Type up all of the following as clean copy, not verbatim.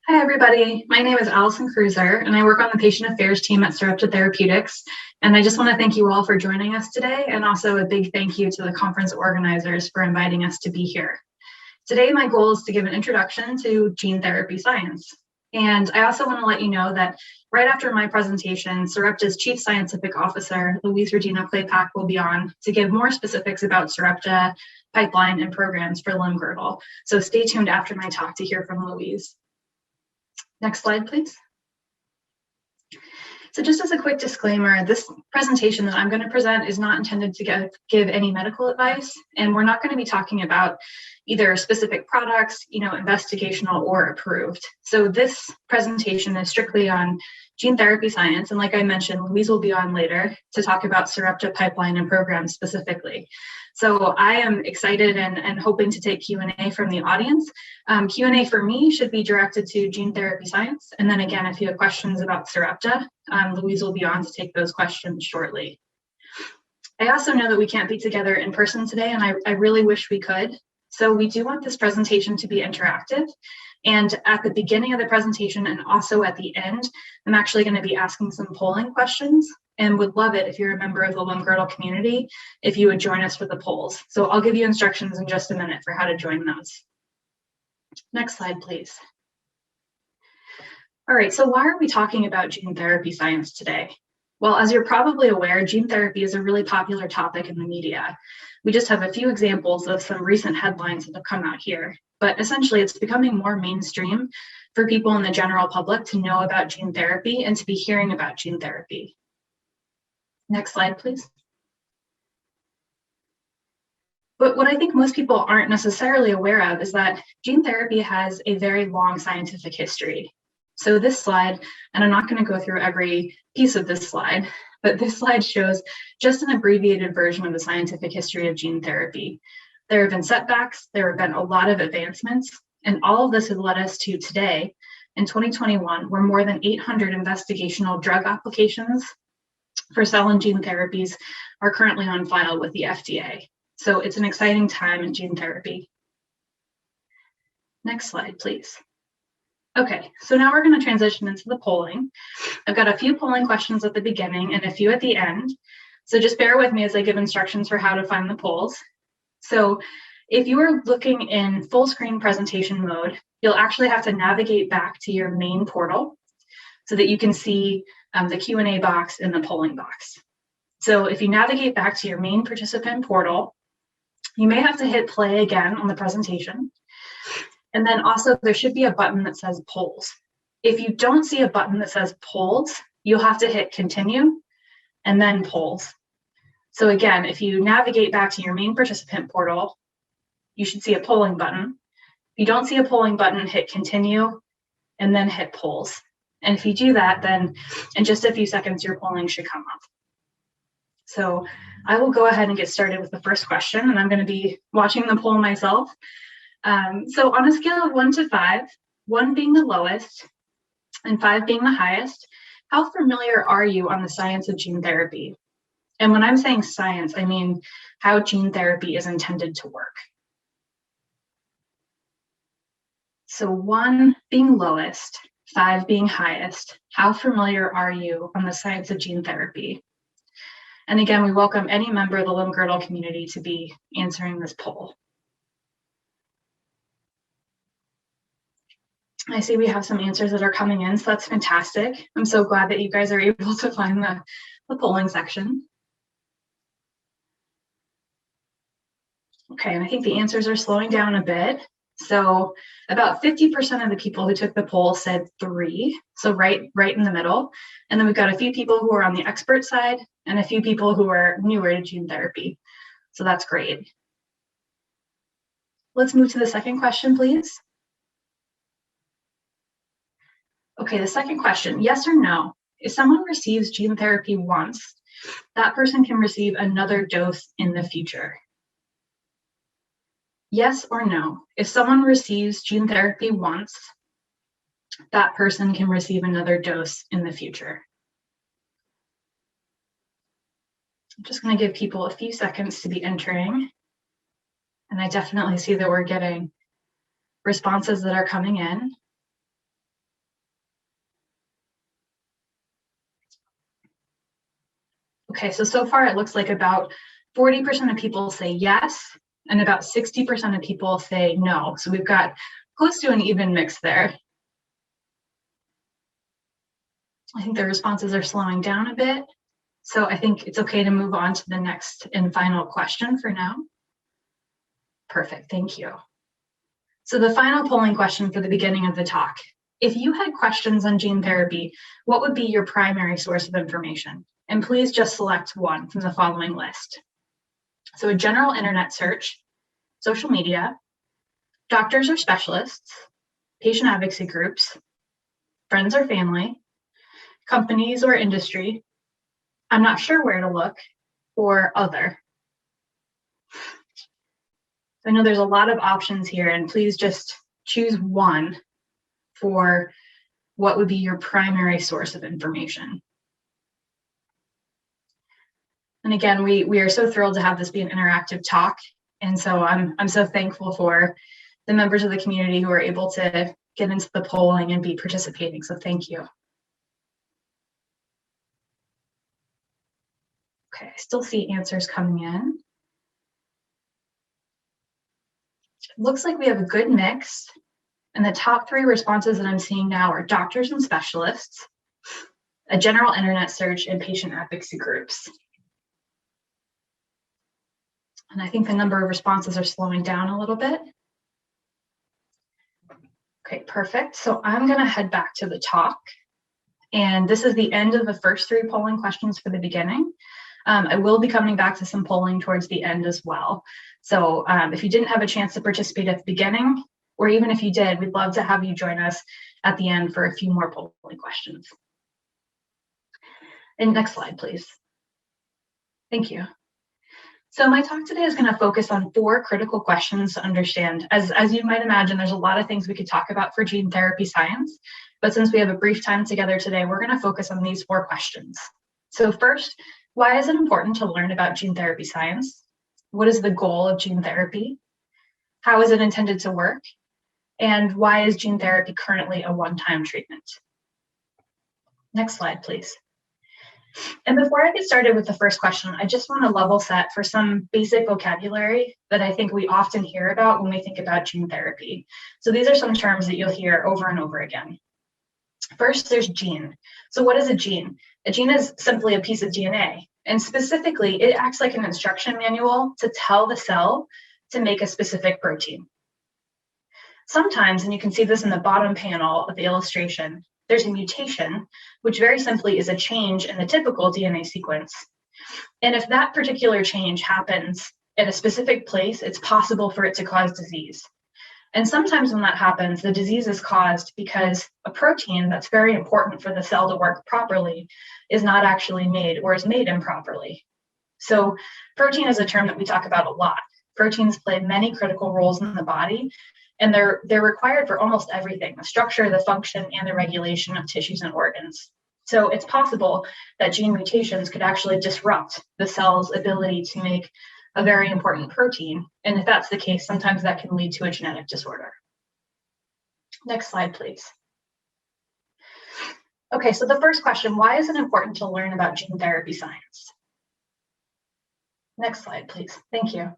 Hi, everybody. My name is Allison Kreuzer, and I work on the patient affairs team at Sarepta Therapeutics. And I just want to thank you all for joining us today, and also a big thank you to the conference organizers for inviting us to be here. Today, my goal is to give an introduction to gene therapy science. And I also want to let you know that right after my presentation, Sarepta's Chief Scientific Officer, Louise Rodino-Klapac, will be on to give more specifics about Sarepta pipeline and programs for Limb-Girdle. So stay tuned after my talk to hear from Louise. Next slide, please. So just as a quick disclaimer, this presentation that I'm going to present is not intended to give any medical advice, and we're not going to be talking about either specific products, investigational or approved. So this presentation is strictly on gene therapy science, and like I mentioned, Louise will be on later to talk about Sarepta pipeline and programs specifically. So I am excited and hoping to take Q&A from the audience. Q&A for me should be directed to gene therapy science. And then again, if you have questions about Sarepta, Louise will be on to take those questions shortly. I also know that we can't be together in person today, and I really wish we could. So we do want this presentation to be interactive. And at the beginning of the presentation and also at the end, I'm actually going to be asking some polling questions, and would love it if you're a member of the Limb-Girdle community, if you would join us for the polls. So I'll give you instructions in just a minute for how to join those. Next slide, please. All right, so why are we talking about gene therapy science today? Well, as you're probably aware, gene therapy is a really popular topic in the media. We just have a few examples of some recent headlines that have come out here, but essentially it's becoming more mainstream for people in the general public to know about gene therapy and to be hearing about gene therapy. Next slide, please. But what I think most people aren't necessarily aware of is that gene therapy has a very long scientific history. So this slide, and I'm not going to go through every piece of this slide, but this slide shows just an abbreviated version of the scientific history of gene therapy. There have been setbacks, there have been a lot of advancements, and all of this has led us to today, in 2021, where more than 800 investigational drug applications for cell and gene therapies are currently on file with the FDA. So it's an exciting time in gene therapy. Next slide, please. Okay, so now we're going to transition into the polling. I've got a few polling questions at the beginning and a few at the end. So just bear with me as I give instructions for how to find the polls. So if you are looking in full screen presentation mode, you'll actually have to navigate back to your main portal so that you can see the Q&A box and the polling box. So if you navigate back to your main participant portal, you may have to hit play again on the presentation. And then also there should be a button that says polls. If you don't see a button that says polls, you'll have to hit continue and then polls. So again, if you navigate back to your main participant portal, you should see a polling button. If you don't see a polling button, hit continue and then hit polls. And if you do that, then in just a few seconds, your polling should come up. So I will go ahead and get started with the first question, and I'm going to be watching the poll myself. So on a scale of 1 to 5, 1 being the lowest and 5 being the highest, how familiar are you on the science of gene therapy? And when I'm saying science, I mean how gene therapy is intended to work. So 1 being lowest, 5 being highest, how familiar are you on the science of gene therapy? And again, we welcome any member of the Limb-Girdle community to be answering this poll. I see we have some answers that are coming in, so that's fantastic. I'm so glad that you guys are able to find the polling section. Okay, and I think the answers are slowing down a bit. So about 50% of the people who took the poll said 3, so right in the middle. And then we've got a few people who are on the expert side and a few people who are newer to gene therapy. So that's great. Let's move to the second question, please. Okay, the second question, yes or no? If someone receives gene therapy once, that person can receive another dose in the future. Yes or no? If someone receives gene therapy once, that person can receive another dose in the future. I'm just going to give people a few seconds to be entering. And I definitely see that we're getting responses that are coming in. Okay, so far it looks like about 40% of people say yes, and about 60% of people say no. So we've got close to an even mix there. I think the responses are slowing down a bit. So I think it's okay to move on to the next and final question for now. Perfect, thank you. So the final polling question for the beginning of the talk. If you had questions on gene therapy, what would be your primary source of information? And please just select one from the following list. So a general internet search, social media, doctors or specialists, patient advocacy groups, friends or family, companies or industry, I'm not sure where to look, or other. I know there's a lot of options here, and please just choose one for what would be your primary source of information. And again, we are so thrilled to have this be an interactive talk. And so I'm so thankful for the members of the community who are able to get into the polling and be participating. So thank you. Okay, I still see answers coming in. It looks like we have a good mix. And the top 3 responses that I'm seeing now are doctors and specialists, a general internet search, and patient advocacy groups. And I think the number of responses are slowing down a little bit. Okay, perfect. So I'm going to head back to the talk. And this is the end of the first 3 polling questions for the beginning. I will be coming back to some polling towards the end as well. So if you didn't have a chance to participate at the beginning, or even if you did, we'd love to have you join us at the end for a few more polling questions. And next slide, please. Thank you. So my talk today is going to focus on 4 critical questions to understand. As you might imagine, there's a lot of things we could talk about for gene therapy science, but since we have a brief time together today, we're going to focus on these 4 questions. So first, why is it important to learn about gene therapy science? What is the goal of gene therapy? How is it intended to work? And why is gene therapy currently a one-time treatment? Next slide, please. And before I get started with the first question, I just want to level set for some basic vocabulary that I think we often hear about when we think about gene therapy. So these are some terms that you'll hear over and over again. First, there's gene. So what is a gene? A gene is simply a piece of DNA. And specifically, it acts like an instruction manual to tell the cell to make a specific protein. Sometimes, and you can see this in the bottom panel of the illustration, there's a mutation, which very simply is a change in the typical DNA sequence. And if that particular change happens at a specific place, it's possible for it to cause disease. And sometimes when that happens, the disease is caused because a protein that's very important for the cell to work properly is not actually made or is made improperly. So protein is a term that we talk about a lot. Proteins play many critical roles in the body, and they're required for almost everything, the structure, the function, and the regulation of tissues and organs. So it's possible that gene mutations could actually disrupt the cell's ability to make a very important protein. And if that's the case, sometimes that can lead to a genetic disorder. Next slide, please. Okay, so the first question, why is it important to learn about gene therapy science? Next slide, please. Thank you.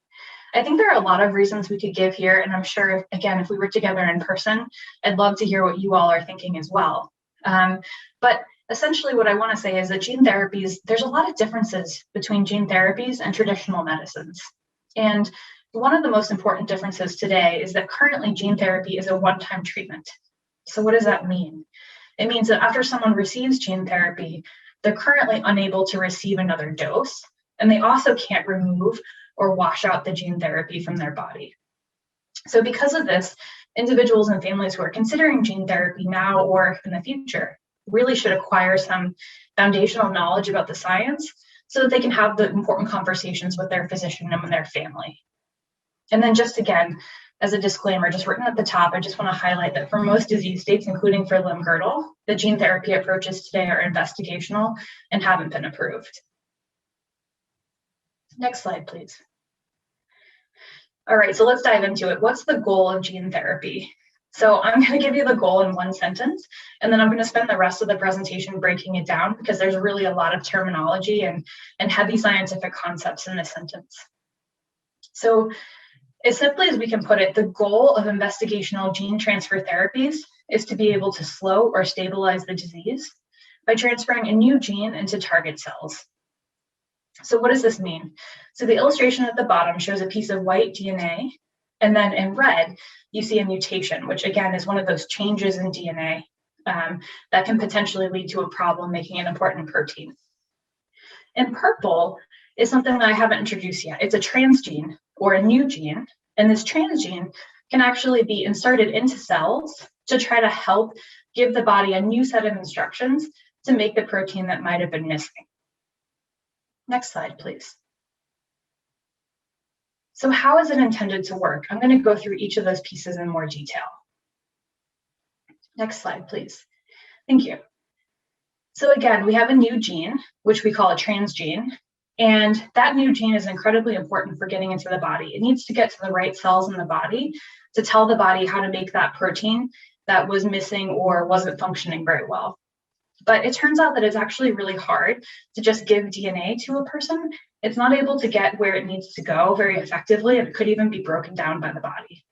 I think there are a lot of reasons we could give here, and I'm sure, again, if we were together in person, I'd love to hear what you all are thinking as well. But essentially what I want to say is that gene therapies, there's a lot of differences between gene therapies and traditional medicines. And one of the most important differences today is that currently gene therapy is a one-time treatment. So what does that mean? It means that after someone receives gene therapy, they're currently unable to receive another dose, and they also can't remove or wash out the gene therapy from their body. So because of this, individuals and families who are considering gene therapy now or in the future really should acquire some foundational knowledge about the science so that they can have the important conversations with their physician and with their family. And then just again, as a disclaimer, just written at the top, I just want to highlight that for most disease states, including for Limb-Girdle, the gene therapy approaches today are investigational and haven't been approved. Next slide, please. All right, so let's dive into it. What's the goal of gene therapy? So I'm going to give you the goal in one sentence, and then I'm going to spend the rest of the presentation breaking it down because there's really a lot of terminology and heavy scientific concepts in this sentence. So as simply as we can put it, the goal of investigational gene transfer therapies is to be able to slow or stabilize the disease by transferring a new gene into target cells. So what does this mean? So the illustration at the bottom shows a piece of white DNA, and then in red, you see a mutation, which again is one of those changes in DNA that can potentially lead to a problem making an important protein. In purple is something that I haven't introduced yet. It's a transgene or a new gene, and this transgene can actually be inserted into cells to try to help give the body a new set of instructions to make the protein that might have been missing. Next slide, please. So how is it intended to work? I'm going to go through each of those pieces in more detail. Next slide, please. Thank you. So again, we have a new gene, which we call a transgene, and that new gene is incredibly important for getting into the body. It needs to get to the right cells in the body to tell the body how to make that protein that was missing or wasn't functioning very well. But it turns out that it's actually really hard to just give DNA to a person. It's not able to get where it needs to go very effectively, and it could even be broken down by the body.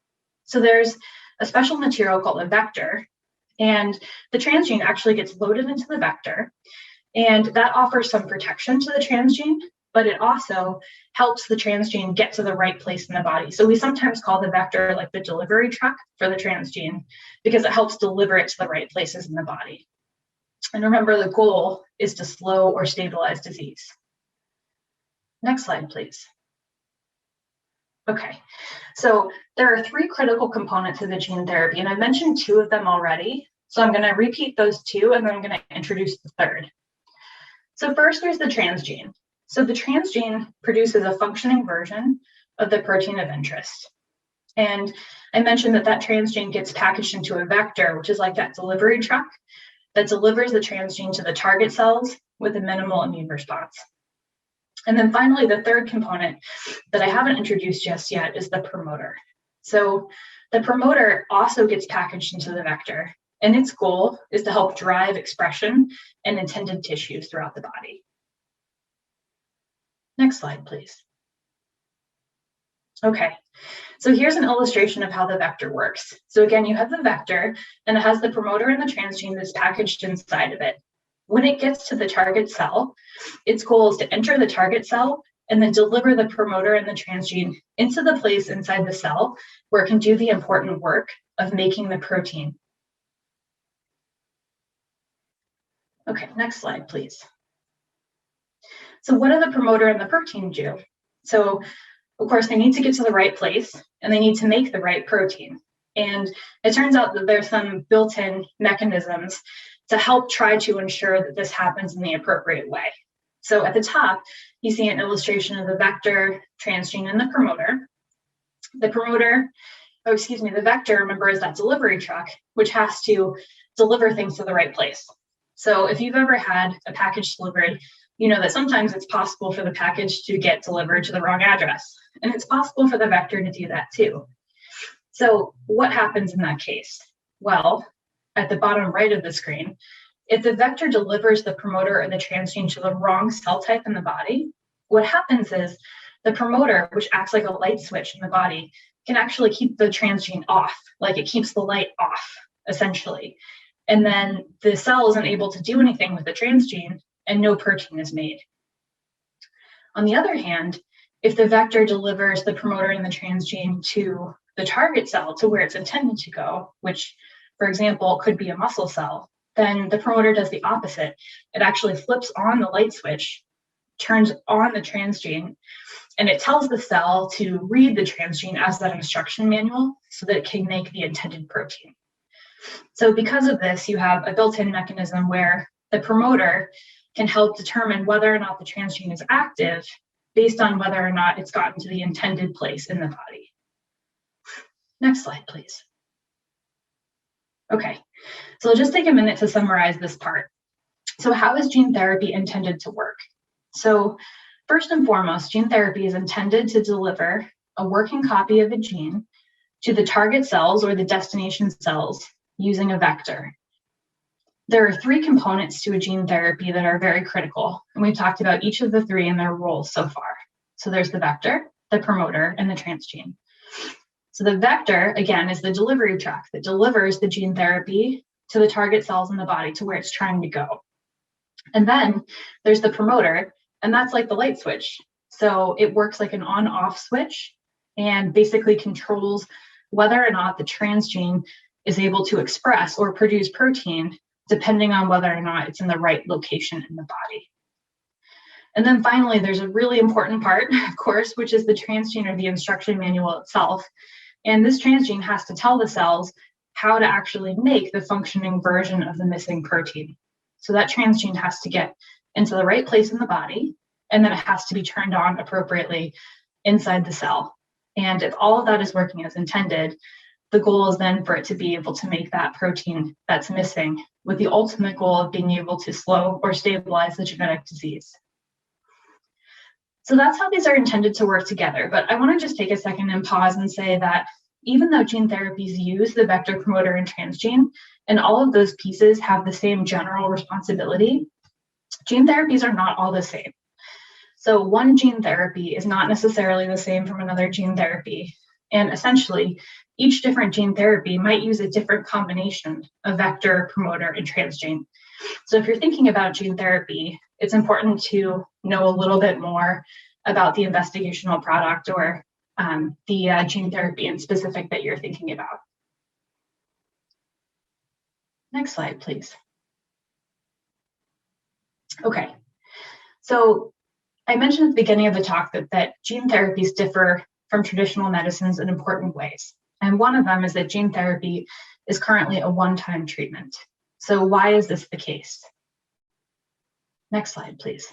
So there's a special material called a vector, and the transgene actually gets loaded into the vector, and that offers some protection to the transgene, but it also helps the transgene get to the right place in the body. So we sometimes call the vector like the delivery truck for the transgene because it helps deliver it to the right places in the body. And remember, the goal is to slow or stabilize disease. Next slide, please. Okay, so there are three critical components of the gene therapy, and I mentioned two of them already. So I'm going to repeat those two, and then I'm going to introduce the third. So first, there's the transgene. So the transgene produces a functioning version of the protein of interest. And I mentioned that transgene gets packaged into a vector, which is like that delivery truck that delivers the transgene to the target cells with a minimal immune response. And then finally, the third component that I haven't introduced just yet is the promoter. So the promoter also gets packaged into the vector, and its goal is to help drive expression in intended tissues throughout the body. Next slide, please. Okay, so here's an illustration of how the vector works. So again, you have the vector, and it has the promoter and the transgene that's packaged inside of it. When it gets to the target cell, its goal is to enter the target cell and then deliver the promoter and the transgene into the place inside the cell where it can do the important work of making the protein. Okay, next slide, please. So what do the promoter and the protein do? So of course, they need to get to the right place, and they need to make the right protein. And it turns out that there's some built-in mechanisms to help try to ensure that this happens in the appropriate way. So at the top, you see an illustration of the vector, transgene, and the promoter. The vector, remember, is that delivery truck, which has to deliver things to the right place. So if you've ever had a package delivered, you know that sometimes it's possible for the package to get delivered to the wrong address. And it's possible for the vector to do that too. So what happens in that case? Well, at the bottom right of the screen, if the vector delivers the promoter or the transgene to the wrong cell type in the body, what happens is the promoter, which acts like a light switch in the body, can actually keep the transgene off, like it keeps the light off, essentially. And then the cell isn't able to do anything with the transgene, and no protein is made. On the other hand, if the vector delivers the promoter and the transgene to the target cell, to where it's intended to go, which, for example, could be a muscle cell, then the promoter does the opposite. It actually flips on the light switch, turns on the transgene, and it tells the cell to read the transgene as that instruction manual so that it can make the intended protein. So because of this, you have a built-in mechanism where the promoter can help determine whether or not the transgene is active based on whether or not it's gotten to the intended place in the body. Next slide, please. Okay, so I'll just take a minute to summarize this part. So how is gene therapy intended to work? So first and foremost, gene therapy is intended to deliver a working copy of a gene to the target cells or the destination cells using a vector. There are three components to a gene therapy that are very critical, and we've talked about each of the three and their roles so far. So there's the vector, the promoter, and the transgene. So the vector, again, is the delivery track that delivers the gene therapy to the target cells in the body to where it's trying to go. And then there's the promoter, and that's like the light switch. So it works like an on-off switch and basically controls whether or not the transgene is able to express or produce protein, depending on whether or not it's in the right location in the body. And then finally, there's a really important part, of course, which is the transgene or the instruction manual itself. And this transgene has to tell the cells how to actually make the functioning version of the missing protein. So that transgene has to get into the right place in the body, and then it has to be turned on appropriately inside the cell. And if all of that is working as intended, the goal is then for it to be able to make that protein that's missing, with the ultimate goal of being able to slow or stabilize the genetic disease. So that's how these are intended to work together. But I want to just take a second and pause and say that even though gene therapies use the vector, promoter, and transgene, and all of those pieces have the same general responsibility, gene therapies are not all the same. So one gene therapy is not necessarily the same from another gene therapy. And essentially, each different gene therapy might use a different combination of vector, promoter, and transgene. So if you're thinking about gene therapy, it's important to know a little bit more about the investigational product or the gene therapy in specific that you're thinking about. Next slide, please. Okay, so I mentioned at the beginning of the talk that gene therapies differ from traditional medicines in important ways. And one of them is that gene therapy is currently a one-time treatment. So why is this the case? Next slide, please.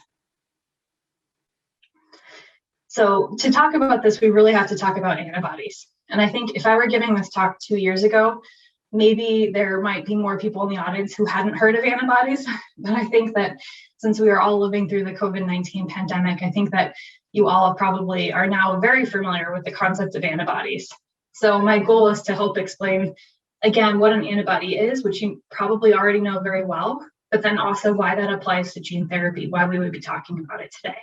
So to talk about this, we really have to talk about antibodies. And I think if I were giving this talk 2 years ago, maybe there might be more people in the audience who hadn't heard of antibodies. But I think that since we are all living through the COVID-19 pandemic, I think that you all probably are now very familiar with the concept of antibodies. So my goal is to help explain, again, what an antibody is, which you probably already know very well, but then also why that applies to gene therapy, why we would be talking about it today.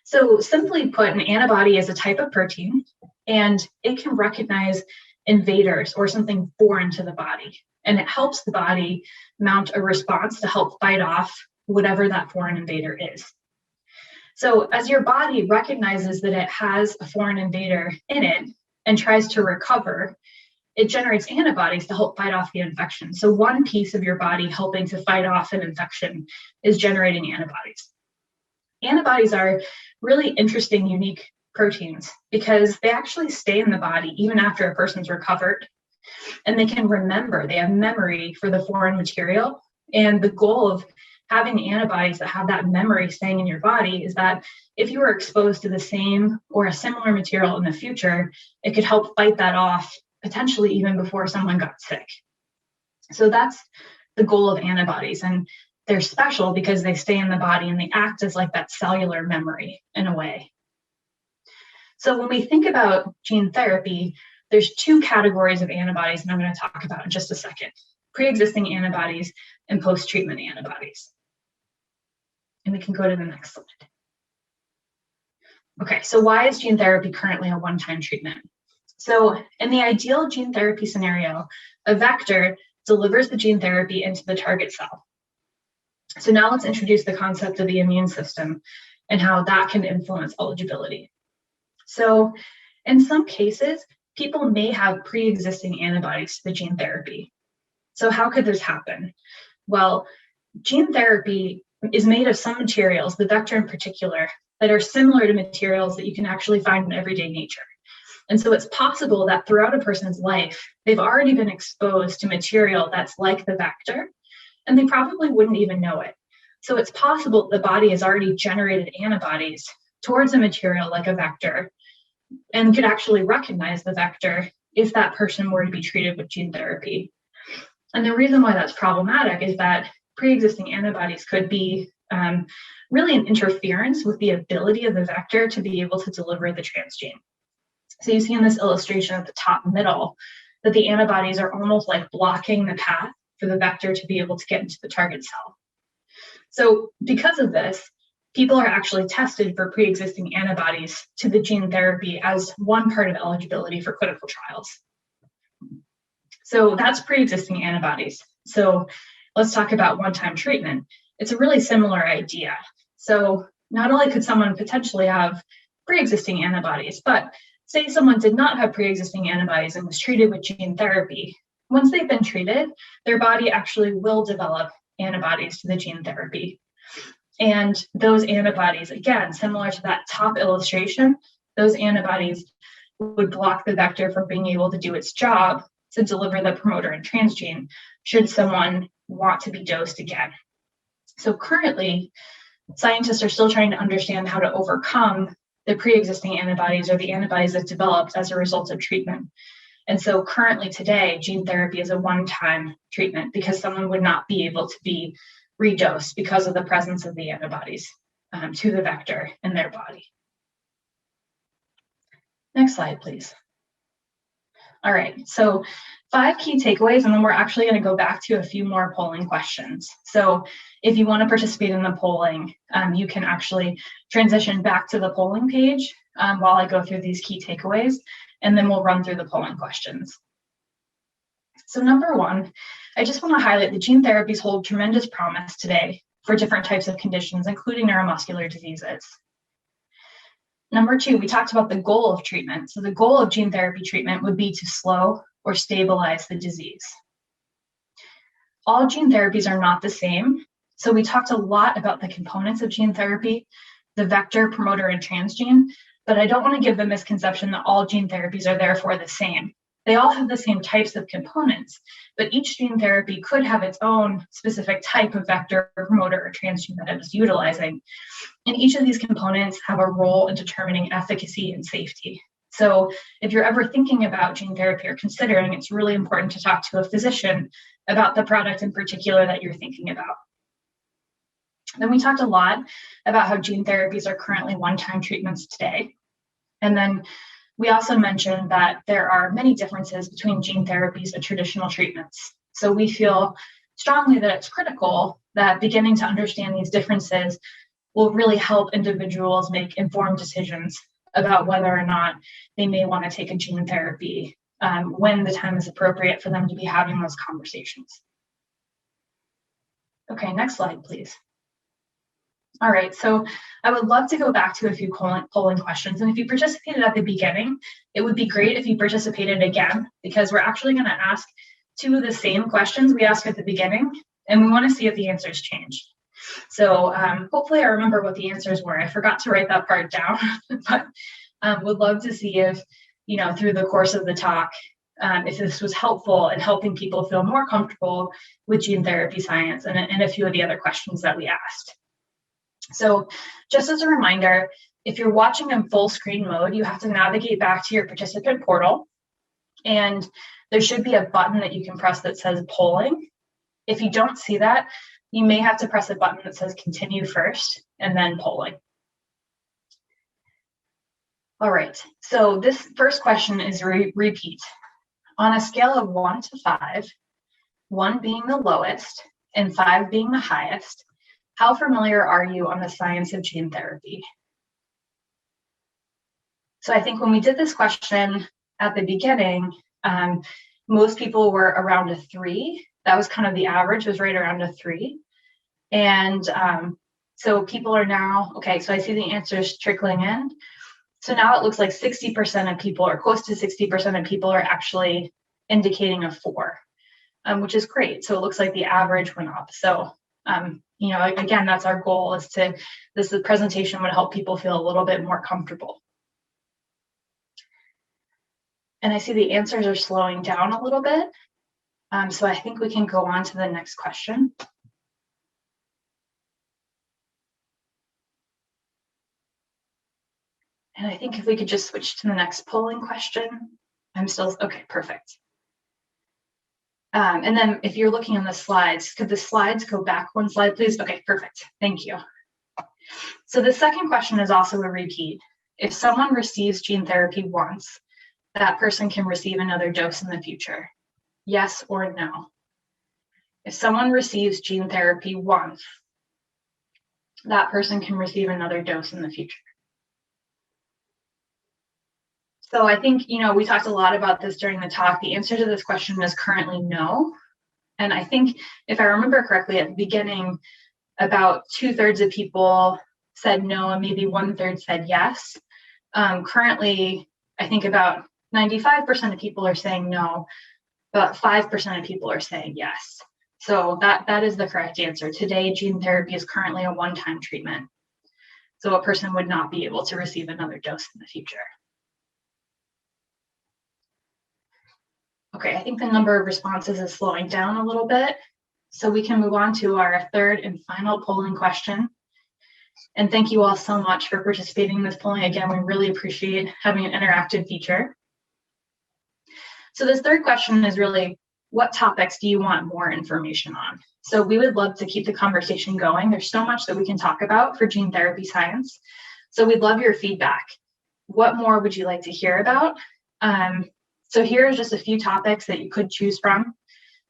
So simply put, an antibody is a type of protein, and it can recognize invaders or something foreign to the body. And it helps the body mount a response to help fight off whatever that foreign invader is. So as your body recognizes that it has a foreign invader in it and tries to recover, it generates antibodies to help fight off the infection. So one piece of your body helping to fight off an infection is generating antibodies. Antibodies are really interesting, unique proteins because they actually stay in the body even after a person's recovered. And they can remember, they have memory for the foreign material. And the goal of having antibodies that have that memory staying in your body is that if you were exposed to the same or a similar material in the future, it could help fight that off, potentially even before someone got sick. So that's the goal of antibodies. And they're special because they stay in the body and they act as like that cellular memory in a way. So when we think about gene therapy, there's two categories of antibodies, and I'm going to talk about in just a second: pre-existing antibodies and post-treatment antibodies. And we can go to the next slide. Okay, so why is gene therapy currently a one-time treatment? So in the ideal gene therapy scenario, a vector delivers the gene therapy into the target cell. So now let's introduce the concept of the immune system and how that can influence eligibility. So in some cases, people may have pre-existing antibodies to the gene therapy. So how could this happen? Well, gene therapy is made of some materials, the vector in particular, that are similar to materials that you can actually find in everyday nature. And so it's possible that throughout a person's life, they've already been exposed to material that's like the vector, and they probably wouldn't even know it. So it's possible the body has already generated antibodies towards a material like a vector and could actually recognize the vector if that person were to be treated with gene therapy. And the reason why that's problematic is that pre-existing antibodies could be really an interference with the ability of the vector to be able to deliver the transgene. So you see in this illustration at the top middle that the antibodies are almost like blocking the path for the vector to be able to get into the target cell. So because of this, people are actually tested for pre-existing antibodies to the gene therapy as one part of eligibility for clinical trials. So that's pre-existing antibodies. So let's talk about one-time treatment. It's a really similar idea. So not only could someone potentially have pre-existing antibodies, but say someone did not have pre-existing antibodies and was treated with gene therapy. Once they've been treated, their body actually will develop antibodies to the gene therapy. And those antibodies, again, similar to that top illustration, those antibodies would block the vector from being able to do its job to deliver the promoter and transgene should someone want to be dosed again. So currently, scientists are still trying to understand how to overcome the pre-existing antibodies or the antibodies that developed as a result of treatment. And so currently today, gene therapy is a one-time treatment because someone would not be able to be redosed because of the presence of the antibodies to the vector in their body. Next slide, please. All right, so 5 key takeaways, and then we're actually going to go back to a few more polling questions. So if you want to participate in the polling, you can actually transition back to the polling page while I go through these key takeaways, and then we'll run through the polling questions. So number 1, I just want to highlight that gene therapies hold tremendous promise today for different types of conditions, including neuromuscular diseases. Number 2, we talked about the goal of treatment. So the goal of gene therapy treatment would be to slow or stabilize the disease. All gene therapies are not the same. So we talked a lot about the components of gene therapy, the vector, promoter, and transgene, but I don't want to give the misconception that all gene therapies are therefore the same. They all have the same types of components, but each gene therapy could have its own specific type of vector, promoter, or transgene that it is utilizing. And each of these components have a role in determining efficacy and safety. So if you're ever thinking about gene therapy or considering, it's really important to talk to a physician about the product in particular that you're thinking about. Then we talked a lot about how gene therapies are currently one-time treatments today. And then we also mentioned that there are many differences between gene therapies and traditional treatments. So we feel strongly that it's critical that beginning to understand these differences will really help individuals make informed decisions about whether or not they may want to take a gene therapy when the time is appropriate for them to be having those conversations. Okay, next slide, please. All right, so I would love to go back to a few polling questions. And if you participated at the beginning, it would be great if you participated again, because we're actually going to ask 2 of the same questions we asked at the beginning, and we want to see if the answers changed. So hopefully I remember what the answers were. I forgot to write that part down, but would love to see if, through the course of the talk, if this was helpful in helping people feel more comfortable with gene therapy science and a few of the other questions that we asked. So just as a reminder, if you're watching in full screen mode, you have to navigate back to your participant portal, and there should be a button that you can press that says polling. If you don't see that, you may have to press a button that says continue first and then polling. All right, so this first question is repeat. On a scale of 1 to 5, 1 being the lowest and 5 being the highest, how familiar are you on the science of gene therapy? So I think when we did this question at the beginning, most people were around a 3. That was kind of the average, was right around a 3. And so people are now, okay, so I see the answers trickling in. So now it looks like 60% of people, or close to 60% of people, are actually indicating a 4, which is great. So it looks like the average went up. So, again, that's our goal, is this presentation would help people feel a little bit more comfortable. And I see the answers are slowing down a little bit. So I think we can go on to the next question. And I think if we could just switch to the next polling question. Okay, perfect. And then if you're looking on the slides, could the slides go back 1 slide, please? Okay, perfect. Thank you. So the second question is also a repeat. If someone receives gene therapy once, that person can receive another dose in the future? Yes or no? If someone receives gene therapy once, that person can receive another dose in the future. So I think, we talked a lot about this during the talk. The answer to this question is currently no. And I think if I remember correctly at the beginning, about 2/3 of people said no and maybe 1/3 said yes. Currently, I think about 95% of people are saying no, but 5% of people are saying yes. So that is the correct answer. Today, gene therapy is currently a one-time treatment. So a person would not be able to receive another dose in the future. Okay, I think the number of responses is slowing down a little bit. So we can move on to our third and final polling question. And thank you all so much for participating in this polling. Again, we really appreciate having an interactive feature. So this third question is really, what topics do you want more information on? So we would love to keep the conversation going. There's so much that we can talk about for gene therapy science. So we'd love your feedback. What more would you like to hear about? So here are just a few topics that you could choose from,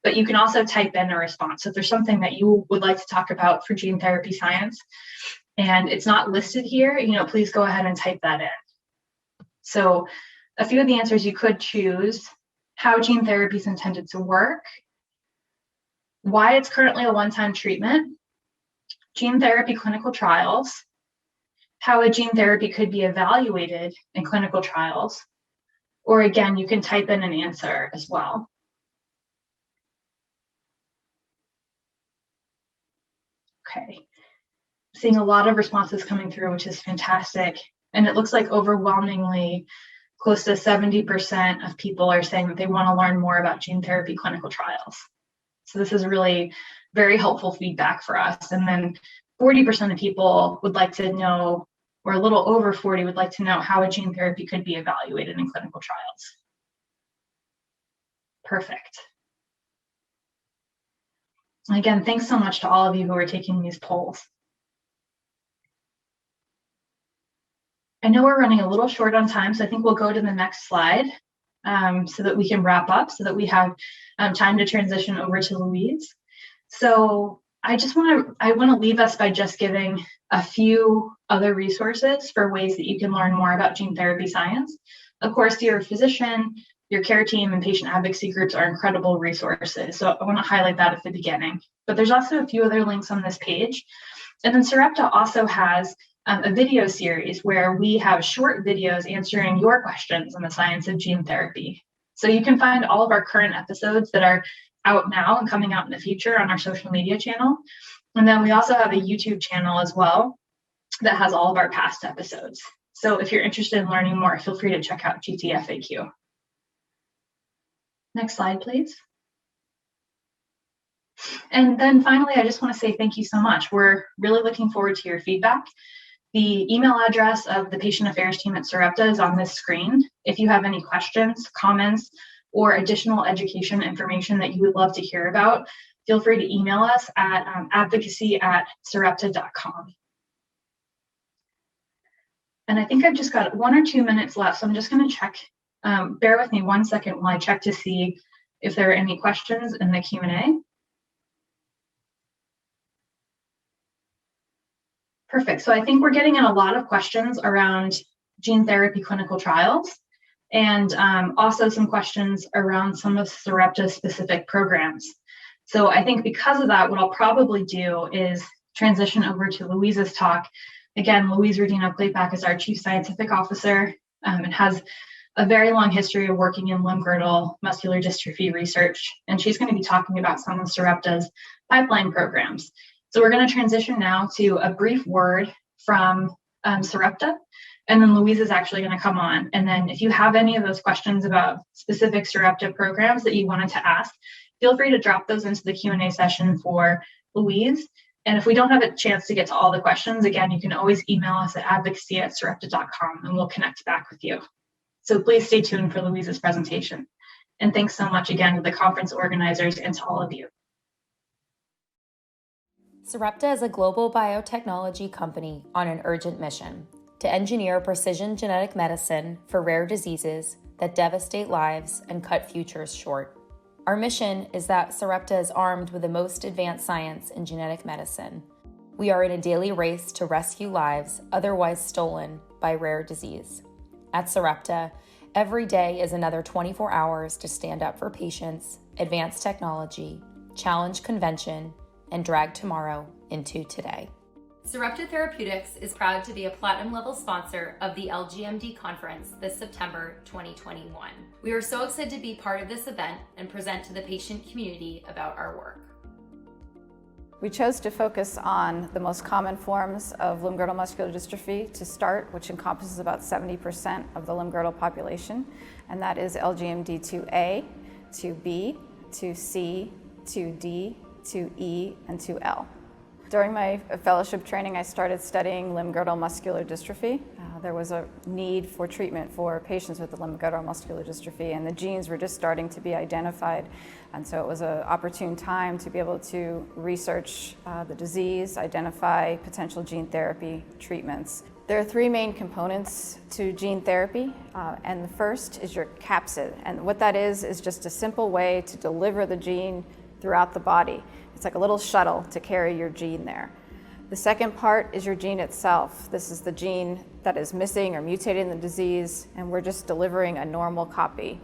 but you can also type in a response. So if there's something that you would like to talk about for gene therapy science and it's not listed here, please go ahead and type that in. So a few of the answers you could choose: how gene therapy is intended to work, why it's currently a one-time treatment, gene therapy clinical trials, how a gene therapy could be evaluated in clinical trials, or again, you can type in an answer as well. Okay, seeing a lot of responses coming through, which is fantastic. And it looks like overwhelmingly close to 70% of people are saying that they want to learn more about gene therapy clinical trials. So this is really very helpful feedback for us. And then 40% of people would like to know, or a little over 40 would like to know, how a gene therapy could be evaluated in clinical trials. Perfect. Again, thanks so much to all of you who are taking these polls. I know we're running a little short on time, so I think we'll go to the next slide so that we can wrap up, so that we have time to transition over to Louise. So I want to leave us by just giving a few other resources for ways that you can learn more about gene therapy science. Of course, your physician, your care team, and patient advocacy groups are incredible resources. So I want to highlight that at the beginning. But there's also a few other links on this page. And then Sarepta also has a video series where we have short videos answering your questions on the science of gene therapy. So you can find all of our current episodes that are out now and coming out in the future on our social media channel. And then we also have a YouTube channel as well that has all of our past episodes. So if you're interested in learning more, feel free to check out GTFAQ. Next slide, please. And then finally, I just want to say thank you so much. We're really looking forward to your feedback. The email address of the patient affairs team at Sarepta is on this screen. If you have any questions, comments, or additional education information that you would love to hear about, feel free to email us at advocacy@sarepta.com. And I think I've just got 1 or 2 minutes left, so I'm just going to check. Bear with me 1 second while I check to see if there are any questions in the Q&A. Perfect. So I think we're getting in a lot of questions around gene therapy clinical trials, and also some questions around some of Sarepta's specific programs. So I think because of that, what I'll probably do is transition over to Louise's talk. Again, Louise Rodino-Klapac is our Chief Scientific Officer and has a very long history of working in limb-girdle muscular dystrophy research, and she's going to be talking about some of Sarepta's pipeline programs. So we're going to transition now to a brief word from Sarepta, and then Louise is actually going to come on. And then if you have any of those questions about specific Sarepta programs that you wanted to ask, feel free to drop those into the Q&A session for Louise. And if we don't have a chance to get to all the questions, again, you can always email us at advocacy@sarepta.com and we'll connect back with you. So please stay tuned for Louise's presentation. And thanks so much again to the conference organizers and to all of you. Sarepta is a global biotechnology company on an urgent mission to engineer precision genetic medicine for rare diseases that devastate lives and cut futures short. Our mission is that Sarepta is armed with the most advanced science in genetic medicine. We are in a daily race to rescue lives otherwise stolen by rare disease. At Sarepta, every day is another 24 hours to stand up for patients, advance technology, challenge convention, and drag tomorrow into today. Sarepta Therapeutics is proud to be a platinum-level sponsor of the LGMD Conference this September 2021. We are so excited to be part of this event and present to the patient community about our work. We chose to focus on the most common forms of limb-girdle muscular dystrophy to start, which encompasses about 70% of the limb-girdle population, and that is LGMD 2A, 2B, 2C, 2D, 2E, and 2L. During my fellowship training, I started studying limb-girdle muscular dystrophy. There was a need for treatment for patients with the limb-girdle muscular dystrophy, and the genes were just starting to be identified. And so it was an opportune time to be able to research the disease, identify potential gene therapy treatments. There are three main components to gene therapy, and the first is your capsid. And what that is just a simple way to deliver the gene throughout the body. It's like a little shuttle to carry your gene there. The second part is your gene itself. This is the gene that is missing or mutated in the disease, and we're just delivering a normal copy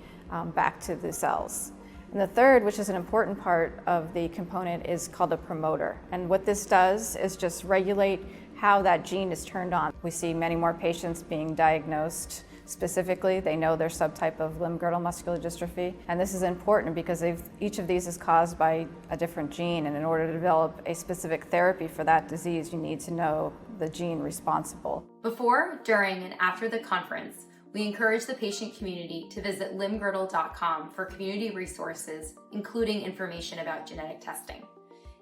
back to the cells. And the third, which is an important part of the component, is called a promoter. And what this does is just regulate how that gene is turned on. We see many more patients being diagnosed. Specifically, they know their subtype of limb-girdle muscular dystrophy. And this is important because each of these is caused by a different gene. And in order to develop a specific therapy for that disease, you need to know the gene responsible. Before, during, and after the conference, we encourage the patient community to visit limb-girdle.com for community resources, including information about genetic testing.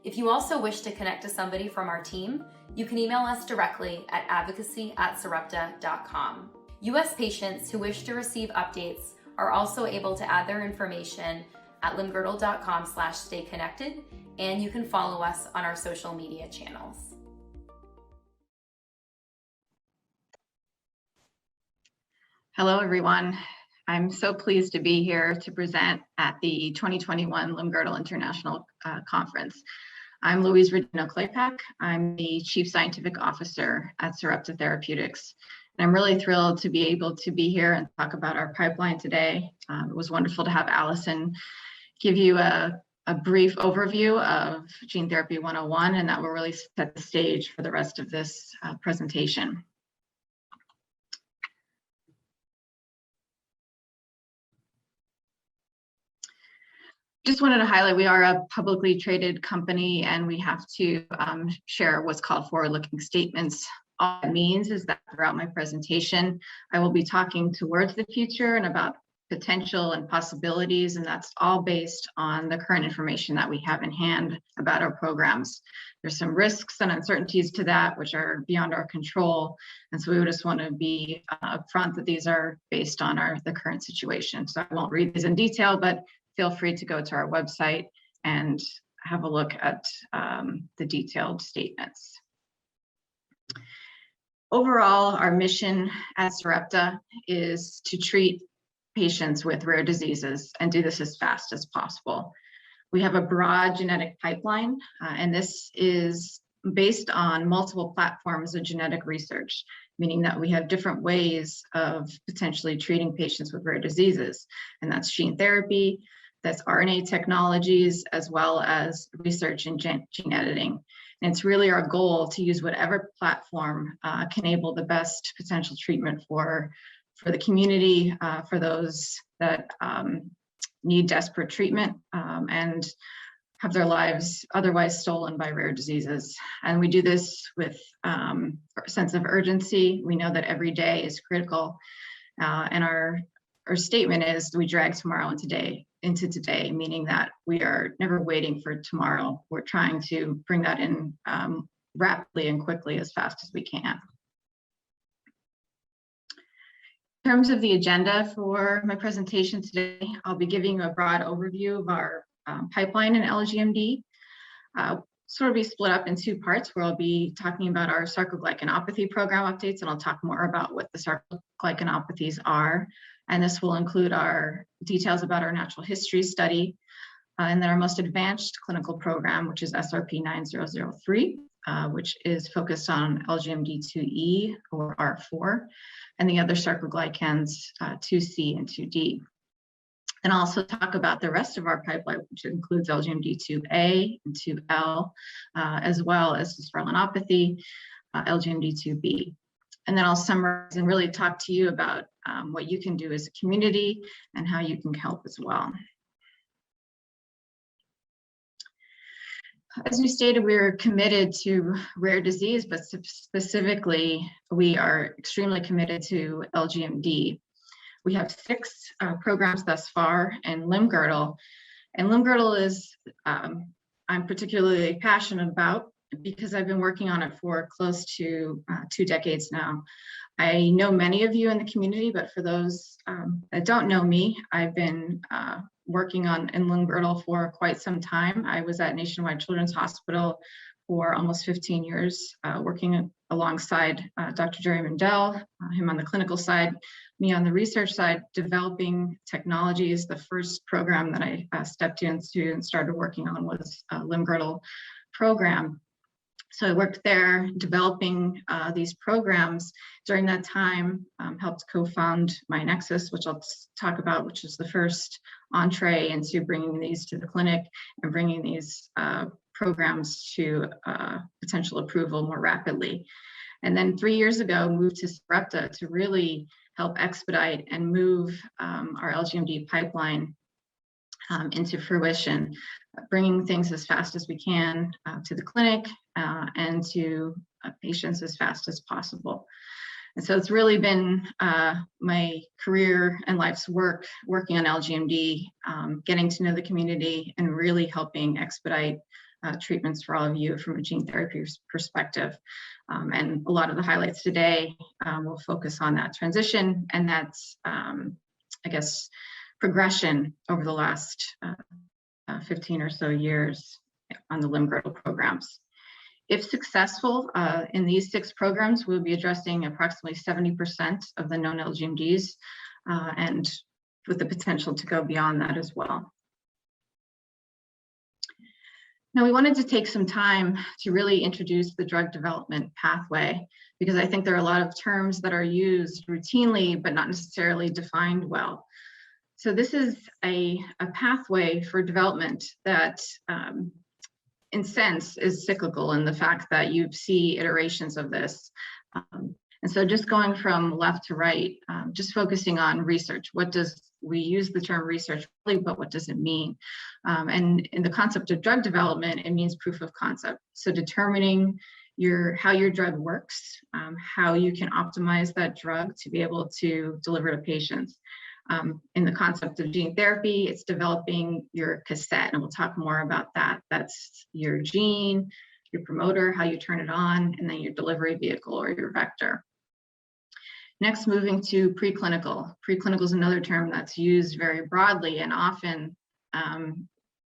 If you also wish to connect to somebody from our team, you can email us directly at advocacy@sarepta.com. U.S. patients who wish to receive updates are also able to add their information at limb-girdle.com/stay-connected, and you can follow us on our social media channels. Hello, everyone. I'm so pleased to be here to present at the 2021 Limb-Girdle International Conference. I'm Louise Rodino-Klapac. I'm the Chief Scientific Officer at Sarepta Therapeutics. And I'm really thrilled to be able to be here and talk about our pipeline today. It was wonderful to have Allison give you a brief overview of Gene Therapy 101, and that will really set the stage for the rest of this presentation. Just wanted to highlight, we are a publicly traded company, and we have to share what's called forward-looking statements. All that means is that throughout my presentation, I will be talking towards the future and about potential and possibilities, and that's all based on the current information that we have in hand about our programs. There's some risks and uncertainties to that which are beyond our control, and so we would just want to be upfront that these are based on the current situation. So I won't read these in detail, but feel free to go to our website and have a look at the detailed statements. Overall, our mission at Sarepta is to treat patients with rare diseases and do this as fast as possible. We have a broad genetic pipeline, and this is based on multiple platforms of genetic research, meaning that we have different ways of potentially treating patients with rare diseases, and that's gene therapy, that's RNA technologies, as well as research in gene editing. And it's really our goal to use whatever platform can enable the best potential treatment for the community, for those that need desperate treatment and have their lives otherwise stolen by rare diseases. And we do this with a sense of urgency. We know that every day is critical, and our statement is we drag tomorrow into today, meaning that we are never waiting for tomorrow. We're trying to bring that in rapidly and quickly as fast as we can. In terms of the agenda for my presentation today, I'll be giving you a broad overview of our pipeline in LGMD. sort of be split up in two parts, where I'll be talking about our sarcoglycanopathy program updates, and I'll talk more about what the sarcoglycanopathies are. And this will include our details about our natural history study, and then our most advanced clinical program, which is SRP 9003, which is focused on LGMD2E or R4, and the other sarcoglycans 2C and 2D. And I'll also talk about the rest of our pipeline, which includes LGMD2A and 2L, as well as dysferlinopathy, LGMD2B. And then I'll summarize and really talk to you about what you can do as a community and how you can help as well. As we stated, we're committed to rare disease, but specifically, we are extremely committed to LGMD. We have 6 programs thus far in Limb-Girdle, and Limb-Girdle is, I'm particularly passionate about because I've been working on it for close to 2 decades now. I know many of you in the community, but for those that don't know me, I've been working in Limb-Girdle for quite some time. I was at Nationwide Children's Hospital for almost 15 years, working alongside Dr. Jerry Mendel, him on the clinical side, me on the research side, developing technologies. The first program that I stepped into and started working on was a Limb-Girdle program. So I worked there developing these programs. During that time, helped co-found MyNexus, which I'll talk about, which is the first entree into bringing these to the clinic and bringing these programs to potential approval more rapidly. And then 3 years ago, moved to Sarepta to really help expedite and move our LGMD pipeline into fruition, bringing things as fast as we can to the clinic and to patients as fast as possible. And so it's really been my career and life's work, working on LGMD, getting to know the community and really helping expedite treatments for all of you from a gene therapy perspective. And a lot of the highlights today will focus on that transition, and that's, I guess, progression over the last 15 or so years on the Limb-Girdle programs. If successful in these 6 programs, we'll be addressing approximately 70% of the known LGMDs, and with the potential to go beyond that as well. Now, we wanted to take some time to really introduce the drug development pathway, because I think there are a lot of terms that are used routinely, but not necessarily defined well. So this is a pathway for development that, in sense, is cyclical in the fact that you see iterations of this. And so just going from left to right, just focusing on research. We use the term research, but what does it mean? And in the concept of drug development, it means proof of concept. So determining how your drug works, how you can optimize that drug to be able to deliver to patients. In the concept of gene therapy, it's developing your cassette, and we'll talk more about that. That's your gene, your promoter, how you turn it on, and then your delivery vehicle or your vector. Next, moving to preclinical. Preclinical is another term that's used very broadly, and often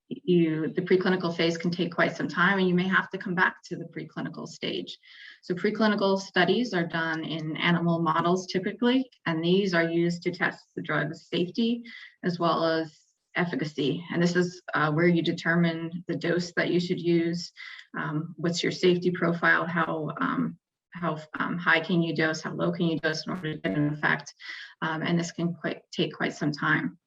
the preclinical phase can take quite some time, and you may have to come back to the preclinical stage. So preclinical studies are done in animal models typically, and these are used to test the drug's safety as well as efficacy. And this is where you determine the dose that you should use, what's your safety profile, how high can you dose, how low can you dose in order to get an effect, and this can take quite some time.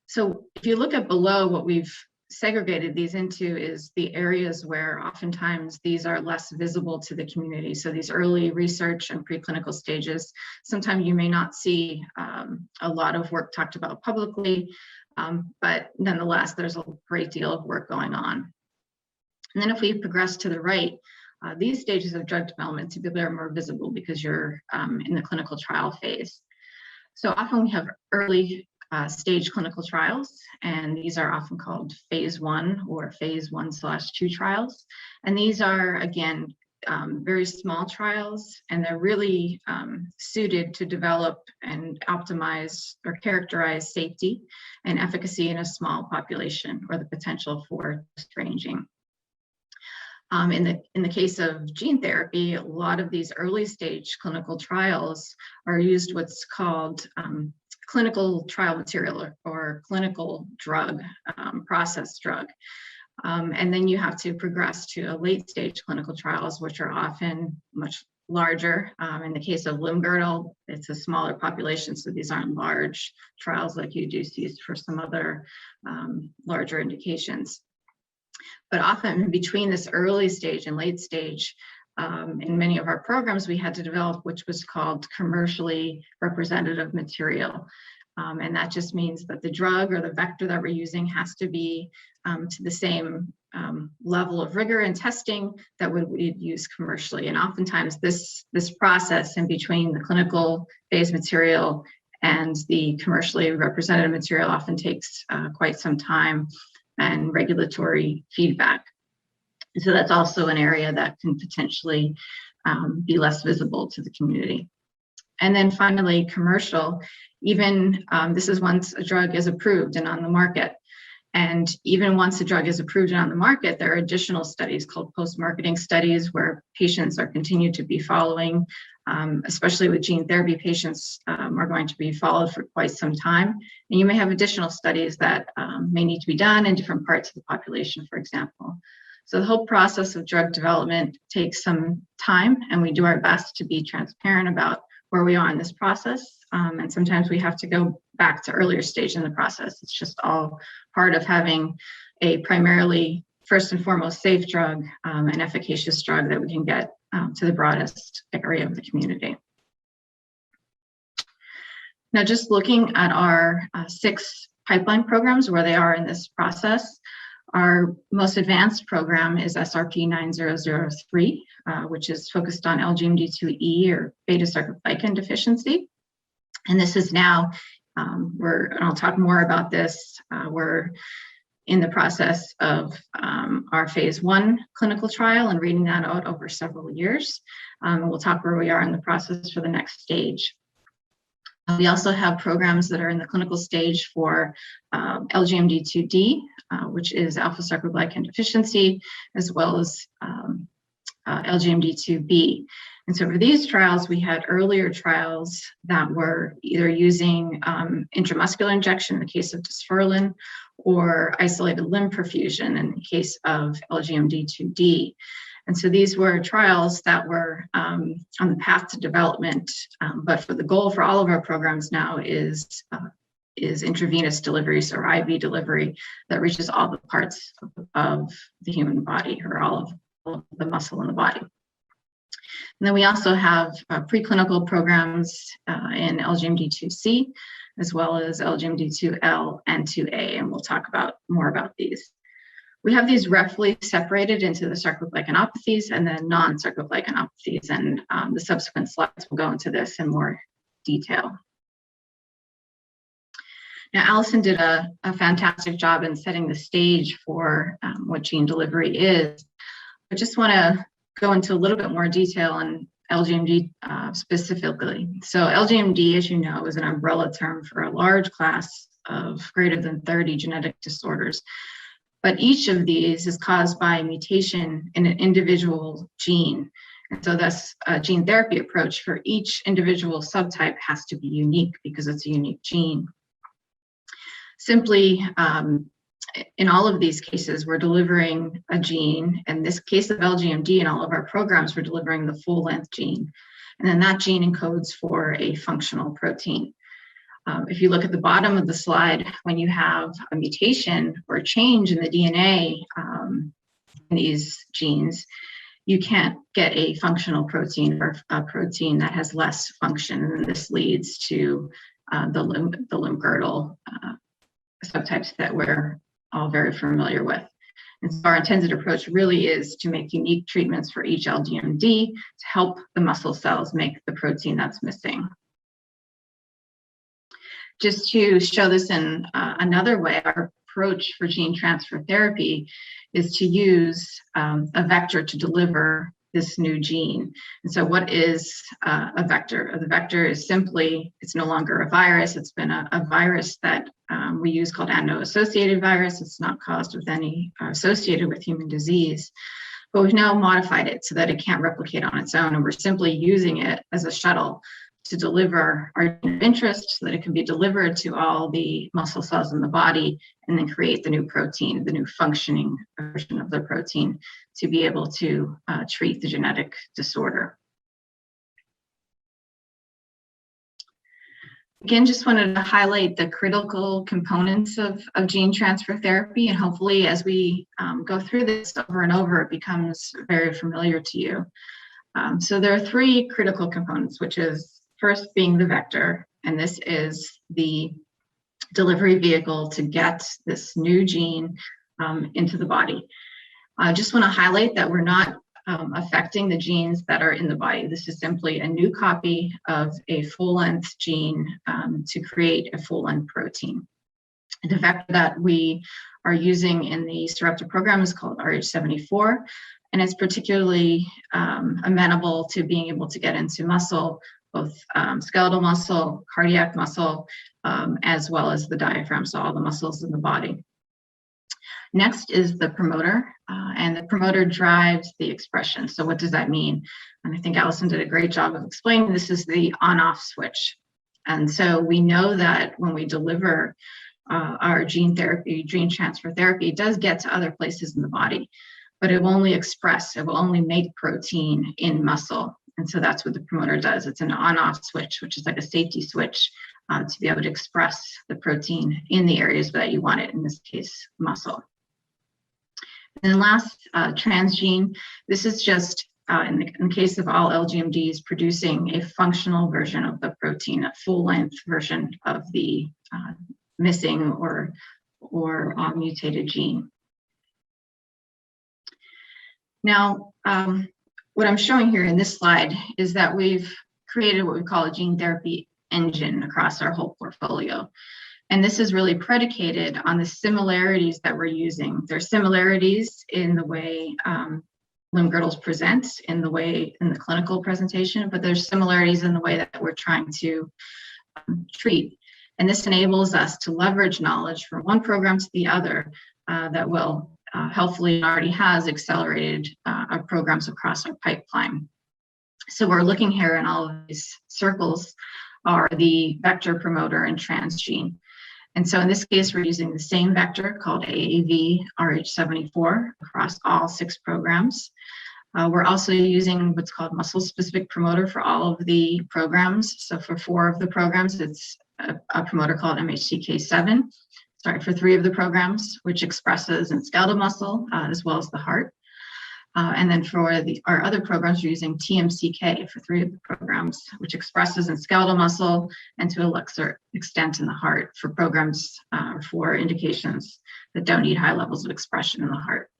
So if you look at below, what we've segregated these into is the areas where oftentimes these are less visible to the community. So these early research and preclinical stages, sometimes you may not see a lot of work talked about publicly, but nonetheless, there's a great deal of work going on. And then if we progress to the right, these stages of drug development typically are more visible because you're in the clinical trial phase. So often we have early stage clinical trials, and these are often called phase 1 or phase 1/2 trials. And these are, again, very small trials, and they're really suited to develop and optimize or characterize safety and efficacy in a small population or the potential for dose ranging. In the case of gene therapy, a lot of these early stage clinical trials are used what's called clinical trial material or clinical drug, process drug. And then you have to progress to a late stage clinical trials, which are often much larger. In the case of Limb-Girdle, it's a smaller population, so these aren't large trials like you do see for some other larger indications. But often between this early stage and late stage, in many of our programs, we had to develop which was called commercially representative material. And that just means that the drug or the vector that we're using has to be to the same level of rigor and testing that we'd use commercially. And oftentimes this process in between the clinical phase material and the commercially representative material often takes quite some time and regulatory feedback. So that's also an area that can potentially be less visible to the community. And then finally, commercial, even this is once a drug is approved and on the market. And even once a drug is approved and on the market, there are additional studies called post-marketing studies where patients are continued to be following, especially with gene therapy patients are going to be followed for quite some time. And you may have additional studies that may need to be done in different parts of the population, for example. So the whole process of drug development takes some time, and we do our best to be transparent about where we are in this process. And sometimes we have to go back to earlier stage in the process. It's just all part of having a primarily, first and foremost, safe drug, an efficacious drug that we can get to the broadest area of the community. Now, just looking at our 6 pipeline programs, where they are in this process, our most advanced program is SRP-9003, which is focused on LGMD2E or beta-sarcoglycan deficiency. And this is now, and I'll talk more about this, we're in the process of our phase 1 clinical trial and reading that out over several years. And we'll talk where we are in the process for the next stage. We also have programs that are in the clinical stage for LGMD2D, which is alpha-sarcoglycan deficiency, as well as LGMD2B. And so for these trials, we had earlier trials that were either using intramuscular injection in the case of dysferlin or isolated limb perfusion in the case of LGMD2D. And so these were trials that were on the path to development, but for the goal for all of our programs now is intravenous delivery, so IV delivery that reaches all the parts of the human body, or all of the muscle in the body. And then we also have preclinical programs in LGMD2C, as well as LGMD2L and 2A, and we'll talk more about these. We have these roughly separated into the sarcoglycanopathies and then non-sarcoglycanopathies, and the subsequent slides will go into this in more detail. Now, Allison did a fantastic job in setting the stage for what gene delivery is. I just want to go into a little bit more detail on LGMD specifically. So LGMD, as you know, is an umbrella term for a large class of greater than 30 genetic disorders. But each of these is caused by a mutation in an individual gene. And so this gene therapy approach for each individual subtype has to be unique because it's a unique gene. Simply, in all of these cases, we're delivering a gene. In this case of LGMD, in all of our programs, we're delivering the full-length gene. And then that gene encodes for a functional protein. If you look at the bottom of the slide, when you have a mutation or a change in the DNA in these genes, you can't get a functional protein or a protein that has less function. And this leads to the Limb-Girdle subtypes that we're all very familiar with. And so our intended approach really is to make unique treatments for each LGMD to help the muscle cells make the protein that's missing. Just to show this in another way, our approach for gene transfer therapy is to use a vector to deliver this new gene. And so what is a vector? The vector is simply, it's no longer a virus. It's been a virus that we use called adeno-associated virus. It's not caused with any associated with human disease. but we've now modified it so that it can't replicate on its own, and we're simply using it as a shuttle to deliver our gene of interest so that it can be delivered to all the muscle cells in the body and then create the new protein, the new functioning version of the protein to be able to treat the genetic disorder. Again, just wanted to highlight the critical components of gene transfer therapy, and hopefully as we go through this over and over, it becomes very familiar to you. So there are three critical components, which is first being the vector, and this is the delivery vehicle to get this new gene into the body. I just want to highlight that we're not affecting the genes that are in the body. This is simply a new copy of a full-length gene to create a full-length protein. The vector that we are using in the Sarepta program is called RH74, and it's particularly amenable to being able to get into muscle, both skeletal muscle, cardiac muscle, as well as the diaphragm, so all the muscles in the body. Next is the promoter, and the promoter drives the expression. So what does that mean? And I think Allison did a great job of explaining this is the on-off switch. And so we know that when we deliver our gene therapy, gene transfer therapy, it does get to other places in the body, but it will only express, it will only make protein in muscle. And so that's what the promoter does. It's an on-off switch, which is like a safety switch to be able to express the protein in the areas that you want it, in this case, muscle. And then last, transgene. This is just, in the case of all LGMDs, producing a functional version of the protein, a full-length version of the missing or mutated gene. Now, what I'm showing here in this slide is that we've created what we call a gene therapy engine across our whole portfolio. And this is really predicated on the similarities that we're using. There's similarities in the way limb-girdles present, in the clinical presentation, but there's similarities in the way that we're trying to treat. And this enables us to leverage knowledge from one program to the other that will helpfully already has accelerated our programs across our pipeline. So we're looking here in all of these circles are the vector, promoter, and transgene. And so in this case, we're using the same vector called AAV RH74 across all 6 programs. We're also using what's called muscle-specific promoter for all of the programs. So for 4 of the programs, it's a promoter called MHCK7. Sorry, for 3 of the programs, which expresses in skeletal muscle as well as the heart. And then for our other programs, we're using TMCK for 3 of the programs, which expresses in skeletal muscle and to a lesser extent in the heart for programs for indications that don't need high levels of expression in the heart.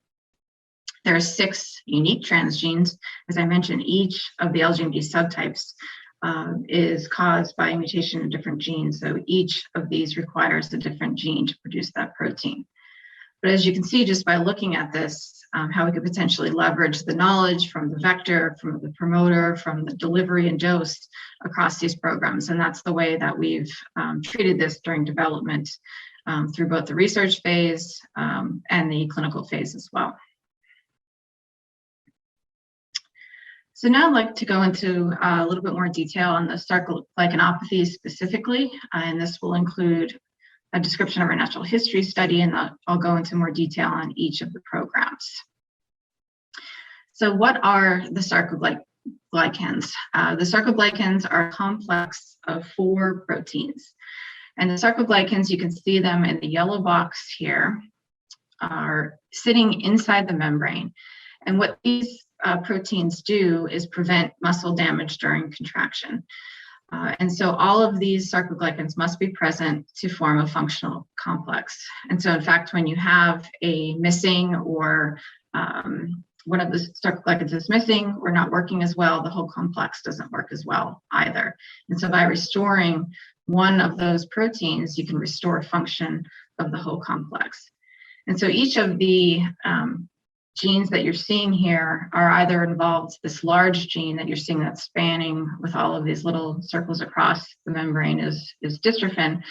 There are 6 unique transgenes. As I mentioned, each of the LGMD subtypes is caused by a mutation in different genes. So each of these requires a different gene to produce that protein. But as you can see, just by looking at this, how we could potentially leverage the knowledge from the vector, from the promoter, from the delivery and dose across these programs. And that's the way that we've treated this during development through both the research phase and the clinical phase as well. So now I'd like to go into a little bit more detail on the sarcoglycanopathies specifically, and this will include a description of our natural history study, and I'll go into more detail on each of the programs. So what are the sarcoglycans? The sarcoglycans are a complex of 4 proteins. And the sarcoglycans, you can see them in the yellow box here, are sitting inside the membrane. And what these proteins do is prevent muscle damage during contraction. And so all of these sarcoglycans must be present to form a functional complex. And so in fact, when you have a missing or one of the sarcoglycans is missing or not working as well, the whole complex doesn't work as well either. And so by restoring one of those proteins, you can restore function of the whole complex. And so each of the genes that you're seeing here are either involved, this large gene that you're seeing that's spanning with all of these little circles across the membrane is dystrophin.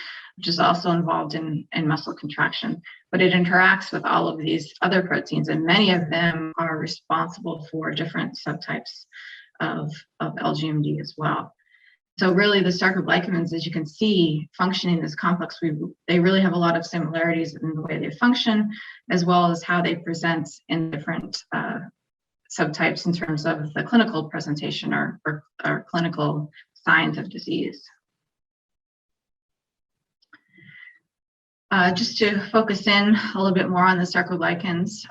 which is also involved in muscle contraction, but it interacts with all of these other proteins, and many of them are responsible for different subtypes of LGMD as well. So really the sarcoglycans, as you can see, functioning in this complex, they really have a lot of similarities in the way they function, as well as how they present in different subtypes in terms of the clinical presentation or clinical signs of disease. Just to focus in a little bit more on the sarcoglycans,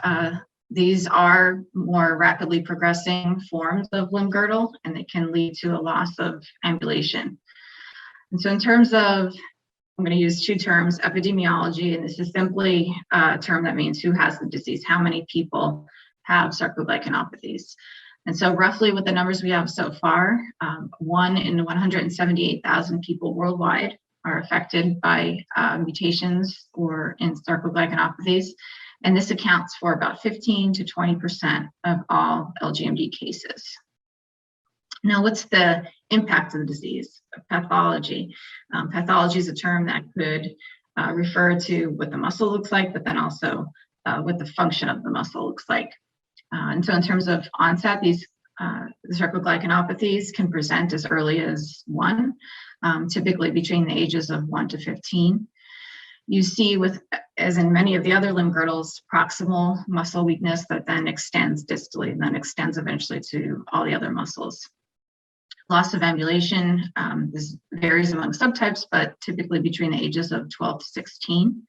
these are more rapidly progressing forms of limb-girdle, and they can lead to a loss of ambulation. And so in terms of, I'm going to use two terms, epidemiology, and this is simply a term that means who has the disease, how many people have sarcoglycanopathies. And so roughly with the numbers we have so far, 1 in 178,000 people worldwide are affected by mutations or in sarcoglycanopathies. And this accounts for about 15 to 20% of all LGMD cases. Now, what's the impact of the disease? Pathology. Pathology is a term that could refer to what the muscle looks like, but then also what the function of the muscle looks like. And so in terms of onset, these the sarcoglycanopathies can present as early as 1, typically between the ages of 1 to 15. You see, as in many of the other limb-girdles, proximal muscle weakness that then extends distally and then extends eventually to all the other muscles. Loss of ambulation this varies among subtypes, but typically between the ages of 12 to 16.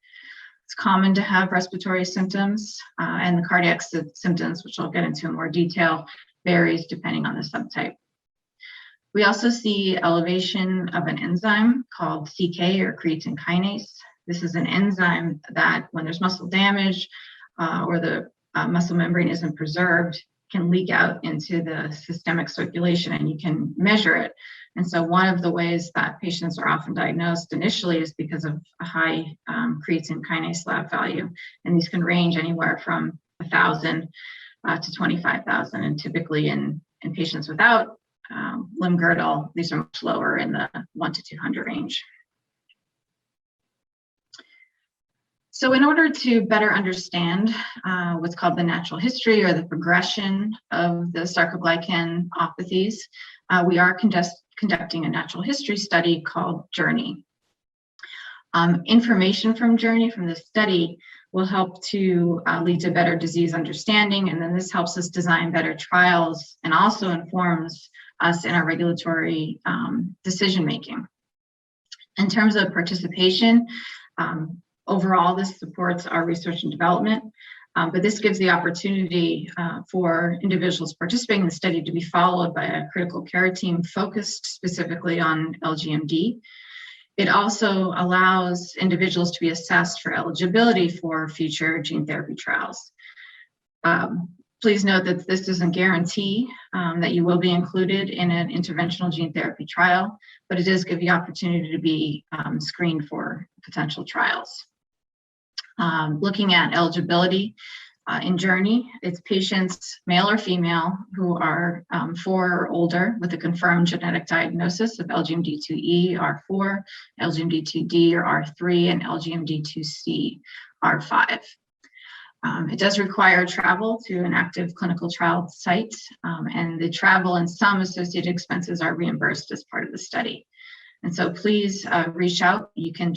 It's common to have respiratory symptoms, and the cardiac symptoms, which I'll get into in more detail, varies depending on the subtype. We also see elevation of an enzyme called CK, or creatine kinase. This is an enzyme that when there's muscle damage or the muscle membrane isn't preserved, can leak out into the systemic circulation, and you can measure it. And so one of the ways that patients are often diagnosed initially is because of a high creatine kinase lab value. And these can range anywhere from 1,000 to 25,000. And typically in patients without limb-girdle, these are much lower in the 1 to 200 range. So in order to better understand what's called the natural history or the progression of the sarcoglycanopathies, we are conducting a natural history study called Journey. Information from Journey, from this study, will help to lead to better disease understanding, and then this helps us design better trials and also informs us in our regulatory decision making. In terms of participation, overall, this supports our research and development, but this gives the opportunity for individuals participating in the study to be followed by a critical care team focused specifically on LGMD. It also allows individuals to be assessed for eligibility for future gene therapy trials. Please note that this doesn't guarantee that you will be included in an interventional gene therapy trial, but it does give the opportunity to be screened for potential trials. Looking at eligibility in Journey, it's patients, male or female, who are 4 or older with a confirmed genetic diagnosis of LGMD2E, R4, LGMD2D or R3, and LGMD2C, R5. It does require travel to an active clinical trial site, and the travel and some associated expenses are reimbursed as part of the study. And so please reach out. You can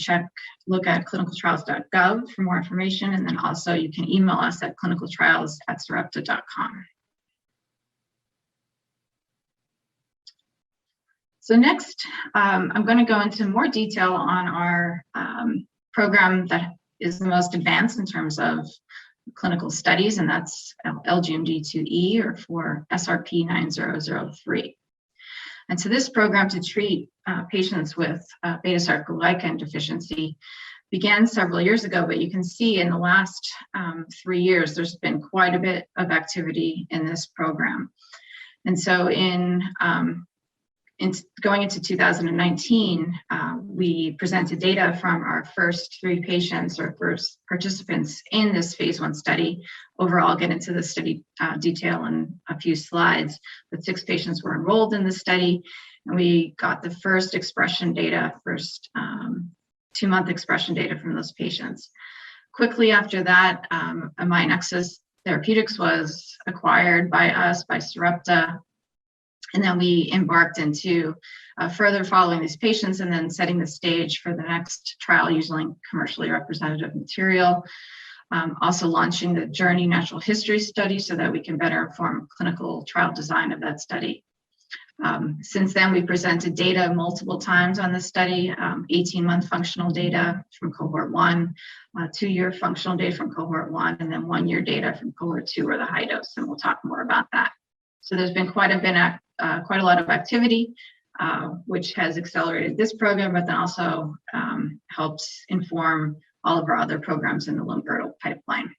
look at clinicaltrials.gov for more information, and then also you can email us at clinicaltrials@sarepta.com. So next, I'm going to go into more detail on our program that is the most advanced in terms of clinical studies, and that's LGMD2E, or for SRP-9003. And so this program to treat patients with beta-sarcoglycan deficiency began several years ago, but you can see in the last 3 years, there's been quite a bit of activity in this program. And so in going into 2019, we presented data from our first 3 patients or first participants in this phase 1 study. Overall, I'll get into the study detail in a few slides, but 6 patients were enrolled in the study, and we got the first expression data, first 2-month expression data from those patients. Quickly after that, Sarepta Therapeutics was acquired by us, by Sarepta, and then we embarked into further following these patients and then setting the stage for the next trial using commercially representative material. Also launching the Journey Natural History Study so that we can better inform clinical trial design of that study. Since then, we presented data multiple times on this study, 18-month functional data from cohort 1, 2-year functional data from cohort 1, and then 1-year data from cohort 2 or the high dose, and we'll talk more about that. So there's been quite a lot of activity, which has accelerated this program, but then also helps inform all of our other programs in the Limb-Girdle pipeline.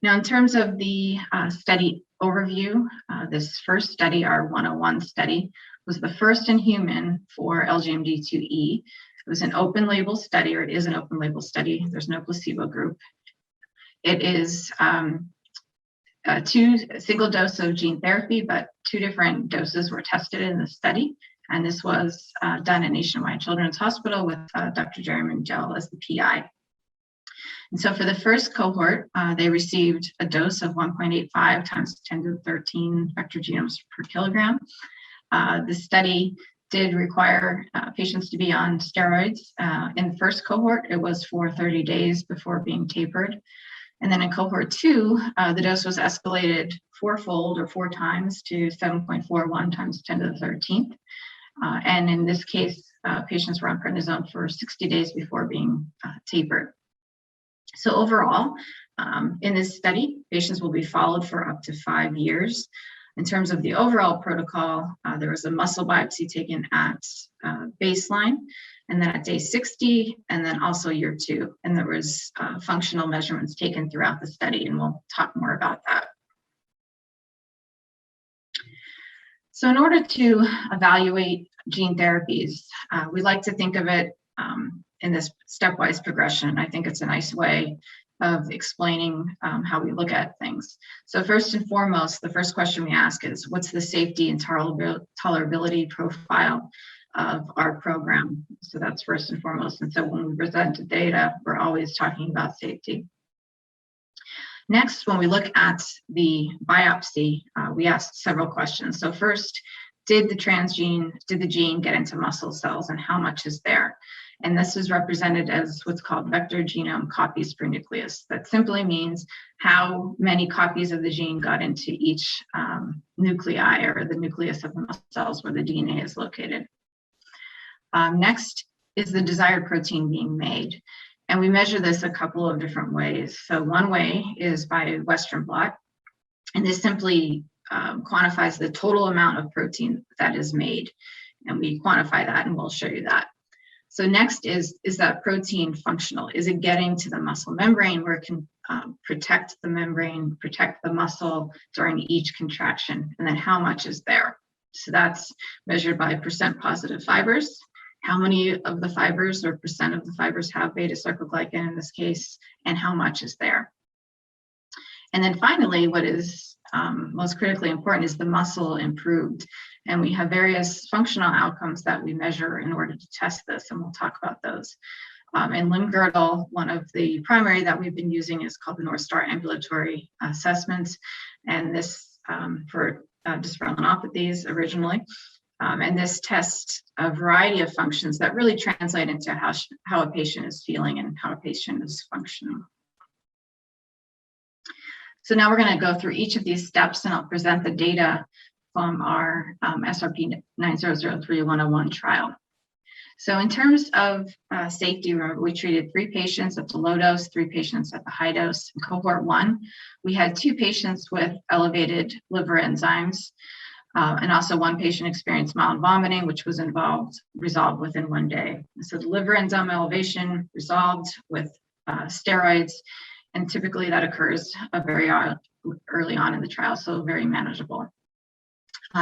Now, in terms of the study overview, this first study, our 101 study, was the first in human for LGMD2E. It was an open label study, or it is an open label study. There's no placebo group. It is a single dose of gene therapy, but 2 different doses were tested in the study. And this was done at Nationwide Children's Hospital with Dr. Jerry Mangel as the PI. And so for the first cohort, they received a dose of 1.85 times 10 to the 13 vector genomes per kilogram. The study did require patients to be on steroids. In the first cohort, it was for 30 days before being tapered. And then in cohort 2, the dose was escalated 4-fold or 4 times to 7.41 times 10 to the 13th. And in this case, patients were on prednisone for 60 days before being tapered. So overall, in this study, patients will be followed for up to 5 years. In terms of the overall protocol, there was a muscle biopsy taken at baseline, and then at day 60, and then also year 2. And there was functional measurements taken throughout the study, and we'll talk more about that. So in order to evaluate gene therapies, we like to think of it in this stepwise progression. I think it's a nice way of explaining how we look at things. So first and foremost, the first question we ask is, what's the safety and tolerability profile of our program? So that's first and foremost. And so when we present the data, we're always talking about safety. Next, when we look at the biopsy, we ask several questions. So first, did the gene get into muscle cells, and how much is there? And this is represented as what's called vector genome copies per nucleus. That simply means how many copies of the gene got into each nuclei, or the nucleus of the muscle cells where the DNA is located. Next is the desired protein being made. And we measure this a couple of different ways. So one way is by Western blot, and this simply quantifies the total amount of protein that is made. And we quantify that, and we'll show you that. So next is that protein functional? Is it getting to the muscle membrane where it can protect the membrane, protect the muscle during each contraction? And then how much is there? So that's measured by percent positive fibers. How many of the fibers or percent of the fibers have beta sarcoglycan in this case, and how much is there? And then finally, what is most critically important is the muscle improved. And we have various functional outcomes that we measure in order to test this, and we'll talk about those. In Limb-Girdle, one of the primary that we've been using is called the North Star Ambulatory Assessment, and this for dysferlinopathies originally. And this tests a variety of functions that really translate into how a patient is feeling and how a patient is functioning. So now we're going to go through each of these steps, and I'll present the data from our SRP 9003-101 trial. So in terms of safety, remember, we treated 3 patients at the low dose, 3 patients at the high dose. In cohort 1, we had 2 patients with elevated liver enzymes, and also 1 patient experienced mild vomiting, which was resolved within 1 day. So the liver enzyme elevation resolved with steroids, and typically that occurs very early on in the trial, so very manageable.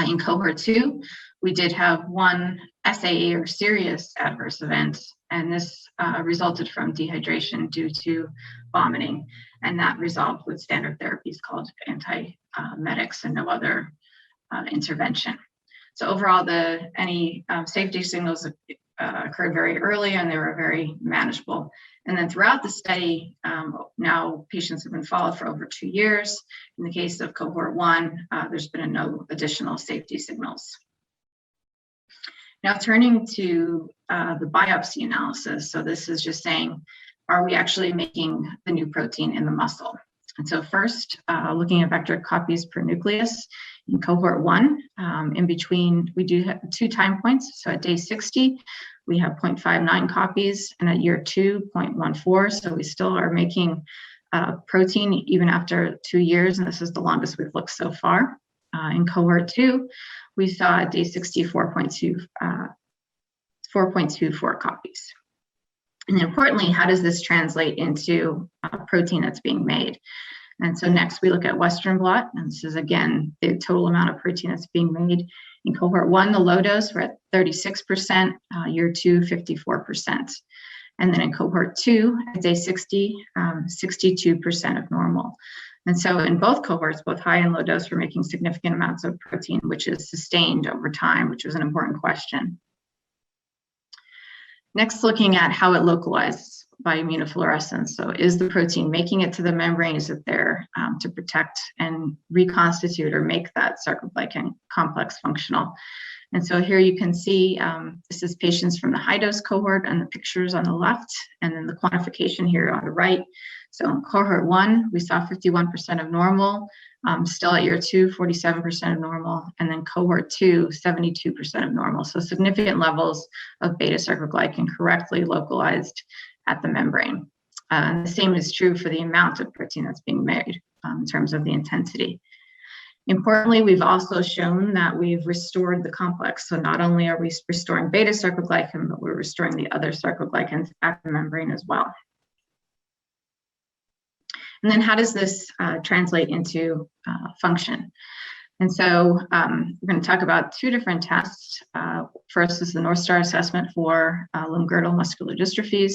In cohort 2, we did have 1 SAE or serious adverse event, and this resulted from dehydration due to vomiting, and that resolved with standard therapies called antiemetics and no other intervention. So overall, any safety signals occurred very early and they were very manageable. And then throughout the study, now patients have been followed for over 2 years. In the case of cohort 1, there's been no additional safety signals. Now turning to the biopsy analysis. So this is just saying, are we actually making the new protein in the muscle? And so first, looking at vector copies per nucleus in cohort 1, in between, we do have 2 time points. So at day 60, we have 0.59 copies, and at year 2, 0.14. So we still are making protein even after 2 years, and this is the longest we've looked so far. In cohort 2, we saw at day 60, 4.24 copies. And importantly, how does this translate into protein that's being made? And so next we look at Western blot, and this is again the total amount of protein that's being made. In cohort 1, the low dose, we're at 36%, year 2, 54%. And then in cohort 2, at day 60, 62% of normal. And so in both cohorts, both high and low dose, we're making significant amounts of protein, which is sustained over time, which was an important question. Next, looking at how it localizes by immunofluorescence. So is the protein making it to the membrane? Is it there to protect and reconstitute or make that sarcoglycan complex functional? And so here you can see, this is patients from the high dose cohort and the pictures on the left, and then the quantification here on the right. So in cohort 1, we saw 51% of normal, still at year 2, 47% of normal, and then cohort 2, 72% of normal. So significant levels of beta sarcoglycan correctly localized at the membrane. And the same is true for the amount of protein that's being made in terms of the intensity. Importantly, we've also shown that we've restored the complex. So not only are we restoring beta sarcoglycan, but we're restoring the other sarcoglycans at the membrane as well. And then how does this translate into function? And so we're going to talk about 2 different tests. First is the North Star assessment for limb-girdle muscular dystrophies.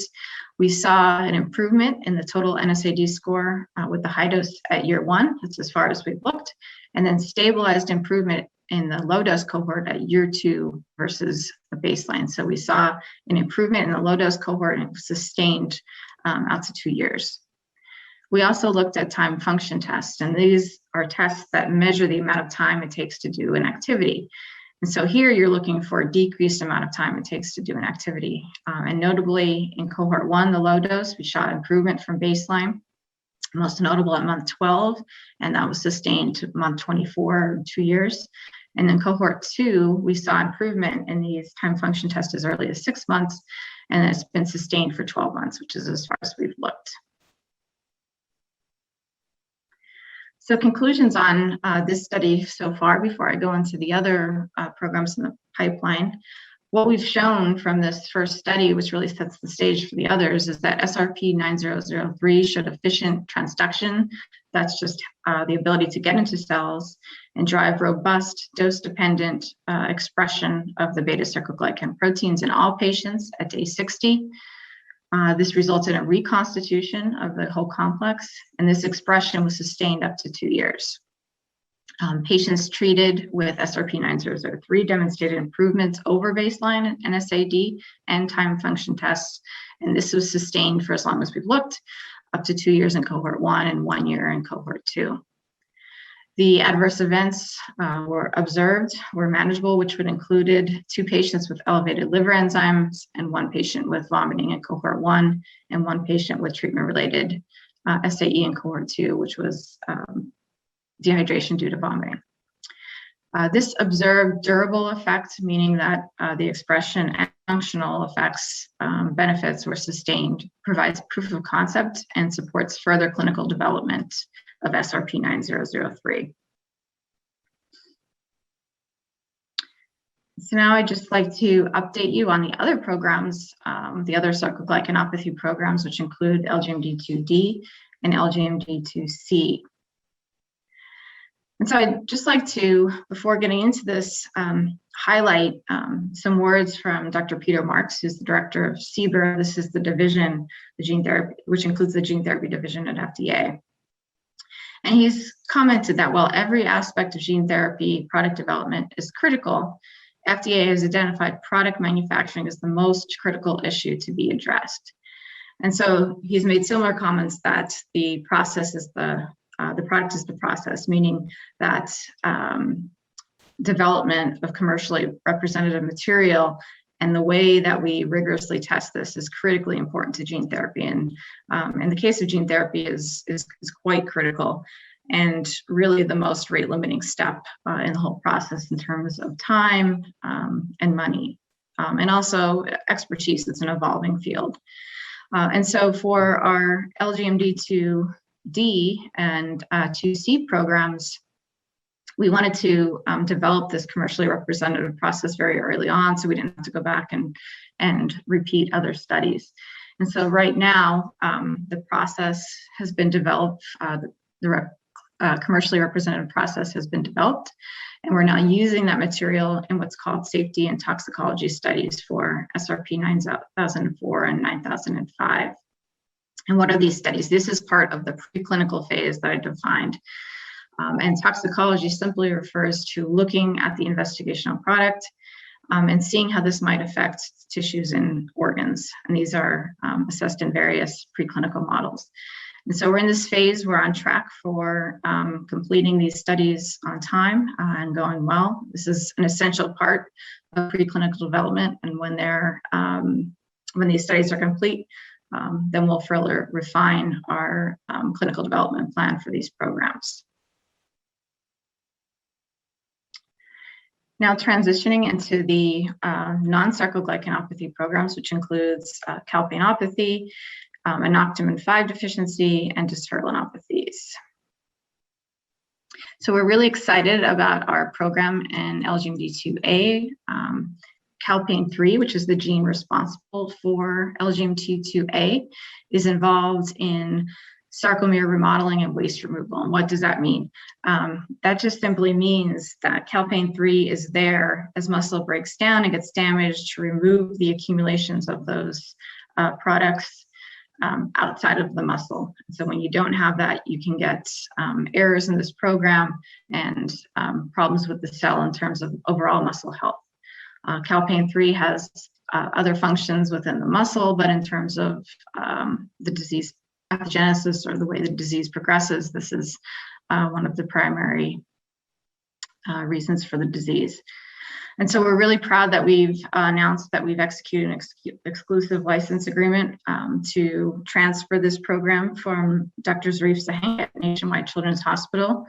We saw an improvement in the total NSAD score with the high dose at year 1. That's as far as we've looked. And then stabilized improvement in the low dose cohort at year 2 versus the baseline. So we saw an improvement in the low dose cohort and it was sustained out to 2 years. We also looked at time function tests, and these are tests that measure the amount of time it takes to do an activity. And so here you're looking for a decreased amount of time it takes to do an activity. And notably in cohort 1, the low dose, we saw improvement from baseline, most notable at month 12, and that was sustained to month 24, 2 years. And in cohort 2, we saw improvement in these time function tests as early as 6 months, and it's been sustained for 12 months, which is as far as we've looked. So conclusions on this study so far, before I go into the other programs in the pipeline. What we've shown from this first study, which really sets the stage for the others, is that SRP-9003 showed efficient transduction. That's just the ability to get into cells and drive robust dose-dependent expression of the beta-sarcoglycan proteins in all patients at day 60. This resulted in a reconstitution of the whole complex, and this expression was sustained up to 2 years. Patients treated with SRP-9003 demonstrated improvements over baseline NSAD and time function tests, and this was sustained for as long as we've looked, up to 2 years in cohort 1 and 1 year in cohort 2. The adverse events were manageable, which would included 2 patients with elevated liver enzymes and 1 patient with vomiting in cohort 1 and 1 patient with treatment-related SAE in cohort 2, which was dehydration due to vomiting. This observed durable effect, meaning that the expression and functional effects benefits were sustained, provides proof of concept and supports further clinical development of SRP-9003. So now I'd just like to update you on the other programs, the other sarcoglycanopathy programs, which include LGMD2D and LGMD2C. And so I'd just like to, before getting into this, highlight some words from Dr. Peter Marks, who's the director of CBER. This is the division, the gene therapy, which includes the gene therapy division at FDA. And he's commented that while every aspect of gene therapy product development is critical, FDA has identified product manufacturing as the most critical issue to be addressed. And so he's made similar comments that the process is the product is the process, meaning that development of commercially representative material and the way that we rigorously test this is critically important to gene therapy. And in the case of gene therapy is quite critical and really the most rate limiting step in the whole process in terms of time and money and also expertise. It's an evolving field. And so for our LGMD2D and 2C programs, we wanted to develop this commercially representative process very early on, so we didn't have to go back and repeat other studies. And so right now, the process has been developed, the commercially representative process has been developed, and we're now using that material in what's called safety and toxicology studies for SRP 9004 and 9005. And what are these studies? This is part of the preclinical phase that I defined. And toxicology simply refers to looking at the investigational product and seeing how this might affect tissues and organs. And these are assessed in various preclinical models. And so we're in this phase, we're on track for completing these studies on time and going well. This is an essential part of preclinical development. And when these studies are complete, then we'll further refine our clinical development plan for these programs. Now transitioning into the non-sarcoglycanopathy programs, which includes calpainopathy, anoctamin 5 deficiency, and dysferlinopathies. So we're really excited about our program in LGMD2A. Calpain 3, which is the gene responsible for LGMD2A, is involved in sarcomere remodeling and waste removal. And what does that mean? That just simply means that calpain 3 is there as muscle breaks down and gets damaged to remove the accumulations of those products outside of the muscle. So when you don't have that, you can get errors in this program and problems with the cell in terms of overall muscle health. Calpain 3 has other functions within the muscle, but in terms of the disease pathogenesis or the way the disease progresses, this is one of the primary reasons for the disease. And so we're really proud that we've announced that we've executed an exclusive license agreement to transfer this program from Dr. Zarif Sahang at Nationwide Children's Hospital.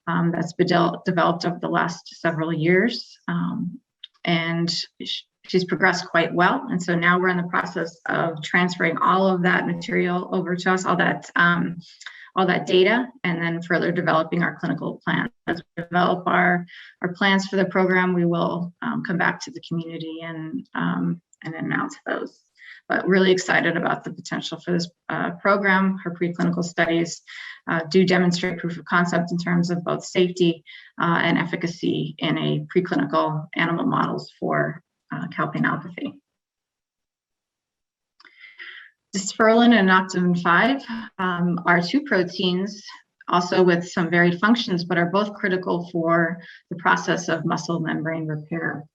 That's been developed over the last several years. And she's progressed quite well. And so now we're in the process of transferring all of that material over to us, all that data, and then further developing our clinical plan. As we develop our plans for the program, we will come back to the community and announce those. But really excited about the potential for this program. Her preclinical studies do demonstrate proof of concept in terms of both safety and efficacy in a preclinical animal models for calpainopathy. Dysferlin and anoctamin 5 are two proteins, also with some varied functions, but are both critical for the process of muscle membrane repair.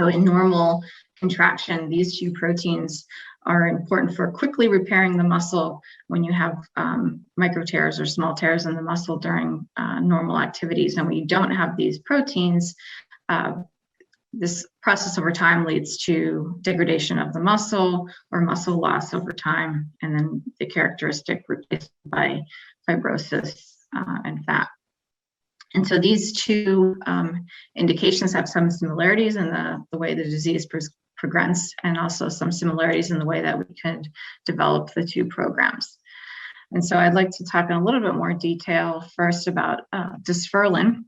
So in normal contraction, these two proteins are important for quickly repairing the muscle when you have micro tears or small tears in the muscle during normal activities. And when you don't have these proteins, this process over time leads to degradation of the muscle or muscle loss over time, and then the characteristic replaced by fibrosis and fat. And so these two indications have some similarities in the way the disease progresses, and also some similarities in the way that we could develop the two programs. And so I'd like to talk in a little bit more detail first about dysferlin.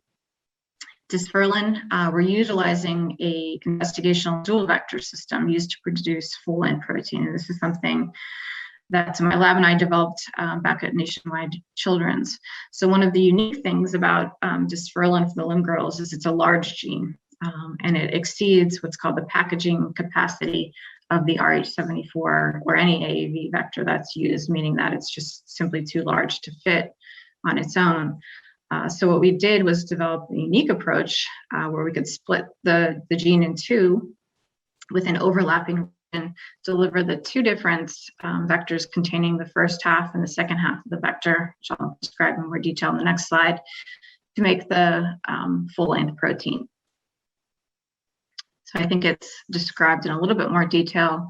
Dysferlin, we're utilizing a investigational dual vector system used to produce full-length protein. And this is something that my lab and I developed back at Nationwide Children's. So one of the unique things about dysferlin for the limb-girdles is it's a large gene, and it exceeds what's called the packaging capacity of the RH74 or any AAV vector that's used, meaning that it's just simply too large to fit on its own. So what we did was develop a unique approach where we could split the gene in two with an overlapping region, deliver the two different vectors containing the first half and the second half of the vector, which I'll describe in more detail in the next slide, to make the full-length protein. So I think it's described in a little bit more detail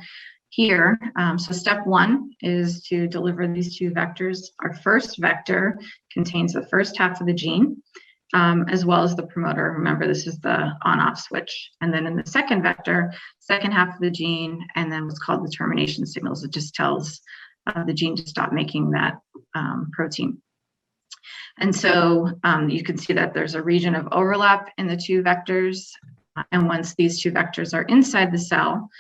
here. So step one is to deliver these two vectors. Our first vector contains the first half of the gene, as well as the promoter. Remember, this is the on-off switch. And then in the second vector, second half of the gene, and then what's called the termination signals. It just tells the gene to stop making that protein. And so you can see that there's a region of overlap in the two vectors. And once these two vectors are inside the cell,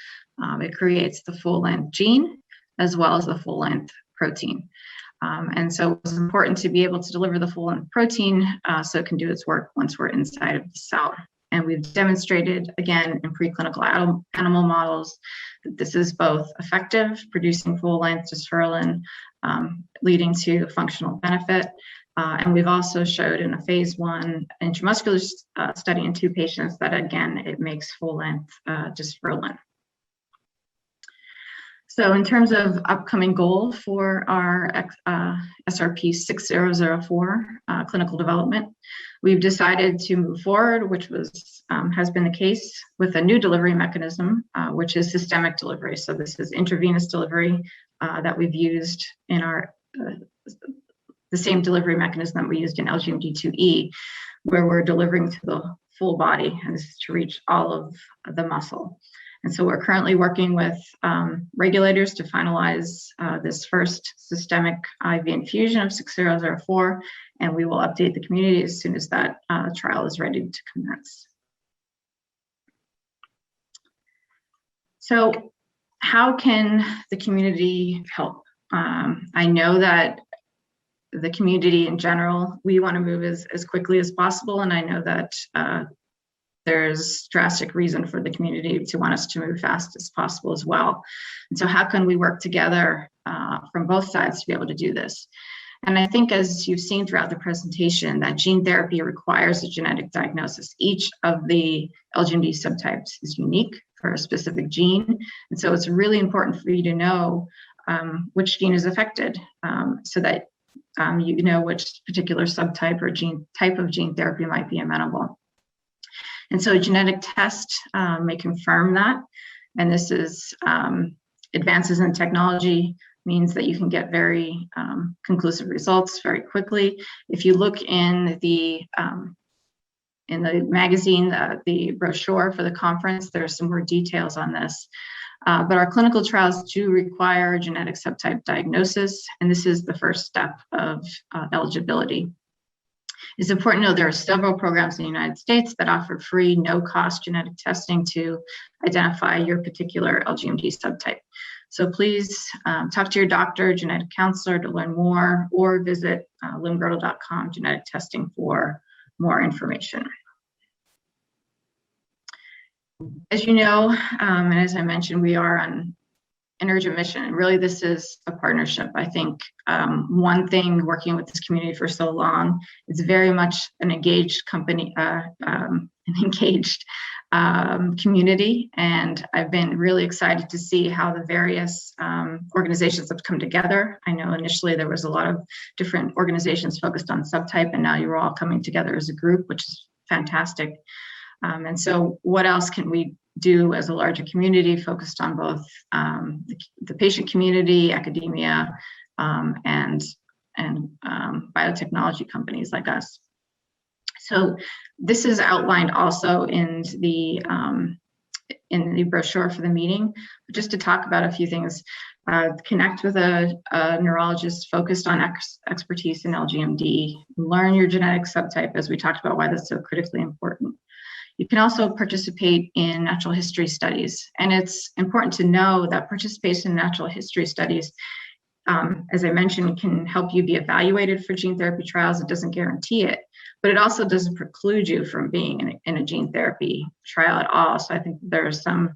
it creates the full-length gene as well as the full-length protein. And so it was important to be able to deliver the full-length protein so it can do its work once we're inside of the cell. And we've demonstrated, again, in preclinical animal models, that this is both effective, producing full-length dysferlin, leading to functional benefit. And we've also showed in a phase 1 intramuscular study in 2 patients that, again, it makes full-length dysferlin. So in terms of upcoming goal for our SRP 6004 clinical development, we've decided to move forward, which has been the case with a new delivery mechanism, which is systemic delivery. So this is intravenous delivery that we've used in our the same delivery mechanism that we used in LGMD2E, where we're delivering to the full body, and this is to reach all of the muscle. And so we're currently working with regulators to finalize this first systemic IV infusion of 6004, and we will update the community as soon as that trial is ready to commence. So how can the community help? I know that the community in general, we want to move as quickly as possible, and I know that there's drastic reason for the community to want us to move fast as possible as well. And so how can we work together from both sides to be able to do this? And I think, as you've seen throughout the presentation, that gene therapy requires a genetic diagnosis. Each of the LGMD subtypes is unique for a specific gene. And so it's really important for you to know which gene is affected so that you know which particular subtype or type of gene therapy might be amenable. And so a genetic test may confirm that. And this is advances in technology means that you can get very conclusive results very quickly. If you look in the magazine, the brochure for the conference, there's some more details on this. But our clinical trials do require genetic subtype diagnosis, and this is the first step of eligibility. It's important to know there are several programs in the United States that offer free, no-cost genetic testing to identify your particular LGMD subtype. So please talk to your doctor, genetic counselor to learn more, or visit Limb-Girdle.com genetic testing for more information. As you know, and as I mentioned, we are on an urgent mission, and really this is a partnership. I think one thing working with this community for so long, it's very much an engaged company, an engaged community, and I've been really excited to see how the various organizations have come together. I know initially there was a lot of different organizations focused on subtype, and now you're all coming together as a group, which is fantastic. And so what else can we do as a larger community focused on both the patient community, academia, and biotechnology companies like us? So this is outlined also in the brochure for the meeting. But just to talk about a few things, connect with a neurologist focused on expertise in LGMD, learn your genetic subtype, as we talked about why that's so critically important. You can also participate in natural history studies. And it's important to know that participation in natural history studies, as I mentioned, can help you be evaluated for gene therapy trials. It doesn't guarantee it, but it also doesn't preclude you from being in a gene therapy trial at all. So I think there's some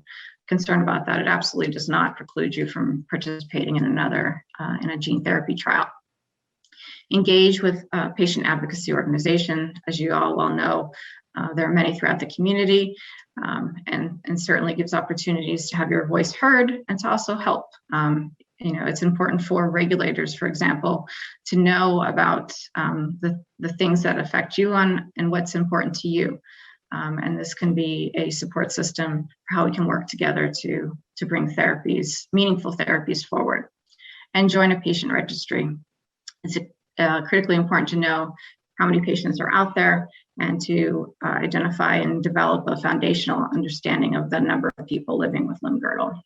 concern about that. It absolutely does not preclude you from participating in in a gene therapy trial. engage with patient advocacy organizations. As you all well know, there are many throughout the community, and certainly gives opportunities to have your voice heard and to also help. It's important for regulators, for example, to know about the things that affect you and what's important to you. And this can be a support system for how we can work together to bring therapies, meaningful therapies forward. And join a patient registry. It's critically important to know how many patients are out there and to identify and develop a foundational understanding of the number of people living with Limb-Girdle.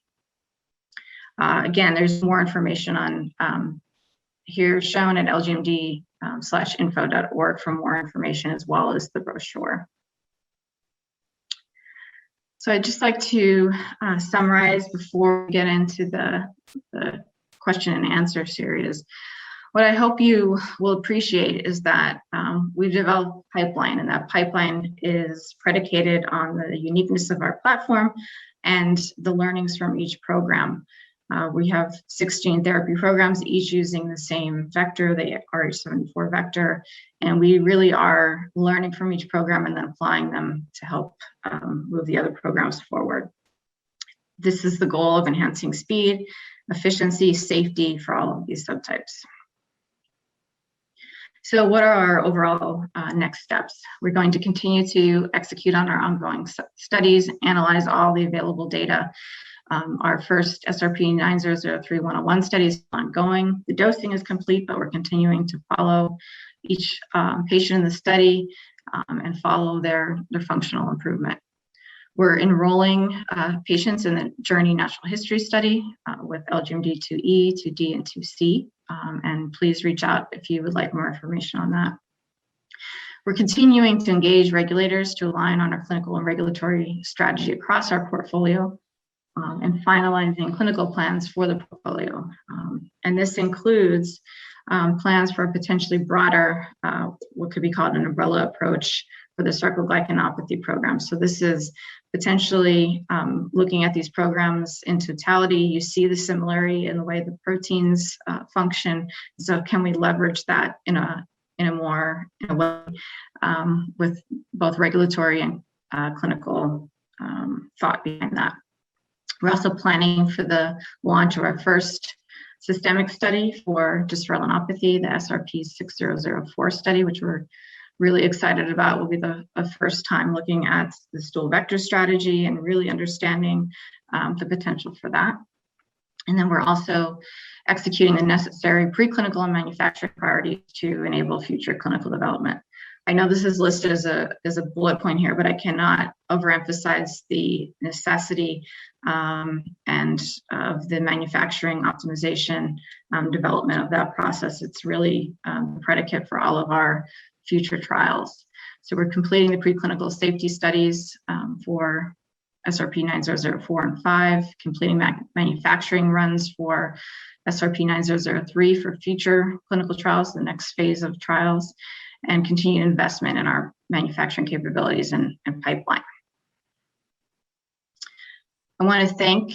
Again, there's more information on here shown at lgmd/info.org for more information, as well as the brochure. So I'd just like to summarize before we get into the question and answer series. What I hope you will appreciate is that we've developed a pipeline, and that pipeline is predicated on the uniqueness of our platform and the learnings from each program. We have 6 gene therapy programs, each using the same vector, the RH74 vector, and we really are learning from each program and then applying them to help move the other programs forward. This is the goal of enhancing speed, efficiency, safety for all of these subtypes. So what are our overall next steps? We're going to continue to execute on our ongoing studies, analyze all the available data. Our first SRP-9003-101 study is ongoing. The dosing is complete, but we're continuing to follow each patient in the study and follow their functional improvement. We're enrolling patients in the Journey Natural History Study with LGMD 2E, 2D, and 2C. And please reach out if you would like more information on that. We're continuing to engage regulators to align on our clinical and regulatory strategy across our portfolio, and finalizing clinical plans for the portfolio. And this includes plans for a potentially broader, what could be called an umbrella approach for the sarcoglycanopathy program. So this is potentially looking at these programs in totality. You see the similarity in the way the proteins function. So can we leverage that in a way with both regulatory and clinical thought behind that. We're also planning for the launch of our first systemic study for dystrophinopathy, the SRP-6004 study, which we're really excited about. Will be the first time looking at the stool vector strategy and really understanding the potential for that. And then we're also executing the necessary preclinical and manufacturing priorities to enable future clinical development. I know this is listed as a bullet point here, but I cannot overemphasize the necessity and of the manufacturing optimization development of that process. It's really the predicate for all of our future trials. So we're completing the preclinical safety studies for SRP-9004 and 5, completing manufacturing runs for SRP-9003 for future clinical trials, the next phase of trials, and continued investment in our manufacturing capabilities and pipeline. I want to thank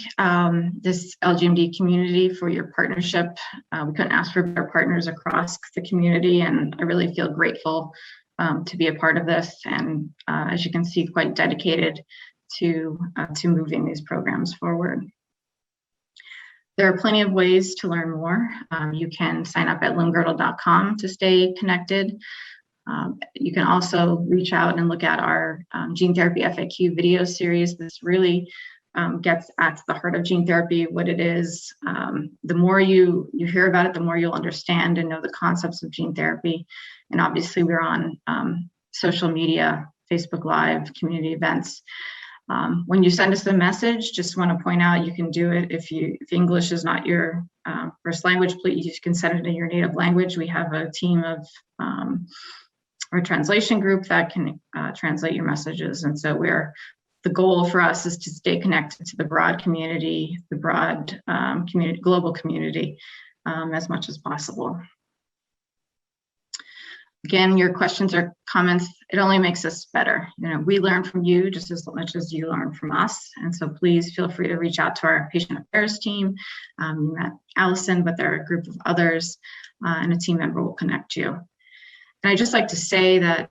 this LGMD community for your partnership. We couldn't ask for better partners across the community, and I really feel grateful to be a part of this, and as you can see, quite dedicated to moving these programs forward. There are plenty of ways to learn more. You can sign up at limb-girdle.com to stay connected. You can also reach out and look at our gene therapy FAQ video series. This really gets at the heart of gene therapy, what it is. The more you hear about it, the more you'll understand and know the concepts of gene therapy. And obviously we're on social media, Facebook Live, community events. When you send us a message, just want to point out you can do it if English is not your first language, please, you can send it in your native language. We have a team of our translation group that can translate your messages. And so the goal for us is to stay connected to the broad community, the broad global community as much as possible. Again, your questions or comments, it only makes us better. We learn from you just as much as you learn from us. And so please feel free to reach out to our patient affairs team. You met Allison, but there are a group of others, and a team member will connect you. And I'd just like to say that,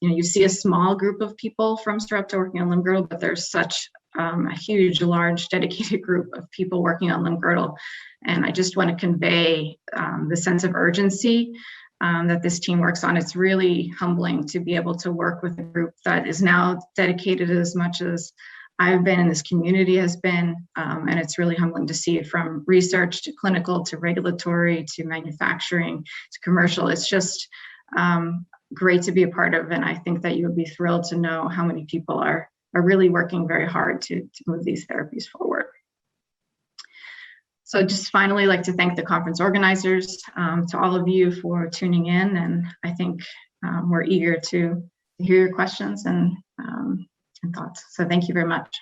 you see a small group of people from Sarepta working on Limb-Girdle, but there's such a huge, large, dedicated group of people working on Limb-Girdle. And I just want to convey the sense of urgency that this team works on. It's really humbling to be able to work with a group that is now dedicated as much as I've been and this community has been. And it's really humbling to see it from research to clinical to regulatory to manufacturing to commercial. It's just great to be a part of. And I think that you would be thrilled to know how many people are really working very hard to move these therapies forward. So just finally like to thank the conference organizers, to all of you for tuning in. And I think we're eager to hear your questions and thoughts. So thank you very much.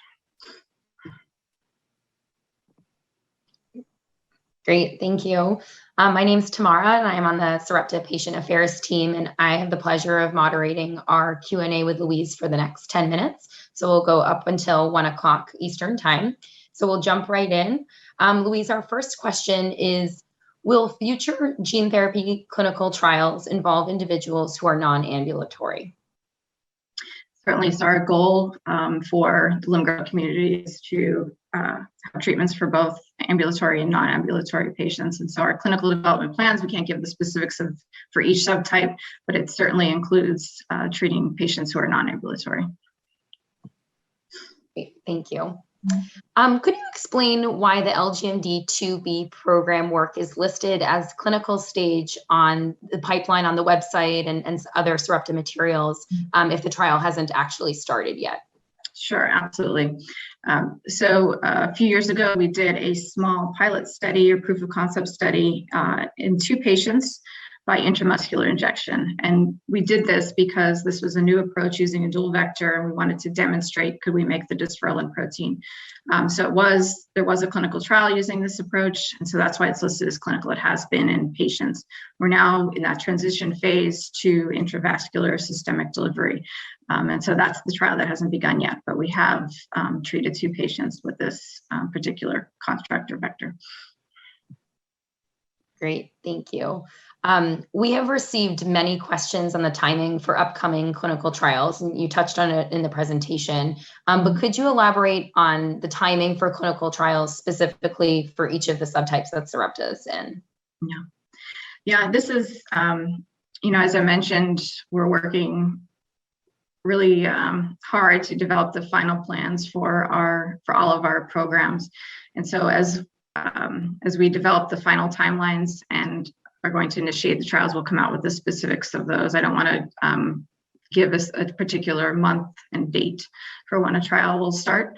Great, thank you. My name is Tamara, and I am on the Sarepta Patient Affairs team, and I have the pleasure of moderating our Q&A with Louise for the next 10 minutes. So we'll go up until 1 o'clock Eastern time. So we'll jump right in. Louise, our first question is, will future gene therapy clinical trials involve individuals who are non-ambulatory? Certainly, so our goal for the Limb-Girdle community is to have treatments for both ambulatory and non-ambulatory patients. And so our clinical development plans, we can't give the specifics for each subtype, but it certainly includes treating patients who are non-ambulatory. Great, thank you. Could you explain why the LGMD 2B program work is listed as clinical stage on the pipeline on the website and other Sarepta materials if the trial hasn't actually started yet? Sure, absolutely. So a few years ago, we did a small pilot study or proof of concept study in 2 patients by intramuscular injection. And we did this because this was a new approach using a dual vector, and we wanted to demonstrate, could we make the dysferlin protein? So there was a clinical trial using this approach, and so that's why it's listed as clinical. It has been in patients. We're now in that transition phase to intravascular systemic delivery. And so that's the trial that hasn't begun yet, but we have treated 2 patients with this particular construct or vector. Great, thank you. We have received many questions on the timing for upcoming clinical trials, and you touched on it in the presentation, but could you elaborate on the timing for clinical trials specifically for each of the subtypes that Sarepta is in? Yeah, this is, as I mentioned, we're working really hard to develop the final plans for all of our programs. And so as we develop the final timelines and are going to initiate the trials, we'll come out with the specifics of those. I don't want to give us a particular month and date for when a trial will start.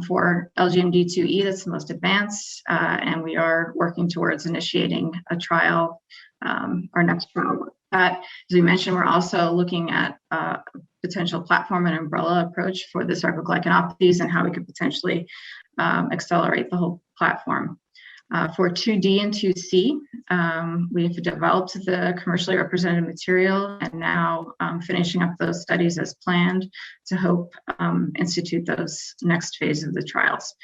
For LGMD2E, that's the most advanced, and we are working towards initiating a trial, our next trial. As we mentioned, we're also looking at a potential platform and umbrella approach for the sarcoglycanopathies and how we could potentially accelerate the whole platform. For 2D and 2C, we have developed the commercially represented material and now finishing up those studies as planned to hope institute those next phase of the trials.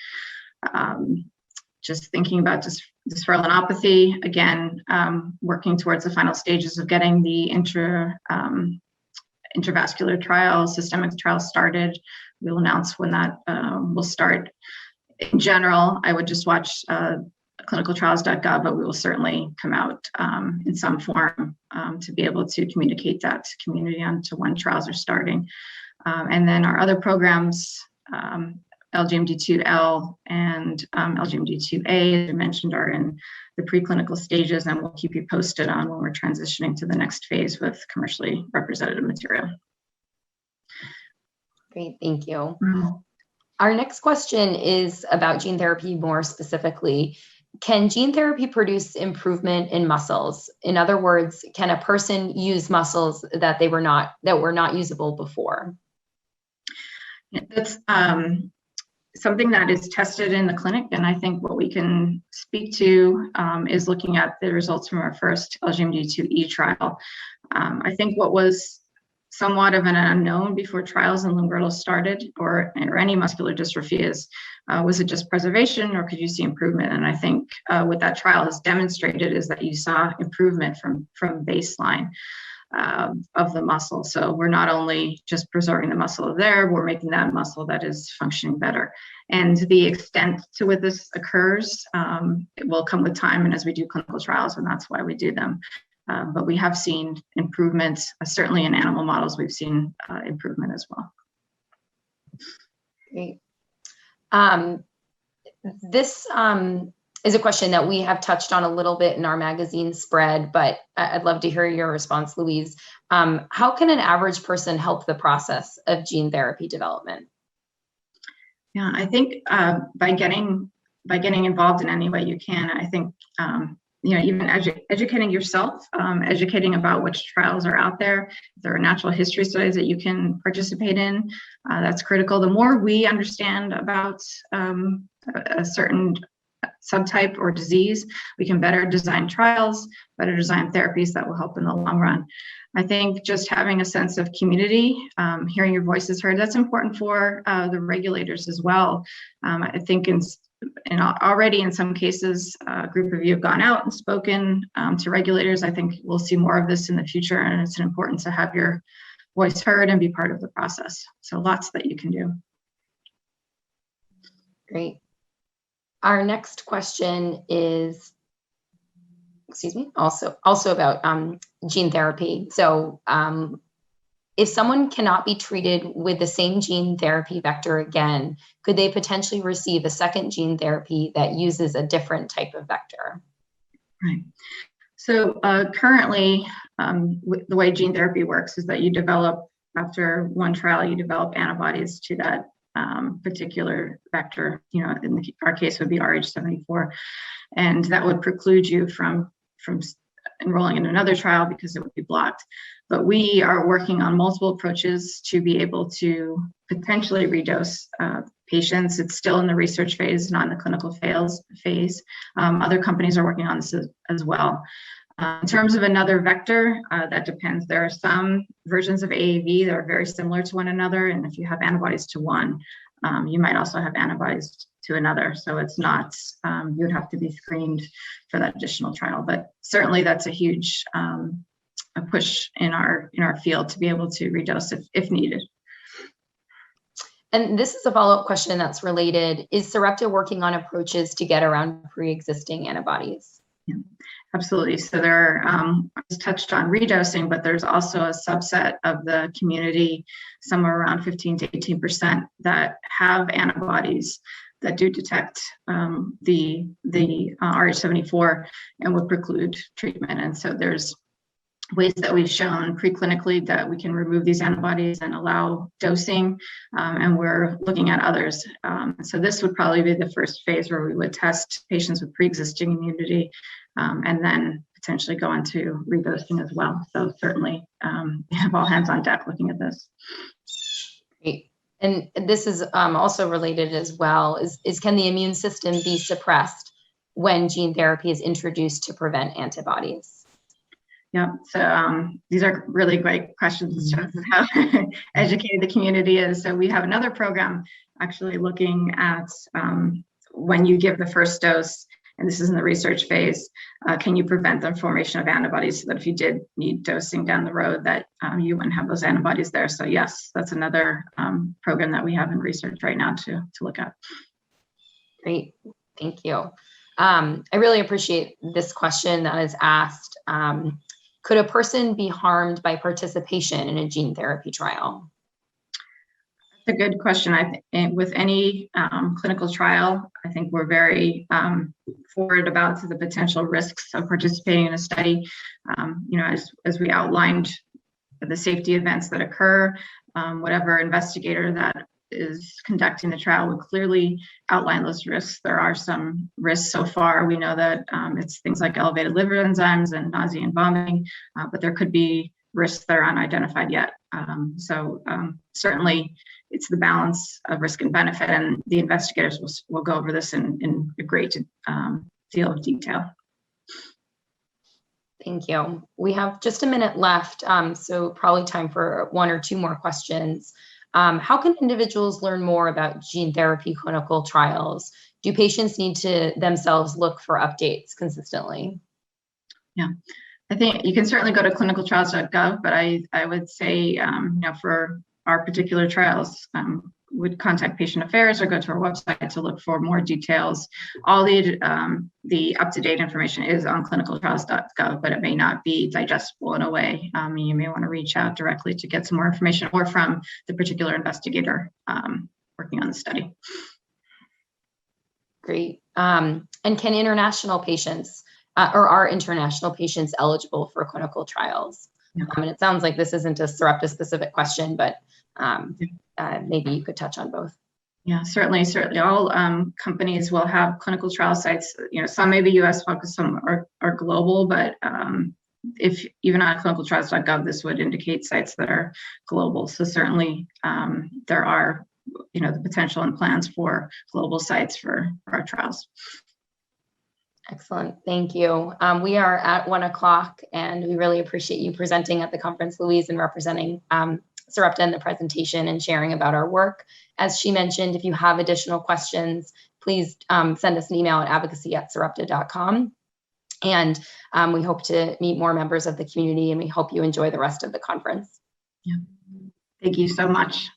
Just thinking about dysferlinopathy, again, working towards the final stages of getting the intravascular trial, systemic trial started. We'll announce when that will start. In general, I would just watch clinicaltrials.gov, but we will certainly come out in some form to be able to communicate that to community on to when trials are starting. And then our other programs, LGMD2L and LGMD2A, as I mentioned, are in the preclinical stages, and we'll keep you posted on when we're transitioning to the next phase with commercially representative material. Great, thank you. Our next question is about gene therapy more specifically. Can gene therapy produce improvement in muscles? In other words, can a person use muscles that were not usable before? That's something that is tested in the clinic, and I think what we can speak to is looking at the results from our first LGMD2E trial. I think what was somewhat of an unknown before trials in Limb-Girdle started, or any muscular dystrophy, is was it just preservation, or could you see improvement? And I think what that trial has demonstrated is that you saw improvement from baseline of the muscle. So we're not only just preserving the muscle there, we're making that muscle that is functioning better. And the extent to which this occurs, it will come with time and as we do clinical trials, and that's why we do them. But we have seen improvements, certainly in animal models, we've seen improvement as well. Great. This is a question that we have touched on a little bit in our magazine spread, but I'd love to hear your response, Louise. How can an average person help the process of gene therapy development? Yeah, I think by getting involved in any way you can, I think even educating yourself, educating about which trials are out there. If there are natural history studies that you can participate in, that's critical. The more we understand about a certain subtype or disease, we can better design trials, better design therapies that will help in the long run. I think just having a sense of community, hearing your voices heard, that's important for the regulators as well. I think already in some cases, a group of you have gone out and spoken to regulators. I think we'll see more of this in the future, and it's important to have your voice heard and be part of the process. So lots that you can do. Great. Our next question is, also about gene therapy. So if someone cannot be treated with the same gene therapy vector again, could they potentially receive a second gene therapy that uses a different type of vector? Right. So currently, the way gene therapy works is that you develop, after one trial, you develop antibodies to that particular vector. In our case would be RH74, and that would preclude you from enrolling in another trial because it would be blocked. But we are working on multiple approaches to be able to potentially redose patients. It's still in the research phase, not in the clinical phase. Other companies are working on this as well. In terms of another vector, that depends. There are some versions of AAV that are very similar to one another, and if you have antibodies to one, you might also have antibodies to another. So it's not, you would have to be screened for that additional trial. But certainly that's a huge a push in our field to be able to redose if needed. And this is a follow-up question that's related. Is Sarepta working on approaches to get around pre-existing antibodies? Yeah, absolutely. So there, I was touched on redosing, but there's also a subset of the community, somewhere around 15 to 18%, that have antibodies that do detect the RH74 and would preclude treatment. And so there's ways that we've shown preclinically that we can remove these antibodies and allow dosing, and we're looking at others. So this would probably be the first phase where we would test patients with pre-existing immunity, and then potentially go into redosing as well. So certainly we have all hands on deck looking at this. Great. And this is also related as well, is can the immune system be suppressed when gene therapy is introduced to prevent antibodies? Yeah, so these are really great questions in terms of how educated the community is. So we have another program actually looking at when you give the first dose, and this is in the research phase, can you prevent the formation of antibodies so that if you did need dosing down the road that you wouldn't have those antibodies there. So yes, that's another program that we have in research right now to look at. Great, thank you. I really appreciate this question that is asked. Could a person be harmed by participation in a gene therapy trial? That's a good question. I think with any clinical trial, I think we're very forward about the potential risks of participating in a study. As we outlined the safety events that occur, whatever investigator that is conducting the trial would clearly outline those risks. There are some risks so far. We know that it's things like elevated liver enzymes and nausea and vomiting, but there could be risks that are unidentified yet. Certainly it's the balance of risk and benefit, and the investigators will go over this in a great deal of detail. Thank you. We have just a minute left, so probably time for one or two more questions. How can individuals learn more about gene therapy clinical trials? Do patients need to themselves look for updates consistently? Yeah, I think you can certainly go to clinicaltrials.gov, but I would say, for our particular trials, would contact patient affairs or go to our website to look for more details. All the up-to-date information is on clinicaltrials.gov, but it may not be digestible in a way. You may want to reach out directly to get some more information, or from the particular investigator working on the study. Great. And can international patients or are international patients eligible for clinical trials? Yeah. And it sounds like this isn't a Sarepta specific question, but maybe you could touch on both. Yeah, certainly. All companies will have clinical trial sites. Some may be U.S. focused, some are global, but if even on clinicaltrials.gov, this would indicate sites that are global. So certainly there are, the potential and plans for global sites for our trials. Excellent. Thank you. We are at 1:00, and we really appreciate you presenting at the conference, Louise, and representing Sarepta in the presentation and sharing about our work. As she mentioned, if you have additional questions, please send us an email at advocacy@sarepta.com. And we hope to meet more members of the community, and we hope you enjoy the rest of the conference. Yeah. Thank you so much.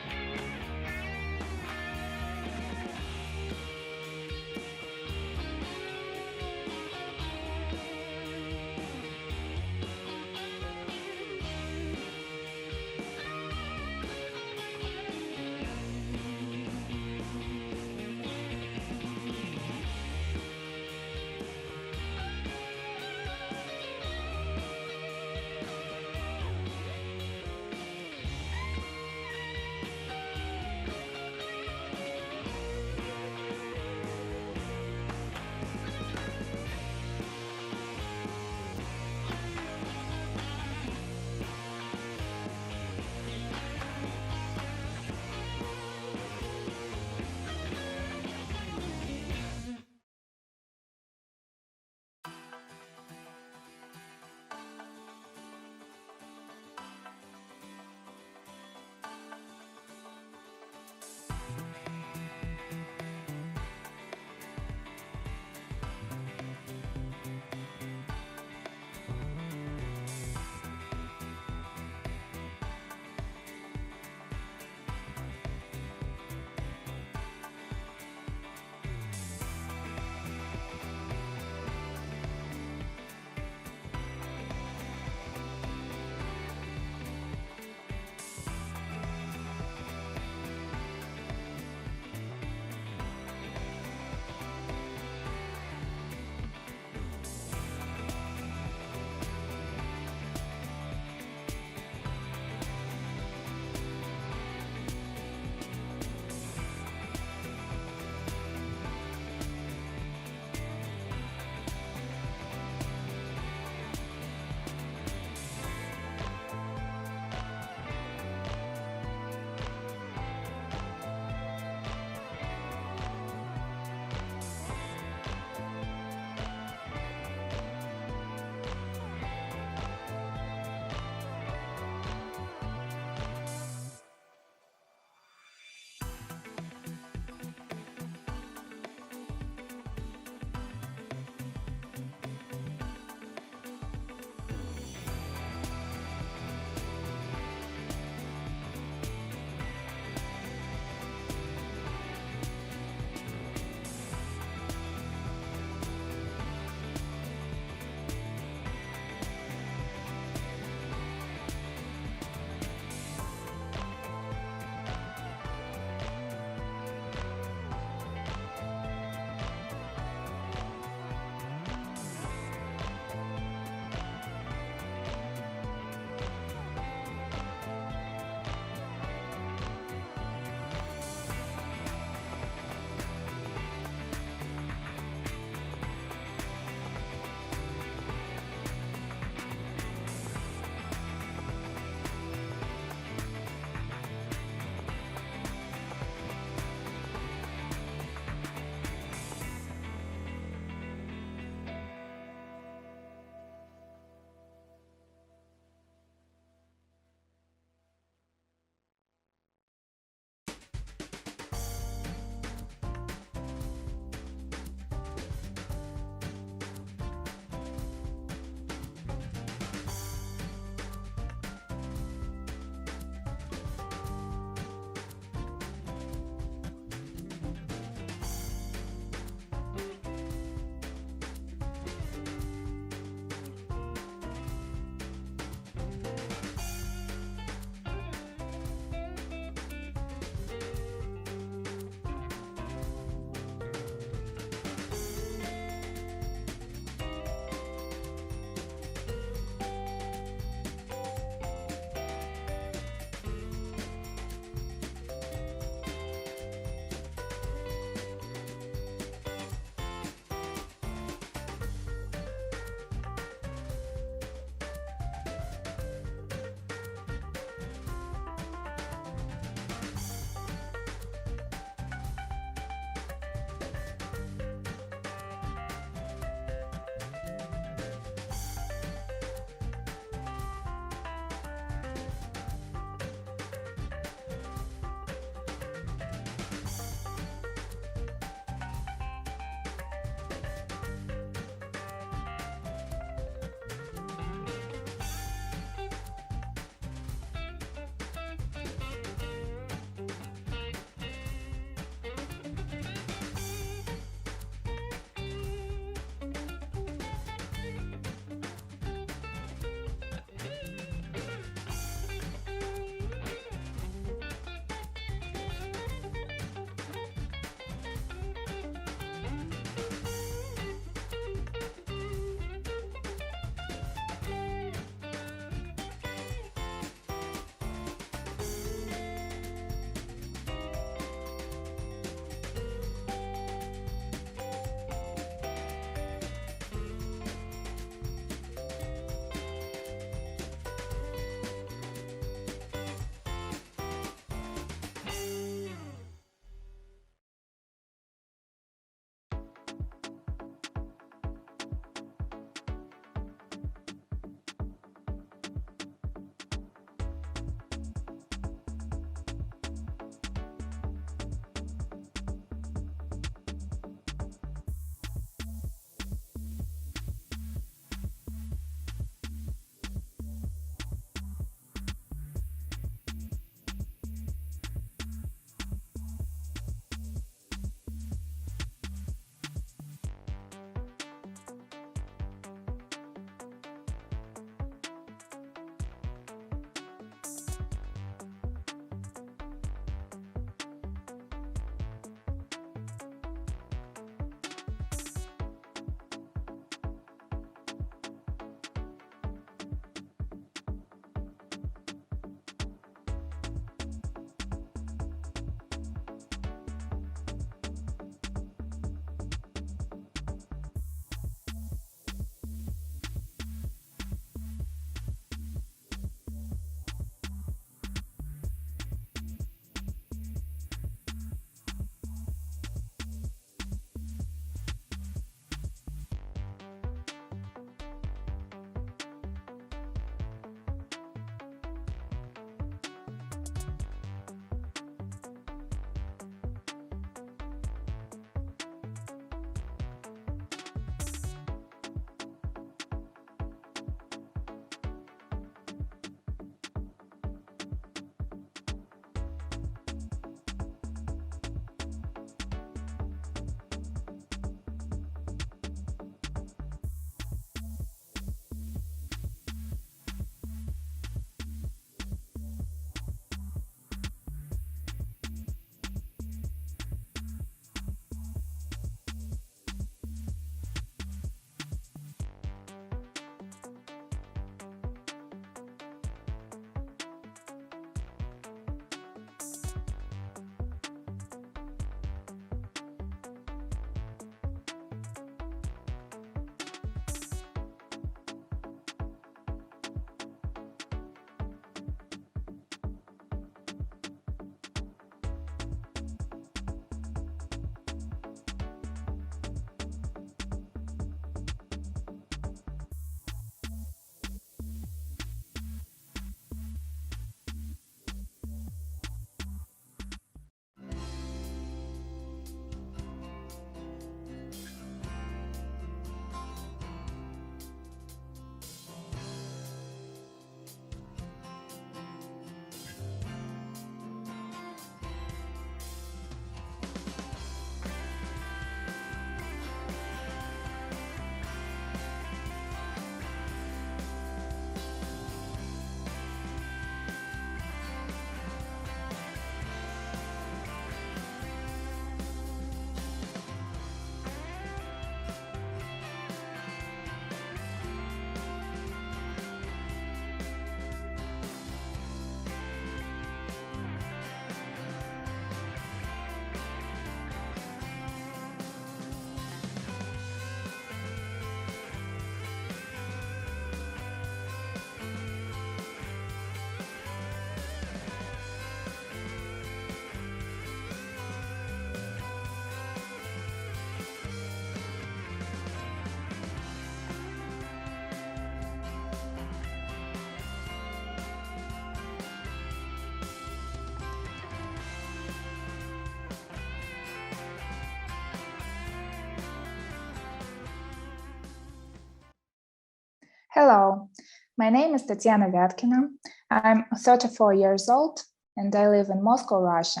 Hello, my name is Tatiana Vyatkina. I'm 34 years old and I live in Moscow, Russia.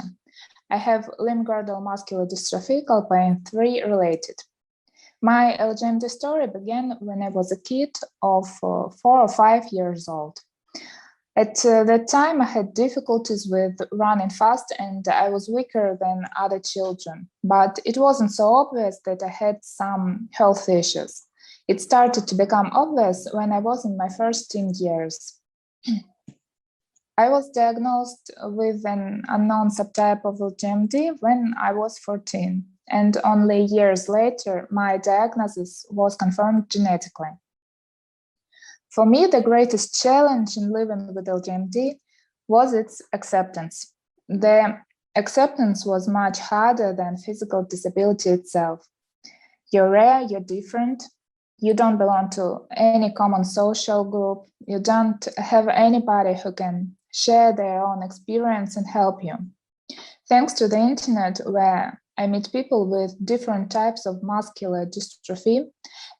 I have limb-girdle muscular dystrophy Kalpain 3 related. My LGMD story began when I was a kid of 4 or 5 years old. At that time, I had difficulties with running fast and I was weaker than other children, but it wasn't so obvious that I had some health issues. It started to become obvious when I was in my first teen years. I was diagnosed with an unknown subtype of LGMD when I was 14, and only years later, my diagnosis was confirmed genetically. For me, the greatest challenge in living with LGMD was its acceptance. The acceptance was much harder than physical disability itself. You're rare, you're different, you don't belong to any common social group, you don't have anybody who can share their own experience and help you. Thanks to the internet, where I meet people with different types of muscular dystrophy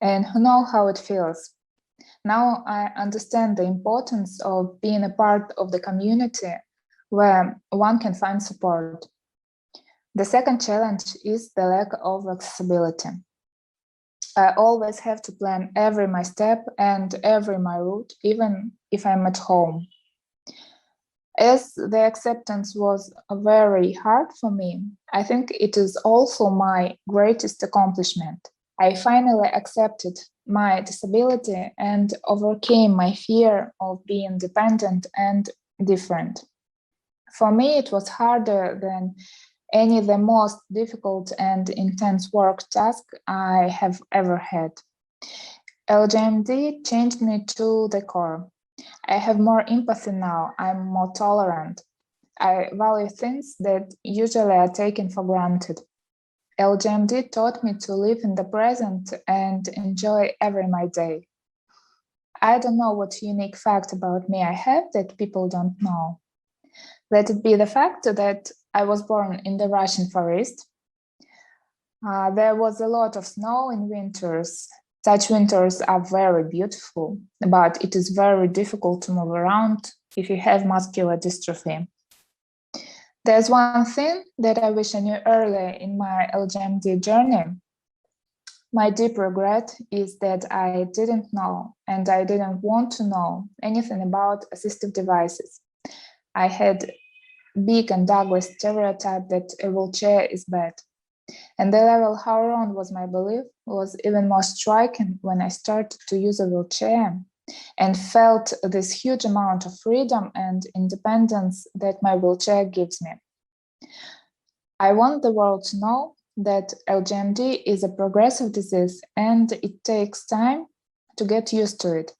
and who know how it feels. Now I understand the importance of being a part of the community where one can find support. The second challenge is the lack of accessibility. I always have to plan every my step and every my route, even if I'm at home. As the acceptance was very hard for me, I think it is also my greatest accomplishment. I finally accepted my disability and overcame my fear of being dependent and different. For me, it was harder than any of the most difficult and intense work task I have ever had. LGMD changed me to the core. I have more empathy now, I'm more tolerant. I value things that usually are taken for granted. LGMD taught me to live in the present and enjoy every my day. I don't know what unique fact about me I have that people don't know. Let it be the fact that I was born in the Russian forest. There was a lot of snow in winters. Such winters are very beautiful, but it is very difficult to move around if you have muscular dystrophy. There's one thing that I wish I knew earlier in my LGMD journey. My deep regret is that I didn't know and I didn't want to know anything about assistive devices. I had big and ugly stereotype that a wheelchair is bad. And the level how wrong was my belief was even more striking when I started to use a wheelchair and felt this huge amount of freedom and independence that my wheelchair gives me. I want the world to know that LGMD is a progressive disease and it takes time to get used to it.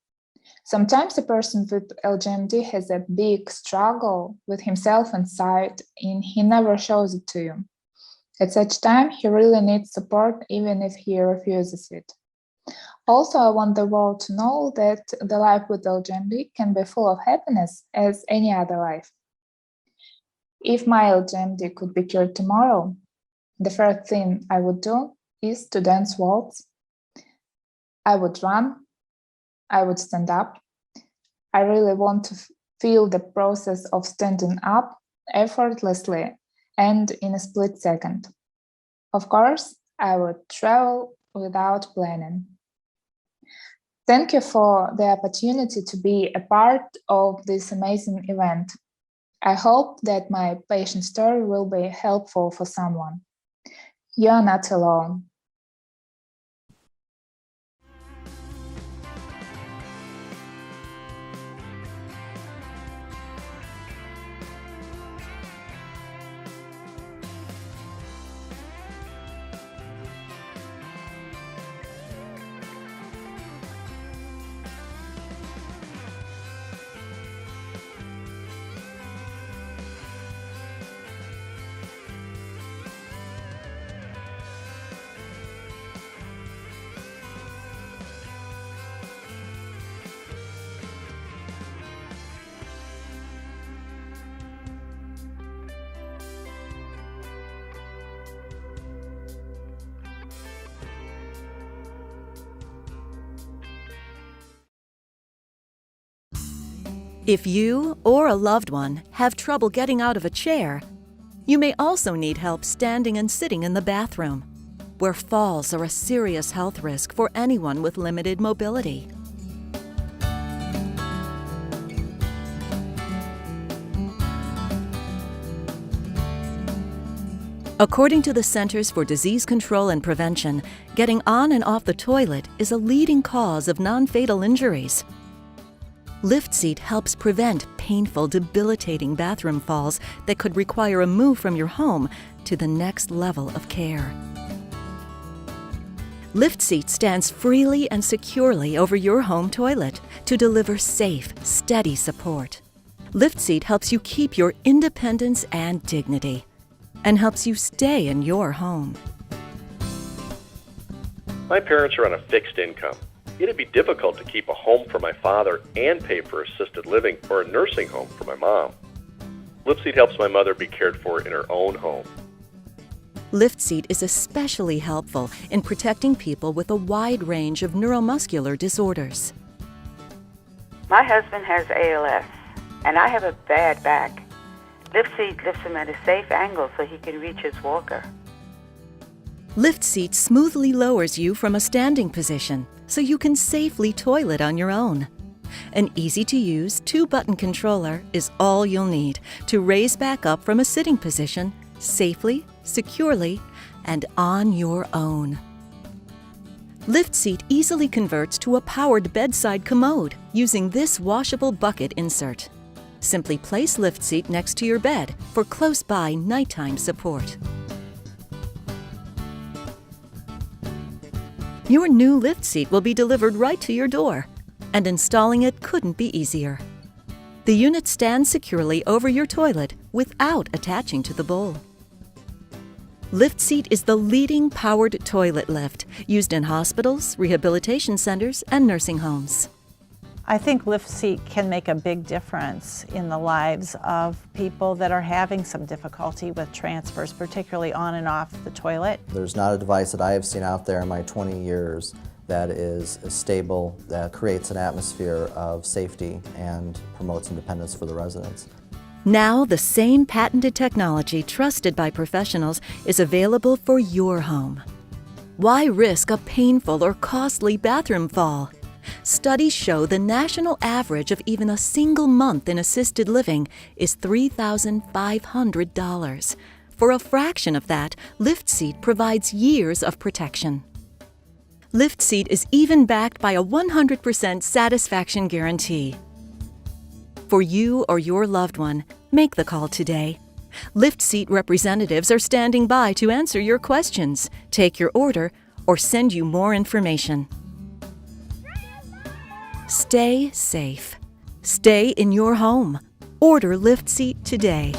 Sometimes a person with LGMD has a big struggle with himself inside and he never shows it to you. At such time, he really needs support even if he refuses it. Also, I want the world to know that the life with LGMD can be full of happiness as any other life. If my LGMD could be cured tomorrow, the first thing I would do is to dance waltz. I would run. I would stand up. I really want to feel the process of standing up effortlessly and in a split second. Of course, I would travel without planning. Thank you for the opportunity to be a part of this amazing event. I hope that my patient story will be helpful for someone. You are not alone. If you or a loved one have trouble getting out of a chair, you may also need help standing and sitting in the bathroom, where falls are a serious health risk for anyone with limited mobility. According to the Centers for Disease Control and Prevention, getting on and off the toilet is a leading cause of non-fatal injuries. LiftSeat helps prevent painful, debilitating bathroom falls that could require a move from your home to the next level of care. LiftSeat stands freely and securely over your home toilet to deliver safe, steady support. LiftSeat helps you keep your independence and dignity, and helps you stay in your home. My parents are on a fixed income. It'd be difficult to keep a home for my father and pay for assisted living or a nursing home for my mom. LiftSeat helps my mother be cared for in her own home. LiftSeat is especially helpful in protecting people with a wide range of neuromuscular disorders. My husband has ALS, and I have a bad back. LiftSeat lifts him at a safe angle so he can reach his walker. LiftSeat smoothly lowers you from a standing position so you can safely toilet on your own. An easy-to-use 2-button controller is all you'll need to raise back up from a sitting position safely, securely, and on your own. LiftSeat easily converts to a powered bedside commode using this washable bucket insert. Simply place LiftSeat next to your bed for close-by nighttime support. Your new LiftSeat will be delivered right to your door, and installing it couldn't be easier. The unit stands securely over your toilet without attaching to the bowl. LiftSeat is the leading powered toilet lift used in hospitals, rehabilitation centers, and nursing homes. I think LiftSeat can make a big difference in the lives of people that are having some difficulty with transfers, particularly on and off the toilet. There's not a device that I have seen out there in my 20 years that is stable, that creates an atmosphere of safety and promotes independence for the residents. Now, the same patented technology trusted by professionals is available for your home. Why risk a painful or costly bathroom fall? Studies show the national average of even a single month in assisted living is $3,500. For a fraction of that, LiftSeat provides years of protection. LiftSeat is even backed by a 100% satisfaction guarantee. For you or your loved one, make the call today. LiftSeat representatives are standing by to answer your questions, take your order, or send you more information. Stay safe. Stay in your home. Order LiftSeat today.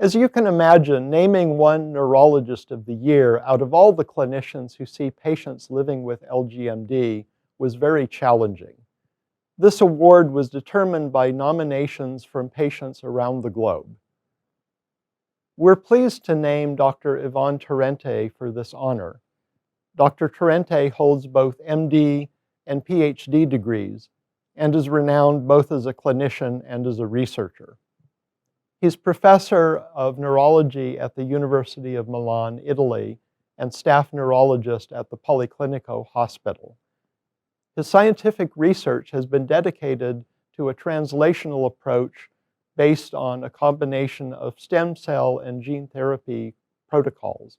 As you can imagine, naming one neurologist of the year out of all the clinicians who see patients living with LGMD was very challenging. This award was determined by nominations from patients around the globe. We're pleased to name Dr. Yvonne Torrente for this honor. Dr. Torrente holds both MD and PhD degrees and is renowned both as a clinician and as a researcher. He's professor of neurology at the University of Milan, Italy, and staff neurologist at the Policlinico Hospital. His scientific research has been dedicated to a translational approach based on a combination of stem cell and gene therapy protocols.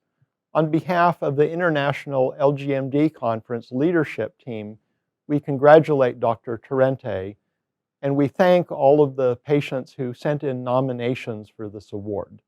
On behalf of the International LGMD Conference leadership team, we congratulate Dr. Torrente, and we thank all of the patients who sent in nominations for this award.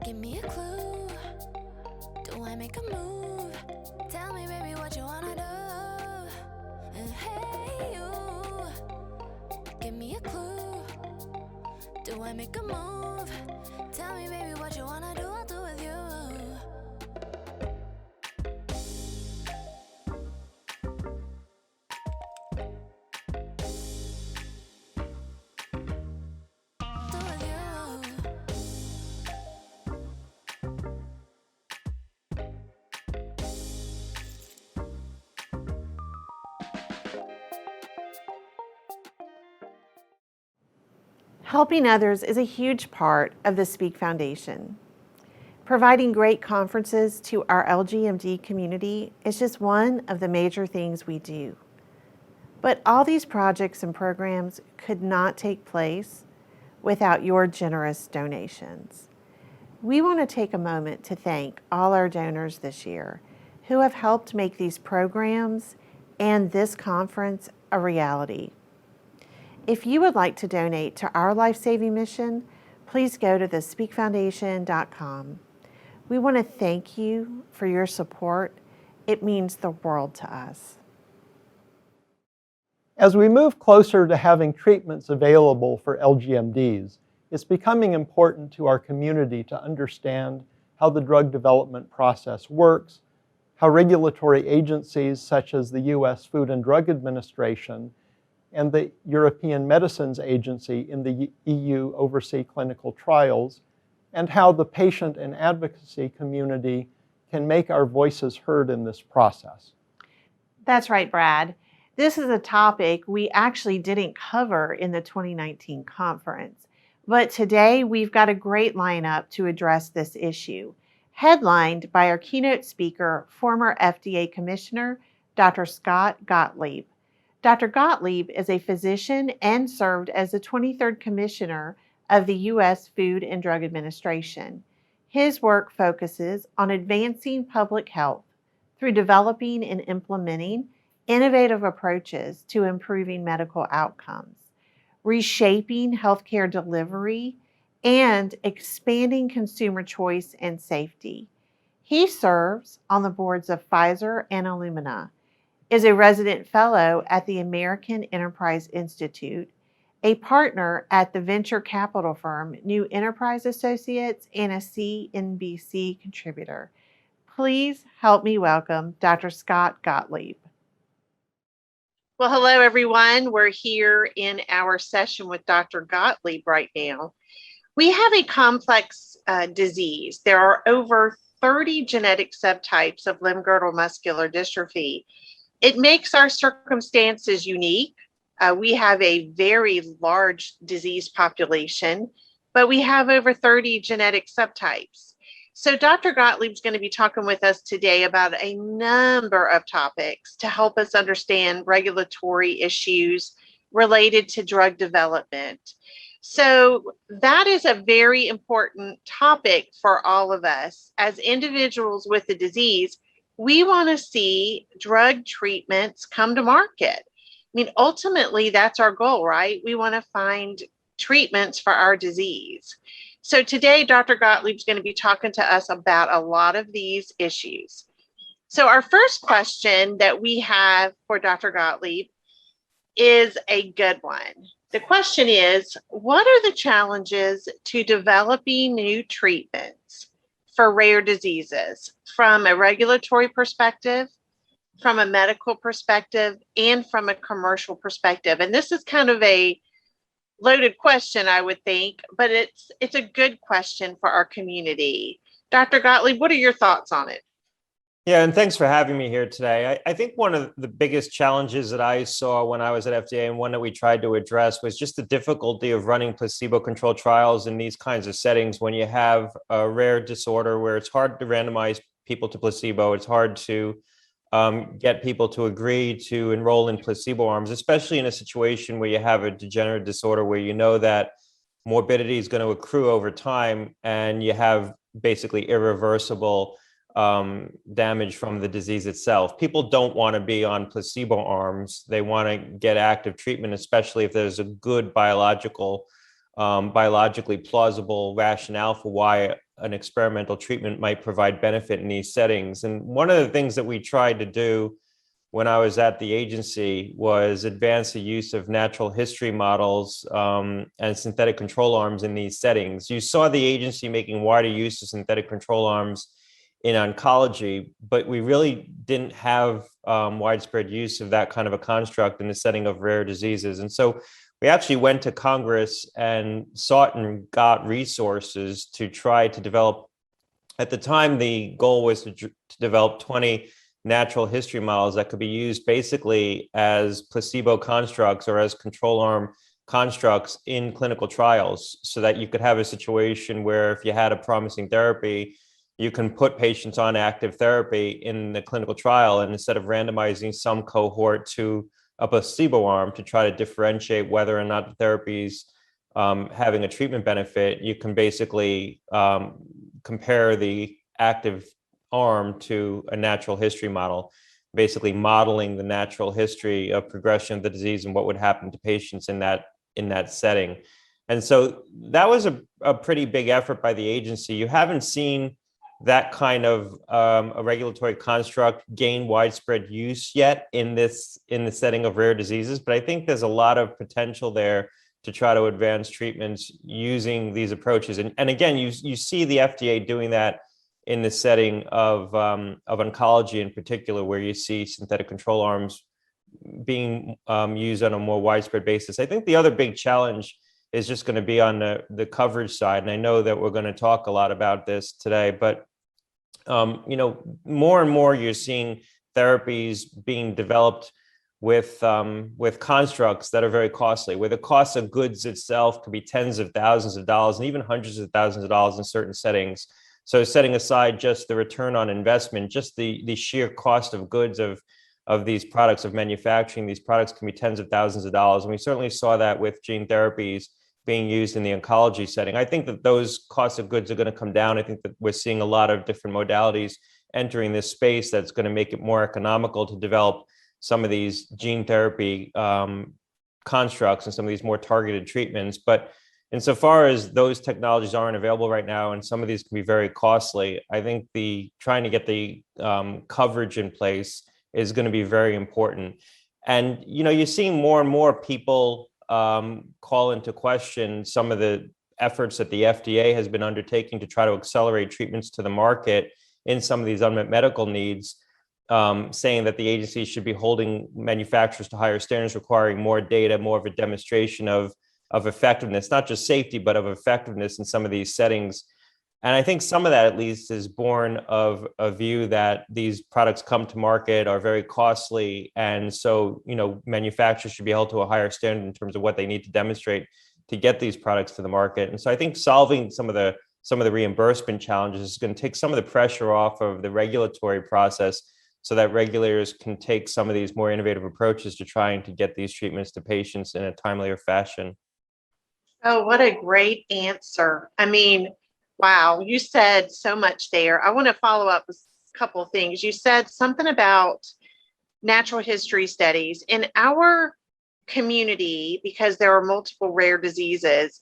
Give me a clue. Do I make a move? Tell me, baby, what you wanna do. And hey, you. Give me a clue. Do I make a move? Tell me, baby, what you wanna do. I'll do with you. Helping others is a huge part of the Speak Foundation. Providing great conferences to our LGMD community is just one of the major things we do. But all these projects and programs could not take place without your generous donations. We want to take a moment to thank all our donors this year who have helped make these programs and this conference a reality. If you would like to donate to our life-saving mission, please go to thespeakfoundation.com. We want to thank you for your support. It means the world to us. As we move closer to having treatments available for LGMDs, it's becoming important to our community to understand how the drug development process works, how regulatory agencies such as the U.S. Food and Drug Administration and the European Medicines Agency in the EU oversee clinical trials, and how the patient and advocacy community can make our voices heard in this process. That's right, Brad. This is a topic we actually didn't cover in the 2019 conference, but today we've got a great lineup to address this issue, headlined by our keynote speaker, former FDA Commissioner, Dr. Scott Gottlieb. Dr. Gottlieb is a physician and served as the 23rd Commissioner of the U.S. Food and Drug Administration. His work focuses on advancing public health through developing and implementing innovative approaches to improving medical outcomes, reshaping healthcare delivery, and expanding consumer choice and safety. He serves on the boards of Pfizer and Illumina, is a resident fellow at the American Enterprise Institute, a partner at the venture capital firm New Enterprise Associates, and a CNBC contributor. Please help me welcome Dr. Scott Gottlieb. Well, hello, everyone. We're here in our session with Dr. Gottlieb right now. We have a complex disease. There are over 30 genetic subtypes of limb-girdle muscular dystrophy. It makes our circumstances unique. We have a very large disease population, but we have over 30 genetic subtypes. So Dr. Gottlieb's going to be talking with us today about a number of topics to help us understand regulatory issues related to drug development. So that is a very important topic for all of us. As individuals with the disease, we want to see drug treatments come to market. I mean, ultimately, that's our goal, right? We want to find treatments for our disease. So today, Dr. Gottlieb's going to be talking to us about a lot of these issues. So our first question that we have for Dr. Gottlieb is a good one. The question is, what are the challenges to developing new treatments for rare diseases from a regulatory perspective, from a medical perspective, and from a commercial perspective? And this is kind of a loaded question, I would think, but it's a good question for our community. Dr. Gottlieb, what are your thoughts on it? Yeah, and thanks for having me here today. I think one of the biggest challenges that I saw when I was at FDA, and one that we tried to address, was just the difficulty of running placebo-controlled trials in these kinds of settings when you have a rare disorder where it's hard to randomize people to placebo. It's hard to get people to agree to enroll in placebo arms, especially in a situation where you have a degenerative disorder where you know that morbidity is going to accrue over time and you have basically irreversible damage from the disease itself. People don't want to be on placebo arms. They want to get active treatment, especially if there's a good biologically plausible rationale for why an experimental treatment might provide benefit in these settings. And one of the things that we tried to do when I was at the agency was advance the use of natural history models and synthetic control arms in these settings. You saw the agency making wider use of synthetic control arms in oncology, but we really didn't have widespread use of that kind of a construct in the setting of rare diseases. And so we actually went to Congress and sought and got resources to try to develop. At the time, the goal was to develop 20 natural history models that could be used basically as placebo constructs or as control arm constructs in clinical trials, so that you could have a situation where if you had a promising therapy, you can put patients on active therapy in the clinical trial, and instead of randomizing some cohort to a placebo arm to try to differentiate whether or not the therapy's having a treatment benefit, you can basically compare the active arm to a natural history model, basically modeling the natural history of progression of the disease and what would happen to patients in that setting. And so that was a pretty big effort by the agency. You haven't seen that kind of a regulatory construct gain widespread use yet in the setting of rare diseases, but I think there's a lot of potential there to try to advance treatments using these approaches. And again, you see the FDA doing that in the setting of oncology in particular, where you see synthetic control arms being used on a more widespread basis. I think the other big challenge is just going to be on the coverage side. And I know that we're going to talk a lot about this today, but more and more you're seeing therapies being developed with constructs that are very costly, where the cost of goods itself could be tens of thousands of dollars and even hundreds of thousands of dollars in certain settings. So setting aside just the return on investment, just the sheer cost of goods of these products, of manufacturing these products, can be tens of thousands of dollars. And we certainly saw that with gene therapies being used in the oncology setting. I think that those costs of goods are going to come down. I think that we're seeing a lot of different modalities entering this space that's going to make it more economical to develop some of these gene therapy constructs and some of these more targeted treatments. But insofar as those technologies aren't available right now, and some of these can be very costly, I think trying to get the coverage in place is going to be very important. And you're seeing more and more people call into question some of the efforts that the FDA has been undertaking to try to accelerate treatments to the market in some of these unmet medical needs, saying that the agency should be holding manufacturers to higher standards, requiring more data, more of a demonstration of effectiveness, not just safety, but of effectiveness in some of these settings. And I think some of that, at least, is born of a view that these products come to market are very costly. And so, manufacturers should be held to a higher standard in terms of what they need to demonstrate to get these products to the market. And so I think solving some of the reimbursement challenges is going to take some of the pressure off of the regulatory process, so that regulators can take some of these more innovative approaches to trying to get these treatments to patients in a timelier fashion. Oh, what a great answer. I mean, wow, you said so much there. I want to follow up with a couple of things. You said something about natural history studies. In our community, because there are multiple rare diseases,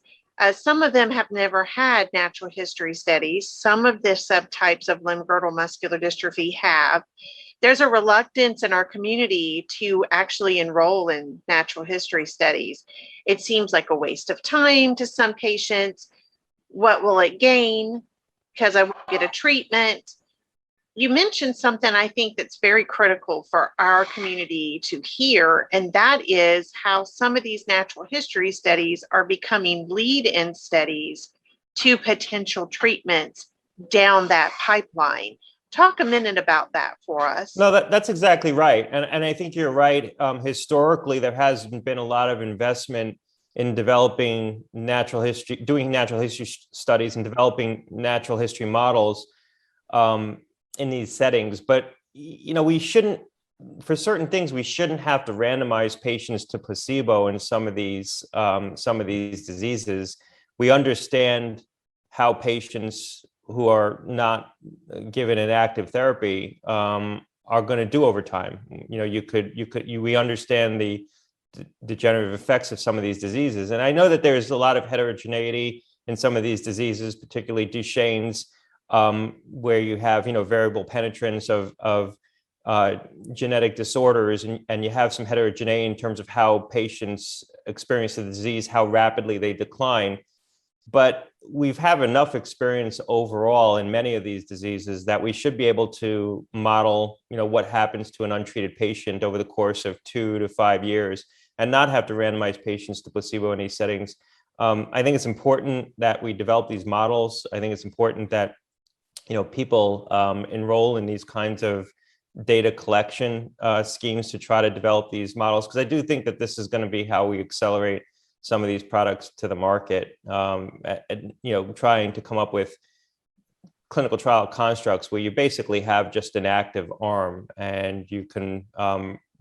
some of them have never had natural history studies. Some of the subtypes of limb-girdle muscular dystrophy have. There's a reluctance in our community to actually enroll in natural history studies. It seems like a waste of time to some patients. What will it gain? Because I won't get a treatment. You mentioned something I think that's very critical for our community to hear, and that is how some of these natural history studies are becoming lead-in studies to potential treatments down that pipeline. Talk a minute about that for us. No, that's exactly right. And I think you're right. Historically, there hasn't been a lot of investment in developing natural history, doing natural history studies and developing natural history models in these settings. But, we shouldn't, for certain things, we shouldn't have to randomize patients to placebo in some of these diseases. We understand how patients who are not given an active therapy are going to do over time. We understand the degenerative effects of some of these diseases. And I know that there's a lot of heterogeneity in some of these diseases, particularly Duchenne's, where you have, variable penetrance of genetic disorders, and you have some heterogeneity in terms of how patients experience the disease, how rapidly they decline. But we've have enough experience overall in many of these diseases that we should be able to model, what happens to an untreated patient over the course of 2 to 5 years and not have to randomize patients to placebo in these settings. I think it's important that we develop these models. I think it's important that, people enroll in these kinds of data collection schemes to try to develop these models, because I do think that this is going to be how we accelerate some of these products to the market, trying to come up with clinical trial constructs where you basically have just an active arm and you can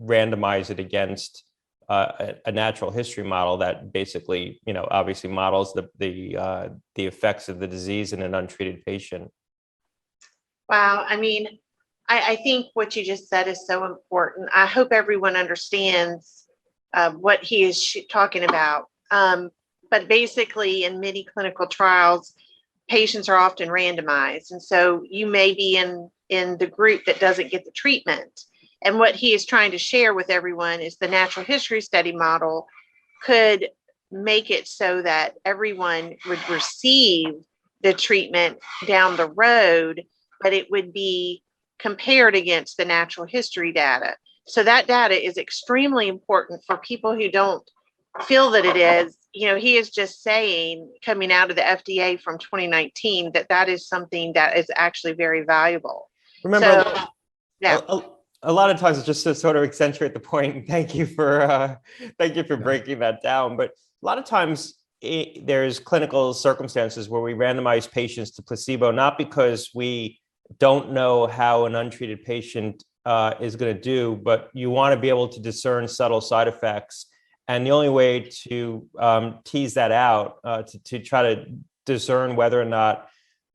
randomize it against a natural history model that basically, obviously models the effects of the disease in an untreated patient. Wow. I think what you just said is so important. I hope everyone understands what he is talking about. But basically, in many clinical trials, patients are often randomized. And so you may be in the group that doesn't get the treatment. And what he is trying to share with everyone is the natural history study model could make it so that everyone would receive the treatment down the road, but it would be compared against the natural history data. So that data is extremely important for people who don't feel that it is. He is just saying, coming out of the FDA from 2019, that is something that is actually very valuable. Remember, a lot of times, just to sort of accentuate the point, thank you for breaking that down. But a lot of times there's clinical circumstances where we randomize patients to placebo, not because we don't know how an untreated patient is going to do, but you want to be able to discern subtle side effects. And the only way to tease that out, to try to discern whether or not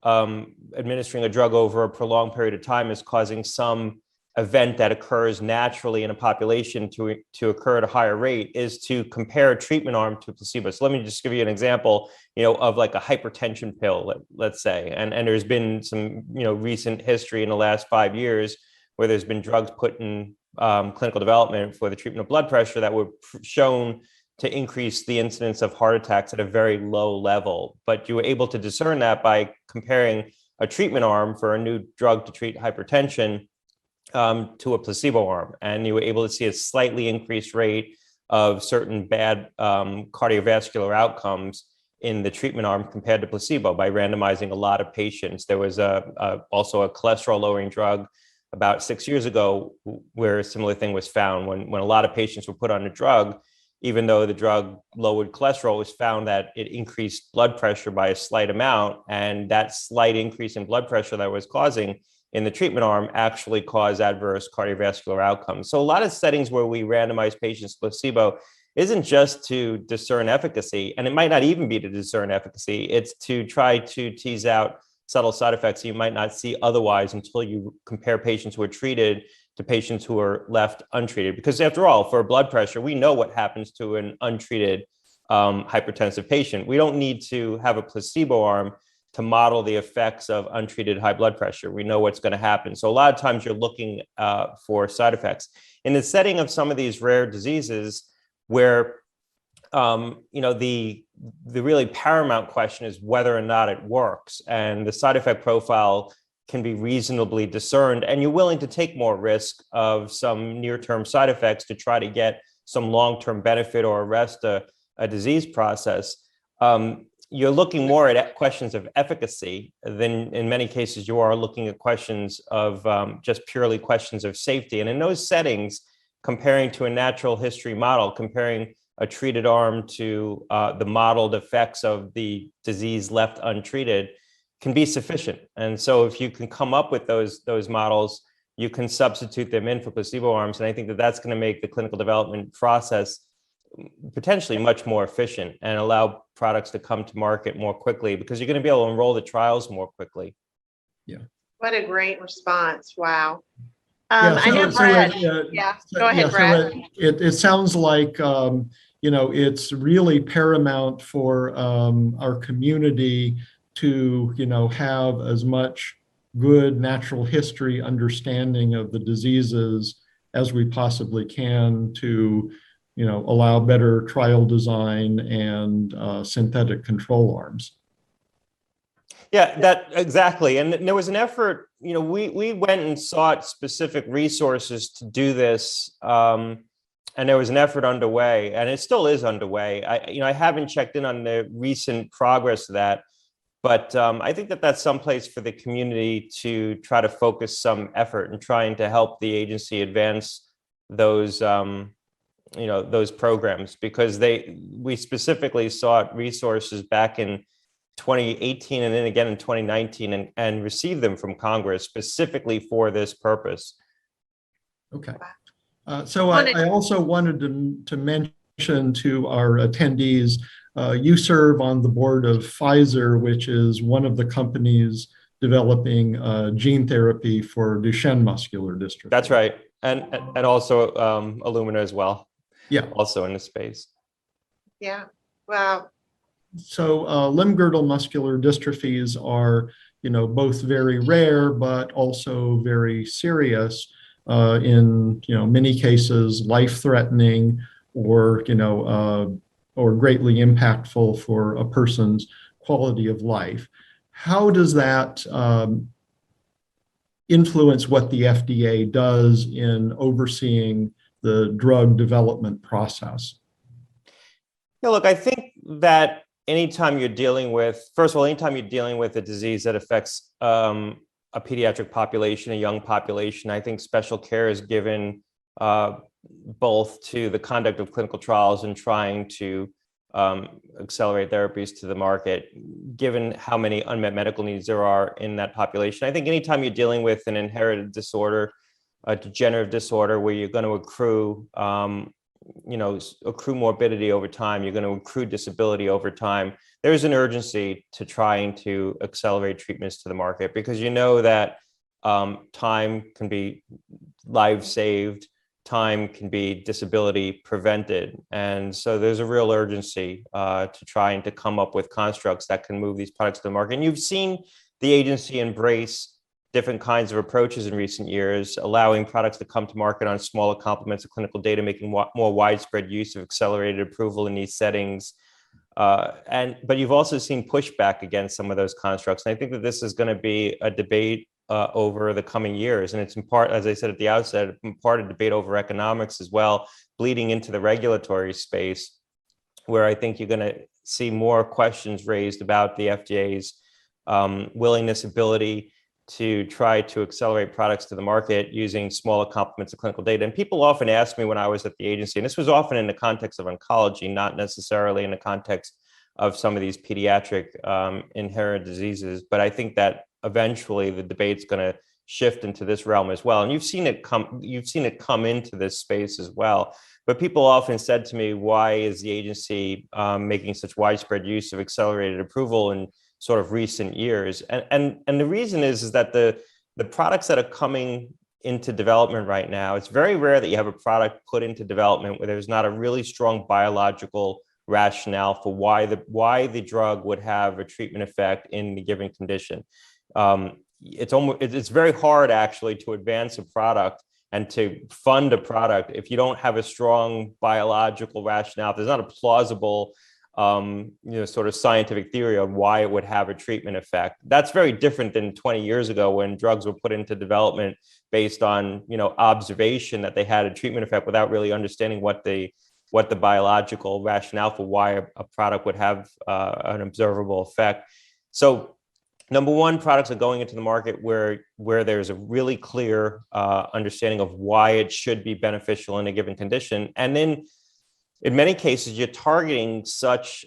administering a drug over a prolonged period of time is causing some event that occurs naturally in a population to occur at a higher rate, is to compare a treatment arm to placebo. So let me just give you an example, of like a hypertension pill, let's say, and there's been some, recent history in the last 5 years where there's been drugs put in clinical development for the treatment of blood pressure that were shown to increase the incidence of heart attacks at a very low level. But you were able to discern that by comparing a treatment arm for a new drug to treat hypertension to a placebo arm. And you were able to see a slightly increased rate of certain bad cardiovascular outcomes in the treatment arm compared to placebo by randomizing a lot of patients. There was also a cholesterol lowering drug about 6 years ago where a similar thing was found when a lot of patients were put on a drug. Even though the drug lowered cholesterol, it was found that it increased blood pressure by a slight amount, and that slight increase in blood pressure that was causing in the treatment arm actually caused adverse cardiovascular outcomes. So a lot of settings where we randomize patients to placebo isn't just to discern efficacy, and it might not even be to discern efficacy. It's to try to tease out subtle side effects you might not see otherwise until you compare patients who are treated to patients who are left untreated. Because after all, for blood pressure, we know what happens to an untreated hypertensive patient. We don't need to have a placebo arm to model the effects of untreated high blood pressure. We know what's going to happen. So a lot of times you're looking for side effects. In the setting of some of these rare diseases where the really paramount question is whether or not it works, and the side effect profile can be reasonably discerned, and you're willing to take more risk of some near-term side effects to try to get some long-term benefit or arrest a disease process. You're looking more at questions of efficacy than in many cases you are looking at questions of just purely questions of safety. And in those settings, comparing to a natural history model, comparing a treated arm to the modeled effects of the disease left untreated can be sufficient. And so if you can come up with those models, you can substitute them in for placebo arms. And I think that that's going to make the clinical development process potentially much more efficient and allow products to come to market more quickly, because you're going to be able to enroll the trials more quickly. Yeah. What a great response. Wow. I know Brad. Go ahead, Brad. It sounds like it's really paramount for our community to, have as much good natural history understanding of the diseases as we possibly can to, allow better trial design and synthetic control arms. Yeah, that exactly. And there was an effort, we went and sought specific resources to do this. And there was an effort underway, and it still is underway. I haven't checked in on the recent progress of that, but I think that that's someplace for the community to try to focus some effort in trying to help the agency advance those, those programs, because we specifically sought resources back in 2018 and then again in 2019 and received them from Congress specifically for this purpose. Okay. So I also wanted to mention to our attendees, you serve on the board of Pfizer, which is one of the companies developing gene therapy for Duchenne muscular dystrophy. That's right. And also Illumina as well. Yeah. Also in the space. Yeah. Wow. So limb-girdle muscular dystrophies are, both very rare, but also very serious. In many cases life-threatening or or greatly impactful for a person's quality of life. How does that influence what the FDA does in overseeing the drug development process? Yeah, look, I think that anytime you're dealing with a disease that affects a pediatric population, a young population, I think special care is given both to the conduct of clinical trials and trying to accelerate therapies to the market, given how many unmet medical needs there are in that population. I think anytime you're dealing with an inherited disorder, a degenerative disorder where you're going to accrue morbidity over time, you're going to accrue disability over time, there's an urgency to trying to accelerate treatments to the market, because that time can be lives saved, time can be disability prevented. And so there's a real urgency to trying to come up with constructs that can move these products to the market. And you've seen the agency embrace different kinds of approaches in recent years, allowing products to come to market on smaller complements of clinical data, making more widespread use of accelerated approval in these settings. But you've also seen pushback against some of those constructs. And I think that this is going to be a debate over the coming years. And it's in part, as I said at the outset, in part a debate over economics as well, bleeding into the regulatory space, where I think you're going to see more questions raised about the FDA's willingness, ability to try to accelerate products to the market using smaller complements of clinical data. And people often ask me when I was at the agency, and this was often in the context of oncology, not necessarily in the context of some of these pediatric inherited diseases, but I think that eventually the debate's going to shift into this realm as well. And you've seen it come into this space as well. But people often said to me, why is the agency making such widespread use of accelerated approval in sort of recent years? And the reason is that the products that are coming into development right now, it's very rare that you have a product put into development where there's not a really strong biological rationale for why the drug would have a treatment effect in the given condition. It's very hard actually to advance a product and to fund a product if you don't have a strong biological rationale. If there's not a plausible sort of scientific theory on why it would have a treatment effect. That's very different than 20 years ago when drugs were put into development based on, observation that they had a treatment effect without really understanding what the biological rationale for why a product would have an observable effect. So number one, products are going into the market where there's a really clear understanding of why it should be beneficial in a given condition. And then in many cases, you're targeting such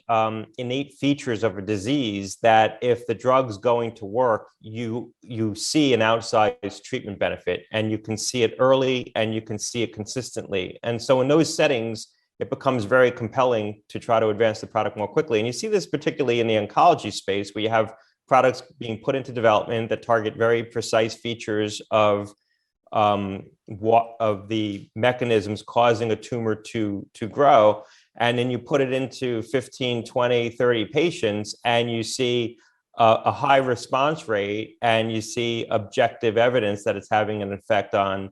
innate features of a disease that if the drug's going to work, you see an outsized treatment benefit, and you can see it early and you can see it consistently. And so in those settings, it becomes very compelling to try to advance the product more quickly. And you see this particularly in the oncology space, where you have products being put into development that target very precise features of the mechanisms causing a tumor to grow. And then you put it into 15, 20, 30 patients, and you see a high response rate, and you see objective evidence that it's having an effect on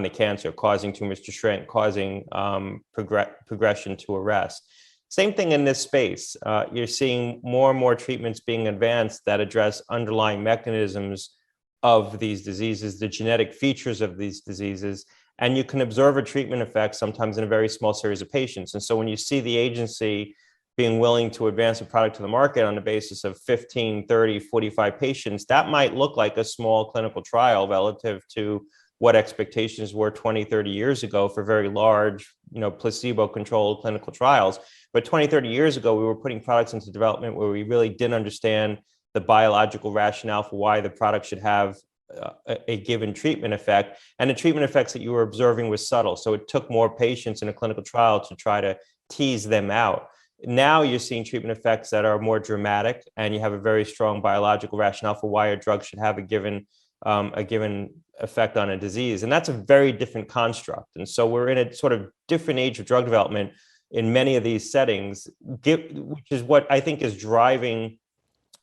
the cancer, causing tumors to shrink, causing progression to arrest. Same thing in this space. You're seeing more and more treatments being advanced that address underlying mechanisms of these diseases, the genetic features of these diseases, and you can observe a treatment effect sometimes in a very small series of patients. And so when you see the agency being willing to advance a product to the market on the basis of 15, 30, 45 patients, that might look like a small clinical trial relative to what expectations were 20, 30 years ago for very large, placebo-controlled clinical trials. But 20, 30 years ago, we were putting products into development where we really didn't understand the biological rationale for why the product should have a given treatment effect. And the treatment effects that you were observing was subtle. So it took more patients in a clinical trial to try to tease them out. Now you're seeing treatment effects that are more dramatic, and you have a very strong biological rationale for why a drug should have a given effect on a disease. And that's a very different construct. And so we're in a sort of different age of drug development in many of these settings, which is what I think is driving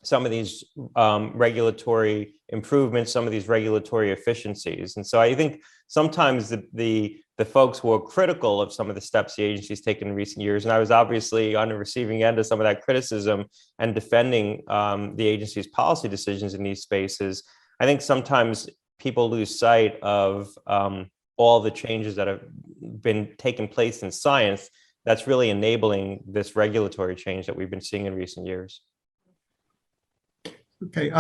some of these regulatory improvements, some of these regulatory efficiencies. And so I think sometimes the folks who are critical of some of the steps the agency's taken in recent years, and I was obviously on the receiving end of some of that criticism and defending the agency's policy decisions in these spaces, I think sometimes people lose sight of all the changes that have been taking place in science that's really enabling this regulatory change that we've been seeing in recent years. Okay,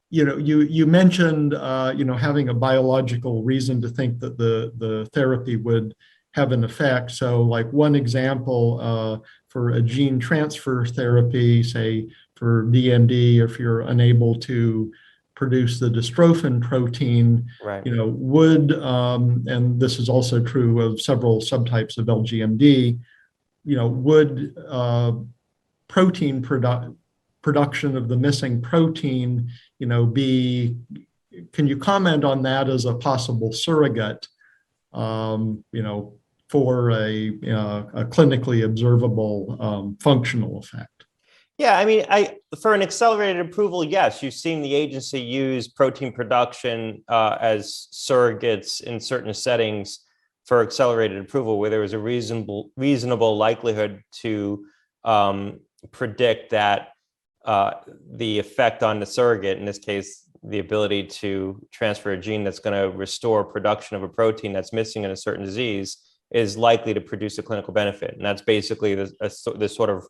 you mentioned having a biological reason to think that the therapy would have an effect. So, like one example for a gene transfer therapy, say for DMD, if you're unable to produce the dystrophin protein, right, would and this is also true of several subtypes of LGMD, would protein production of the missing protein, can you comment on that as a possible surrogate, for a clinically observable functional effect? Yeah, I mean, for an accelerated approval, yes, you've seen the agency use protein production as surrogates in certain settings for accelerated approval, where there was a reasonable likelihood to predict that the effect on the surrogate, in this case, the ability to transfer a gene that's going to restore production of a protein that's missing in a certain disease, is likely to produce a clinical benefit. And that's basically the sort of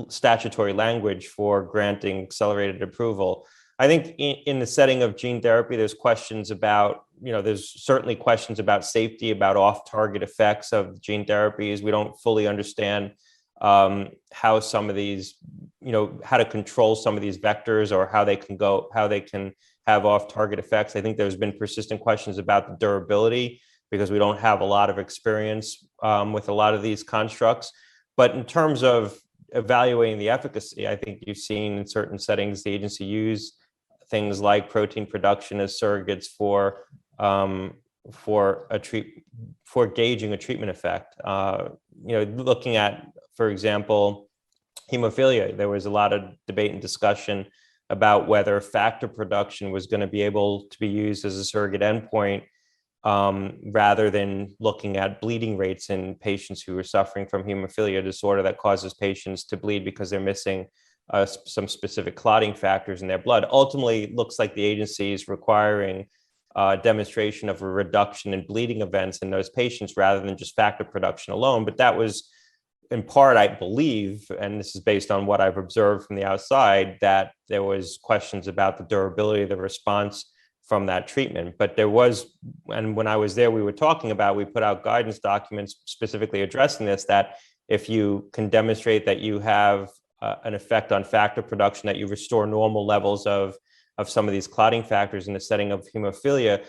statutory language for granting accelerated approval. I think in the setting of gene therapy, there's questions about, there's certainly questions about safety, about off-target effects of gene therapies. We don't fully understand how some of these, how to control some of these vectors, or how they can have off-target effects. I think there's been persistent questions about the durability, because we don't have a lot of experience with a lot of these constructs. But in terms of evaluating the efficacy, I think you've seen in certain settings the agency use things like protein production as surrogates for gauging a treatment effect. Looking at, for example, hemophilia, there was a lot of debate and discussion about whether factor production was going to be able to be used as a surrogate endpoint, rather than looking at bleeding rates in patients who are suffering from hemophilia disorder that causes patients to bleed because they're missing some specific clotting factors in their blood. Ultimately, it looks like the agency is requiring demonstration of a reduction in bleeding events in those patients rather than just factor production alone. But that was in part, I believe, and this is based on what I've observed from the outside, that there was questions about the durability of the response from that treatment. But there was, and when I was there, we put out guidance documents specifically addressing this, that if you can demonstrate that you have an effect on factor production, that you restore normal levels of some of these clotting factors in the setting of hemophilia,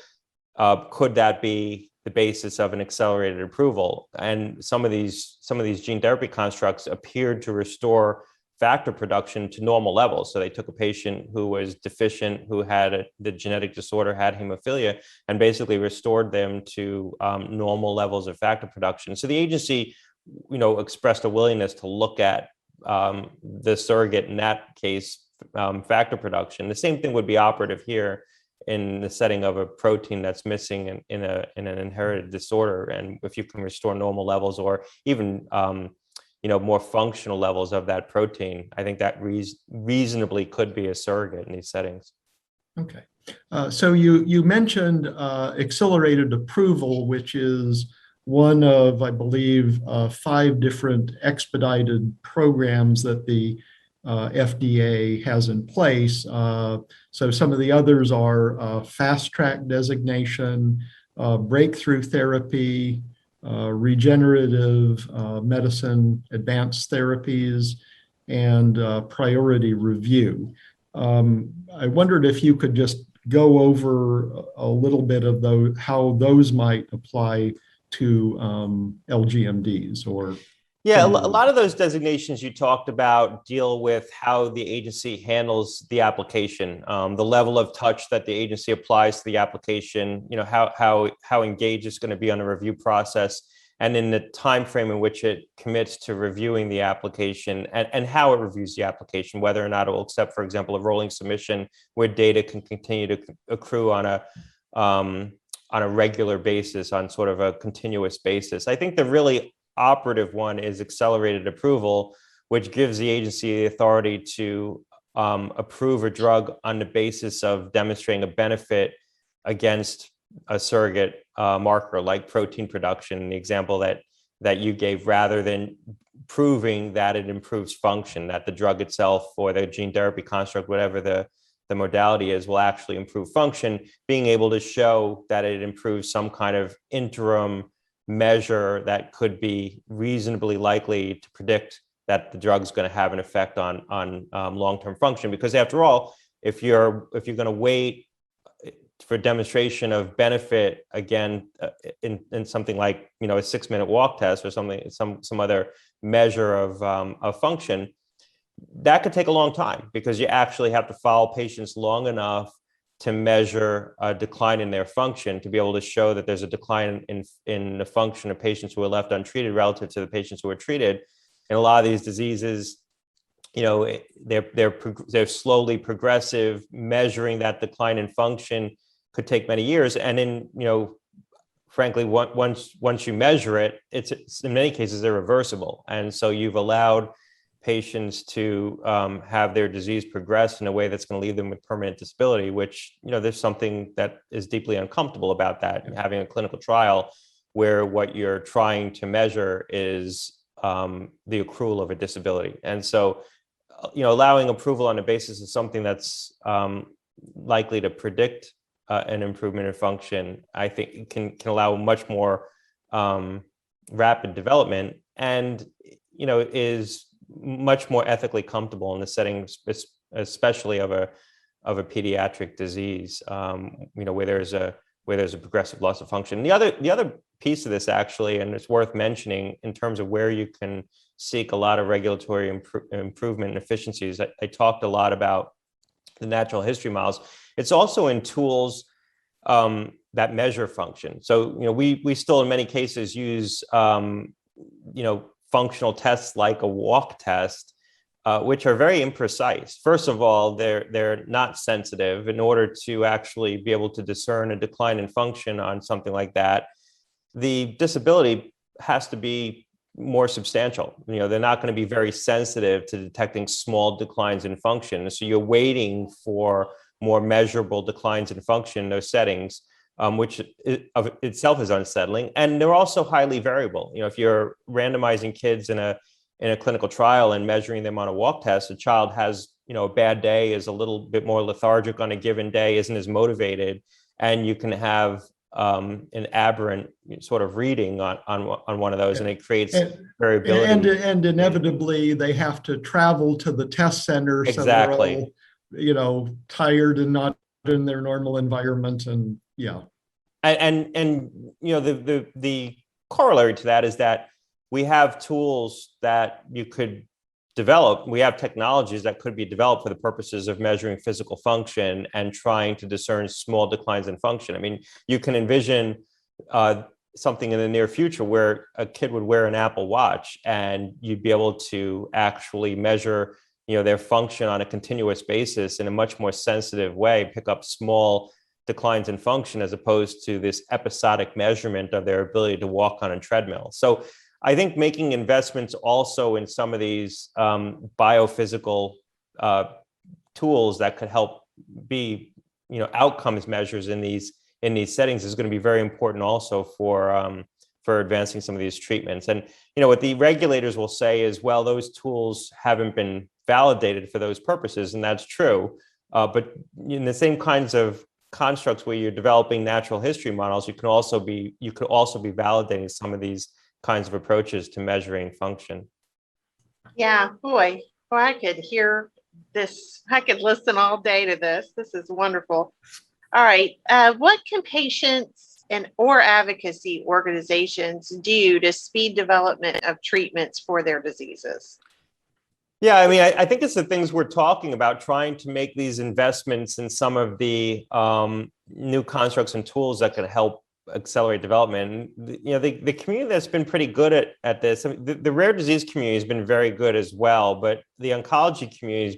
could that be the basis of an accelerated approval? And some of these gene therapy constructs appeared to restore factor production to normal levels. So they took a patient who was deficient, who had the genetic disorder, had hemophilia, and basically restored them to normal levels of factor production. So the agency, expressed a willingness to look at the surrogate in that case, factor production. The same thing would be operative here in the setting of a protein that's missing in an inherited disorder. And if you can restore normal levels or even more functional levels of that protein, I think that reasonably could be a surrogate in these settings. Okay. So you mentioned accelerated approval, which is one of, I believe, 5 different expedited programs that the FDA has in place. So some of the others are fast track designation, breakthrough therapy, regenerative medicine, advanced therapies, and priority review. I wondered if you could just go over a little bit of how those might apply to LGMDs or. Yeah, a lot of those designations you talked about deal with how the agency handles the application, the level of touch that the agency applies to the application, how engaged it's going to be on the review process, and in the time frame in which it commits to reviewing the application and how it reviews the application, whether or not it will accept, for example, a rolling submission where data can continue to accrue on a regular basis, on sort of a continuous basis. I think the really operative one is accelerated approval, which gives the agency the authority to approve a drug on the basis of demonstrating a benefit against a surrogate marker like protein production, the example that you gave, rather than proving that it improves function, that the drug itself or the gene therapy construct, whatever the modality is, will actually improve function. Being able to show that it improves some kind of interim measure that could be reasonably likely to predict that the drug's going to have an effect on long-term function. Because after all, if you're going to wait for demonstration of benefit, again, in something like a 6-minute walk test or something, some other measure of function, that could take a long time because you actually have to follow patients long enough to measure a decline in their function to be able to show that there's a decline in the function of patients who are left untreated relative to the patients who are treated. And a lot of these diseases, they're slowly progressive. Measuring that decline in function could take many years. And then, frankly, once you measure it, it's in many cases irreversible. And so you've allowed patients to have their disease progress in a way that's going to leave them with permanent disability, which, there's something that is deeply uncomfortable about that, having a clinical trial where what you're trying to measure is the accrual of a disability. And so, allowing approval on the basis of something that's likely to predict an improvement in function, I think can allow much more rapid development and, is much more ethically comfortable in the setting, especially of a pediatric disease, where there's a progressive loss of function. The other piece of this, actually, and it's worth mentioning in terms of where you can seek a lot of regulatory improvement and efficiencies. I talked a lot about the natural history models. It's also in tools that measure function. So, we still in many cases use, functional tests like a walk test, which are very imprecise. First of all, they're not sensitive. In order to actually be able to discern a decline in function on something like that, the disability has to be more substantial. They're not going to be very sensitive to detecting small declines in function. So you're waiting for more measurable declines in function in those settings, which of itself is unsettling. And they're also highly variable. If you're randomizing kids in a clinical trial and measuring them on a walk test, a child has, a bad day, is a little bit more lethargic on a given day, isn't as motivated, and you can have an aberrant sort of reading on one of those, and it creates variability. And inevitably, they have to travel to the test center. Exactly. So they're all, tired and not in their normal environment, and yeah. And the corollary to that is that we have tools that you could develop. We have technologies that could be developed for the purposes of measuring physical function and trying to discern small declines in function. I mean, you can envision something in the near future where a kid would wear an Apple Watch and you'd be able to actually measure, their function on a continuous basis in a much more sensitive way, pick up small declines in function as opposed to this episodic measurement of their ability to walk on a treadmill. So I think making investments also in some of these biophysical tools that could help be, outcomes measures in these settings is going to be very important also for advancing some of these treatments. And what the regulators will say is, well, those tools haven't been validated for those purposes, and that's true. But in the same kinds of constructs where you're developing natural history models, you could also be validating some of these kinds of approaches to measuring function. Yeah, boy, I could hear this. I could listen all day to this. This is wonderful. All right. What can patients or advocacy organizations do to speed development of treatments for their diseases? Yeah, I mean, I think it's the things we're talking about, trying to make these investments in some of the new constructs and tools that can help accelerate development. The community that's been pretty good at this, I mean, the rare disease community has been very good as well, but the oncology community has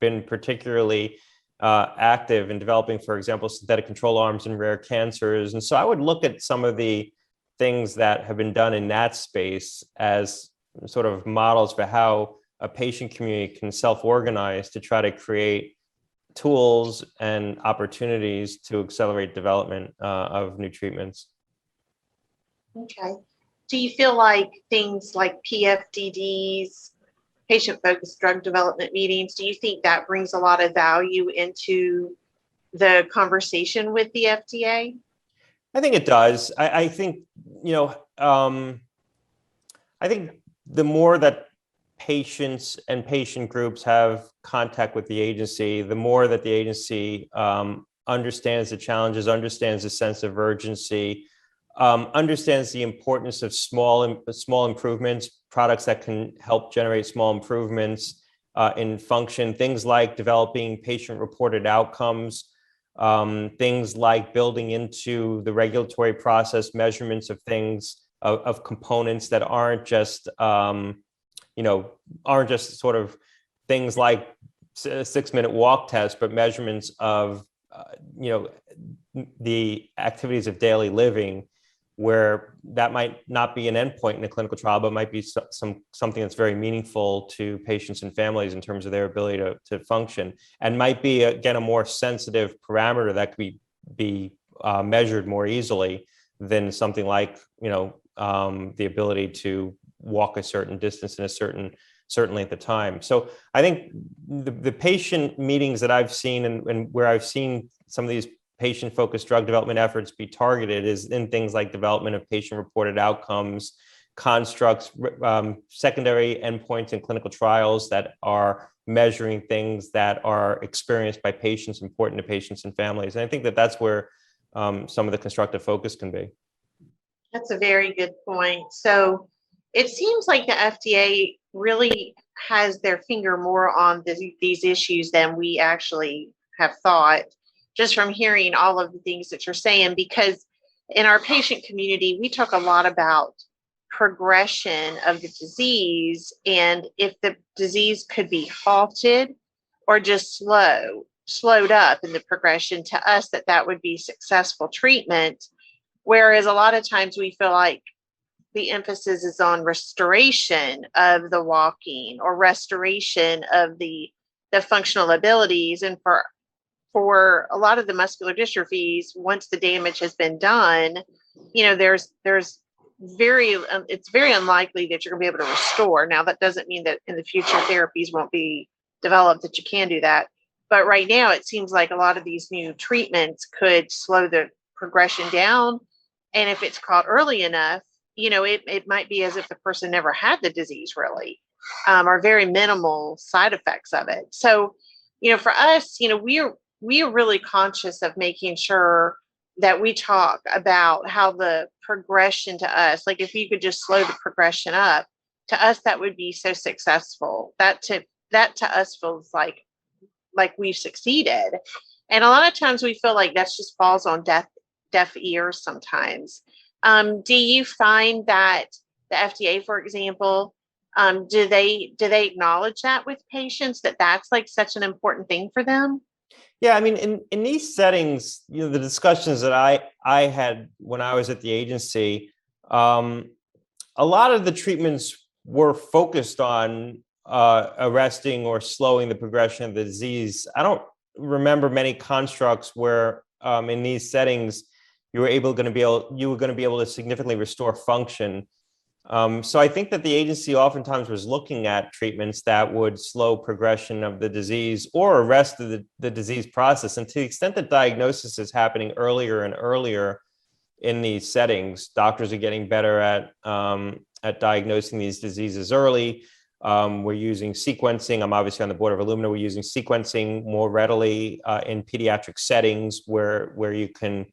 been particularly active in developing, for example, synthetic control arms in rare cancers. And so I would look at some of the things that have been done in that space as sort of models for how a patient community can self-organize to try to create tools and opportunities to accelerate development of new treatments. Okay. Do you feel like things like PFDDs, patient-focused drug development meetings, do you think that brings a lot of value into the conversation with the FDA? I think it does. I think, I think the more that patients and patient groups have contact with the agency, the more that the agency understands the challenges, understands the sense of urgency, understands the importance of small improvements, products that can help generate small improvements in function, things like developing patient-reported outcomes, things like building into the regulatory process measurements of things, of components that aren't just sort of things like a 6-minute walk test, but measurements of, the activities of daily living, where that might not be an endpoint in a clinical trial, but might be something that's very meaningful to patients and families in terms of their ability to function, and might be, again, a more sensitive parameter that could be measured more easily than something like, the ability to walk a certain distance in a certain length of time. So I think the patient meetings that I've seen and where I've seen some of these patient-focused drug development efforts be targeted is in things like development of patient-reported outcomes, constructs, secondary endpoints in clinical trials that are measuring things that are experienced by patients, important to patients and families. And I think that that's where some of the constructive focus can be. That's a very good point. So it seems like the FDA really has their finger more on these issues than we actually have thought, just from hearing all of the things that you're saying, because in our patient community, we talk a lot about progression of the disease, and if the disease could be halted or just slowed up in the progression, to us that would be successful treatment. Whereas a lot of times we feel like the emphasis is on restoration of the walking or restoration of the functional abilities. And for a lot of the muscular dystrophies, once the damage has been done, it's very unlikely that you're going to be able to restore. Now, that doesn't mean that in the future therapies won't be developed that you can do that. But right now, it seems like a lot of these new treatments could slow the progression down. And if it's caught early enough, it might be as if the person never had the disease really, or very minimal side effects of it. So, for us, we are really conscious of making sure that we talk about how the progression to us, like if you could just slow the progression up, to us that would be so successful. That to us feels like we've succeeded. And a lot of times we feel like that just falls on deaf ears sometimes. Do you find that the FDA, for example, do they acknowledge that with patients, that that's like such an important thing for them? Yeah, I mean, in these settings, the discussions that I had when I was at the agency, a lot of the treatments were focused on arresting or slowing the progression of the disease. I don't remember many constructs where in these settings you were going to be able to significantly restore function. So I think that the agency oftentimes was looking at treatments that would slow progression of the disease or arrest the disease process. And to the extent that diagnosis is happening earlier and earlier in these settings, doctors are getting better at diagnosing these diseases early. We're using sequencing. I'm obviously on the board of Illumina. We're using sequencing more readily in pediatric settings where you can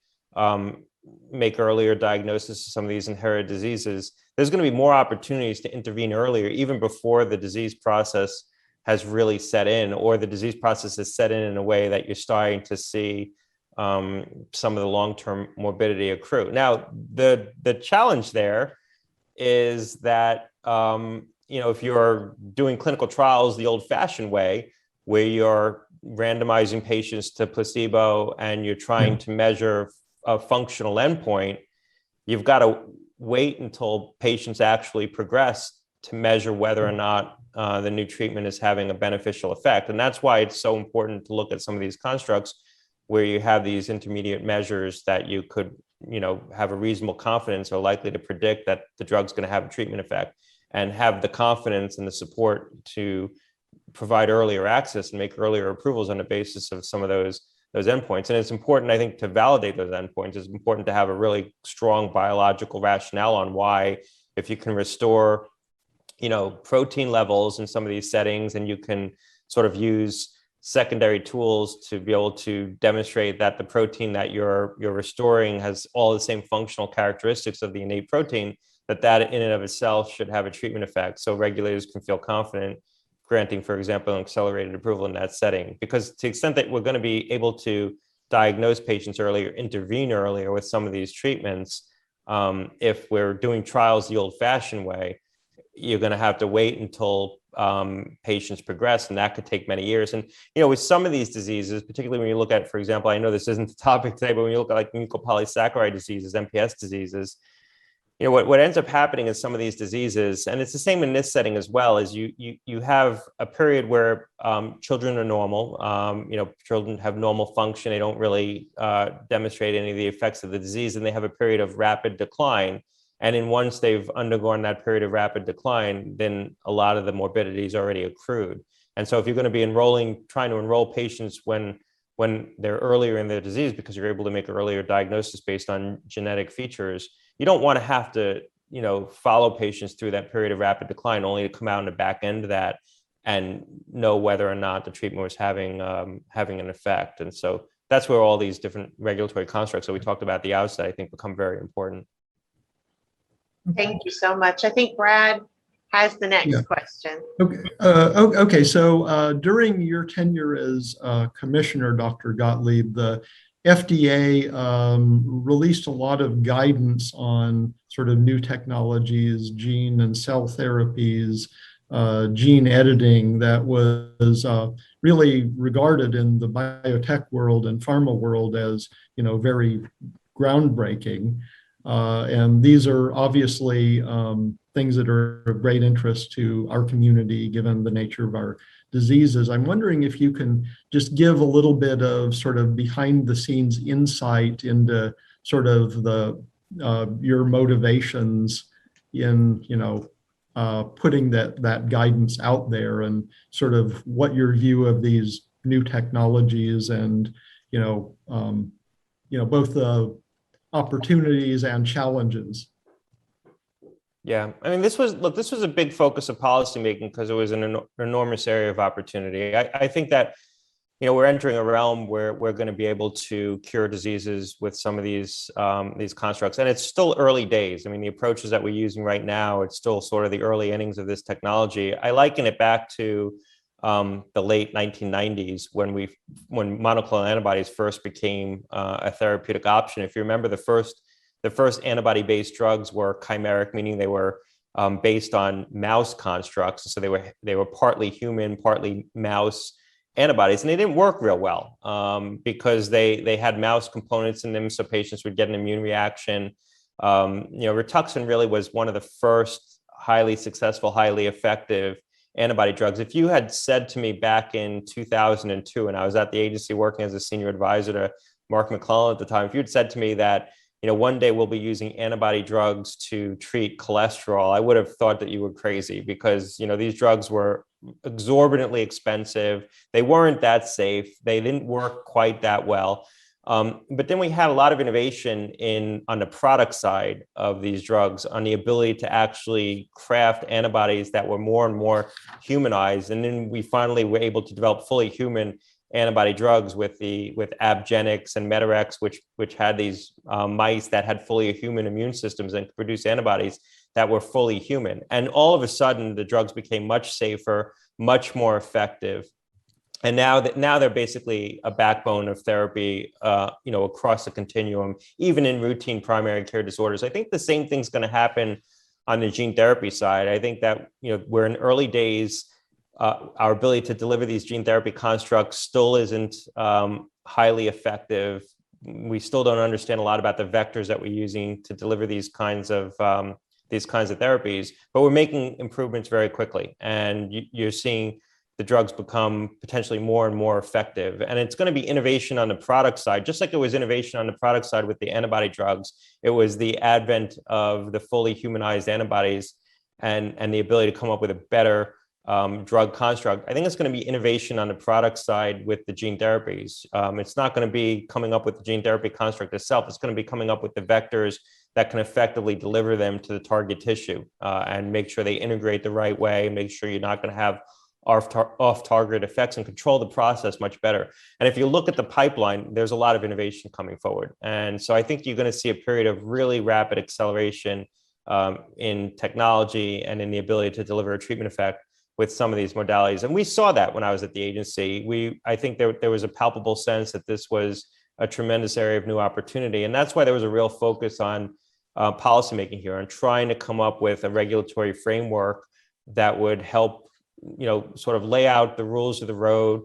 make earlier diagnosis of some of these inherited diseases. There's going to be more opportunities to intervene earlier, even before the disease process has really set in, or the disease process is set in a way that you're starting to see some of the long-term morbidity accrue. Now, the challenge there is that if you're doing clinical trials the old-fashioned way, where you're randomizing patients to placebo and you're trying to measure a functional endpoint, you've got to wait until patients actually progress to measure whether or not the new treatment is having a beneficial effect. And that's why it's so important to look at some of these constructs where you have these intermediate measures that you could, have a reasonable confidence or likely to predict that the drug's going to have a treatment effect, and have the confidence and the support to provide earlier access and make earlier approvals on the basis of some of those endpoints. And it's important, I think, to validate those endpoints. It's important to have a really strong biological rationale on why, if you can restore, protein levels in some of these settings, and you can sort of use secondary tools to be able to demonstrate that the protein that you're restoring has all the same functional characteristics of the innate protein, that in and of itself should have a treatment effect. So regulators can feel confident granting, for example, an accelerated approval in that setting. Because to the extent that we're going to be able to diagnose patients earlier, intervene earlier with some of these treatments, if we're doing trials the old-fashioned way, you're going to have to wait until patients progress, and that could take many years. And with some of these diseases, particularly when you look at, for example, I know this isn't the topic today, but when you look at like mucopolysaccharide diseases, MPS diseases, what ends up happening in some of these diseases, and it's the same in this setting as well, is you have a period where children are normal. Children have normal function. They don't really demonstrate any of the effects of the disease, and they have a period of rapid decline. And then once they've undergone that period of rapid decline, then a lot of the morbidity is already accrued. And so if you're going to be trying to enroll patients when they're earlier in their disease, because you're able to make an earlier diagnosis based on genetic features, you don't want to have to, follow patients through that period of rapid decline only to come out on the back end of that and know whether or not the treatment was having an effect. And so that's where all these different regulatory constructs that we talked about at the outset, I think, become very important. Thank you so much. I think Brad has the next question. Okay. So during your tenure as commissioner, Dr. Gottlieb, the FDA released a lot of guidance on sort of new technologies, gene and cell therapies, gene editing, that was really regarded in the biotech world and pharma world as, very groundbreaking. And these are obviously things that are of great interest to our community, given the nature of our diseases. I'm wondering if you can just give a little bit of sort of behind the scenes insight into sort of your motivations in, putting that guidance out there, and sort of what your view of these new technologies and, both the opportunities and challenges. Yeah, I mean, this was a big focus of policymaking because it was an enormous area of opportunity. I think that we're entering a realm where we're going to be able to cure diseases with some of these constructs. And it's still early days. I mean, the approaches that we're using right now, it's still sort of the early innings of this technology. I liken it back to the late 1990s when monoclonal antibodies first became a therapeutic option. If you remember, the first antibody-based drugs were chimeric, meaning they were based on mouse constructs. So they were partly human, partly mouse antibodies, and they didn't work real well because they had mouse components in them, so patients would get an immune reaction. Rituxan really was one of the first highly successful, highly effective antibody drugs. If you had said to me back in 2002, and I was at the agency working as a senior advisor to Mark McClellan at the time, if you had said to me that one day we'll be using antibody drugs to treat cholesterol, I would have thought that you were crazy because, these drugs were exorbitantly expensive. They weren't that safe. They didn't work quite that well. But then we had a lot of innovation on the product side of these drugs, on the ability to actually craft antibodies that were more and more humanized. And then we finally were able to develop fully human antibody drugs with Abgenix and Metarex, which had these mice that had fully human immune systems and could produce antibodies that were fully human. And all of a sudden, the drugs became much safer, much more effective. And now they're basically a backbone of therapy, across the continuum, even in routine primary care disorders. I think the same thing's going to happen on the gene therapy side. I think that we're in early days. Our ability to deliver these gene therapy constructs still isn't highly effective. We still don't understand a lot about the vectors that we're using to deliver these kinds of therapies, but we're making improvements very quickly. And you're seeing the drugs become potentially more and more effective. And it's going to be innovation on the product side, just like it was innovation on the product side with the antibody drugs. It was the advent of the fully humanized antibodies and the ability to come up with a better drug construct. I think it's going to be innovation on the product side with the gene therapies. It's not going to be coming up with the gene therapy construct itself. It's going to be coming up with the vectors that can effectively deliver them to the target tissue and make sure they integrate the right way, make sure you're not going to have off-target effects, and control the process much better. And if you look at the pipeline, there's a lot of innovation coming forward. And so I think you're going to see a period of really rapid acceleration in technology and in the ability to deliver a treatment effect with some of these modalities. And we saw that when I was at the agency. I think there was a palpable sense that this was a tremendous area of new opportunity. And that's why there was a real focus on policymaking here and trying to come up with a regulatory framework that would help sort of lay out the rules of the road,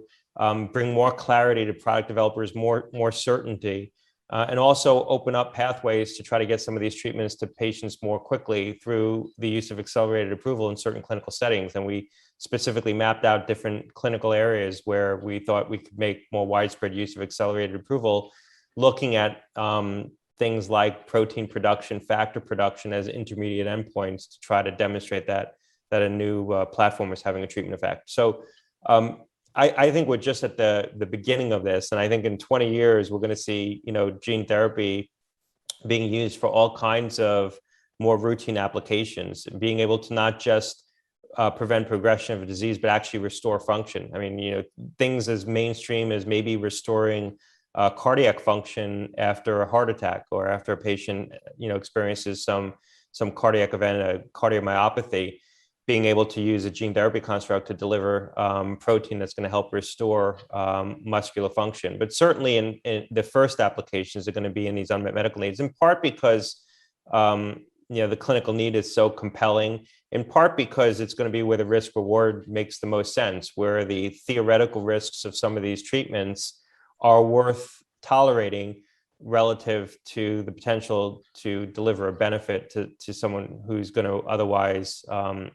bring more clarity to product developers, more certainty, and also open up pathways to try to get some of these treatments to patients more quickly through the use of accelerated approval in certain clinical settings. And we specifically mapped out different clinical areas where we thought we could make more widespread use of accelerated approval, looking at things like protein production, factor production as intermediate endpoints to try to demonstrate that a new platform is having a treatment effect. So I think we're just at the beginning of this. And I think in 20 years, we're going to see, gene therapy being used for all kinds of more routine applications, being able to not just prevent progression of a disease, but actually restore function. I mean, things as mainstream as maybe restoring cardiac function after a heart attack or after a patient, experiences some cardiac event, a cardiomyopathy. Being able to use a gene therapy construct to deliver protein that's going to help restore muscular function. But certainly in the first applications are going to be in these unmet medical needs, in part because the clinical need is so compelling, in part because it's going to be where the risk reward makes the most sense, where the theoretical risks of some of these treatments are worth tolerating relative to the potential to deliver a benefit to someone who's going to otherwise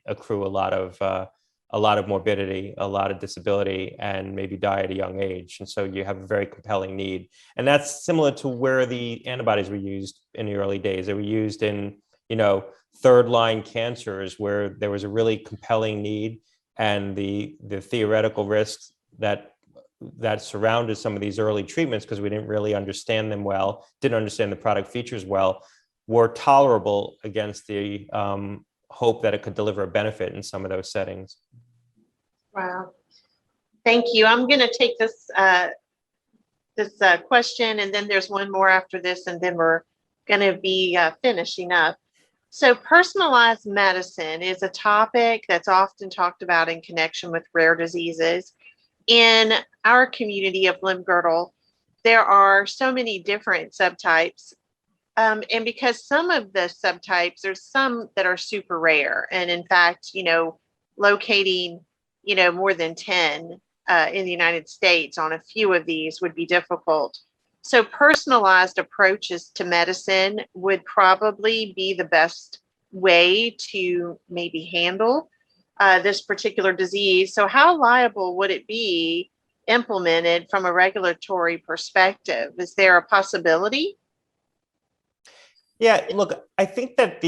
accrue a lot of morbidity, a lot of disability, and maybe die at a young age. And so you have a very compelling need. And that's similar to where the antibodies were used in the early days. They were used in, third line cancers where there was a really compelling need, and the theoretical risks that surrounded some of these early treatments, because we didn't really understand them well, didn't understand the product features well, were tolerable against the hope that it could deliver a benefit in some of those settings. Wow. Thank you. I'm going to take this question, and then there's one more after this, and then we're going to be finishing up. So personalized medicine is a topic that's often talked about in connection with rare diseases. In our community of Limb-Girdle, there are so many different subtypes. And because some of the subtypes, there's some that are super rare. And in fact, locating, more than 10 in the United States on a few of these would be difficult. So personalized approaches to medicine would probably be the best way to maybe handle this particular disease. So how liable would it be implemented from a regulatory perspective? Is there a possibility? Yeah, look, I think that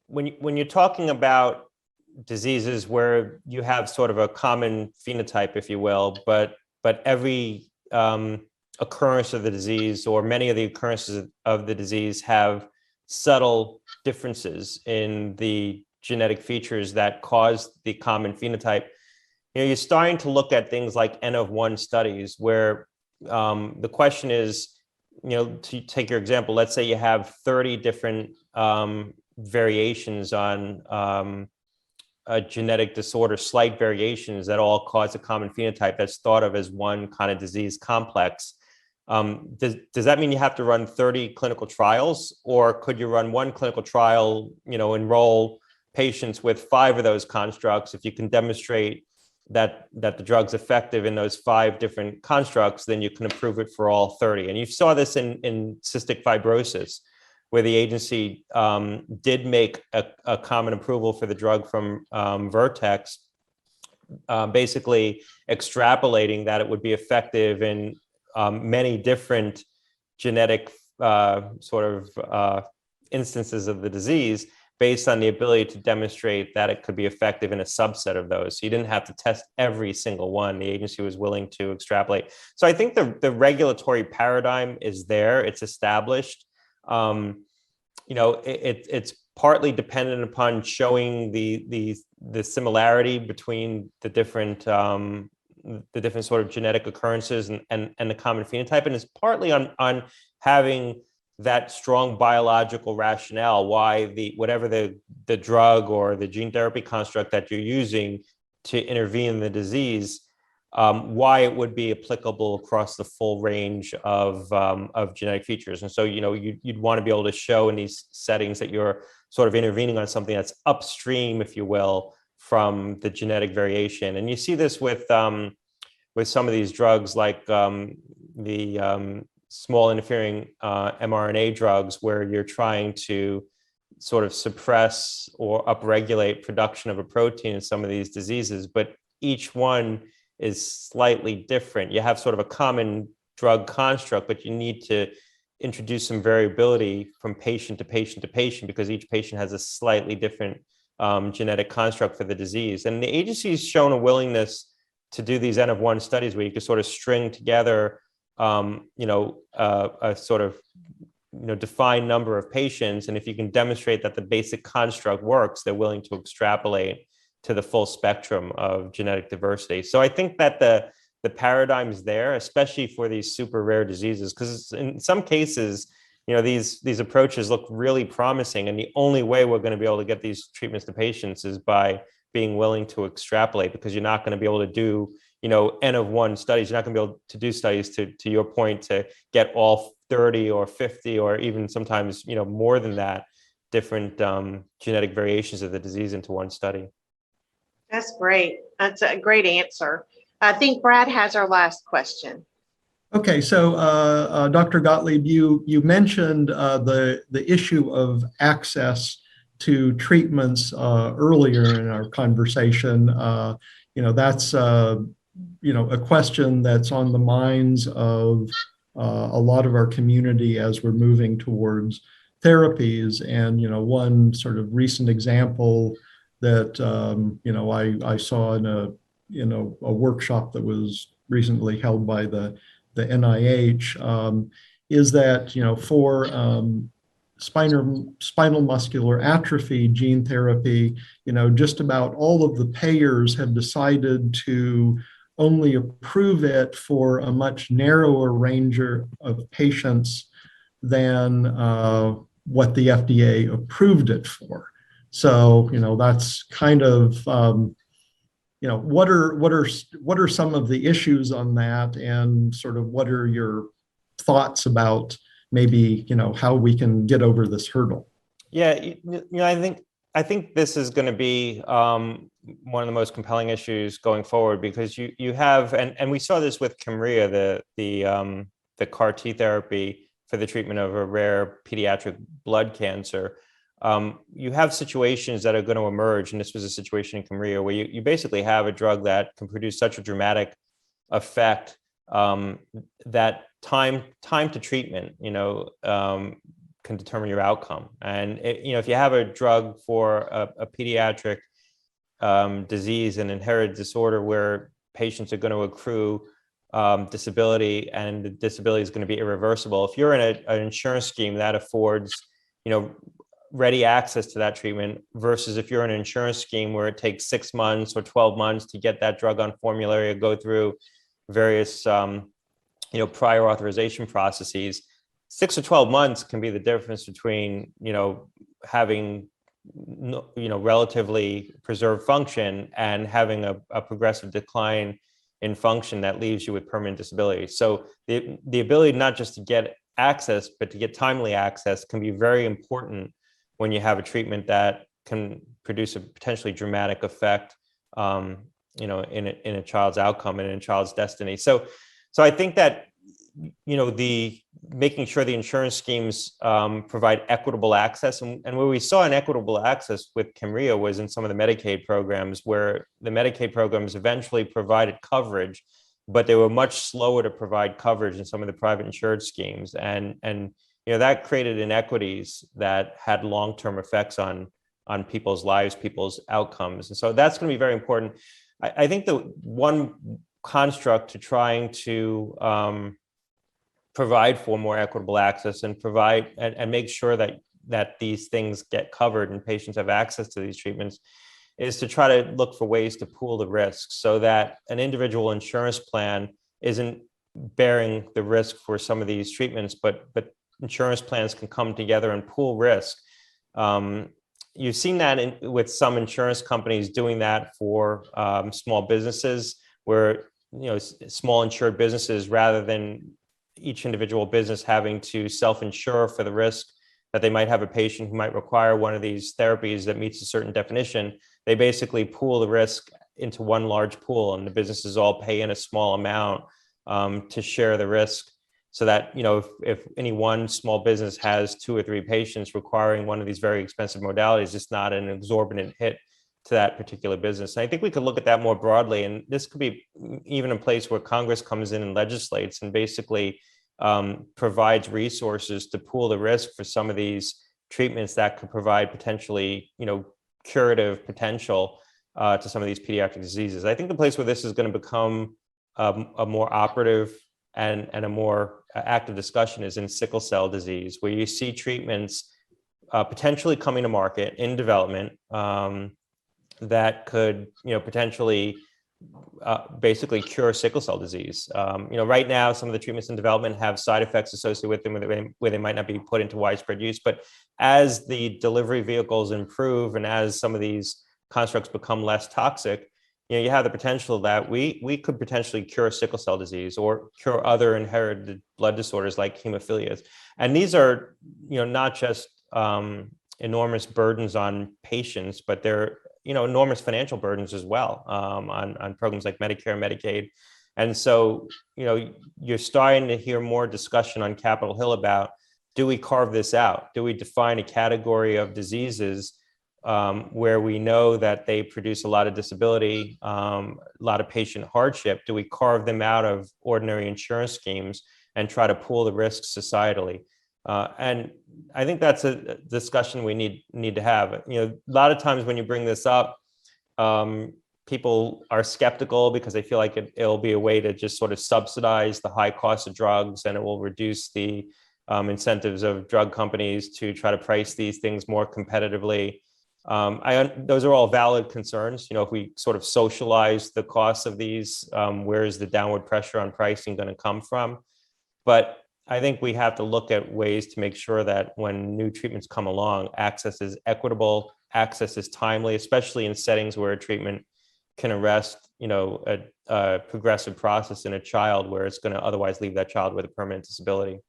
when you're talking about diseases where you have sort of a common phenotype, if you will, but every occurrence of the disease, or many of the occurrences of the disease, have subtle differences in the genetic features that cause the common phenotype. You're starting to look at things like N of 1 studies, where the question is, to take your example, let's say you have 30 different variations on a genetic disorder, slight variations that all cause a common phenotype that's thought of as one kind of disease complex. Does that mean you have to run 30 clinical trials, or could you run one clinical trial, enroll patients with 5 of those constructs? If you can demonstrate that the drug's effective in those 5 different constructs, then you can approve it for all 30. And you saw this in cystic fibrosis, where the agency did make a common approval for the drug from Vertex, basically extrapolating that it would be effective in many different genetic instances of the disease, based on the ability to demonstrate that it could be effective in a subset of those. So you didn't have to test every single one. The agency was willing to extrapolate. So I think the regulatory paradigm is there, it's established. It's partly dependent upon showing the similarity between the different sort of genetic occurrences and the common phenotype, and it's partly on having that strong biological rationale why whatever the drug or the gene therapy construct that you're using to intervene in the disease, why it would be applicable across the full range of genetic features. And so, you'd want to be able to show in these settings that you're sort of intervening on something that's upstream, if you will, from the genetic variation. And you see this with some of these drugs, like the small interfering mRNA drugs, where you're trying to sort of suppress or upregulate production of a protein in some of these diseases, but each one is slightly different. You have sort of a common drug construct, but you need to introduce some variability from patient to patient to patient, because each patient has a slightly different genetic construct for the disease. And the agency's shown a willingness to do these N of 1 studies where you can sort of string together a sort of defined number of patients, and if you can demonstrate that the basic construct works, they're willing to extrapolate to the full spectrum of genetic diversity. So I think that the paradigm is there, especially for these super rare diseases, because in some cases, these approaches look really promising, and the only way we're going to be able to get these treatments to patients is by being willing to extrapolate, because you're not going to be able to do N of 1 studies. You're not going to be able to do studies, to your point, to get all 30 or 50 or even sometimes more than that different genetic variations of the disease into one study. That's great. That's a great answer. I think Brad has our last question. Okay, so Dr. Gottlieb, you mentioned the issue of access to treatments earlier in our conversation. That's a question that's on the minds of a lot of our community as we're moving towards therapies. And one sort of recent example that I saw in a workshop that was recently held by the NIH is that for spinal muscular atrophy gene therapy, just about all of the payers have decided to only approve it for a much narrower range of patients than what the FDA approved it for. So, that's kind of, what are some of the issues on that, and sort of what are your thoughts about maybe, how we can get over this hurdle? Yeah, I think this is going to be one of the most compelling issues going forward, because you have, and we saw this with Kymriah, the CAR T therapy for the treatment of a rare pediatric blood cancer. You have situations that are going to emerge, and this was a situation in Kymriah, where you basically have a drug that can produce such a dramatic effect that time to treatment, can determine your outcome. And if you have a drug for a pediatric disease, an inherited disorder where patients are going to accrue disability, and the disability is going to be irreversible, if you're in an insurance scheme that affords, ready access to that treatment, versus if you're in an insurance scheme where it takes 6 months or 12 months to get that drug on formulary or go through various prior authorization processes, 6 or 12 months can be the difference between having relatively preserved function and having a progressive decline in function that leaves you with permanent disability. So the ability not just to get access, but to get timely access can be very important when you have a treatment that can produce a potentially dramatic effect, in a child's outcome and in a child's destiny. So I think that, the making sure the insurance schemes provide equitable access, and where we saw an equitable access with Kymriah was in some of the Medicaid programs, where the Medicaid programs eventually provided coverage, but they were much slower to provide coverage in some of the private insured schemes. And that created inequities that had long-term effects on people's lives, people's outcomes. And so that's going to be very important. I think the one construct to trying to provide for more equitable access and provide and make sure that these things get covered and patients have access to these treatments is to try to look for ways to pool the risks, so that an individual insurance plan isn't bearing the risk for some of these treatments, but insurance plans can come together and pool risk. You've seen that with some insurance companies doing that for small businesses, where small insured businesses, rather than each individual business having to self-insure for the risk that they might have a patient who might require one of these therapies that meets a certain definition, they basically pool the risk into one large pool, and the businesses all pay in a small amount to share the risk, so that if any one small business has 2 or 3 patients requiring one of these very expensive modalities, it's not an exorbitant hit to that particular business. And I think we could look at that more broadly, and this could be even a place where Congress comes in and legislates and basically provides resources to pool the risk for some of these treatments that could provide potentially curative potential to some of these pediatric diseases. I think the place where this is going to become a more operative and a more active discussion is in sickle cell disease, where you see treatments potentially coming to market in development that could potentially basically cure sickle cell disease. Right now, some of the treatments in development have side effects associated with them where they might not be put into widespread use. But as the delivery vehicles improve and as some of these constructs become less toxic, you have the potential that we could potentially cure sickle cell disease or cure other inherited blood disorders like hemophilia. And these are, not just enormous burdens on patients, but they're, enormous financial burdens as well on programs like Medicare and Medicaid. And so, you're starting to hear more discussion on Capitol Hill about, do we carve this out? Do we define a category of diseases where we know that they produce a lot of disability, a lot of patient hardship? Do we carve them out of ordinary insurance schemes and try to pool the risks societally? And I think that's a discussion we need to have. A lot of times when you bring this up, people are skeptical because they feel like it'll be a way to just sort of subsidize the high cost of drugs, and it will reduce the incentives of drug companies to try to price these things more competitively. Those are all valid concerns. If we sort of socialize the costs of these, where is the downward pressure on pricing going to come from? But I think we have to look at ways to make sure that when new treatments come along, access is equitable, access is timely, especially in settings where a treatment can arrest, a progressive process in a child where it's going to otherwise leave that child with a permanent disability.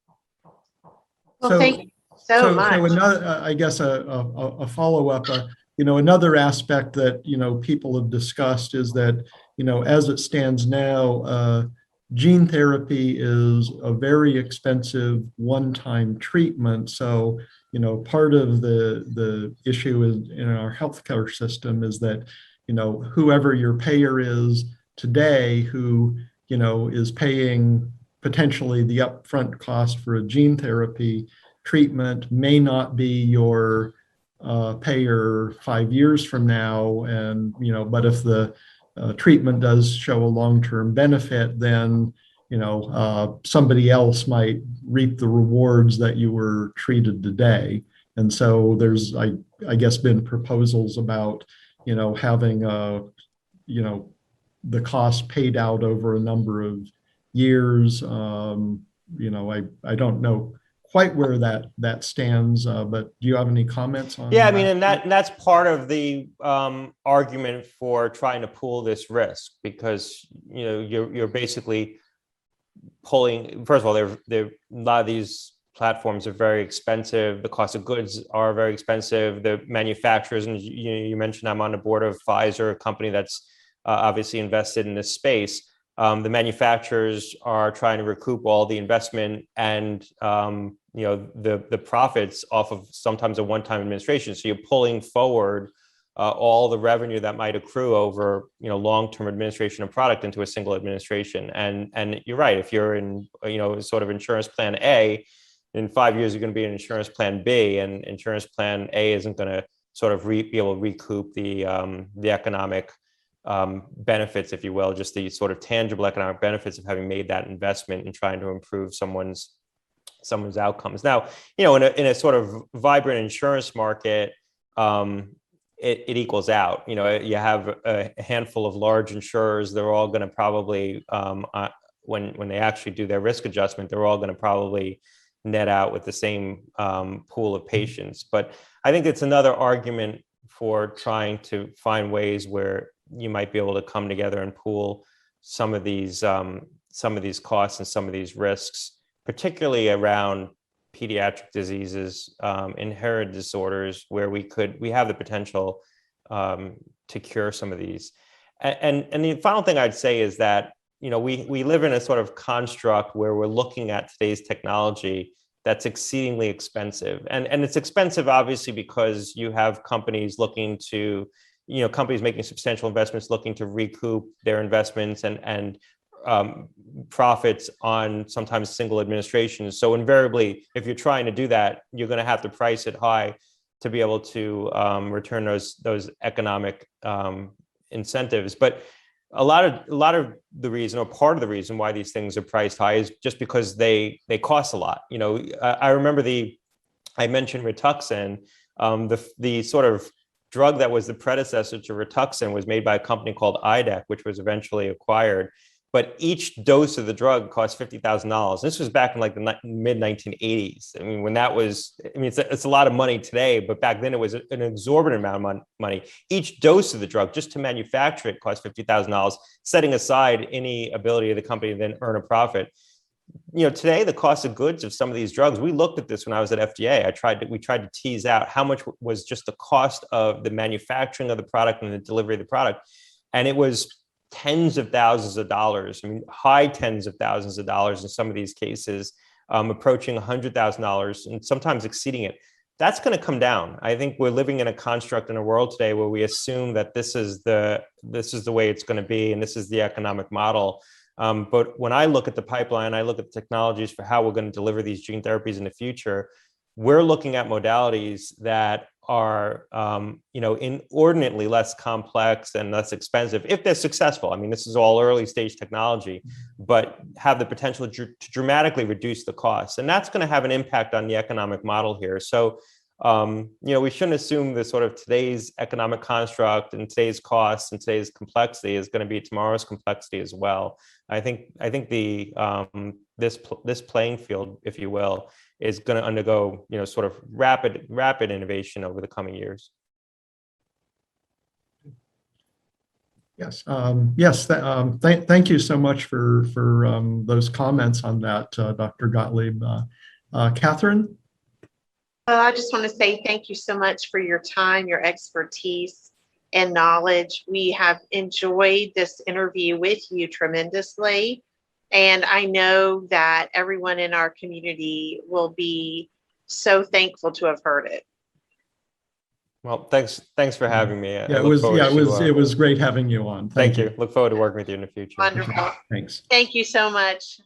Well, thank you so much. So another, I guess a follow-up, another aspect that, people have discussed is that, as it stands now, gene therapy is a very expensive one-time treatment. So, part of the issue in our healthcare system is that, whoever your payer is today, who, is paying potentially the upfront cost for a gene therapy treatment may not be your payer 5 years from now. And, but if the treatment does show a long-term benefit, then, somebody else might reap the rewards that you were treated today. And so there's, I guess, been proposals about, having, the cost paid out over a number of years. I don't know quite where that stands, but do you have any comments on Yeah, that? and that's part of the argument for trying to pool this risk, because you're basically pulling. First of all, a lot of these platforms are very expensive. The cost of goods are very expensive. The manufacturers, and you mentioned I'm on the board of Pfizer, a company that's obviously invested in this space. The manufacturers are trying to recoup all the investment and the profits off of sometimes a one-time administration. So you're pulling forward all the revenue that might accrue over long-term administration of product into a single administration. And you're right. If you're in sort of insurance plan A, in 5 years you're going to be in insurance plan B, and insurance plan A isn't going to sort of be able to recoup the economic benefits, if you will, just the sort of tangible economic benefits of having made that investment and trying to improve someone's outcomes. Now, in a sort of vibrant insurance market, it equals out. You have a handful of large insurers. They're all going to probably, when they actually do their risk adjustment, they're all going to probably net out with the same pool of patients. But I think it's another argument for trying to find ways where you might be able to come together and pool some of these costs and some of these risks, particularly around pediatric diseases, inherited disorders, where we have the potential to cure some of these. And the final thing I'd say is that we live in a sort of construct where we're looking at today's technology that's exceedingly expensive, and it's expensive obviously because you have companies looking to companies making substantial investments, looking to recoup their investments and profits on sometimes single administrations. So invariably, if you're trying to do that, you're going to have to price it high to be able to return those economic incentives. But a lot of the reason, or part of the reason why these things are priced high, is just because they cost a lot. I remember I mentioned Rituxan, the sort of drug that was the predecessor to Rituxan was made by a company called IDEC, which was eventually acquired. But each dose of the drug cost $50,000. This was back in like the mid-1980s. I mean, when that was, it's a lot of money today, but back then it was an exorbitant amount of money. Each dose of the drug, just to manufacture it, cost $50,000, setting aside any ability of the company to then earn a profit. Today, the cost of goods of some of these drugs, we looked at this when I was at FDA. We tried to tease out how much was just the cost of the manufacturing of the product and the delivery of the product. And it was tens of thousands of dollars. High tens of thousands of dollars in some of these cases, approaching $100,000 and sometimes exceeding it. That's going to come down. I think we're living in a construct in a world today where we assume that this is the way it's going to be, and this is the economic model. But when I look at the pipeline, I look at the technologies for how we're going to deliver these gene therapies in the future, we're looking at modalities that are inordinately less complex and less expensive if they're successful. I mean, this is all early stage technology, but have the potential to dramatically reduce the costs. And that's going to have an impact on the economic model here. So, we shouldn't assume that sort of today's economic construct and today's costs and today's complexity is going to be tomorrow's complexity as well. I think the this playing field, if you will, is going to undergo sort of rapid innovation over the coming years. Yes. Thank you so much for those comments on that, Dr. Gottlieb. Catherine? Well, I just want to say thank you so much for your time, your expertise, and knowledge. We have enjoyed this interview with you tremendously. And I know that everyone in our community will be so thankful to have heard it. Well, thanks for having me. Yeah, it was great having you on. Thank you. Look forward to working with you in the future. Wonderful. Thanks. Thank you so much.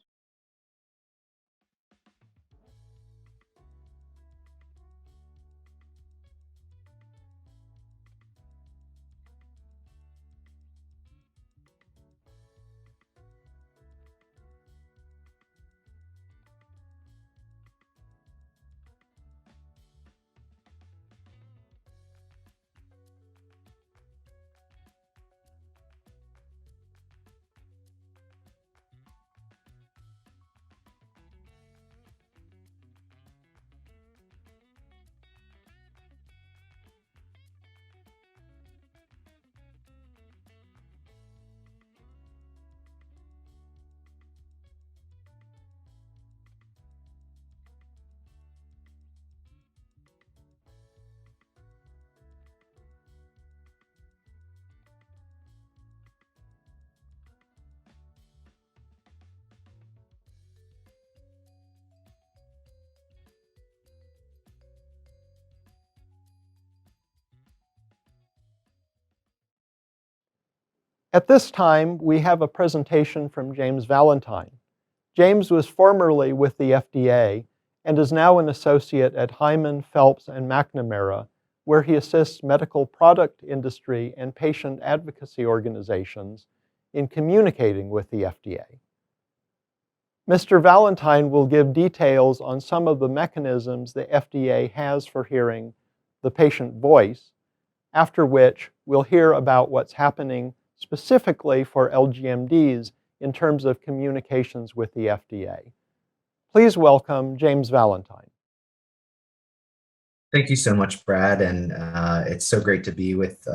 At this time, we have a presentation from James Valentine. James was formerly with the FDA and is now an associate at Hyman, Phelps, and McNamara, where he assists medical product industry and patient advocacy organizations in communicating with the FDA. Mr. Valentine will give details on some of the mechanisms the FDA has for hearing the patient voice, after which we'll hear about what's happening specifically for LGMDs in terms of communications with the FDA. Please welcome James Valentine. Thank you so much, Brad, and it's so great to be with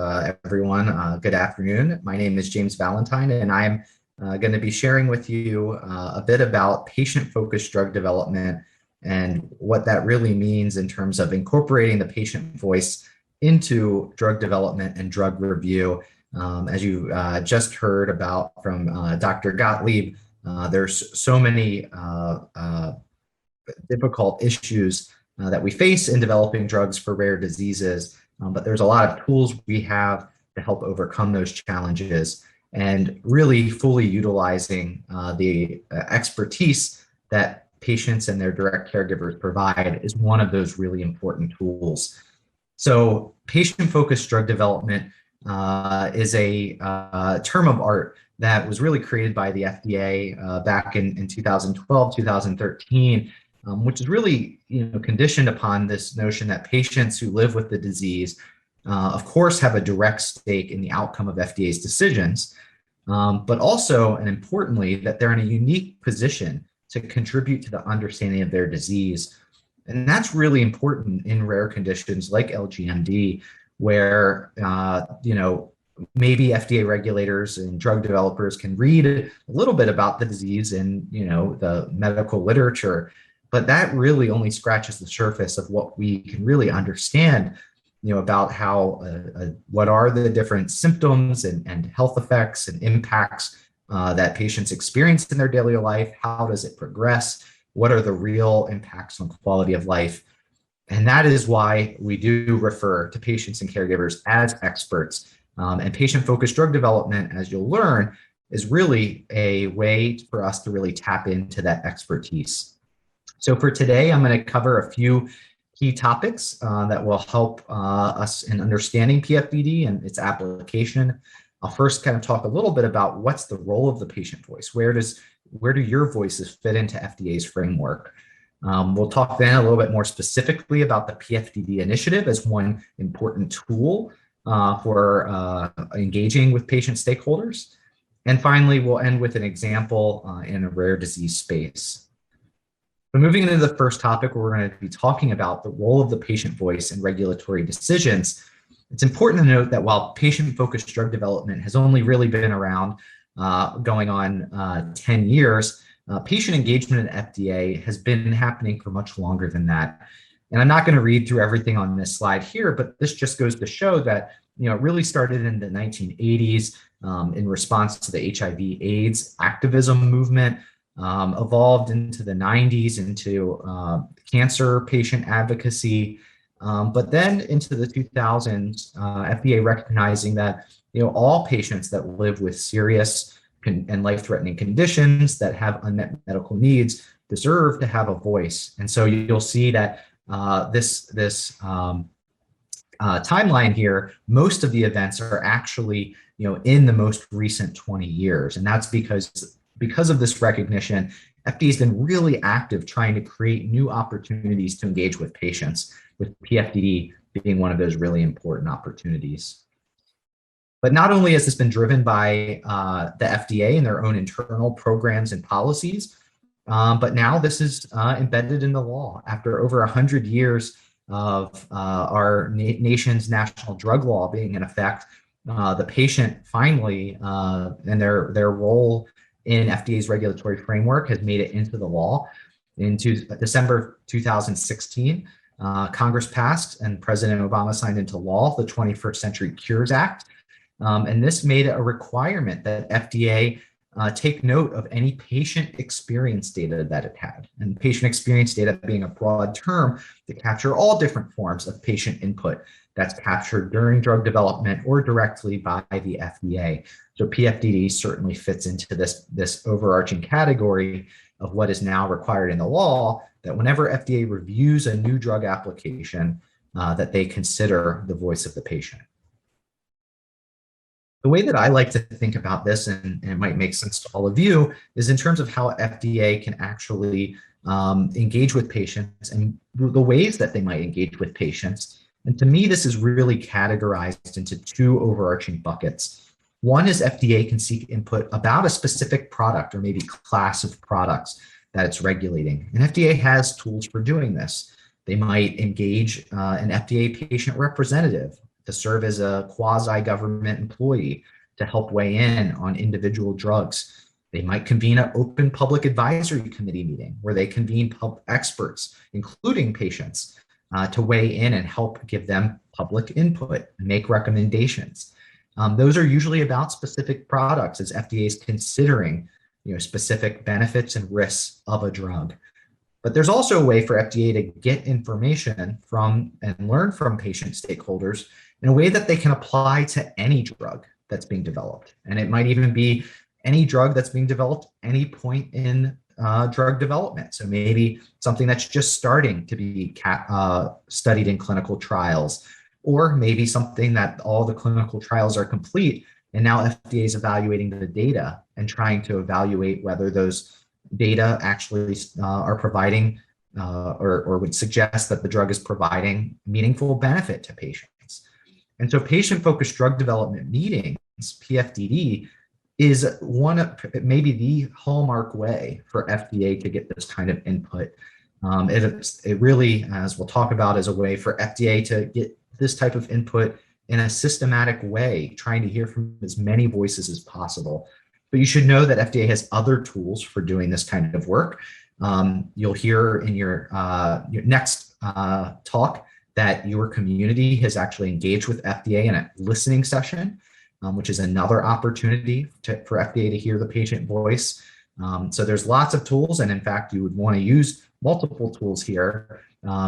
everyone. Good afternoon. My name is James Valentine, and I'm going to be sharing with you a bit about patient-focused drug development and what that really means in terms of incorporating the patient voice into drug development and drug review. As you just heard about from Dr. Gottlieb, there's so many difficult issues that we face in developing drugs for rare diseases, but there's a lot of tools we have to help overcome those challenges, and really fully utilizing the expertise that patients and their direct caregivers provide is one of those really important tools. So patient-focused drug development is a term of art that was really created by the FDA back in 2012, 2013, which is really conditioned upon this notion that patients who live with the disease, of course, have a direct stake in the outcome of FDA's decisions, but also, and importantly, that they're in a unique position to contribute to the understanding of their disease. And that's really important in rare conditions like LGMD, where maybe FDA regulators and drug developers can read a little bit about the disease in the medical literature, but that really only scratches the surface of what we can really understand about how what are the different symptoms and health effects and impacts that patients experience in their daily life. How does it progress? What are the real impacts on quality of life? And that is why we do refer to patients and caregivers as experts. And patient-focused drug development, as you'll learn, is really a way for us to really tap into that expertise. So for today, I'm going to cover a few key topics that will help us in understanding PFDD and its application. I'll first kind of talk a little bit about what's the role of the patient voice. Where do your voices fit into FDA's framework? We'll talk then a little bit more specifically about the PFDD initiative as one important tool for engaging with patient stakeholders. And finally, we'll end with an example in a rare disease space. So moving into the first topic, we're going to be talking about the role of the patient voice in regulatory decisions. It's important to note that while patient-focused drug development has only really been around going on 10 years, patient engagement at FDA has been happening for much longer than that. And I'm not going to read through everything on this slide here, but this just goes to show that it really started in the 1980s in response to the HIV/AIDS activism movement, evolved into the 90s into cancer patient advocacy, but then into the 2000s, FDA recognizing that all patients that live with serious and life-threatening conditions that have unmet medical needs deserve to have a voice. And so you'll see that this timeline here, most of the events are actually in the most recent 20 years, and that's because of this recognition. FDA has been really active trying to create new opportunities to engage with patients, with PFDD being one of those really important opportunities. But not only has this been driven by the FDA and their own internal programs and policies, but now this is embedded in the law. After over 100 years of our nation's national drug law being in effect, the patient finally, and their role in FDA's regulatory framework has made it into the law. In December 2016, Congress passed and President Obama signed into law the 21st Century Cures Act. And this made it a requirement that FDA take note of any patient experience data that it had. And patient experience data being a broad term to capture all different forms of patient input that's captured during drug development or directly by the FDA. So PFDD certainly fits into this overarching category of what is now required in the law, that whenever FDA reviews a new drug application, that they consider the voice of the patient. The way that I like to think about this, and it might make sense to all of you, is in terms of how FDA can actually engage with patients and the ways that they might engage with patients. And to me, this is really categorized into two overarching buckets. One is FDA can seek input about a specific product or maybe class of products that it's regulating. And FDA has tools for doing this. They might engage an FDA patient representative to serve as a quasi-government employee to help weigh in on individual drugs. They might convene an open public advisory committee meeting where they convene experts, including patients, to weigh in and help give them public input and make recommendations. Those are usually about specific products as FDA is considering specific benefits and risks of a drug. But there's also a way for FDA to get information from and learn from patient stakeholders in a way that they can apply to any drug that's being developed. And it might even be any drug that's being developed any point in drug development. So maybe something that's just starting to be studied in clinical trials, or maybe something that all the clinical trials are complete and now FDA is evaluating the data and trying to evaluate whether those data actually are providing or would suggest that the drug is providing meaningful benefit to patients. And so patient-focused drug development meetings, PFDD, is maybe the hallmark way for FDA to get this kind of input. It really, as we'll talk about, is a way for FDA to get this type of input in a systematic way, trying to hear from as many voices as possible. But you should know that FDA has other tools for doing this kind of work. You'll hear in your next talk that your community has actually engaged with FDA in a listening session, which is another opportunity for FDA to hear the patient voice. So there's lots of tools, and in fact, you would want to use multiple tools here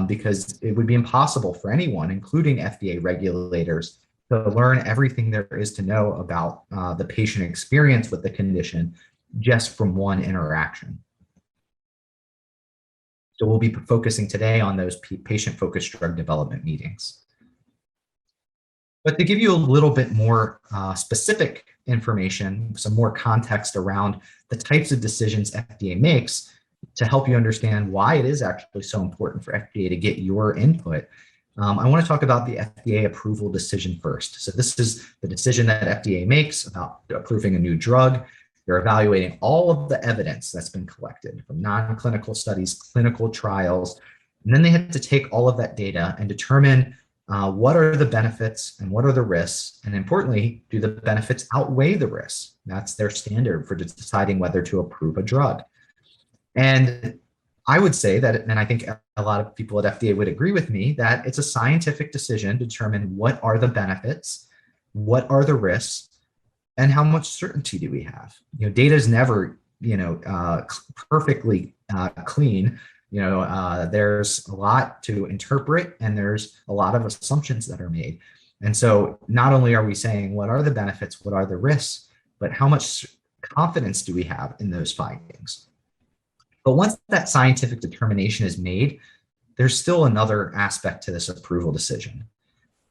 because it would be impossible for anyone, including FDA regulators, to learn everything there is to know about the patient experience with the condition just from one interaction. So we'll be focusing today on those patient-focused drug development meetings. But to give you a little bit more specific information, some more context around the types of decisions FDA makes to help you understand why it is actually so important for FDA to get your input, I want to talk about the FDA approval decision first. So this is the decision that FDA makes about approving a new drug. They're evaluating all of the evidence that's been collected from non-clinical studies, clinical trials, and then they have to take all of that data and determine what are the benefits and what are the risks, and importantly, do the benefits outweigh the risks? That's their standard for deciding whether to approve a drug. And I would say that, and I think a lot of people at FDA would agree with me, that it's a scientific decision to determine what are the benefits, what are the risks, and how much certainty do we have? Data is never, perfectly clean. There's a lot to interpret, and there's a lot of assumptions that are made. And so not only are we saying what are the benefits, what are the risks, but how much confidence do we have in those findings? But once that scientific determination is made, there's still another aspect to this approval decision.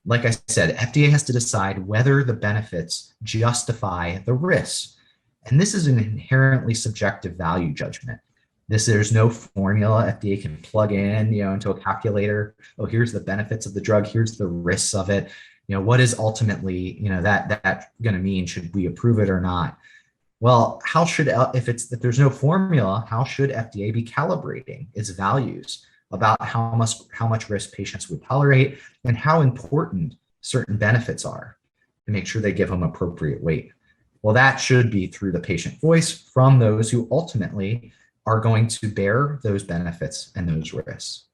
Like I said, FDA has to decide whether the benefits justify the risks. And this is an inherently subjective value judgment. There's no formula FDA can plug in, into a calculator. Oh, here's the benefits of the drug. Here's the risks of it. What is ultimately, that going to mean? Should we approve it or not? Well, if there's no formula, how should FDA be calibrating its values about how much risk patients would tolerate and how important certain benefits are to make sure they give them appropriate weight? Well, that should be through the patient voice from those who ultimately are going to bear those benefits and those risks.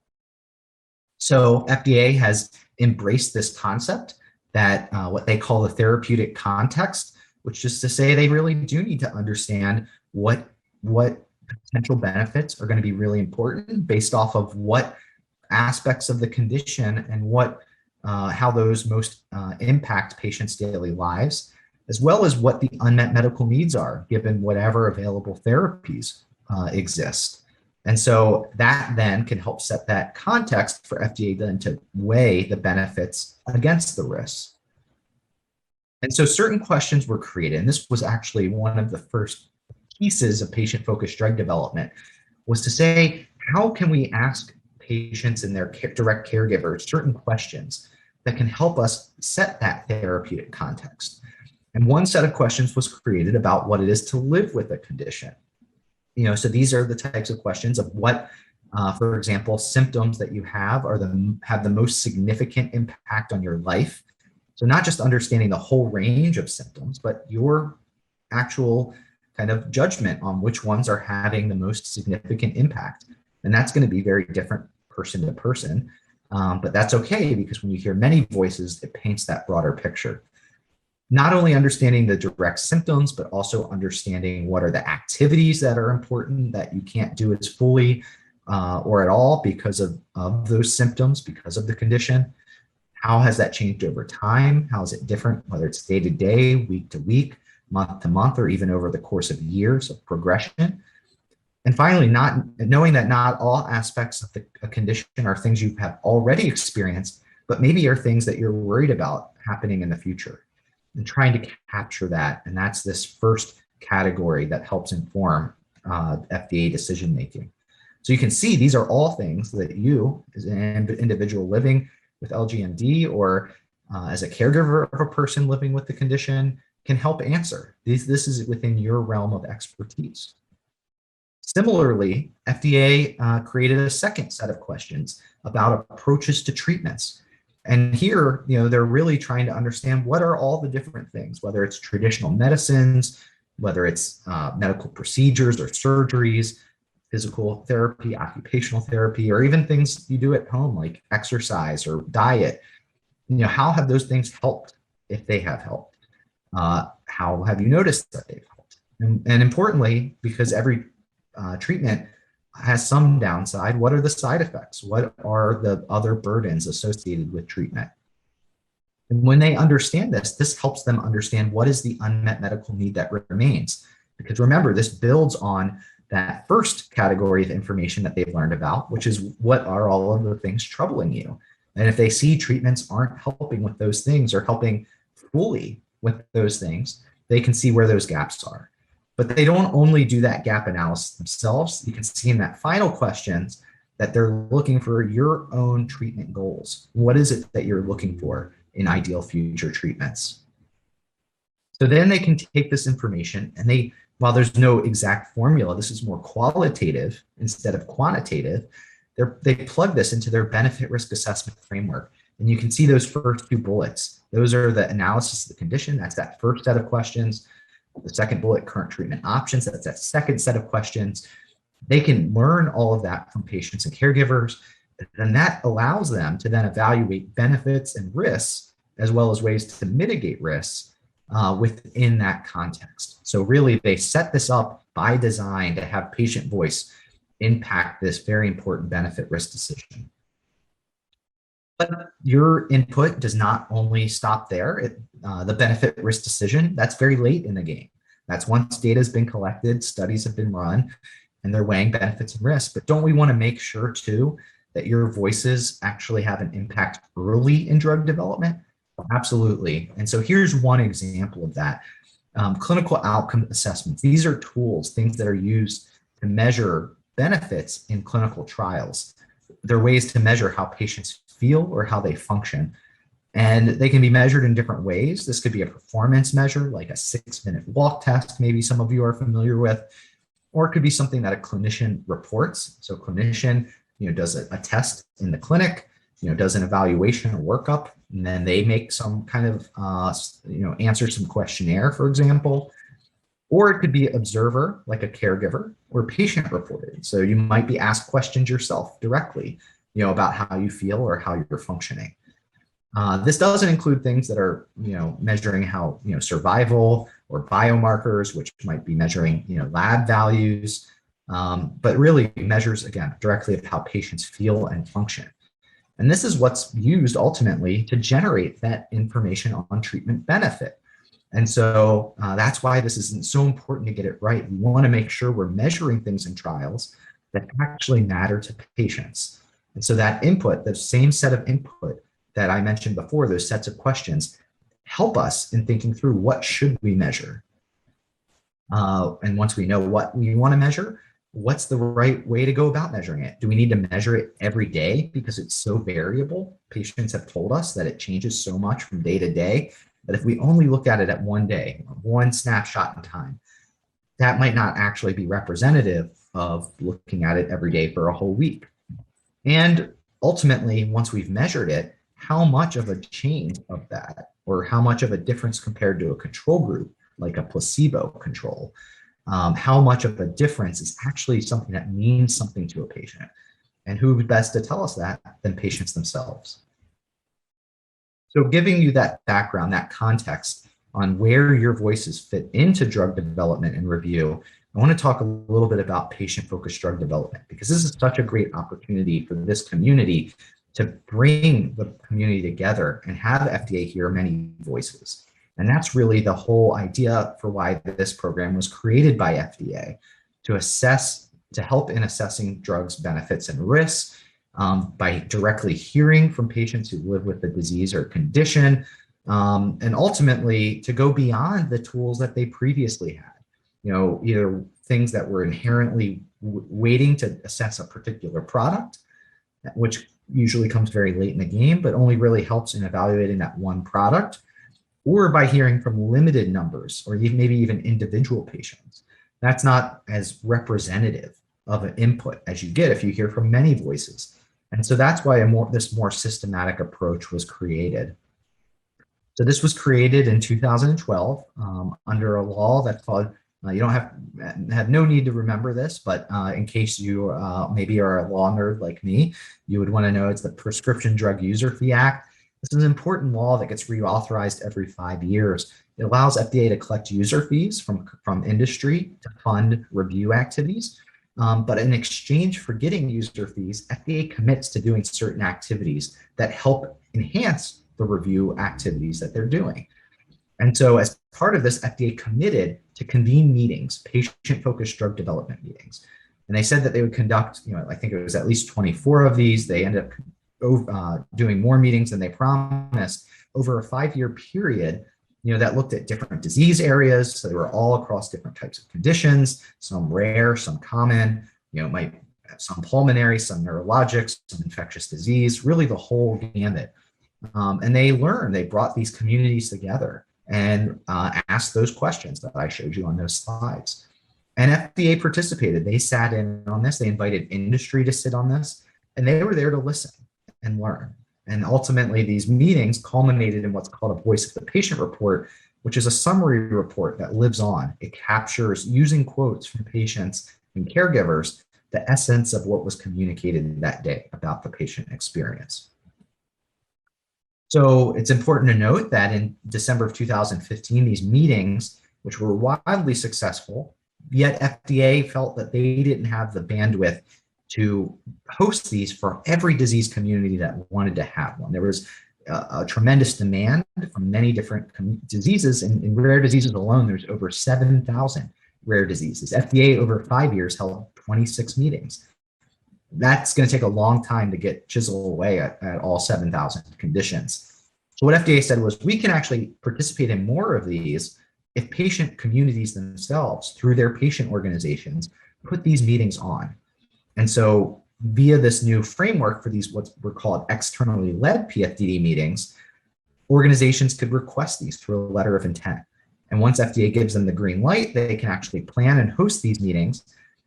So FDA has embraced this concept that what they call the therapeutic context, which is to say they really do need to understand what potential benefits are going to be really important based off of what aspects of the condition and how those most impact patients' daily lives, as well as what the unmet medical needs are given whatever available therapies exist. And so that then can help set that context for FDA then to weigh the benefits against the risks. And so certain questions were created, and this was actually one of the first pieces of patient-focused drug development, was to say, how can we ask patients and their direct caregivers certain questions that can help us set that therapeutic context? And one set of questions was created about what it is to live with a condition. So these are the types of questions of what, for example, symptoms that you have have the most significant impact on your life. So not just understanding the whole range of symptoms, but your actual kind of judgment on which ones are having the most significant impact. And that's going to be very different person to person. But that's okay, because when you hear many voices, it paints that broader picture. Not only understanding the direct symptoms, but also understanding what are the activities that are important that you can't do as fully or at all because of those symptoms, because of the condition. How has that changed over time? How is it different, whether it's day to day, week to week, month to month, or even over the course of years of progression? And finally, knowing that not all aspects of a condition are things you have already experienced, but maybe are things that you're worried about happening in the future, and trying to capture that. And that's this first category that helps inform FDA decision making. So you can see these are all things that you, as an individual living with LGMD or as a caregiver of a person living with the condition, can help answer. This is within your realm of expertise. Similarly, FDA created a second set of questions about approaches to treatments. And here, they're really trying to understand what are all the different things, whether it's traditional medicines, whether it's medical procedures or surgeries, physical therapy, occupational therapy, or even things you do at home like exercise or diet. How have those things helped, if they have helped? How have you noticed that they've helped? And importantly, because every treatment has some downside, what are the side effects? What are the other burdens associated with treatment? And when they understand this helps them understand what is the unmet medical need that remains. Because remember, this builds on that first category of information that they've learned about, which is what are all of the things troubling you? And if they see treatments aren't helping with those things or helping fully with those things, they can see where those gaps are. But they don't only do that gap analysis themselves. You can see in that final questions that they're looking for your own treatment goals. What is it that you're looking for in ideal future treatments? So then they can take this information and while there's no exact formula, this is more qualitative instead of quantitative, they plug this into their benefit risk assessment framework. And you can see those first two bullets. Those are the analysis of the condition. That's that first set of questions. The second bullet, current treatment options. That's that second set of questions. They can learn all of that from patients and caregivers. And that allows them to then evaluate benefits and risks, as well as ways to mitigate risks within that context. So really, they set this up by design to have patient voice impact this very important benefit risk decision. But your input does not only stop there. The benefit risk decision, that's very late in the game. That's once data has been collected, studies have been run, and they're weighing benefits and risks. But don't we want to make sure too that your voices actually have an impact early in drug development? Absolutely. And so here's one example of that. Clinical outcome assessments. These are tools, things that are used to measure benefits in clinical trials. They're ways to measure how patients feel or how they function. And they can be measured in different ways. This could be a performance measure, like a 6-minute walk test, maybe some of you are familiar with, or it could be something that a clinician reports. So clinician, does a test in the clinic, does an evaluation or workup, and then they make some kind of, answer some questionnaire, for example. Or it could be observer, like a caregiver, or patient reported. So you might be asked questions yourself directly, about how you feel or how you're functioning. This doesn't include things that are, measuring how, survival or biomarkers, which might be measuring, lab values, but really measures, again, directly of how patients feel and function. And this is what's used ultimately to generate that information on treatment benefit. And so that's why this is so important to get it right. We want to make sure we're measuring things in trials that actually matter to patients. And so that input, the same set of input that I mentioned before, those sets of questions, help us in thinking through what should we measure. And once we know what we want to measure, what's the right way to go about measuring it? Do we need to measure it every day because it's so variable? Patients have told us that it changes so much from day to day that if we only look at it at one day, one snapshot in time, that might not actually be representative of looking at it every day for a whole week. And ultimately, once we've measured it, how much of a change of that, or how much of a difference compared to a control group, like a placebo control, how much of a difference is actually something that means something to a patient? And who's best to tell us that than patients themselves? So giving you that background, that context on where your voices fit into drug development and review, I want to talk a little bit about patient-focused drug development, because this is such a great opportunity for this community to bring the community together and have FDA hear many voices. And that's really the whole idea for why this program was created by FDA, to help in assessing drugs' benefits and risks, by directly hearing from patients who live with the disease or condition, and ultimately to go beyond the tools that they previously had. Either things that were inherently waiting to assess a particular product, which usually comes very late in the game, but only really helps in evaluating that one product, or by hearing from limited numbers or maybe even individual patients. That's not as representative of an input as you get if you hear from many voices. And so that's why this more systematic approach was created. So this was created in 2012 under a law that's called, you don't have no need to remember this, but in case you maybe are a law nerd like me, you would want to know it's the Prescription Drug User Fee Act. This is an important law that gets reauthorized every 5 years. It allows FDA to collect user fees from industry to fund review activities. But in exchange for getting user fees, FDA commits to doing certain activities that help enhance the review activities that they're doing. And so as part of this, FDA committed to convene meetings, patient-focused drug development meetings. And they said that they would conduct, I think it was at least 24 of these. They ended up doing more meetings than they promised over a 5-year period, that looked at different disease areas. So they were all across different types of conditions, some rare, some common, might have some pulmonary, some neurologic, some infectious disease, really the whole gamut. And they brought these communities together and asked those questions that I showed you on those slides. And FDA participated. They sat in on this. They invited industry to sit on this, and they were there to listen and learn. And ultimately, these meetings culminated in what's called a Voice of the Patient report, which is a summary report that lives on. It captures, using quotes from patients and caregivers, the essence of what was communicated that day about the patient experience. So it's important to note that in December of 2015, these meetings, which were wildly successful, yet FDA felt that they didn't have the bandwidth to host these for every disease community that wanted to have one. There was a tremendous demand from many different diseases. In rare diseases alone, there's over 7,000 rare diseases. FDA over 5 years held 26 meetings. That's going to take a long time to get chiseled away at all 7,000 conditions. So what FDA said was, we can actually participate in more of these if patient communities themselves, through their patient organizations, put these meetings on. And so via this new framework for these, what were called externally led PFDD meetings, organizations could request these through a letter of intent. And once FDA gives them the green light, they can actually plan and host these meetings.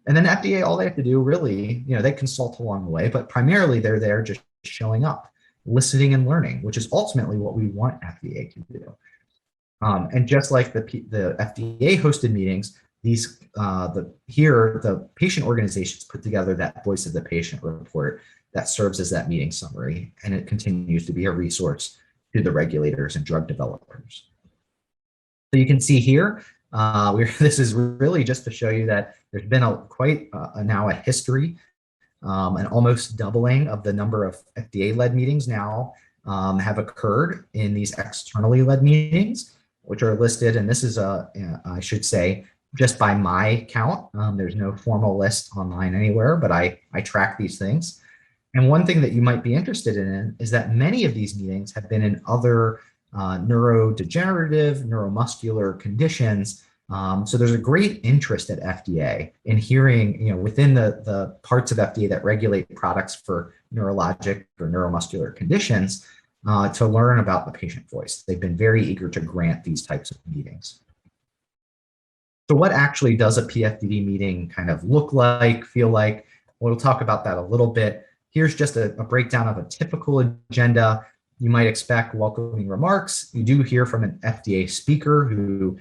And then FDA, all they have to do really, they consult along the way, but primarily they're there just showing up, listening and learning, which is ultimately what we want FDA to do. And just like the FDA hosted meetings, these the patient organizations put together that Voice of the Patient report that serves as that meeting summary, and it continues to be a resource to the regulators and drug developers. So you can see here, this is really just to show you that there's been now a history, an almost doubling of the number of FDA-led meetings now have occurred in these externally led meetings, which are listed, and this is I should say, just by my count. There's no formal list online anywhere, but I track these things. And one thing that you might be interested in is that many of these meetings have been in other neurodegenerative, neuromuscular conditions. So there's a great interest at FDA in hearing, within the parts of FDA that regulate products for neurologic or neuromuscular conditions, to learn about the patient voice. They've been very eager to grant these types of meetings. So what actually does a PFDD meeting kind of look like, feel like? We'll talk about that a little bit. Here's just a breakdown of a typical agenda. You might expect welcoming remarks. You do hear from an FDA speaker who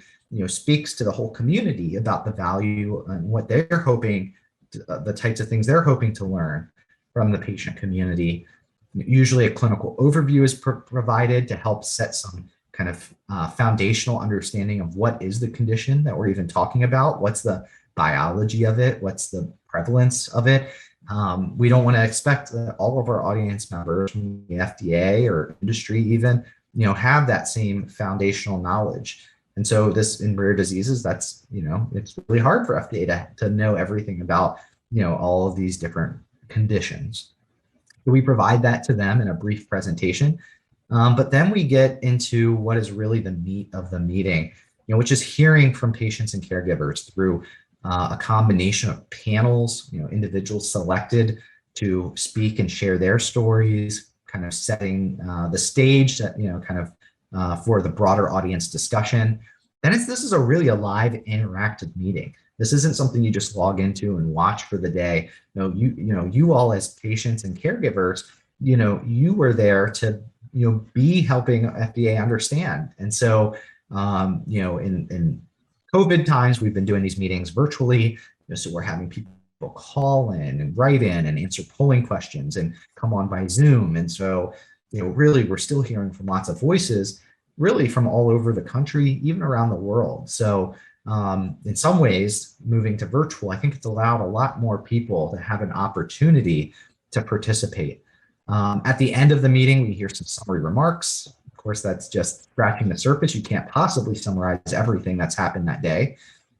speaks to the whole community about the value and what they're hoping, the types of things they're hoping to learn from the patient community. Usually a clinical overview is provided to help set some kind of foundational understanding of what is the condition that we're even talking about, what's the biology of it, what's the prevalence of it. We don't want to expect that all of our audience members from the FDA or industry even, have that same foundational knowledge. And so this, in rare diseases, that's, it's really hard for FDA to know everything about, all of these different conditions. So we provide that to them in a brief presentation. But then we get into what is really the meat of the meeting, which is hearing from patients and caregivers through a combination of panels, individuals selected to speak and share their stories, kind of setting the stage that, for the broader audience discussion. Then this is really a live interactive meeting. This isn't something you just log into and watch for the day. No, you all as patients and caregivers, you were there to, be helping FDA understand. And so, in COVID times, we've been doing these meetings virtually. So we're having people call in and write in and answer polling questions and come on by Zoom. And so, really, we're still hearing from lots of voices, really from all over the country, even around the world. So in some ways, moving to virtual, I think it's allowed a lot more people to have an opportunity to participate. At the end of the meeting, we hear some summary remarks. Of course, that's just scratching the surface. You can't possibly summarize everything that's happened that day.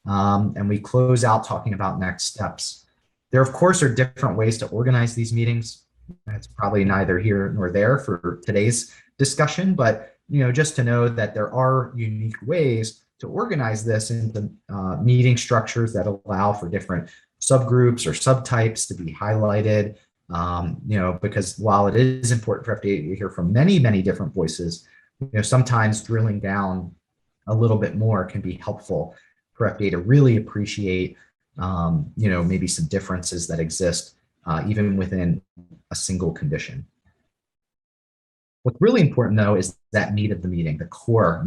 and we close out talking about next steps. There, of course, are different ways to organize these meetings. That's probably neither here nor there for today's discussion, but just to know that there are unique ways to organize this into meeting structures that allow for different subgroups or subtypes to be highlighted. Because while it is important for FDA to hear from many, many different voices, sometimes drilling down a little bit more can be helpful for FDA to really appreciate, maybe some differences that exist even within a single condition. What's really important, though, is that meat of the meeting, the core.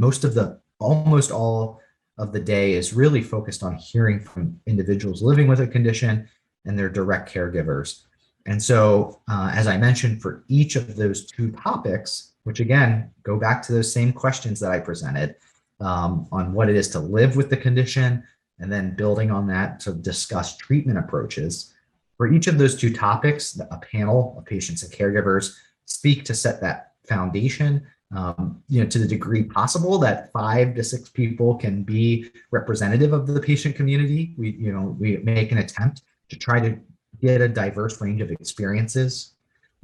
Almost all of the day is really focused on hearing from individuals living with a condition and their direct caregivers. And so, as I mentioned, for each of those two topics, which again, go back to those same questions that I presented on what it is to live with the condition, and then building on that to discuss treatment approaches. For each of those two topics, a panel of patients and caregivers speak to set that foundation, to the degree possible that 5 to 6 people can be representative of the patient community. We make an attempt to try to get a diverse range of experiences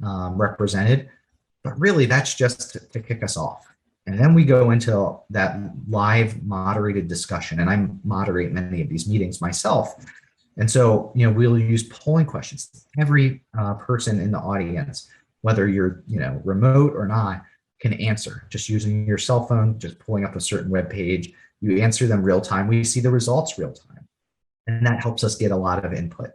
represented, but really that's just to kick us off. And then we go into that live moderated discussion, and I moderate many of these meetings myself. And so, we'll use polling questions. Every person in the audience, whether you're, remote or not, can answer just using your cell phone, just pulling up a certain web page. You answer them real time. We see the results real time, and that helps us get a lot of input.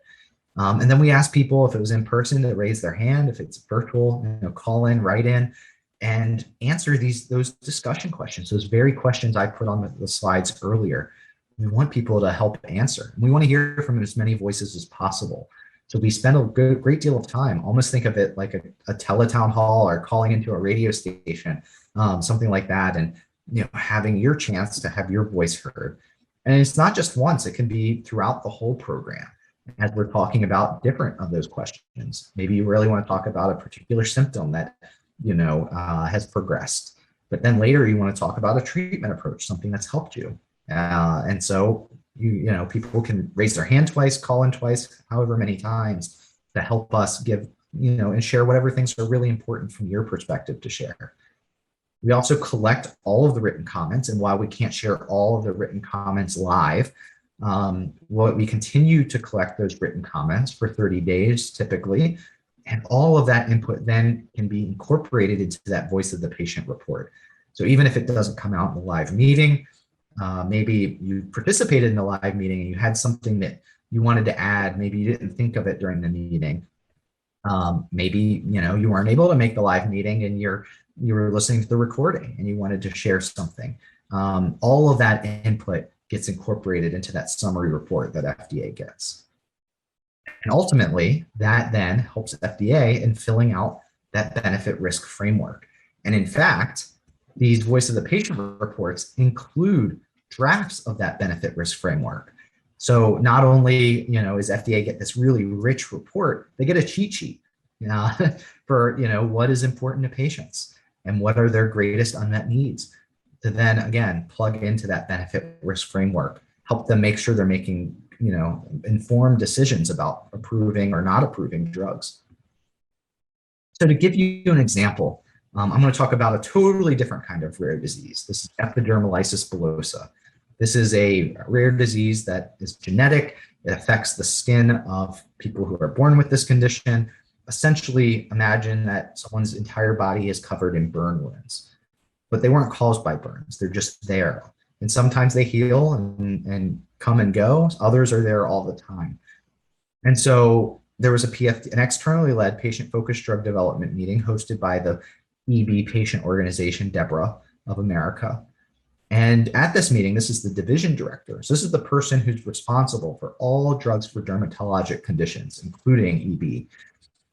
And then we ask people, if it was in person, to raise their hand. If it's virtual, call in, write in, and answer those discussion questions, those very questions I put on the slides earlier. We want people to help answer. We want to hear from as many voices as possible. So we spend a great deal of time, almost think of it like a teletown hall or calling into a radio station, something like that, and having your chance to have your voice heard. And it's not just once, it can be throughout the whole program as we're talking about different of those questions. Maybe you really want to talk about a particular symptom that has progressed, but then later you want to talk about a treatment approach, something that's helped you. And so people can raise their hand twice, call in twice, however many times, to help us give, and share whatever things are really important from your perspective to share. We also collect all of the written comments, and while we can't share all of the written comments live, we continue to collect those written comments for 30 days typically, and all of that input then can be incorporated into that voice of the patient report. So even if it doesn't come out in the live meeting, maybe you participated in the live meeting and you had something that you wanted to add, maybe you didn't think of it during the meeting. Maybe you weren't able to make the live meeting and you were listening to the recording and you wanted to share something. All of that input gets incorporated into that summary report that FDA gets. And ultimately, that then helps FDA in filling out that benefit risk framework. And in fact, these voice of the patient reports include drafts of that benefit risk framework. So not only, is FDA get this really rich report, they get a cheat sheet for, what is important to patients and what are their greatest unmet needs to then, again, plug into that benefit risk framework, help them make sure they're making, informed decisions about approving or not approving drugs. So to give you an example, I'm going to talk about a totally different kind of rare disease. This is epidermolysis bullosa. This is a rare disease that is genetic. It affects the skin of people who are born with this condition. Essentially, imagine that someone's entire body is covered in burn wounds, but they weren't caused by burns. They're just there. And sometimes they heal and come and go. Others are there all the time. And so there was an externally led patient-focused drug development meeting hosted by the EB patient organization, DEBRA of America. And at this meeting, this is the division director. So this is the person who's responsible for all drugs for dermatologic conditions, including EB.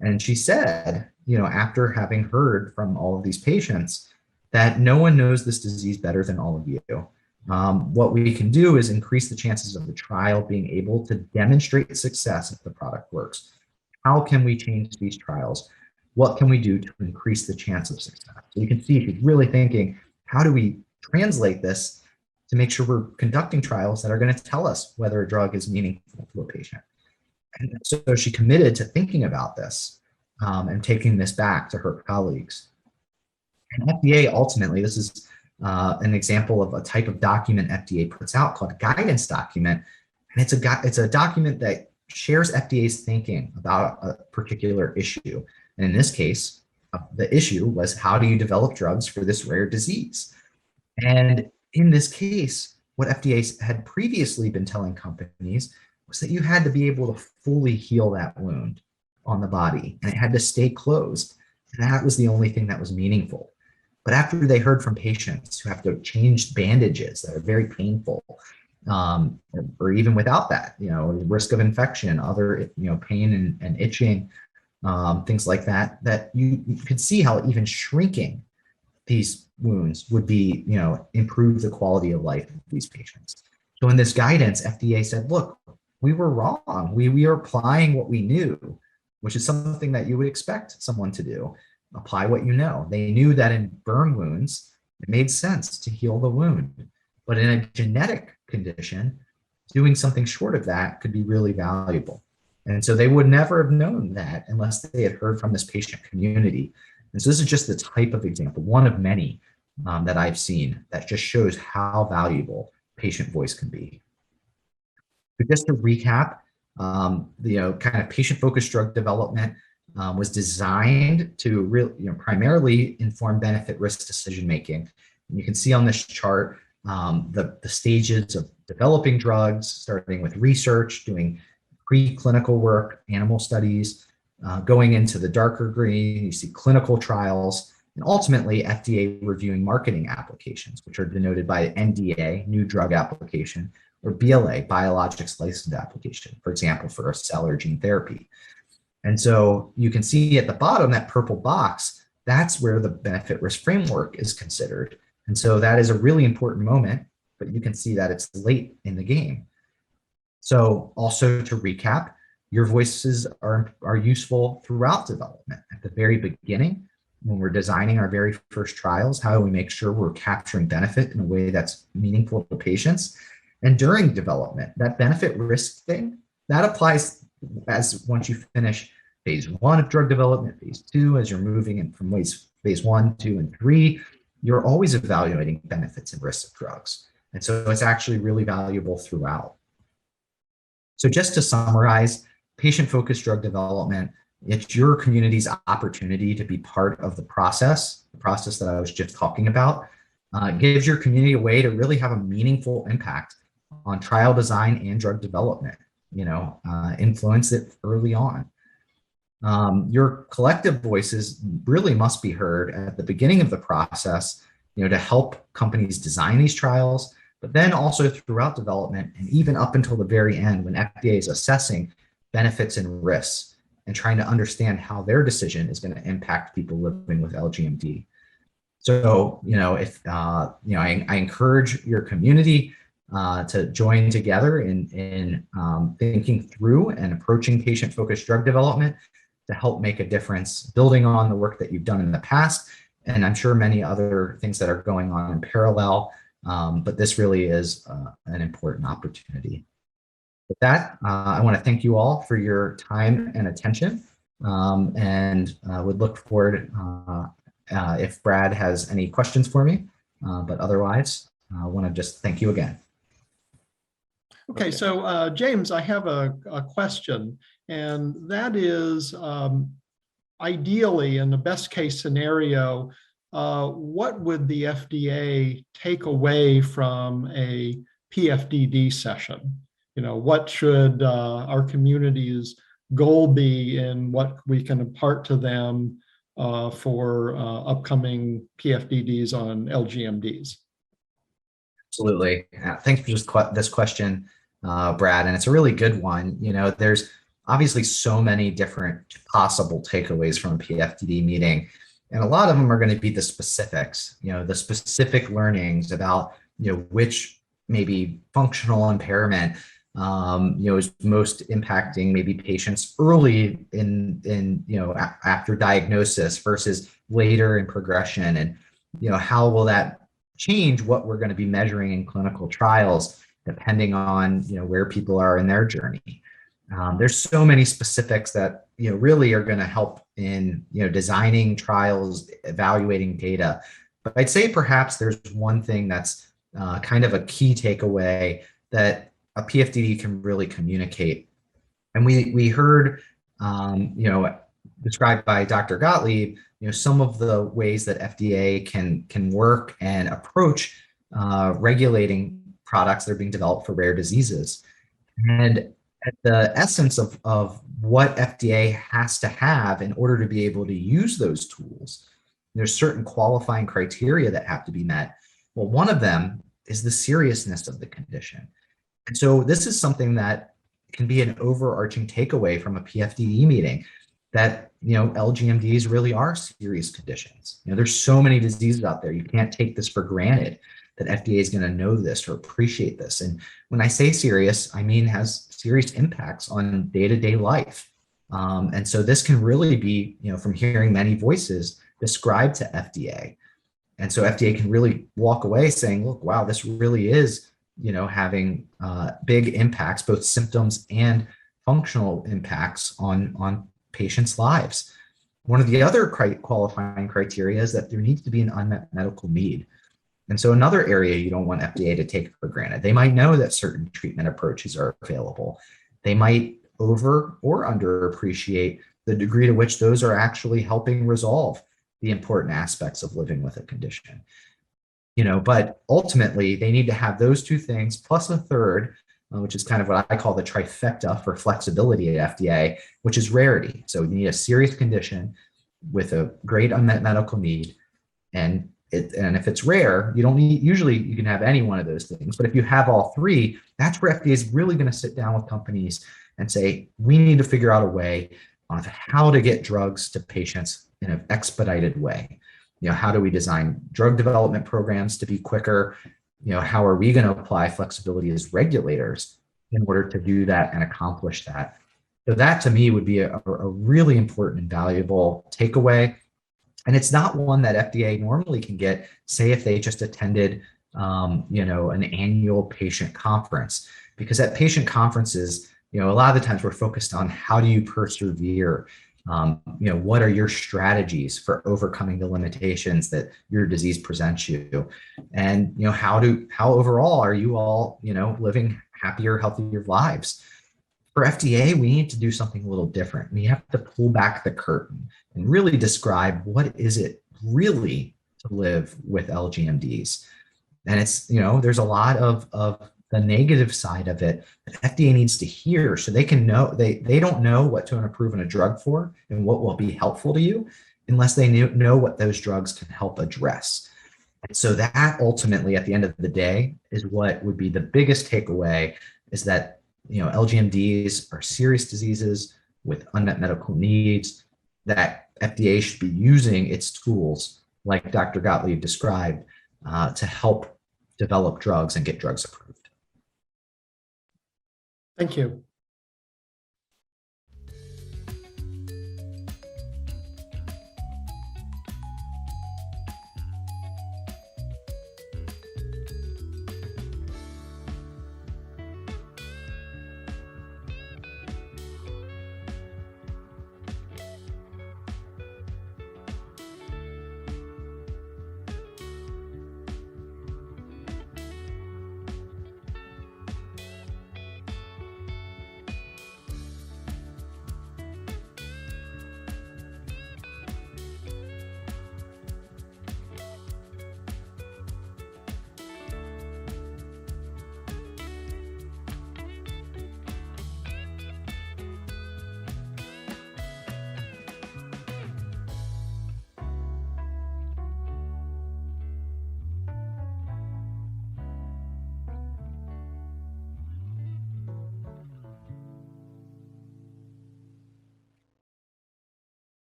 And she said, after having heard from all of these patients, that no one knows this disease better than all of you. What we can do is increase the chances of the trial being able to demonstrate success if the product works. How can we change these trials? What can we do to increase the chance of success? So you can see she's really thinking, how do we translate this to make sure we're conducting trials that are going to tell us whether a drug is meaningful to a patient. And so she committed to thinking about this and taking this back to her colleagues. And FDA ultimately, this is an example of a type of document FDA puts out called a guidance document. And it's a document that shares FDA's thinking about a particular issue. And in this case, the issue was, how do you develop drugs for this rare disease? And in this case, what FDA had previously been telling companies was that you had to be able to fully heal that wound on the body, and it had to stay closed. And that was the only thing that was meaningful. But after they heard from patients who have to change bandages that are very painful, or even without that, risk of infection, other, pain and itching, things like that, that you could see how even shrinking these wounds would be, improve the quality of life of these patients. So in this guidance, FDA said, look, we were wrong. We are applying what we knew, which is something that you would expect someone to do. Apply what you know. They knew that in burn wounds, it made sense to heal the wound. But in a genetic condition, doing something short of that could be really valuable. And so they would never have known that unless they had heard from this patient community. And so this is just the type of example, one of many that I've seen, that just shows how valuable patient voice can be. But just to recap, kind of patient-focused drug development was designed to primarily inform benefit risk decision-making. And you can see on this chart the stages of developing drugs, starting with research, doing preclinical work, animal studies, going into the darker green, you see clinical trials, and ultimately FDA reviewing marketing applications, which are denoted by NDA, new drug application, or BLA, biologics license application, for example, for a cell or gene therapy. And so you can see at the bottom, that purple box, that's where the benefit risk framework is considered. And so that is a really important moment, but you can see that it's late in the game. So also to recap, your voices are useful throughout development. At the very beginning, when we're designing our very first trials, how do we make sure we're capturing benefit in a way that's meaningful to patients? And during development, that benefit risk thing, that applies as once you finish phase 1 of drug development, phase 2, as you're moving in from phase 1, 2, and 3, you're always evaluating benefits and risks of drugs. And so it's actually really valuable throughout. So just to summarize, patient-focused drug development, it's your community's opportunity to be part of the process that I was just talking about. It gives your community a way to really have a meaningful impact on trial design and drug development, influence it early on. Your collective voices really must be heard at the beginning of the process, to help companies design these trials, but then also throughout development and even up until the very end when FDA is assessing benefits and risks and trying to understand how their decision is going to impact people living with LGMD. So, I encourage your community to join together in thinking through and approaching patient-focused drug development to help make a difference, building on the work that you've done in the past, and I'm sure many other things that are going on in parallel, but this really is an important opportunity. With that, I want to thank you all for your time and attention, and would look forward if Brad has any questions for me, but otherwise, I want to just thank you again. Okay, so James, I have a question, and that is, ideally, in the best case scenario, what would the FDA take away from a PFDD session? What should our community's goal be in what we can impart to them for upcoming PFDDs on LGMDs? Absolutely. Thanks for this question, Brad, and it's a really good one. There's obviously so many different possible takeaways from a PFDD meeting, and a lot of them are going to be the specifics, the specific learnings about, which maybe functional impairment, is most impacting maybe patients early in after diagnosis versus later in progression, and how will that change what we're going to be measuring in clinical trials depending on where people are in their journey. There's so many specifics that really are going to help in designing trials, evaluating data. But I'd say perhaps there's one thing that's kind of a key takeaway that a PFDD can really communicate. And we heard described by Dr. Gottlieb, some of the ways that FDA can work and approach regulating products that are being developed for rare diseases. And at the essence of what FDA has to have in order to be able to use those tools, there's certain qualifying criteria that have to be met. Well, one of them is the seriousness of the condition. And so this is something that can be an overarching takeaway from a PFDD meeting, that LGMDs really are serious conditions. There's so many diseases out there. You can't take this for granted that FDA is going to know this or appreciate this. And when I say serious, I mean has serious impacts on day-to-day life. And so this can really be, from hearing many voices, described to FDA. And so FDA can really walk away saying, look, wow, this really is, having big impacts, both symptoms and functional impacts on patients' lives. One of the other qualifying criteria is that there needs to be an unmet medical need. And so another area you don't want FDA to take for granted. They might know that certain treatment approaches are available. They might over or underappreciate the degree to which those are actually helping resolve the important aspects of living with a condition. But ultimately they need to have those two things plus a third, which is kind of what I call the trifecta for flexibility at FDA, which is rarity. So you need a serious condition with a great unmet medical need, and if it's rare, you don't need, usually you can have any one of those things. But if you have all three, that's where FDA is really going to sit down with companies and say, we need to figure out a way on how to get drugs to patients in an expedited way. How do we design drug development programs to be quicker? How are we going to apply flexibility as regulators in order to do that and accomplish that? So that to me would be a really important and valuable takeaway. And it's not one that FDA normally can get, say, if they just attended, an annual patient conference, because at patient conferences, a lot of the times we're focused on how do you persevere? What are your strategies for overcoming the limitations that your disease presents you? And, how overall are you all, living happier, healthier lives? For FDA, we need to do something a little different. We have to pull back the curtain and really describe what is it really to live with LGMDs. And it's, there's a lot of the negative side of it that FDA needs to hear so they can know, they don't know what to approve in a drug for and what will be helpful to you unless they know what those drugs can help address. And so that ultimately at the end of the day is what would be the biggest takeaway, is that LGMDs are serious diseases with unmet medical needs, that FDA should be using its tools, like Dr. Gottlieb described, to help develop drugs and get drugs approved. Thank you.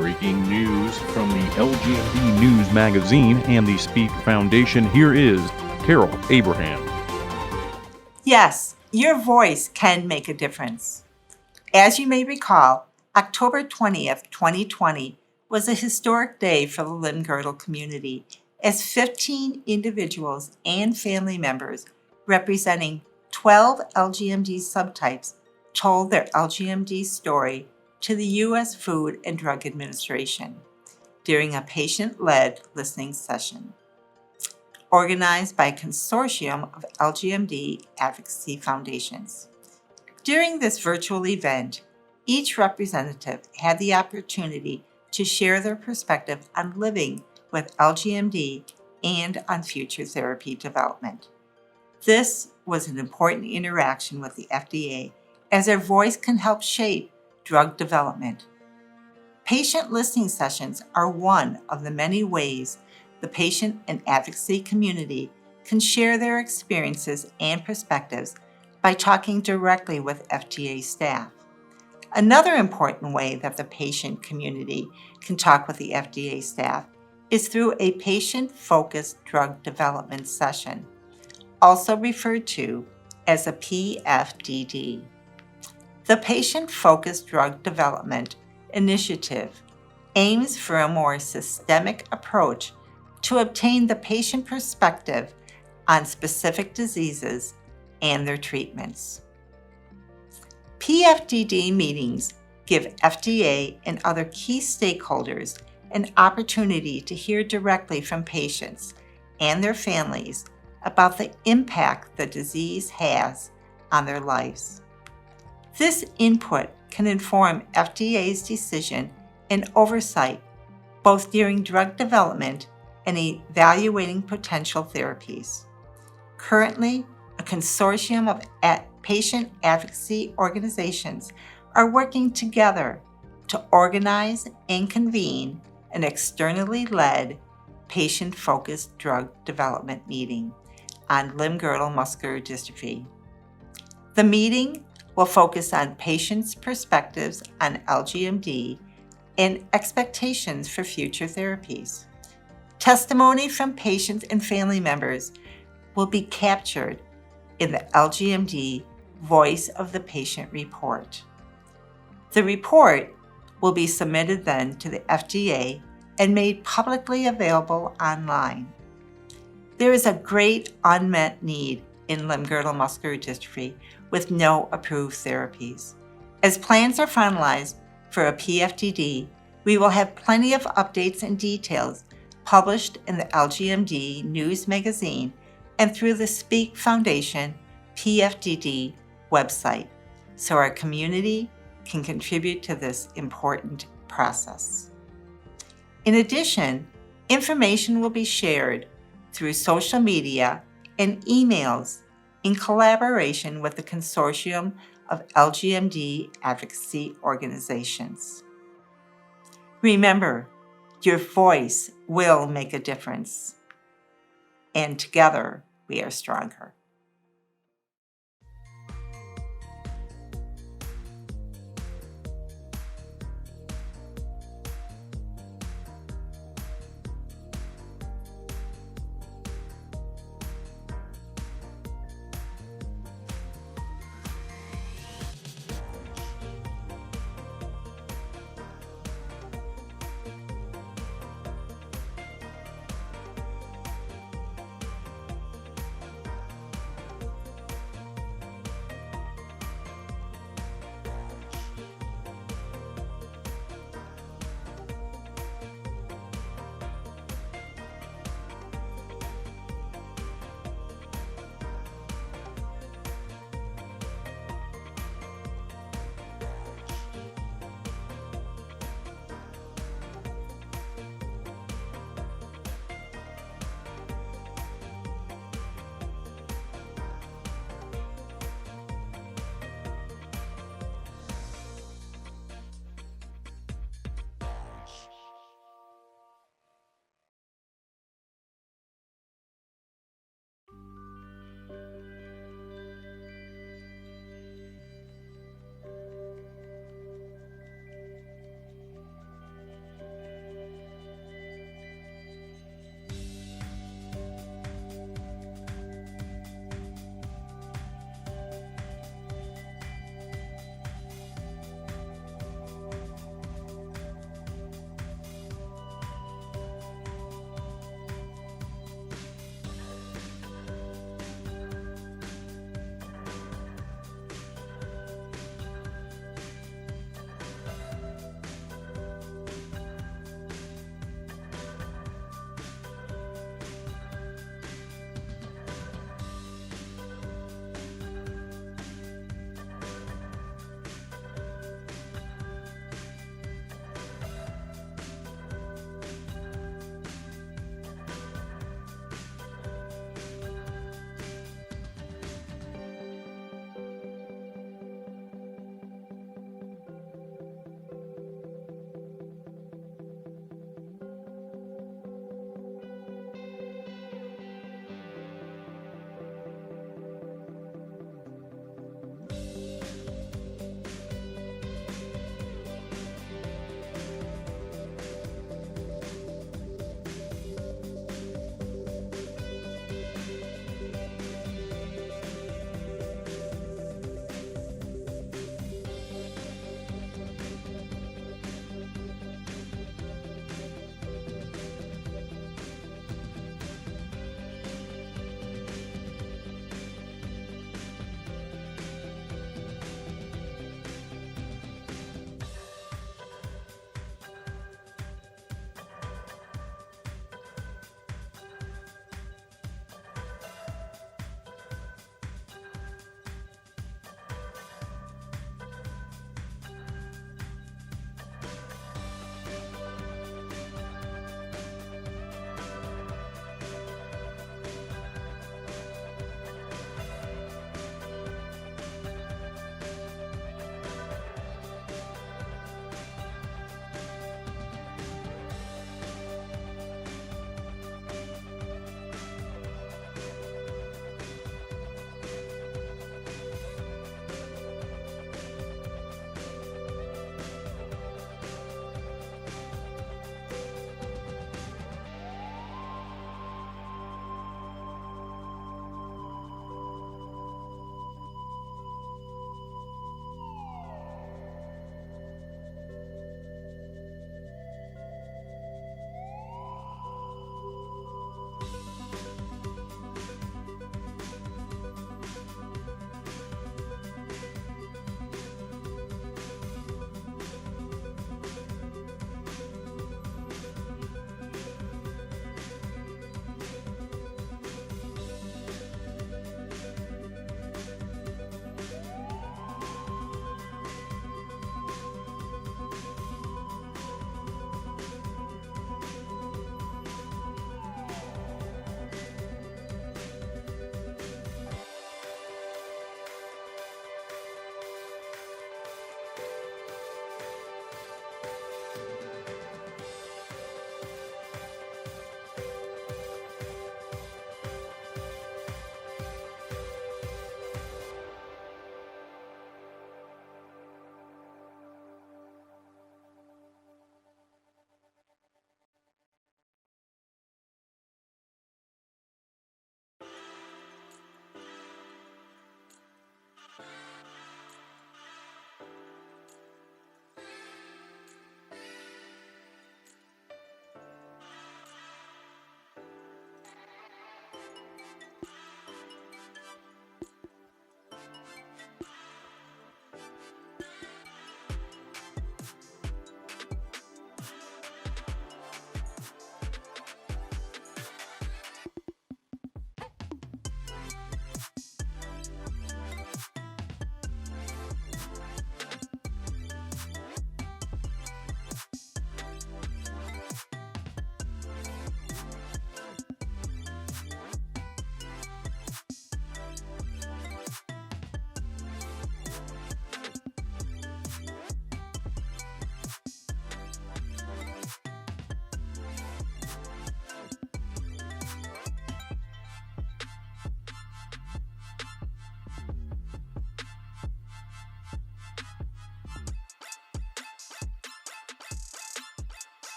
Breaking news from the LGMD News Magazine and the Speak Foundation. Here is Carol Abraham. Yes, your voice can make a difference. As you may recall, October 20th, 2020 was a historic day for the Limb-Girdle community as 15 individuals and family members representing 12 LGMD subtypes told their LGMD story to the U.S. Food and Drug Administration during a patient-led listening session organized by a consortium of LGMD advocacy foundations. During this virtual event, each representative had the opportunity to share their perspective on living with LGMD and on future therapy development. This was an important interaction with the FDA as their voice can help shape drug development. Patient listening sessions are one of the many ways the patient and advocacy community can share their experiences and perspectives by talking directly with FDA staff. Another important way that the patient community can talk with the FDA staff is through a patient-focused drug development session, also referred to as a PFDD. The Patient-Focused Drug Development Initiative aims for a more systemic approach to obtain the patient perspective on specific diseases and their treatments. PFDD meetings give FDA and other key stakeholders an opportunity to hear directly from patients and their families about the impact the disease has on their lives. This input can inform FDA's decision and oversight both during drug development and evaluating potential therapies. Currently, a consortium of patient advocacy organizations are working together to organize and convene an externally led patient-focused drug development meeting on limb-girdle muscular dystrophy. The meeting will focus on patients' perspectives on LGMD and expectations for future therapies. Testimony from patients and family members will be captured in the LGMD Voice of the Patient report. The report will be submitted then to the FDA and made publicly available online. There is a great unmet need in limb-girdle muscular dystrophy with no approved therapies. As plans are finalized for a PFDD, we will have plenty of updates and details published in the LGMD News Magazine and through the Speak Foundation PFDD website, so our community can contribute to this important process. In addition, information will be shared through social media and emails in collaboration with the consortium of LGMD advocacy organizations. Remember, your voice will make a difference, and together we are stronger.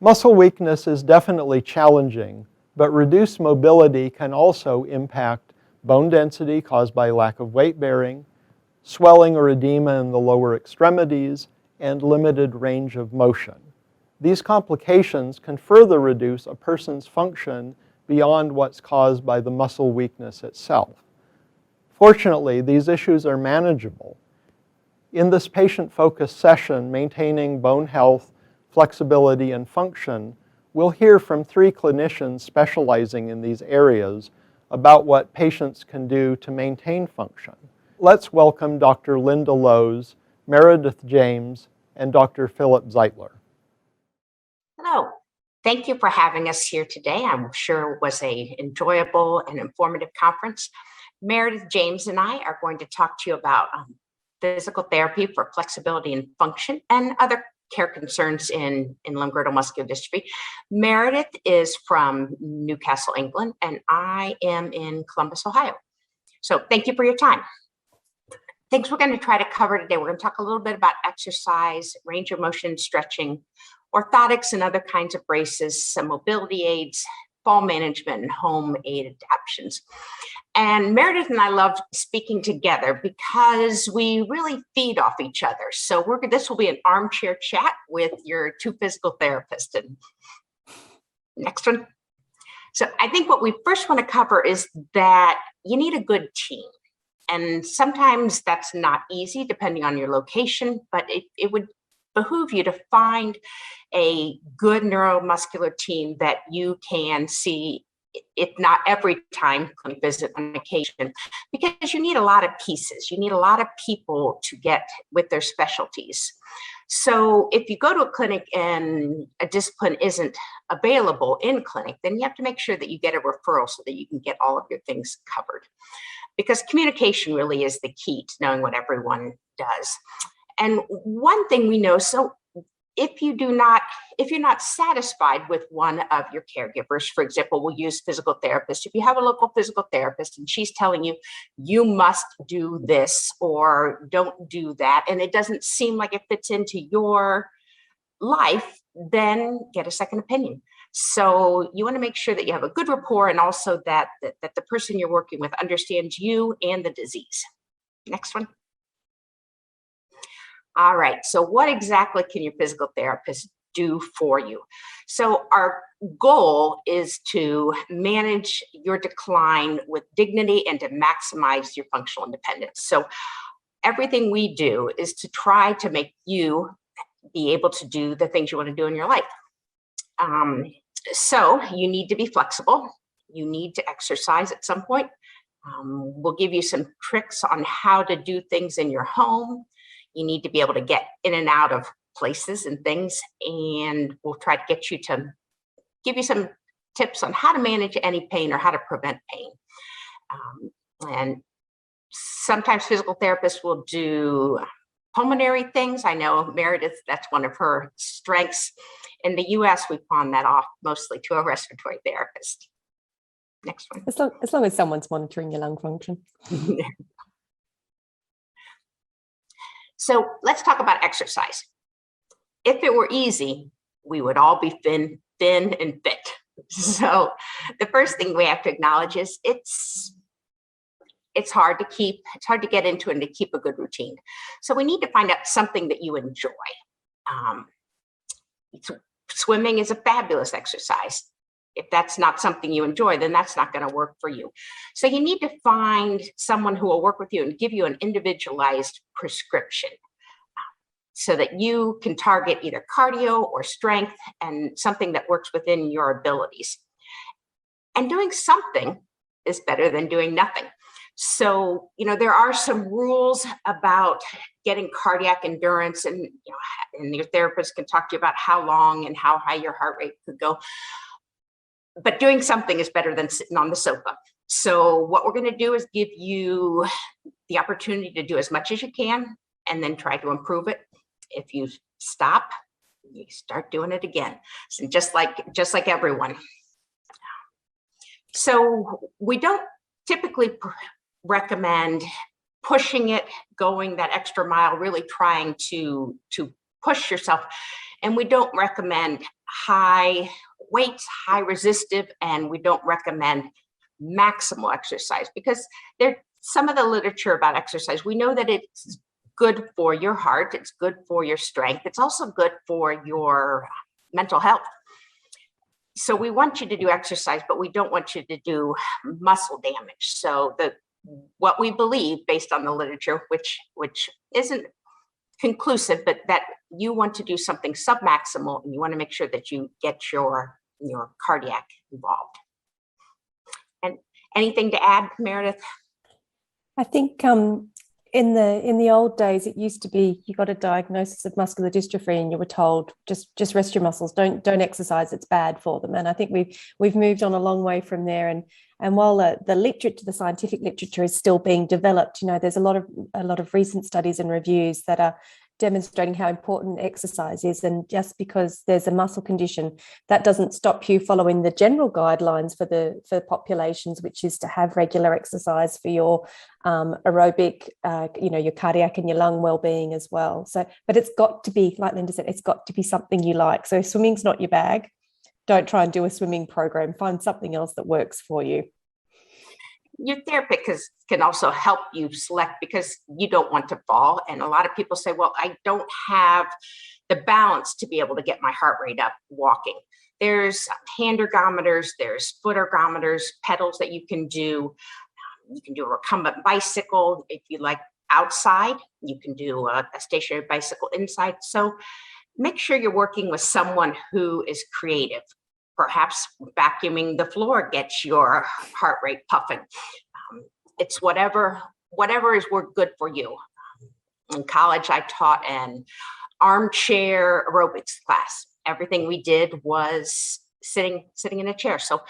Muscle weakness is definitely challenging, but reduced mobility can also impact bone density caused by lack of weight bearing, swelling or edema in the lower extremities, and limited range of motion. These complications can further reduce a person's function beyond what's caused by the muscle weakness itself. Fortunately, these issues are manageable. In this patient-focused session, Maintaining Bone Health, Flexibility, and Function, we'll hear from 3 clinicians specializing in these areas about what patients can do to maintain function. Let's welcome Dr. Linda Lowes, Meredith James, and Dr. Philip Zeitler. Hello. Thank you for having us here today. I'm sure it was an enjoyable and informative conference. Meredith James and I are going to talk to you about physical therapy for flexibility and function and other care concerns in limb-girdle muscular dystrophy. Meredith is from Newcastle, England, and I am in Columbus, Ohio. So thank you for your time. Things we're going to try to cover today, we're going to talk a little bit about exercise, range of motion, stretching, orthotics and other kinds of braces, some mobility aids, fall management, and home aid adaptations. And Meredith and I love speaking together because we really feed off each other. So this will be an armchair chat with your 2 physical therapists. And next one. So I think what we first want to cover is that you need a good team. And sometimes that's not easy depending on your location, but it would behoove you to find a good neuromuscular team that you can see, if not every time, clinic visit on occasion, because you need a lot of pieces. You need a lot of people to get with their specialties. So if you go to a clinic and a discipline isn't available in clinic, then you have to make sure that you get a referral so that you can get all of your things covered. Because communication really is the key to knowing what everyone does. And one thing we know, so if you're not satisfied with one of your caregivers, for example, we'll use physical therapist. If you have a local physical therapist and she's telling you, you must do this or don't do that, and it doesn't seem like it fits into your life, then get a second opinion. So you want to make sure that you have a good rapport and also that the person you're working with understands you and the disease. Next one. All right, so what exactly can your physical therapist do for you? So our goal is to manage your decline with dignity and to maximize your functional independence. So everything we do is to try to make you be able to do the things you want to do in your life. So you need to be flexible. You need to exercise at some point. We'll give you some tricks on how to do things in your home. You need to be able to get in and out of places and things, and we'll try to get you to give you some tips on how to manage any pain or how to prevent pain. And sometimes physical therapists will do pulmonary things. I know Meredith, that's one of her strengths. In the US, we pawn that off mostly to a respiratory therapist. Next one. As long as someone's monitoring your lung function. So let's talk about exercise. If it were easy, we would all be thin and fit. So the first thing we have to acknowledge is it's hard to get into and to keep a good routine. So we need to find out something that you enjoy. Swimming is a fabulous exercise. If that's not something you enjoy, then that's not going to work for you. So you need to find someone who will work with you and give you an individualized prescription so that you can target either cardio or strength and something that works within your abilities. And doing something is better than doing nothing. So, there are some rules about getting cardiac endurance, and and your therapist can talk to you about how long and how high your heart rate could go. But doing something is better than sitting on the sofa. So what we're going to do is give you the opportunity to do as much as you can and then try to improve it. If you stop, you start doing it again. So just like everyone. So we don't typically recommend pushing it, going that extra mile, really trying to push yourself. And we don't recommend high weights, high resistive, and we don't recommend maximal exercise because there's some of the literature about exercise. We know that it's good for your heart, it's good for your strength, it's also good for your mental health. So we want you to do exercise, but we don't want you to do muscle damage. So what we believe based on the literature, which isn't conclusive, but that you want to do something submaximal and you want to make sure that you get your cardiac involved. And anything to add, Meredith? I think in the old days, it used to be you got a diagnosis of muscular dystrophy and you were told just rest your muscles, don't exercise, it's bad for them. And I think we've moved on a long way from there. And while the scientific literature is still being developed, there's a lot of recent studies and reviews that are demonstrating how important exercise is. And just because there's a muscle condition, that doesn't stop you following the general guidelines for populations, which is to have regular exercise for your aerobic, your cardiac and your lung well-being as well. So, but it's got to be, like Linda said, it's got to be something you like. So if swimming's not your bag, don't try and do a swimming program. Find something else that works for you. Your therapist can also help you select because you don't want to fall. And a lot of people say, well, I don't have the balance to be able to get my heart rate up walking. There's hand ergometers, there's foot ergometers, pedals that you can do. You can do a recumbent bicycle. If you like outside, you can do a stationary bicycle inside. So make sure you're working with someone who is creative. Perhaps vacuuming the floor gets your heart rate puffing. It's whatever is good for you. In college, I taught an armchair aerobics class. Everything we did was sitting in a chair. So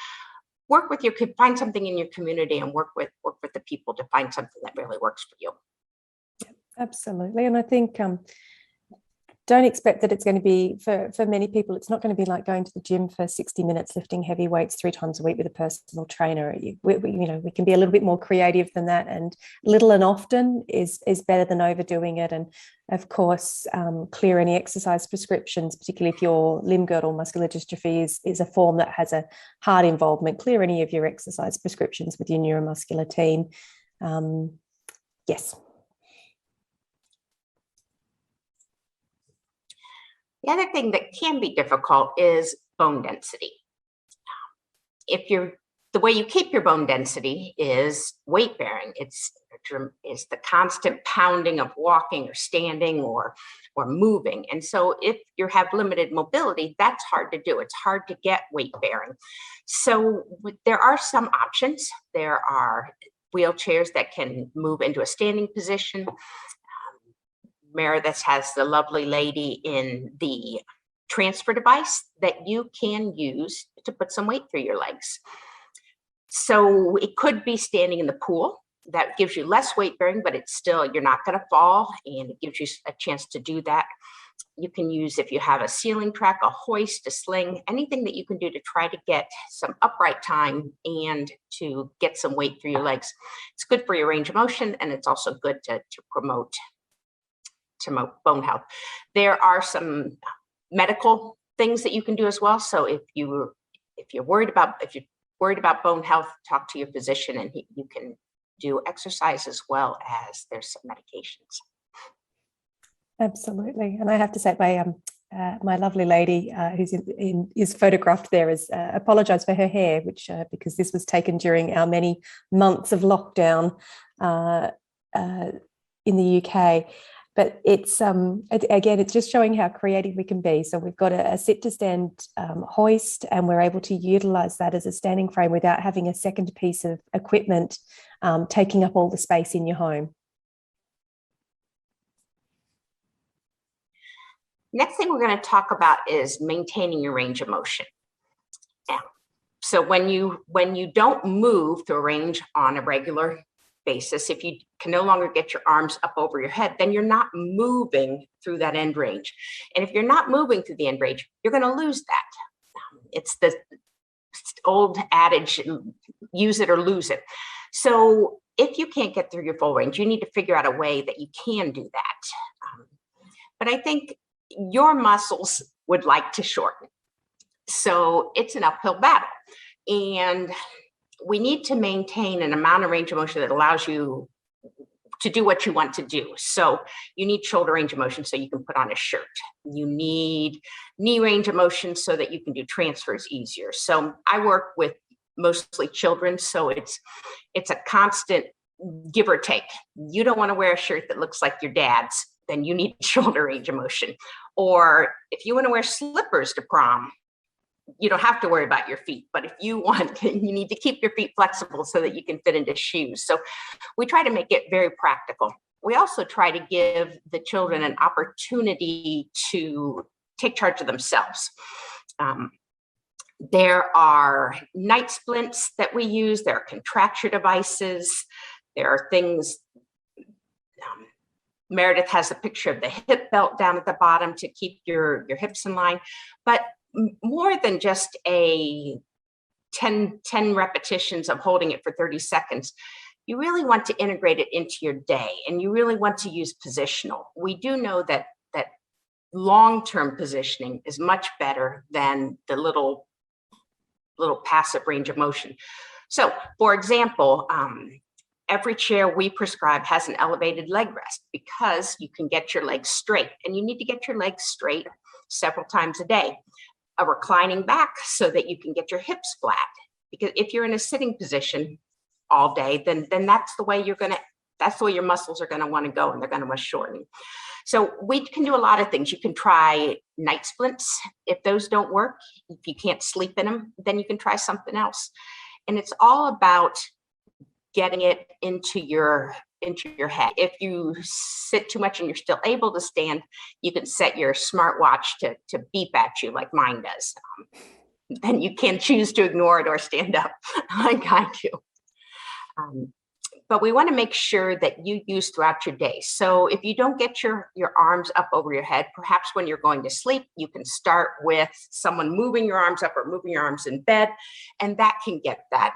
find something in your community and work with the people to find something that really works for you. Absolutely. And I think don't expect that it's going to be, for many people, it's not going to be like going to the gym for 60 minutes lifting heavy weights 3 times a week with a personal trainer. We can be a little bit more creative than that, and little and often is better than overdoing it. And of course, clear any exercise prescriptions, particularly if your limb-girdle muscular dystrophy is a form that has a heart involvement. Clear any of your exercise prescriptions with your neuromuscular team. Yes. The other thing that can be difficult is bone density. The way you keep your bone density is weight bearing. It's the constant pounding of walking or standing or moving. And so if you have limited mobility, that's hard to do. It's hard to get weight bearing. So there are some options. There are wheelchairs that can move into a standing position. Meredith has the lovely lady in the transfer device that you can use to put some weight through your legs. So it could be standing in the pool. That gives you less weight bearing, but it's still, you're not going to fall, and it gives you a chance to do that. You can use, if you have a ceiling track, a hoist, a sling, anything that you can do to try to get some upright time and to get some weight through your legs. It's good for your range of motion, and it's also good to promote bone health. There are some medical things that you can do as well. So if you're worried about bone health, talk to your physician, and you can do exercise as well as there's some medications. Absolutely. And I have to say, my lovely lady who's is photographed there is apologise for her hair, which because this was taken during our many months of lockdown in the UK. But it's again, it's just showing how creative we can be. So we've got a sit to stand hoist, and we're able to utilize that as a standing frame without having a second piece of equipment taking up all the space in your home. Next thing we're going to talk about is maintaining your range of motion. Yeah. So when you don't move through a range on a regular basis, if you can no longer get your arms up over your head, then you're not moving through that end range. And if you're not moving through the end range, you're going to lose that. It's the old adage, use it or lose it. So if you can't get through your full range, you need to figure out a way that you can do that. But I think your muscles would like to shorten. So it's an uphill battle. And we need to maintain an amount of range of motion that allows you to do what you want to do. So you need shoulder range of motion so you can put on a shirt. You need knee range of motion so that you can do transfers easier. So I work with mostly children, so it's a constant give or take. You don't want to wear a shirt that looks like your dad's, then you need shoulder range of motion. Or if you want to wear slippers to prom, you don't have to worry about your feet, but if you want, you need to keep your feet flexible so that you can fit into shoes. So we try to make it very practical. We also try to give the children an opportunity to take charge of themselves. There are night splints that we use. There are contracture devices. There are things, Meredith has a picture of the hip belt down at the bottom to keep your hips in line. But more than just a 10 repetitions of holding it for 30 seconds, you really want to integrate it into your day, and you really want to use positional. We do know that long-term positioning is much better than the little passive range of motion. So, for example, every chair we prescribe has an elevated leg rest because you can get your legs straight, and you need to get your legs straight several times a day. A reclining back so that you can get your hips flat, because if you're in a sitting position all day, then that's the way that's the way your muscles are going to want to go, and they're going to want to shorten. So we can do a lot of things. You can try night splints. If those don't work, if you can't sleep in them, then you can try something else. And it's all about getting it into your head. If you sit too much and you're still able to stand, you can set your smartwatch to beep at you like mine does. Then you can choose to ignore it or stand up like I do. But we want to make sure that you use throughout your day. So if you don't get your arms up over your head, perhaps when you're going to sleep, you can start with someone moving your arms up or moving your arms in bed, and that can get that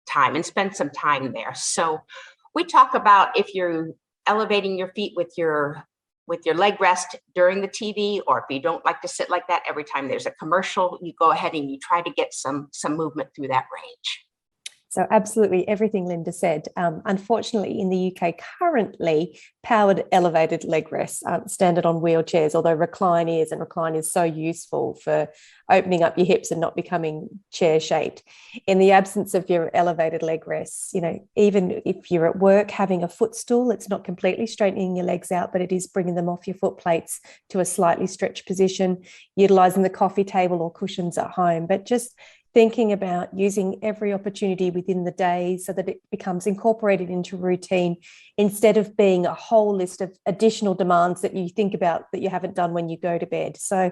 time and spend some time there. So we talk about if you're elevating your feet with your leg rest during the TV, or if you don't like to sit like that, every time there's a commercial, you go ahead and you try to get some movement through that range. So absolutely everything Linda said. Unfortunately, in the UK currently, powered elevated leg rests aren't standard on wheelchairs, although recline is, and recline is so useful for opening up your hips and not becoming chair-shaped. In the absence of your elevated leg rests, even if you're at work having a footstool, it's not completely straightening your legs out, but it is bringing them off your foot plates to a slightly stretched position, utilising the coffee table or cushions at home, but just thinking about using every opportunity within the day so that it becomes incorporated into routine instead of being a whole list of additional demands that you think about that you haven't done when you go to bed. So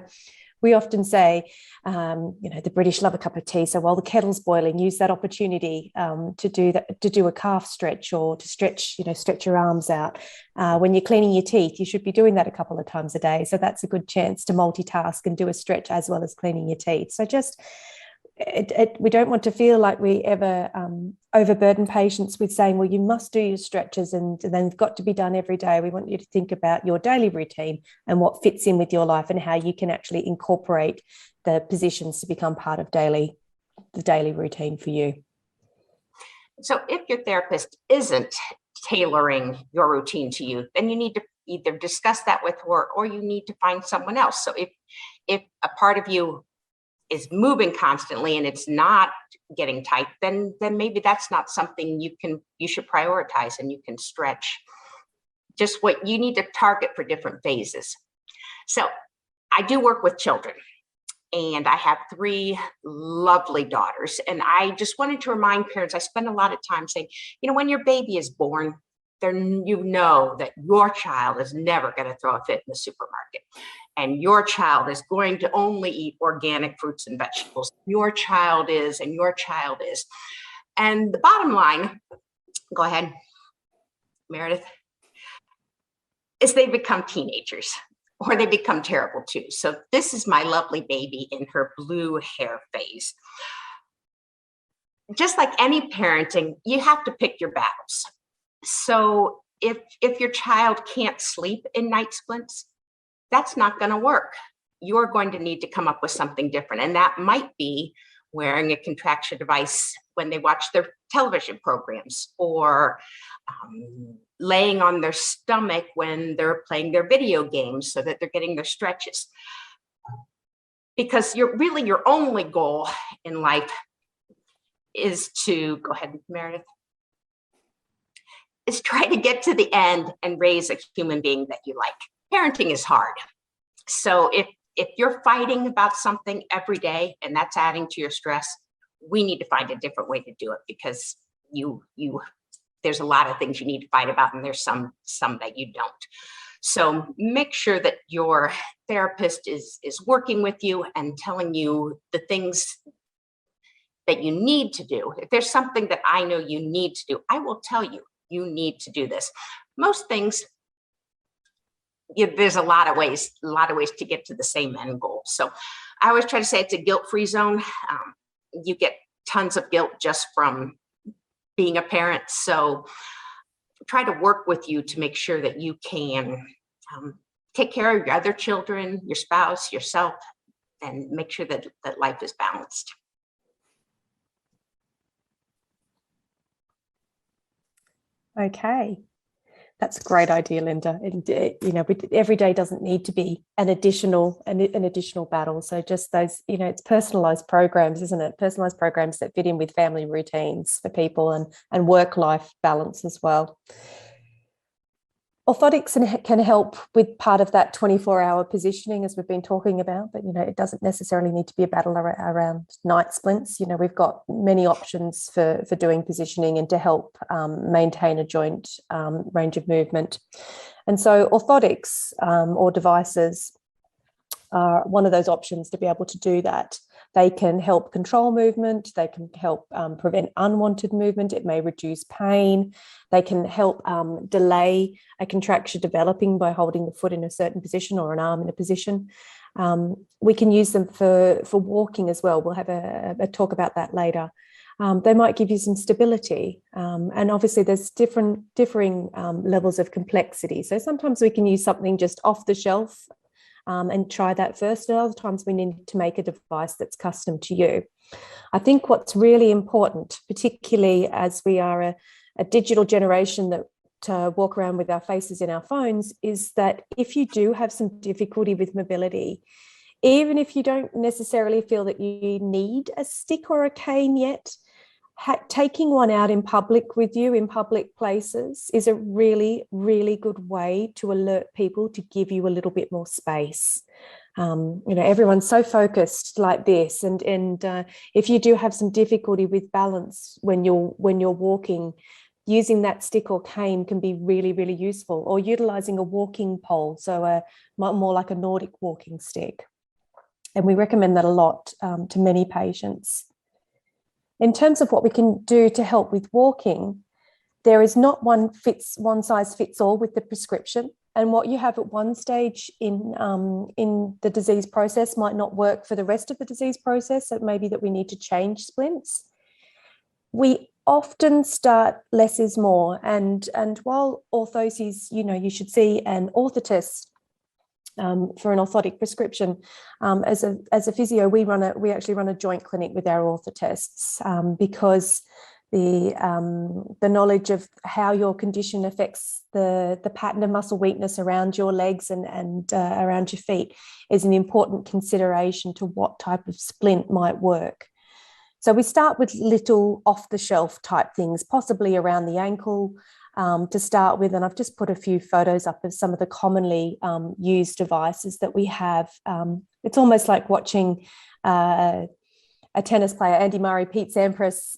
we often say, the British love a cup of tea. So while the kettle's boiling, use that opportunity to do a calf stretch, or to stretch your arms out. When you're cleaning your teeth, you should be doing that a couple of times a day. So that's a good chance to multitask and do a stretch as well as cleaning your teeth. So just we don't want to feel like we ever overburden patients with saying, well, you must do your stretches and they've got to be done every day. We want you to think about your daily routine and what fits in with your life and how you can actually incorporate the positions to become part of the daily routine for you. So if your therapist isn't tailoring your routine to you, then you need to either discuss that with her or you need to find someone else. So if a part of you is moving constantly and it's not getting tight, then maybe that's not something you should prioritize, and you can stretch just what you need to target for different phases. So I do work with children, and I have 3 lovely daughters, and I just wanted to remind parents, I spend a lot of time saying, when your baby is born, then you know that your child is never going to throw a fit in the supermarket. And your child is going to only eat organic fruits and vegetables. Your child is, and your child is. And the bottom line, go ahead, Meredith, is they become teenagers, or they become terrible too. So this is my lovely baby in her blue hair phase. Just like any parenting, you have to pick your battles. So if your child can't sleep in night splints, that's not going to work. you're going to need to come up with something different. And that might be wearing a contraction device when they watch their television programs, or laying on their stomach when they're playing their video games so that they're getting their stretches. Because your only goal in life is to, go ahead, Meredith, is try to get to the end and raise a human being that you like. Parenting is hard. So if you're fighting about something every day and that's adding to your stress, we need to find a different way to do it, because there's a lot of things you need to fight about, and there's some that you don't. So make sure that your therapist is working with you and telling you the things that you need to do. If there's something that I know you need to do, I will tell you, you need to do this. Most things, there's a lot of ways to get to the same end goal. So I always try to say it's a guilt-free zone. You get tons of guilt just from being a parent. So try to work with you to make sure that you can take care of your other children, your spouse, yourself, and make sure that life is balanced. Okay, that's a great idea, Linda. And every day doesn't need to be an additional battle. So just those, it's personalized programs, isn't it? Personalized programs that fit in with family routines for people and work-life balance as well. Orthotics can help with part of that 24-hour positioning, as we've been talking about, but it doesn't necessarily need to be a battle around night splints. We've got many options for doing positioning and to help maintain a joint range of movement. And so orthotics or devices are one of those options to be able to do that. They can help control movement. They can help prevent unwanted movement. It may reduce pain. They can help delay a contracture developing by holding the foot in a certain position or an arm in a position. We can use them for walking as well. We'll have a talk about that later. They might give you some stability. And obviously there's differing levels of complexity. So sometimes we can use something just off the shelf and try that first. And other times we need to make a device that's custom to you. I think what's really important, particularly as we are a digital generation that walk around with our faces in our phones, is that if you do have some difficulty with mobility, even if you don't necessarily feel that you need a stick or a cane yet, taking one out in public with you in public places is a really, really good way to alert people to give you a little bit more space. Everyone's so focused like this, and if you do have some difficulty with balance when you're walking, using that stick or cane can be really, really useful, or utilizing a walking pole, so more like a Nordic walking stick. And we recommend that a lot to many patients. In terms of what we can do to help with walking, there is not one size fits all with the prescription. And what you have at one stage in the disease process might not work for the rest of the disease process. So it may be that we need to change splints. We often start less is more. And while orthoses, you should see an orthotist for an orthotic prescription. As a physio, we actually run a joint clinic with our orthotists because the knowledge of how your condition affects the pattern of muscle weakness around your legs and around your feet is an important consideration to what type of splint might work. So we start with little off-the-shelf type things, possibly around the ankle, to start with, and I've just put a few photos up of some of the commonly used devices that we have. It's almost like watching a tennis player, Andy Murray, Pete Sampras,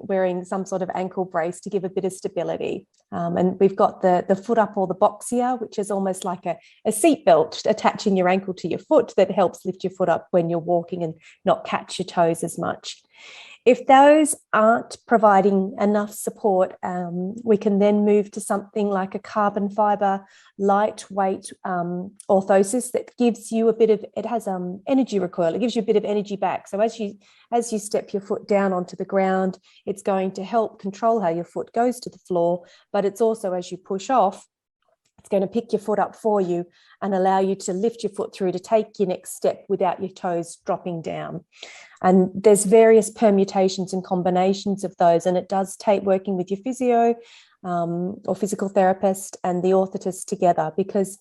wearing some sort of ankle brace to give a bit of stability. And we've got the foot up or the boxia, which is almost like a seat belt attaching your ankle to your foot that helps lift your foot up when you're walking and not catch your toes as much. If those aren't providing enough support, we can then move to something like a carbon fiber, lightweight orthosis that gives you a bit of, it has energy recoil, it gives you a bit of energy back. So as you step your foot down onto the ground, it's going to help control how your foot goes to the floor, but it's also, as you push off, It's going to pick your foot up for you and allow you to lift your foot through to take your next step without your toes dropping down. And there's various permutations and combinations of those, and it does take working with your physio or physical therapist and the orthotist together, because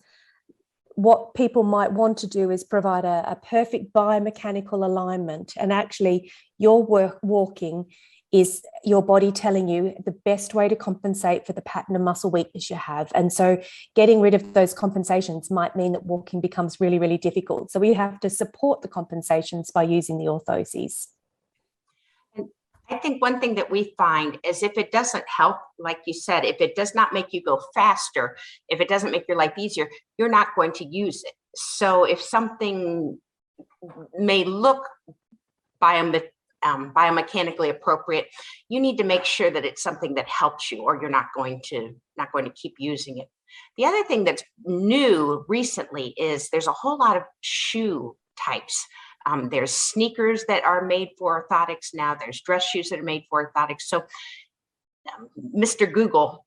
what people might want to do is provide a perfect biomechanical alignment, and actually your walking is your body telling you the best way to compensate for the pattern of muscle weakness you have. And so getting rid of those compensations might mean that walking becomes really, really difficult. So we have to support the compensations by using the orthoses. I think one thing that we find is if it doesn't help, like you said, if it does not make you go faster, if it doesn't make your life easier, you're not going to use it. So if something may look biomechanically appropriate, you need to make sure that it's something that helps you, or you're not going to keep using it. The other thing that's new recently is there's a whole lot of shoe types. There's sneakers that are made for orthotics now. There's dress shoes that are made for orthotics. So Mr. Google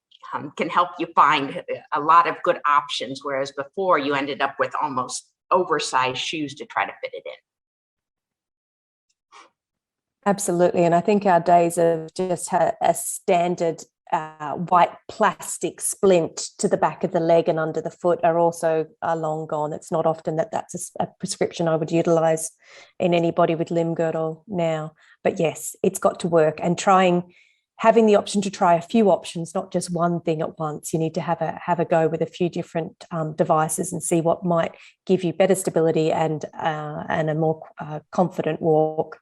can help you find a lot of good options, whereas before you ended up with almost oversized shoes to try to fit it in. Absolutely. And I think our days of just a standard white plastic splint to the back of the leg and under the foot are also long gone. It's not often that's a prescription I would utilize in anybody with limb-girdle now. But yes, it's got to work. And having the option to try a few options, not just one thing at once. You need to have a go with a few different devices and see what might give you better stability and a more confident walk.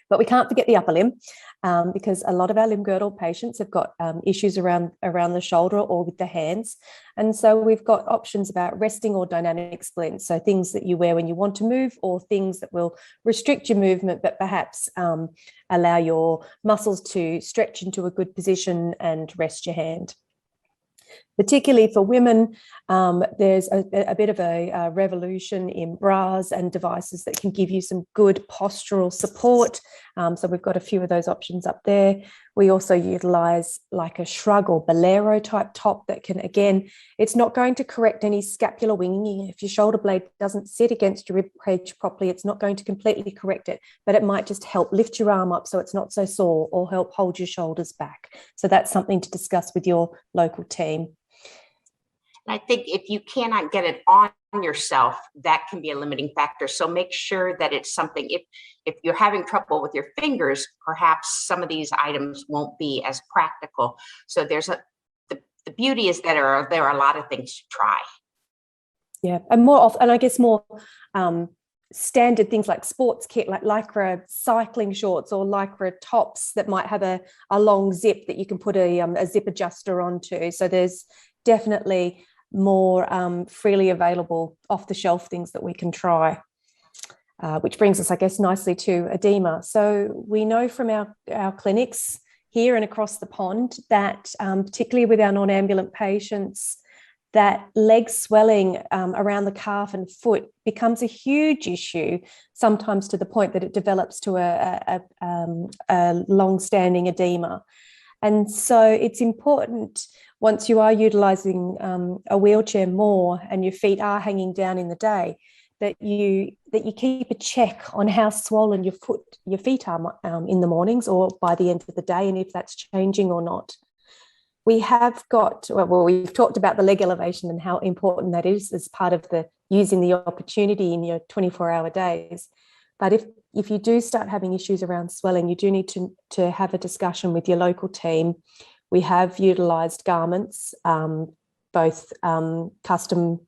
But we can't forget the upper limb, because a lot of our limb-girdle patients have got issues around the shoulder or with the hands. And so we've got options about resting or dynamic splints. So things that you wear when you want to move, or things that will restrict your movement, but perhaps allow your muscles to stretch into a good position and rest your hand. Particularly for women, there's a bit of a revolution in bras and devices that can give you some good postural support. So we've got a few of those options up there. We also utilize like a shrug or bolero type top that can, again, it's not going to correct any scapular winging. If your shoulder blade doesn't sit against your rib cage properly, it's not going to completely correct it, but it might just help lift your arm up so it's not so sore, or help hold your shoulders back. So that's something to discuss with your local team. I think if you cannot get it on yourself, that can be a limiting factor. So make sure that it's something, if you're having trouble with your fingers, perhaps some of these items won't be as practical. So the beauty is that there are a lot of things to try. Yeah, and I guess more standard things like sports kit, like lycra cycling shorts or lycra tops that might have a long zip that you can put a zip adjuster onto. So there's definitely more freely available off-the-shelf things that we can try, which brings us, I guess, nicely to edema. So we know from our clinics here and across the pond that particularly with our non-ambulant patients, that leg swelling around the calf and foot becomes a huge issue, sometimes to the point that it develops to a long-standing edema. And so it's important, once you are utilizing a wheelchair more and your feet are hanging down in the day, that you keep a check on how swollen your feet are in the mornings or by the end of the day, and if that's changing or not. We've talked about the leg elevation and how important that is as part of using the opportunity in your 24-hour days. But if you do start having issues around swelling, you do need to have a discussion with your local team. We have utilised garments, both custom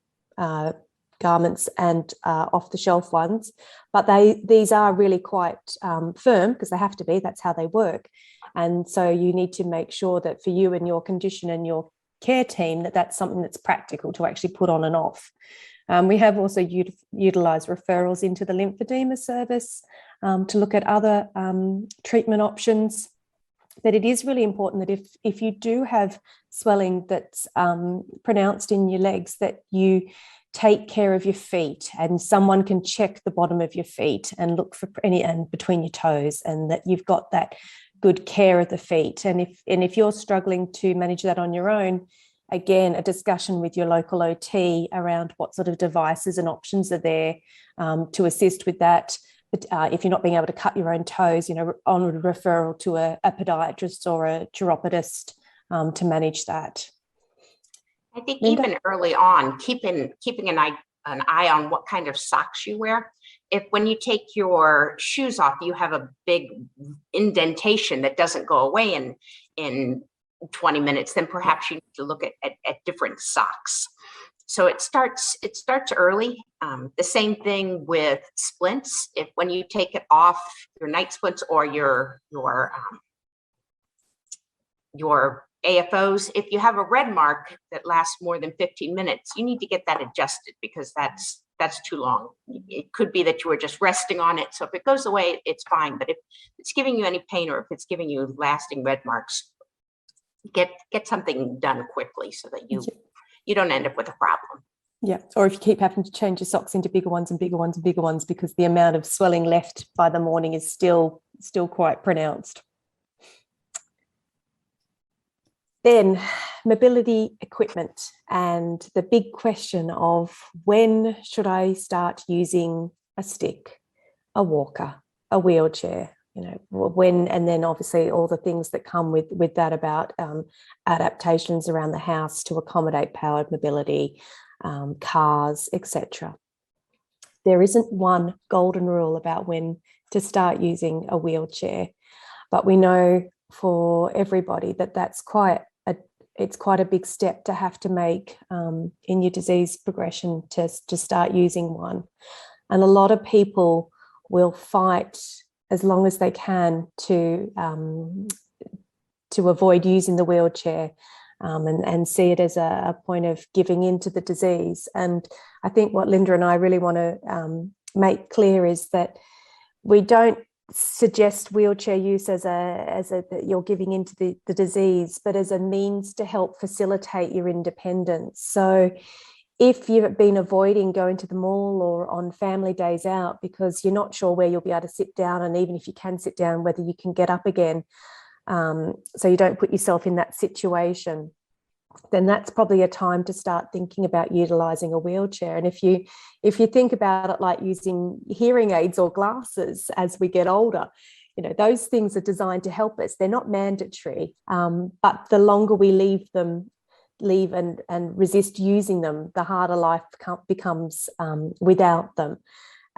garments and off-the-shelf ones, but these are really quite firm, because they have to be, that's how they work. And so you need to make sure that for you and your condition and your care team, that's something that's practical to actually put on and off. We have also utilised referrals into the lymphedema service to look at other treatment options. But it is really important that if you do have swelling that's pronounced in your legs, that you take care of your feet, and someone can check the bottom of your feet and look for and between your toes, and that you've got that good care of the feet. And if you're struggling to manage that on your own, again, a discussion with your local OT around what sort of devices and options are there to assist with that. But if you're not being able to cut your own toes, on referral to a podiatrist or a chiropodist to manage that. I think Linda? even early on, keeping an eye on what kind of socks you wear. If when you take your shoes off, you have a big indentation that doesn't go away in 20 minutes, then perhaps you need to look at different socks. So it starts early. The same thing with splints. If when you take it off your night splints or your AFOs, if you have a red mark that lasts more than 15 minutes, you need to get that adjusted because that's too long. It could be that you were just resting on it. So if it goes away, it's fine. But if it's giving you any pain or if it's giving you lasting red marks, get something done quickly so that you don't end up with a problem. Yeah, or if you keep having to change your socks into bigger ones and bigger ones and bigger ones because the amount of swelling left by the morning is still quite pronounced. Then mobility equipment and the big question of when should I start using a stick, a walker, a wheelchair, when, and then obviously all the things that come with that about adaptations around the house to accommodate powered mobility, cars, etc. There isn't one golden rule about when to start using a wheelchair, but we know for everybody that's quite a big step to have to make in your disease progression to start using one. And a lot of people will fight as long as they can to avoid using the wheelchair and see it as a point of giving in to the disease. And I think what Linda and I really want to make clear is that we don't suggest wheelchair use as that you're giving into the disease, but as a means to help facilitate your independence. So if you've been avoiding going to the mall or on family days out because you're not sure where you'll be able to sit down, and even if you can sit down, whether you can get up again, so you don't put yourself in that situation, then that's probably a time to start thinking about utilizing a wheelchair. And if you think about it like using hearing aids or glasses as we get older, those things are designed to help us. They're not mandatory, but the longer we leave and resist using them, the harder life becomes without them.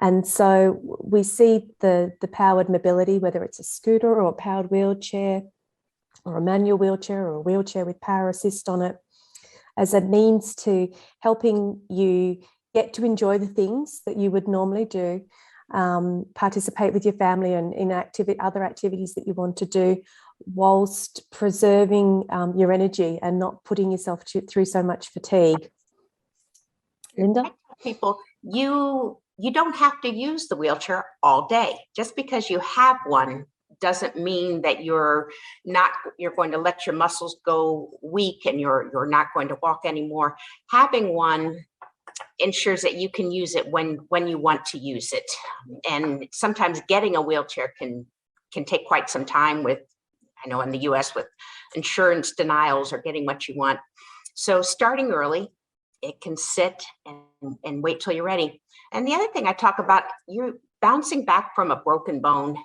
And so we see the powered mobility, whether it's a scooter or a powered wheelchair or a manual wheelchair or a wheelchair with power assist on it, as a means to helping you get to enjoy the things that you would normally do, participate with your family and in other activities that you want to do, whilst preserving your energy and not putting yourself through so much fatigue. Linda? I tell people, you don't have to use the wheelchair all day. Just because you have one doesn't mean that you're going to let your muscles go weak and you're not going to walk anymore. Having one ensures that you can use it when you want to use it. And sometimes getting a wheelchair can take quite some time I know in the US with insurance denials or getting what you want. So starting early, it can sit and wait till you're ready. And the other thing I talk about, you're bouncing back from a broken bone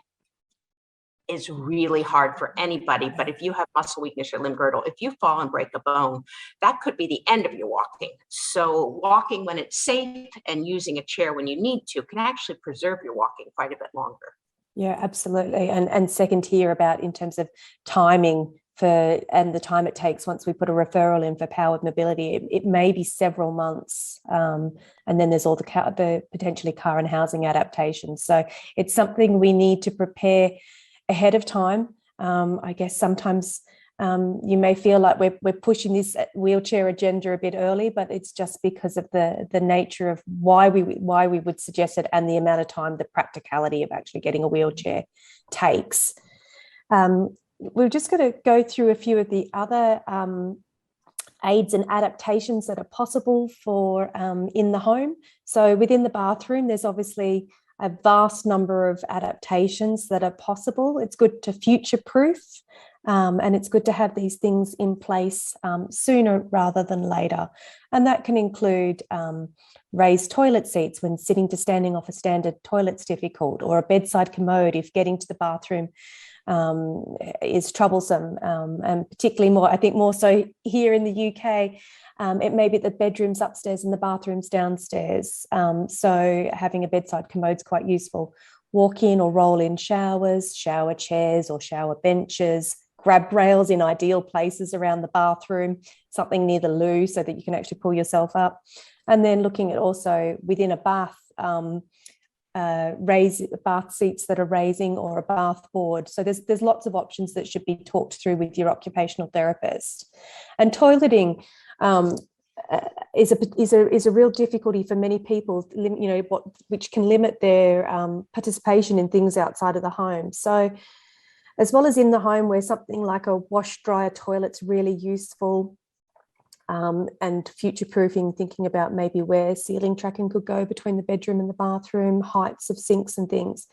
is really hard for anybody. But if you have muscle weakness or limb-girdle, if you fall and break a bone, that could be the end of your walking. So walking when it's safe and using a chair when you need to can actually preserve your walking quite a bit longer. Yeah, absolutely. And second here about in terms of timing and the time it takes once we put a referral in for powered mobility, it may be several months. And then there's all the potentially car and housing adaptations. So it's something we need to prepare ahead of time. I guess sometimes you may feel like we're pushing this wheelchair agenda a bit early, but it's just because of the nature of why we would suggest it and the amount of time, the practicality of actually getting a wheelchair takes. We're just going to go through a few of the other aids and adaptations that are possible for in the home. So within the bathroom, there's obviously a vast number of adaptations that are possible. It's good to future-proof And it's good to have these things in place sooner rather than later. And that can include raised toilet seats when sitting to standing off a standard toilet's difficult, or a bedside commode if getting to the bathroom is troublesome, and particularly I think more so here in the UK. It may be the bedrooms upstairs and the bathrooms downstairs. So having a bedside commode is quite useful. Walk-in or roll-in showers, shower chairs or shower benches, grab rails in ideal places around the bathroom, something near the loo so that you can actually pull yourself up. And then looking at also within a bath, raise bath seats that are raising, or a bath board. So there's lots of options that should be talked through with your occupational therapist. And toileting is a real difficulty for many people, which can limit their participation in things outside of the home. So as well as in the home, where something like a wash dryer toilet's really useful, and future-proofing, thinking about maybe where ceiling tracking could go between the bedroom and the bathroom, heights of sinks and things.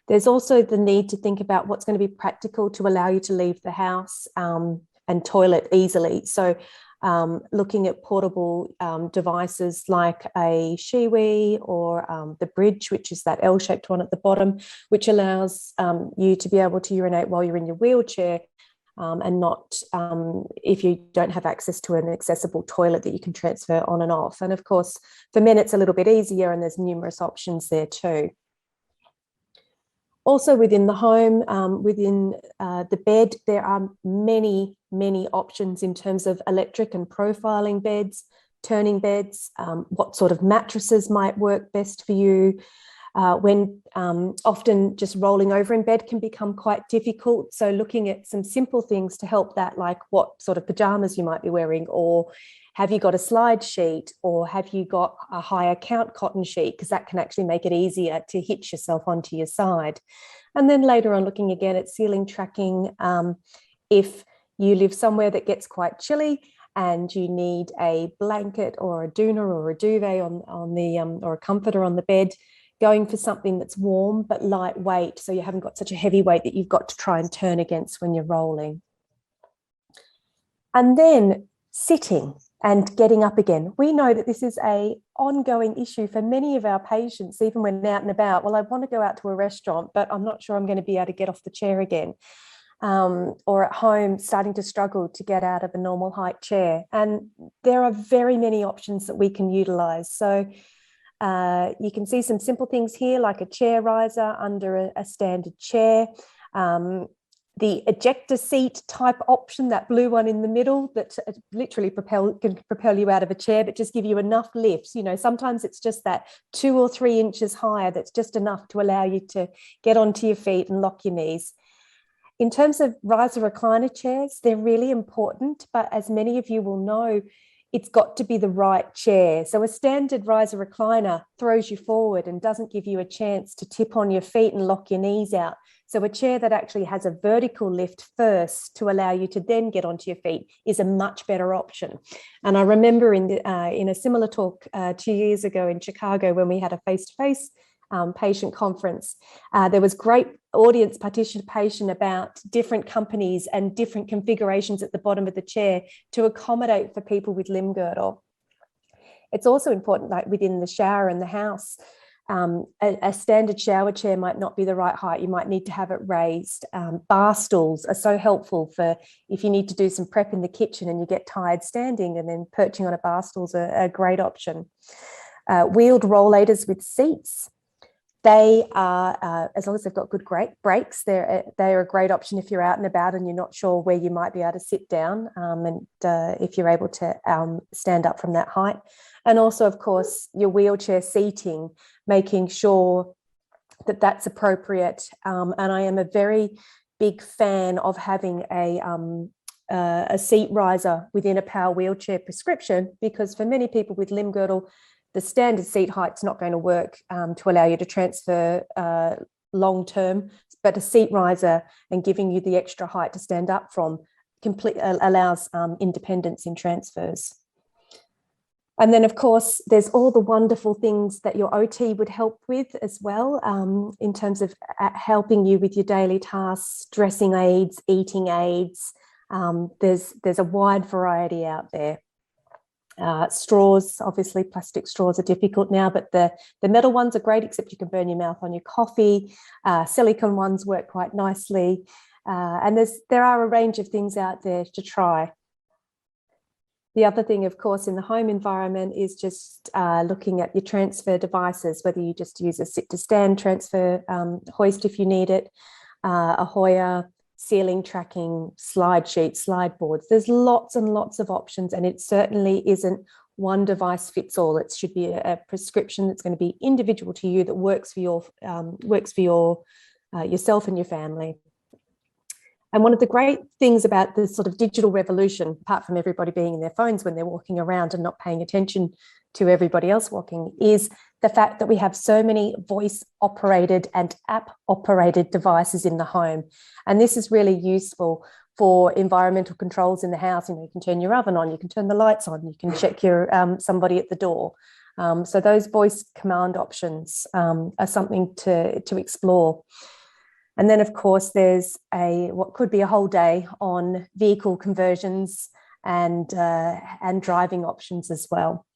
There's also the need to think about what's going to be practical to allow you to leave the house and toilet easily. So looking at portable devices like a Shiwi or the Bridge, which is that L-shaped one at the bottom, which allows you to be able to urinate while you're in your wheelchair, and not if you don't have access to an accessible toilet that you can transfer on and off. And of course, for men, it's a little bit easier, and there's numerous options there too. Also within the home, within the bed, there are many options in terms of electric and profiling beds, turning beds, what sort of mattresses might work best for you. When often just rolling over in bed can become quite difficult. So looking at some simple things to help that, like what sort of pajamas you might be wearing, or have you got a slide sheet, or have you got a higher count cotton sheet, because that can actually make it easier to hitch yourself onto your side. And then later on, looking again at ceiling tracking, if you live somewhere that gets quite chilly and you need a blanket or a doona or a duvet on the or a comforter on the bed, going for something that's warm but lightweight, so you haven't got such a heavy weight that you've got to try and turn against when you're rolling. And then sitting and getting up again. We know that this is an ongoing issue for many of our patients, even when out and about. Well, I want to go out to a restaurant, but I'm not sure I'm going to be able to get off the chair again. Or at home, starting to struggle to get out of a normal height chair. And there are very many options that we can utilize. So you can see some simple things here, like a chair riser under a standard chair. The ejector seat type option, that blue one in the middle that literally can propel you out of a chair, but just give you enough lifts. You know, sometimes it's just that 2 or 3 inches higher that's just enough to allow you to get onto your feet and lock your knees. In terms of riser recliner chairs, they're really important, but as many of you will know, it's got to be the right chair. So a standard riser recliner throws you forward and doesn't give you a chance to tip on your feet and lock your knees out. So a chair that actually has a vertical lift first to allow you to then get onto your feet is a much better option. And I remember in a similar talk 2 years ago in Chicago, when we had a face-to-face patient conference, there was great audience participation about different companies and different configurations at the bottom of the chair to accommodate for people with Limb-Girdle. It's also important, like within the shower in the house, a standard shower chair might not be the right height. You might need to have it raised. Bar stools are so helpful for if you need to do some prep in the kitchen and you get tired standing, and then perching on a bar stool is a great option. Wheeled rollators with seats. They are, as long as they've got good brakes, they are a great option if you're out and about and you're not sure where you might be able to sit down, and if you're able to stand up from that height. And also, of course, your wheelchair seating, making sure that that's appropriate. And I am a very big fan of having a seat riser within a power wheelchair prescription, because for many people with Limb-Girdle, the standard seat height's not going to work to allow you to transfer long term, but a seat riser and giving you the extra height to stand up from allows independence in transfers. And then, of course, there's all the wonderful things that your OT would help with as well, in terms of helping you with your daily tasks, dressing aids, eating aids. There's a wide variety out there. Straws, obviously, plastic straws are difficult now, but the metal ones are great, except you can burn your mouth on your coffee. Silicone ones work quite nicely. And there are a range of things out there to try. The other thing, of course, in the home environment is just looking at your transfer devices, whether you just use a sit-to-stand transfer hoist if you need it, a Hoyer, ceiling tracking, slide sheets, slide boards. There's lots and lots of options, and it certainly isn't one device fits all. It should be a prescription that's going to be individual to you, that works for your yourself and your family. And one of the great things about this sort of digital revolution, apart from everybody being in their phones when they're walking around and not paying attention to everybody else walking, is the fact that we have so many voice-operated and app-operated devices in the home. And this is really useful for environmental controls in the house. You know, you can turn your oven on, you can turn the lights on, you can check your somebody at the door. So those voice command options are something to explore. And then, of course, there's what could be a whole day on vehicle conversions and driving options as well.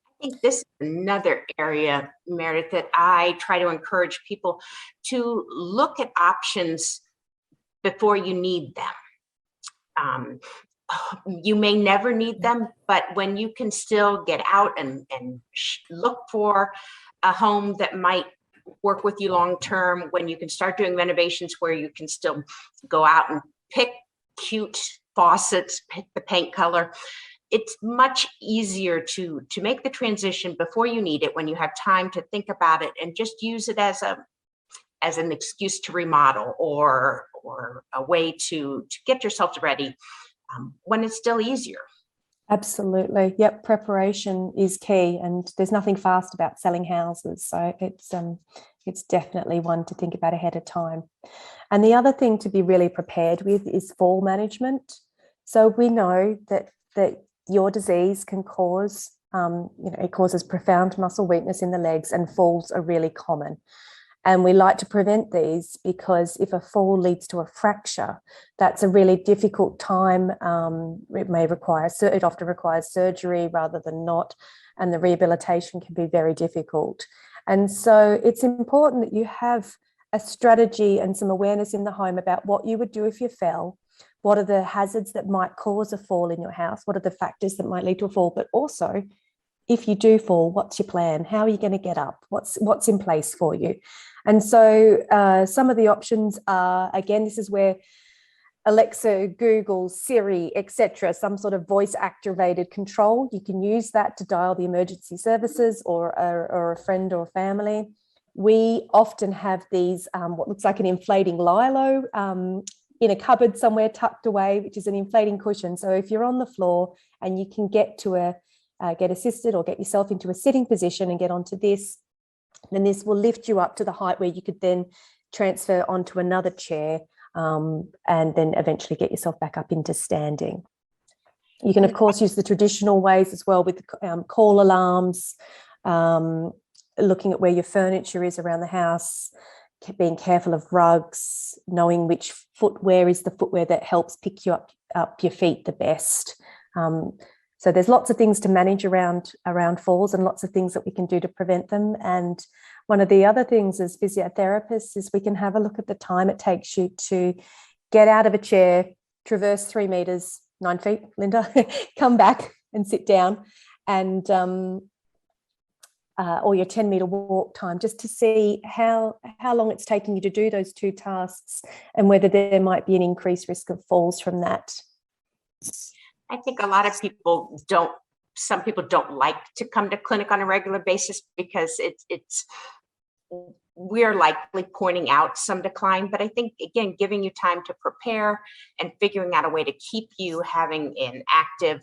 I think this is another area, Meredith, that I try to encourage people to look at options before you need them. You may never need them, but when you can still get out and look for a home that might work with you long term, when you can start doing renovations where you can still go out and pick cute faucets, pick the paint color, it's much easier to make the transition before you need it, when you have time to think about it, and just use it as an excuse to remodel or a way to get yourself ready when it's still easier. Absolutely. Yep. Preparation is key, and there's nothing fast about selling houses. So it's definitely one to think about ahead of time. And the other thing to be really prepared with is fall management. So we know that your disease can cause, it causes profound muscle weakness in the legs, and falls are really common. And we like to prevent these because if a fall leads to a fracture, that's a really difficult time. It often requires surgery rather than not, and the rehabilitation can be very difficult. And so it's important that you have a strategy and some awareness in the home about what you would do if you fell. What are the hazards that might cause a fall in your house? What are the factors that might lead to a fall? But also, if you do fall, what's your plan? How are you going to get up? What's in place for you? And so some of the options are, again, this is where Alexa, Google, Siri, etc., some sort of voice activated control. You can use that to dial the emergency services or a friend or family. We often have these, what looks like an inflating Lilo in a cupboard somewhere tucked away, which is an inflating cushion. So if you're on the floor and you can get assisted or get yourself into a sitting position and get onto this, then this will lift you up to the height where you could then transfer onto another chair and then eventually get yourself back up into standing. You can, of course, use the traditional ways as well with call alarms, looking at where your furniture is around the house, being careful of rugs, knowing which footwear is the footwear that helps pick you up your feet the best. So there's lots of things to manage around falls, and lots of things that we can do to prevent them. And one of the other things as physiotherapists is we can have a look at the time it takes you to get out of a chair, traverse 3 meters, 9 feet, Linda, come back and sit down, and or your 10-meter walk time, just to see how long it's taking you to do those 2 tasks and whether there might be an increased risk of falls from that. I think a lot of people some people don't like to come to clinic on a regular basis because we're likely pointing out some decline, but I think, again, giving you time to prepare and figuring out a way to keep you having an active,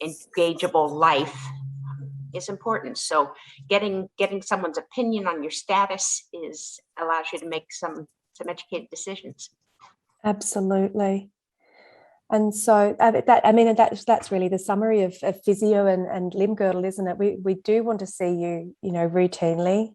engageable life is important. So getting someone's opinion on your status allows you to make some educated decisions. Absolutely. And so that's really the summary of physio and Limb-Girdle, isn't it? We do want to see you, routinely.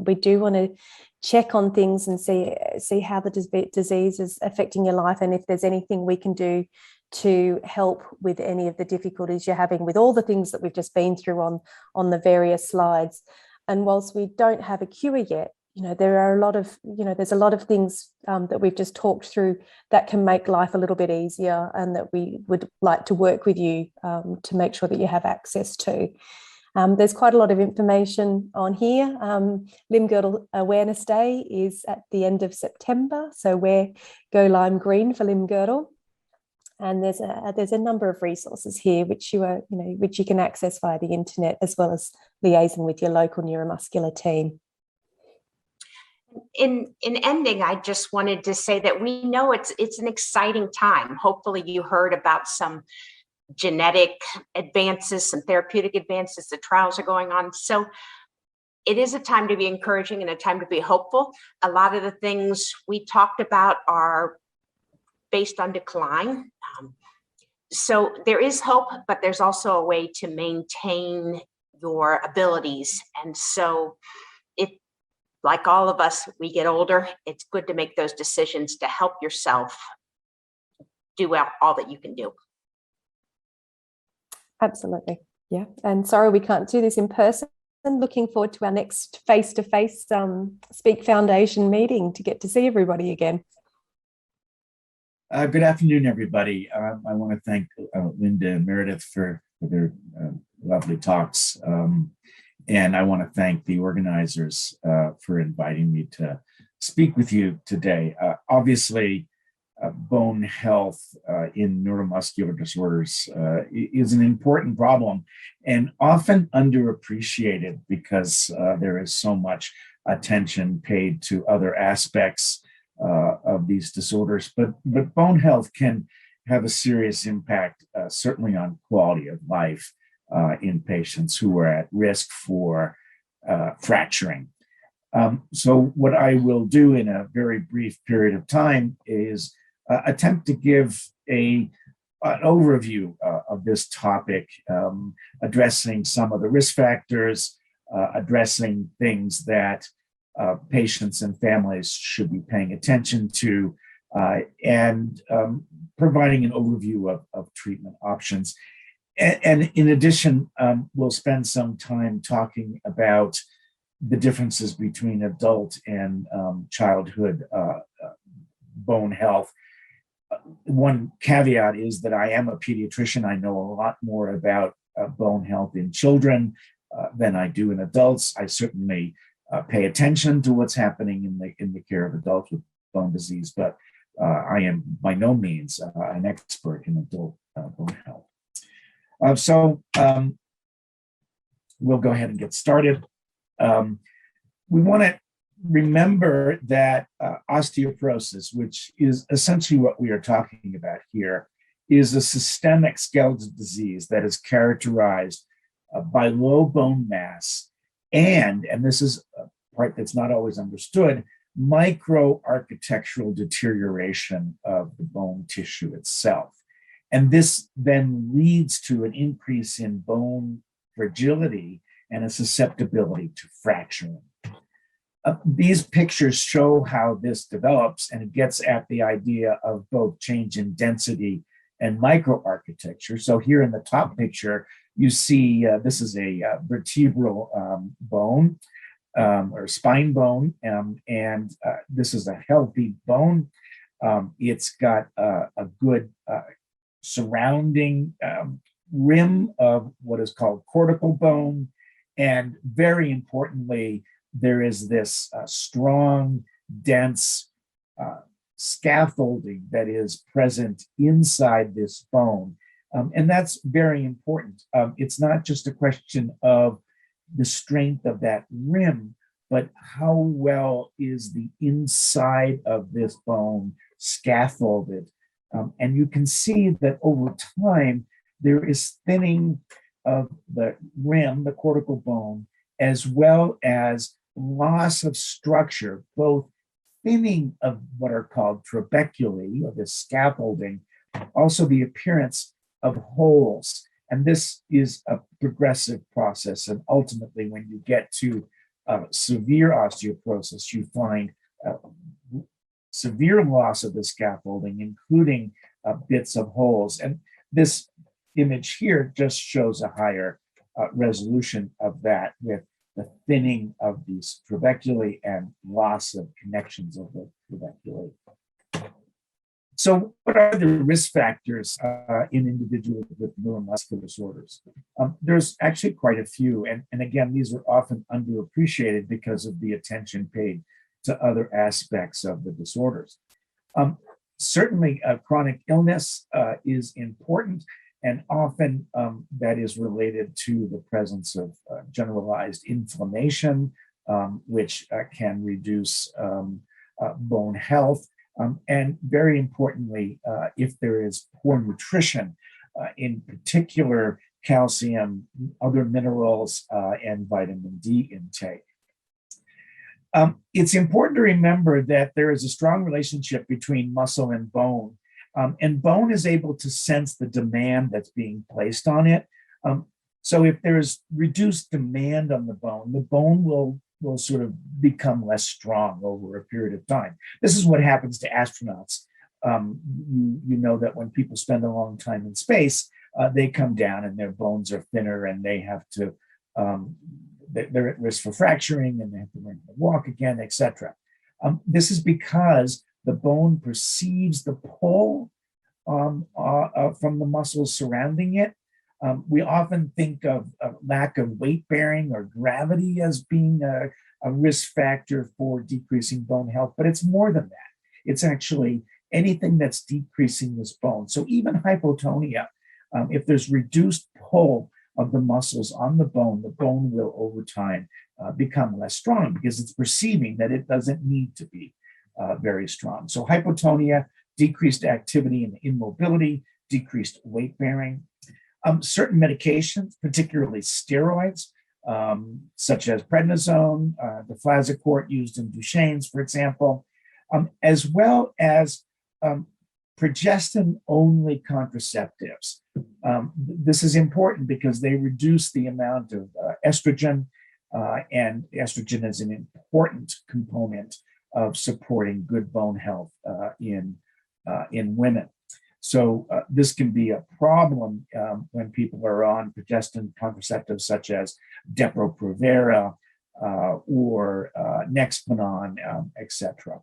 We do want to check on things and see how the disease is affecting your life, and if there's anything we can do to help with any of the difficulties you're having with all the things that we've just been through on the various slides. And whilst we don't have a cure yet, there are a lot of, there's a lot of things that we've just talked through that can make life a little bit easier, and that we would like to work with you to make sure that you have access to. There's quite a lot of information on here. Limb-Girdle Awareness Day is at the end of September, so go lime green for Limb-Girdle. And there's a number of resources here which you can access via the internet, as well as liaising with your local neuromuscular team. In ending, I just wanted to say that we know it's an exciting time. Hopefully you heard about some genetic advances, some therapeutic advances, the trials are going on. So it is a time to be encouraging and a time to be hopeful. A lot of the things we talked about are based on decline. So there is hope, but there's also a way to maintain your abilities. And so like all of us, we get older, it's good to make those decisions to help yourself do all that you can do. Absolutely. Yeah. And sorry we can't do this in person. Looking forward to our next face-to-face Speak Foundation meeting to get to see everybody again. Good afternoon, everybody. I want to thank Linda and Meredith for their lovely talks. And I want to thank the organizers for inviting me to speak with you today. Obviously, bone health in neuromuscular disorders is an important problem and often underappreciated because there is so much attention paid to other aspects of these disorders. But bone health can have a serious impact, certainly on quality of life in patients who are at risk for fracturing. So what I will do in a very brief period of time is attempt to give an overview of this topic, addressing some of the risk factors, addressing things that patients and families should be paying attention to, and providing an overview of treatment options. And in addition, we'll spend some time talking about the differences between adult and childhood bone health. One caveat is that I am a pediatrician. I know a lot more about bone health in children than I do in adults. I certainly pay attention to what's happening in the care of adults with bone disease, but I am by no means an expert in adult bone health. So we'll go ahead and get started. We want to remember that osteoporosis, which is essentially what we are talking about here, is a systemic skeletal disease that is characterized by low bone mass and this is a part that's not always understood, microarchitectural deterioration of the bone tissue itself. And this then leads to an increase in bone fragility and a susceptibility to fracturing. These pictures show how this develops, and it gets at the idea of both change in density and microarchitecture. So here in the top picture, you see this is a vertebral bone or spine bone, and this is a healthy bone. It's got a good surrounding rim of what is called cortical bone. And very importantly, there is this strong, dense scaffolding that is present inside this bone. And that's very important. It's not just a question of the strength of that rim, but how well is the inside of this bone scaffolded. And you can see that over time, there is thinning of the rim, the cortical bone, as well as loss of structure, both thinning of what are called trabeculae, or the scaffolding, Also, the appearance of holes. And this is a progressive process. And ultimately, when you get to severe osteoporosis, you find severe loss of the scaffolding, including bits of holes. And this image here just shows a higher resolution of that, with the thinning of these trabeculae and loss of connections of the trabeculae. So what are the risk factors in individuals with neuromuscular disorders? There's actually quite a few. And again, these are often underappreciated because of the attention paid to other aspects of the disorders. Certainly, chronic illness is important, and often that is related to the presence of generalized inflammation, which can reduce bone health. And very importantly, if there is poor nutrition, in particular calcium, other minerals, and vitamin D intake. It's important to remember that there is a strong relationship between muscle and bone bone is able to sense the demand that's being placed on it. So if there's reduced demand on the bone will sort of become less strong over a period of time. This is what happens to astronauts. You know that when people spend a long time in space, they come down and their bones are thinner and they have to, they're at risk for fracturing and they have to learn to walk again, etc. This is because the bone perceives the pull from the muscles surrounding it. We often think of a lack of weight bearing or gravity as being a risk factor for decreasing bone health, but it's more than that. It's actually anything that's decreasing this bone. So even hypotonia, if there's reduced pull of the muscles on the bone will over time become less strong because it's perceiving that it doesn't need to be very strong. So hypotonia, decreased activity and immobility, decreased weight bearing. Certain medications, particularly steroids, such as prednisone, deflazacort used in Duchenne's, for example, as well as progestin-only contraceptives. This is important because they reduce the amount of estrogen, and estrogen is an important component of supporting good bone health in women. So this can be a problem when people are on progestin contraceptives such as Depo-Provera or Nexplanon, etc.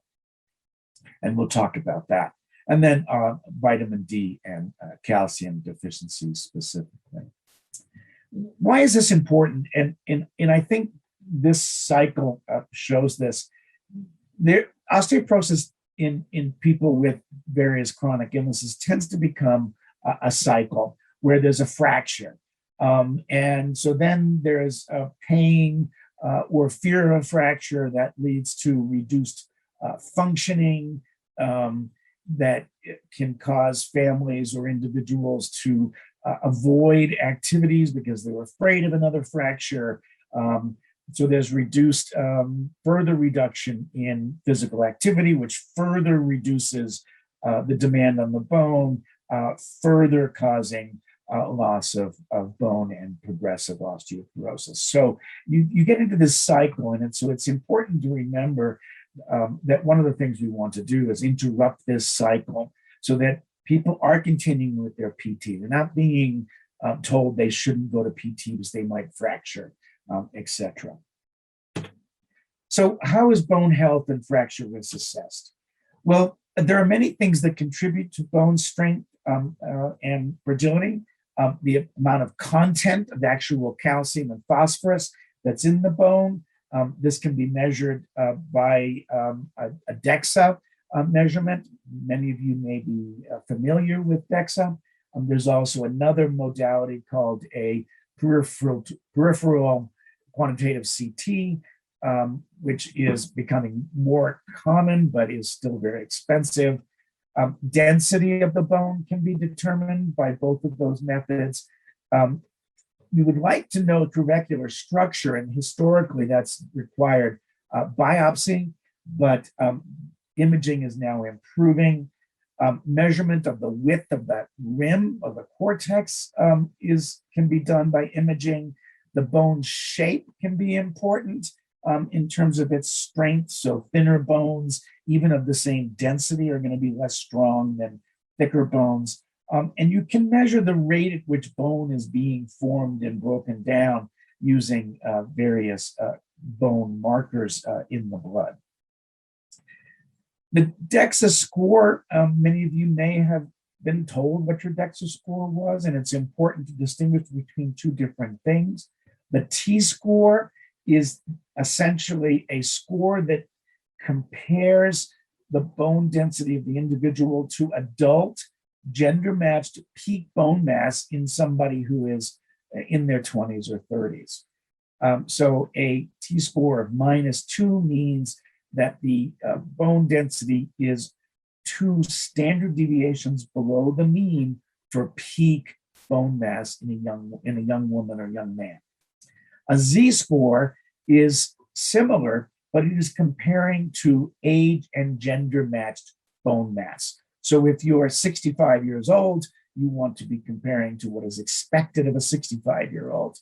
And we'll talk about that. And then vitamin D and calcium deficiency specifically. Why is this important? And I think this cycle shows this. Osteoporosis in people with various chronic illnesses tends to become a cycle where there's a fracture. And so then there's a pain or fear of fracture that leads to reduced functioning that can cause families or individuals to avoid activities because they're afraid of another fracture. So there's reduced, further reduction in physical activity, which further reduces the demand on the bone, further causing loss of bone and progressive osteoporosis. So you get into this cycle, and so it's important to remember that one of the things we want to do is interrupt this cycle so that people are continuing with their PT. They're not being told they shouldn't go to PT because they might fracture. Etc. So how is bone health and fracture risk assessed? Well, there are many things that contribute to bone strength and fragility. The amount of content of actual calcium and phosphorus that's in the bone. This can be measured by a DEXA measurement. Many of you may be familiar with DEXA. There's also another modality called a peripheral quantitative CT, which is becoming more common, but is still very expensive. Density of the bone can be determined by both of those methods. You would like to know trabecular structure, and historically that's required biopsy, but imaging is now improving. Measurement of the width of that rim of the cortex can be done by imaging. The bone shape can be important in terms of its strength. So thinner bones, even of the same density, are going to be less strong than thicker bones. And you can measure the rate at which bone is being formed and broken down using various bone markers in the blood. The DEXA score, many of you may have been told what your DEXA score was, and it's important to distinguish between two different things. The T-score is essentially a score that compares the bone density of the individual to adult gender-matched peak bone mass in somebody who is in their 20s or 30s. So a T-score of -2 means that the bone density is 2 standard deviations below the mean for peak bone mass in a young woman or young man. A Z-score is similar, but it is comparing to age and gender matched bone mass. So if you are 65 years old, you want to be comparing to what is expected of a 65-year-old.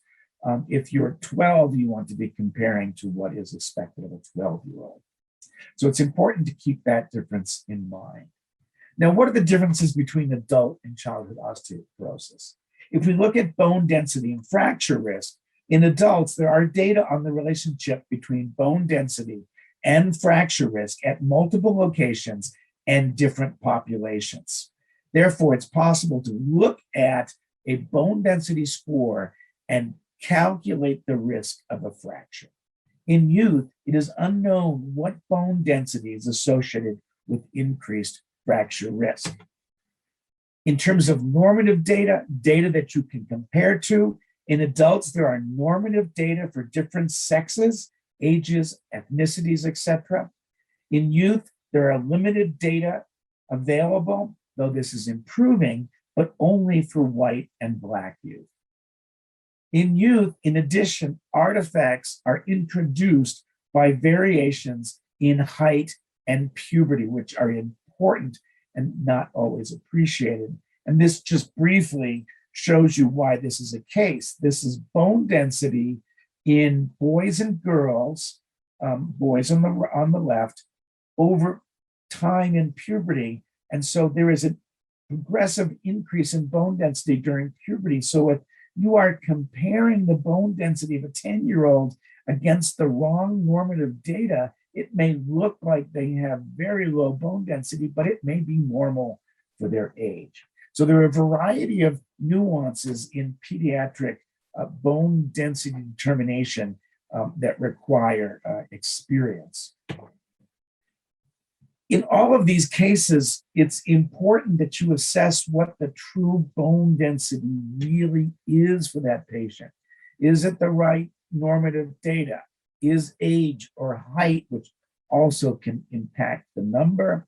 If you're 12, you want to be comparing to what is expected of a 12-year-old. So it's important to keep that difference in mind. Now, what are the differences between adult and childhood osteoporosis? If we look at bone density and fracture risk, in adults, there are data on the relationship between bone density and fracture risk at multiple locations and different populations. Therefore, it's possible to look at a bone density score and calculate the risk of a fracture. In youth, it is unknown what bone density is associated with increased fracture risk. In terms of normative data that you can compare to, in adults, there are normative data for different sexes, ages, ethnicities, etc. In youth, there are limited data available, though this is improving, but only for white and Black youth. In youth, in addition, artifacts are introduced by variations in height and puberty, which are important and not always appreciated. And this just briefly shows you why this is a case. This is bone density in boys and girls, boys on the left, over time in puberty. And so there is a progressive increase in bone density during puberty. So if you are comparing the bone density of a 10-year-old against the wrong normative data, it may look like they have very low bone density, but it may be normal for their age. So there are a variety of nuances in pediatric bone density determination that require experience. In all of these cases, it's important that you assess what the true bone density really is for that patient. Is it the right normative data? Is age or height, which also can impact the number?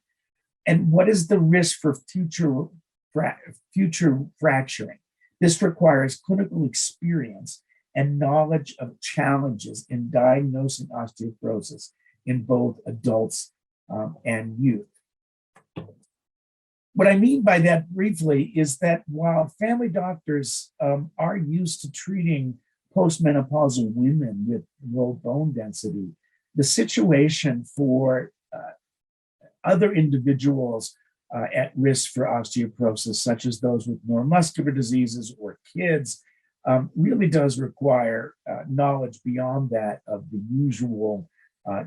And what is the risk for future fracturing? This requires clinical experience and knowledge of challenges in diagnosing osteoporosis in both adults and youth. What I mean by that briefly is that while family doctors are used to treating postmenopausal women with low bone density, the situation for other individuals at risk for osteoporosis, such as those with neuromuscular diseases or kids, really does require knowledge beyond that of the usual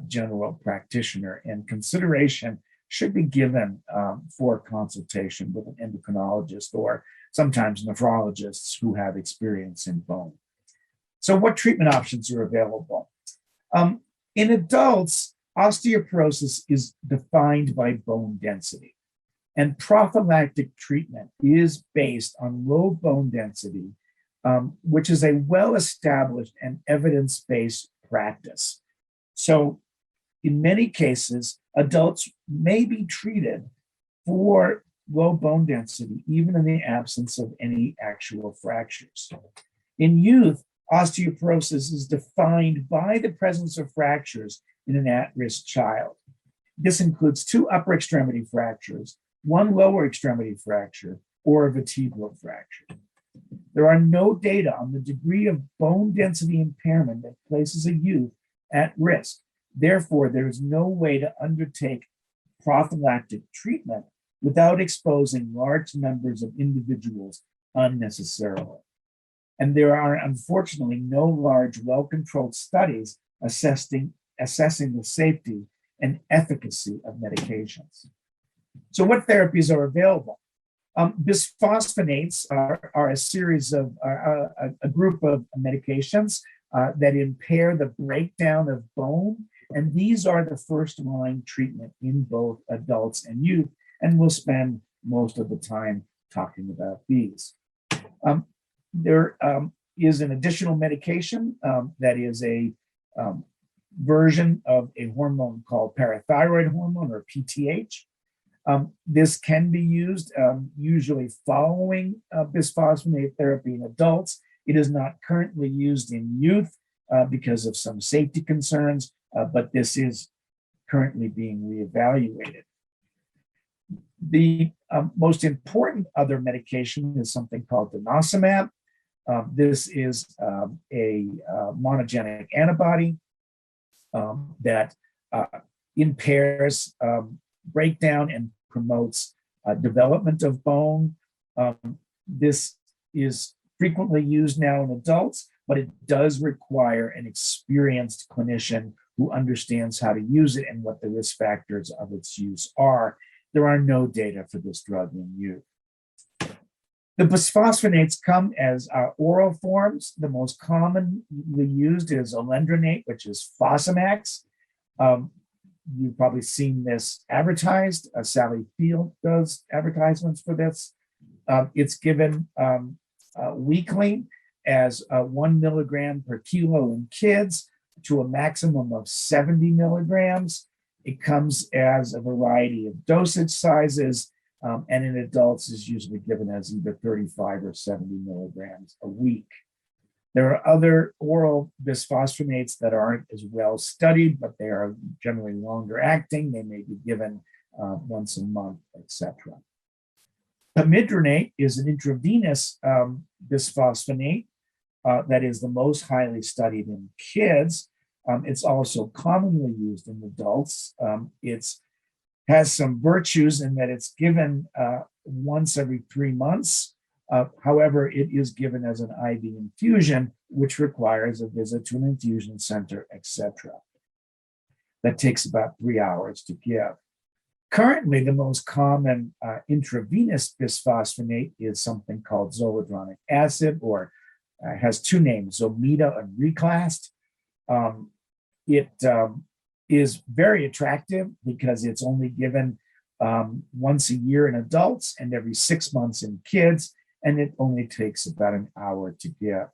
general practitioner, and consideration should be given for consultation with an endocrinologist or sometimes nephrologists who have experience in bone. So what treatment options are available? In adults, osteoporosis is defined by bone density, and prophylactic treatment is based on low bone density, which is a well-established and evidence-based practice. So in many cases, adults may be treated for low bone density, even in the absence of any actual fractures. In youth, osteoporosis is defined by the presence of fractures in an at-risk child. This includes 2 upper extremity fractures, one lower extremity fracture, or a vertebral fracture. There are no data on the degree of bone density impairment that places a youth at risk. Therefore, there is no way to undertake prophylactic treatment without exposing large numbers of individuals unnecessarily. And there are unfortunately no large, well-controlled studies assessing the safety and efficacy of medications. So what therapies are available? Bisphosphonates are a series of, a group of medications that impair the breakdown of bone. And these are the first line treatment in both adults and youth. And we'll spend most of the time talking about these. There is an additional medication that is a version of a hormone called parathyroid hormone, or PTH. This can be used usually following bisphosphonate therapy in adults. It is not currently used in youth because of some safety concerns, but this is currently being reevaluated. The most important other medication is something called denosumab. This is a monogenic antibody that impairs breakdown and promotes development of bone. This is frequently used now in adults, but it does require an experienced clinician who understands how to use it and what the risk factors of its use are. There are no data for this drug in youth. The bisphosphonates come as oral forms. The most commonly used is alendronate, which is Fosamax. You've probably seen this advertised. Sally Field does advertisements for this. It's given weekly as 1 milligram per kilo in kids to a maximum of 70 milligrams. It comes as a variety of dosage sizes, and in adults is usually given as either 35 or 70 milligrams a week. There are other oral bisphosphonates that aren't as well studied, but they are generally longer acting. They may be given once a month, etc. Pamidronate is an intravenous bisphosphonate that is the most highly studied in kids. It's also commonly used in adults. It has some virtues in that it's given once every 3 months. However, it is given as an IV infusion, which requires a visit to an infusion center, etc. That takes about 3 hours to give. Currently, the most common intravenous bisphosphonate is something called zoledronic acid, or has two names, Zometa and Reclast. It is very attractive because it's only given once a year in adults and every 6 months in kids, and it only takes about an hour to give.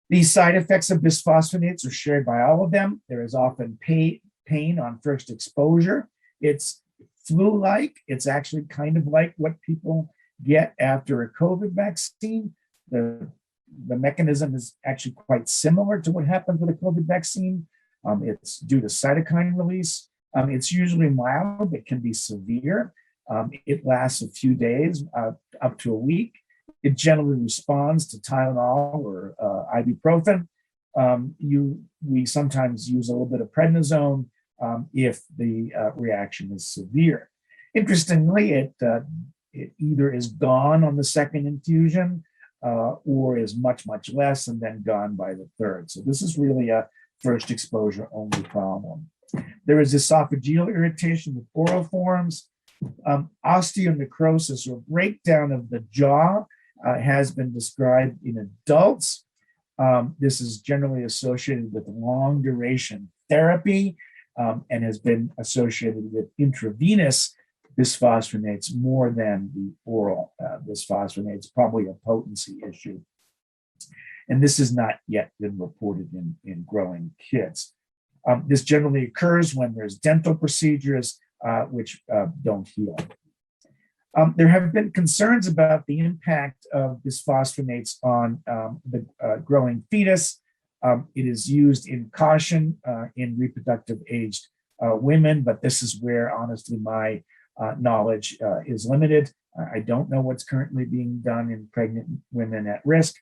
These side effects of bisphosphonates are shared by all of them. There is often pain on first exposure. It's flu-like. It's actually kind of like what people get after a COVID vaccine. The mechanism is actually quite similar to what happened with a COVID vaccine. It's due to cytokine release. It's usually mild, but can be severe. It lasts a few days, up to a week. It generally responds to Tylenol or ibuprofen. We sometimes use a little bit of prednisone if the reaction is severe. Interestingly, it either is gone on the second infusion or is much, much less and then gone by the third. So this is really a first exposure only problem. There is esophageal irritation with oral forms. Osteonecrosis, or breakdown of the jaw, has been described in adults. This is generally associated with long duration therapy and has been associated with intravenous bisphosphonates more than the oral bisphosphonates, probably a potency issue. And this has not yet been reported in growing kids. This generally occurs when there's dental procedures which don't heal. There have been concerns about the impact of bisphosphonates on the growing fetus. It is used in caution in reproductive aged women, but this is where honestly my knowledge is limited. I don't know what's currently being done in pregnant women at risk.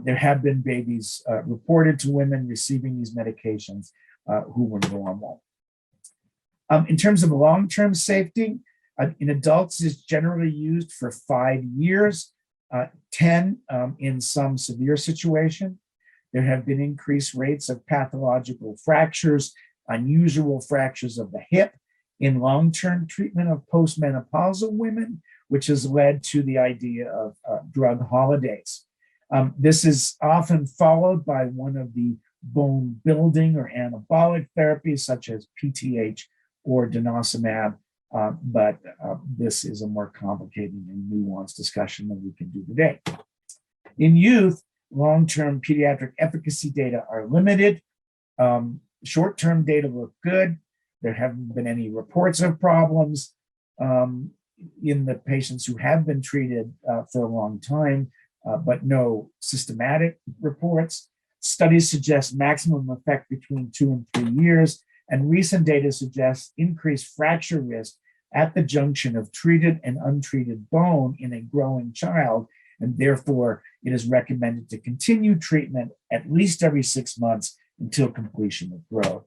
There have been babies reported to women receiving these medications who were normal. In terms of long-term safety, in adults is generally used for 5 years, 10 in some severe situation. There have been increased rates of pathological fractures, unusual fractures of the hip in long-term treatment of postmenopausal women, which has led to the idea of drug holidays. This is often followed by one of the bone building or anabolic therapies such as PTH or denosumab, but this is a more complicated and nuanced discussion than we can do today. In youth, long-term pediatric efficacy data are limited. Short-term data look good. There haven't been any reports of problems in the patients who have been treated for a long time, but no systematic reports. Studies suggest maximum effect between 2 and 3 years, and recent data suggests increased fracture risk at the junction of treated and untreated bone in a growing child, and therefore it is recommended to continue treatment at least every 6 months until completion of growth.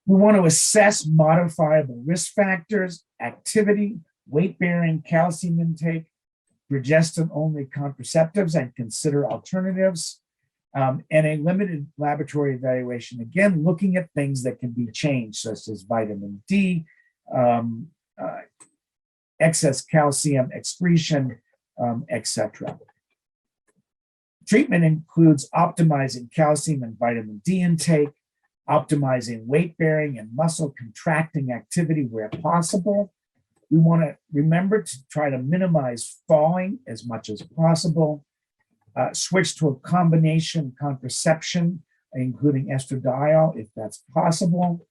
We want to assess modifiable risk factors, activity, weight-bearing, calcium intake, progestin-only contraceptives, and consider alternatives, and a limited laboratory evaluation, again, looking at things that can be changed, such as vitamin D, excess calcium excretion, etc. Treatment includes optimizing calcium and vitamin D intake, optimizing weight-bearing and muscle contracting activity where possible. We want to remember to try to minimize falling as much as possible, switch to a combination contraception, including estradiol, if that's possible.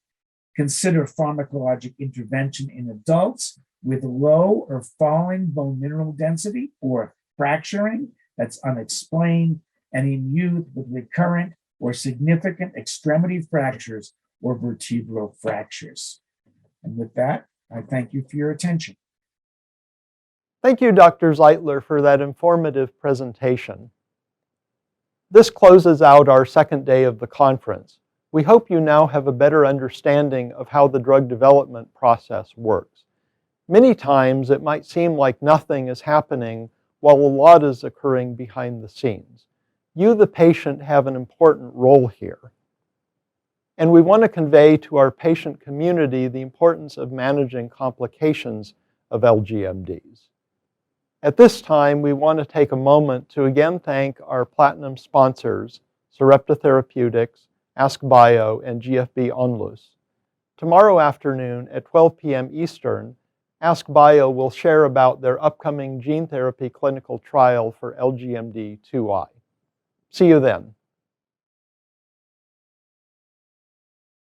Consider pharmacologic intervention in adults with low or falling bone mineral density or fracturing that's unexplained, and in youth with recurrent or significant extremity fractures or vertebral fractures. And with that, I thank you for your attention. Thank you, Dr. Zeitler, for that informative presentation. This closes out our second day of the conference. We hope you now have a better understanding of how the drug development process works. Many times it might seem like nothing is happening while a lot is occurring behind the scenes. You, the patient, have an important role here. And we want to convey to our patient community the importance of managing complications of LGMDs. At this time, we want to take a moment to again thank our platinum sponsors, Sarepta Therapeutics, AskBio, and GFB Onlus. Tomorrow afternoon at 12 p.m. Eastern, AskBio will share about their upcoming gene therapy clinical trial for LGMD2I. See you then.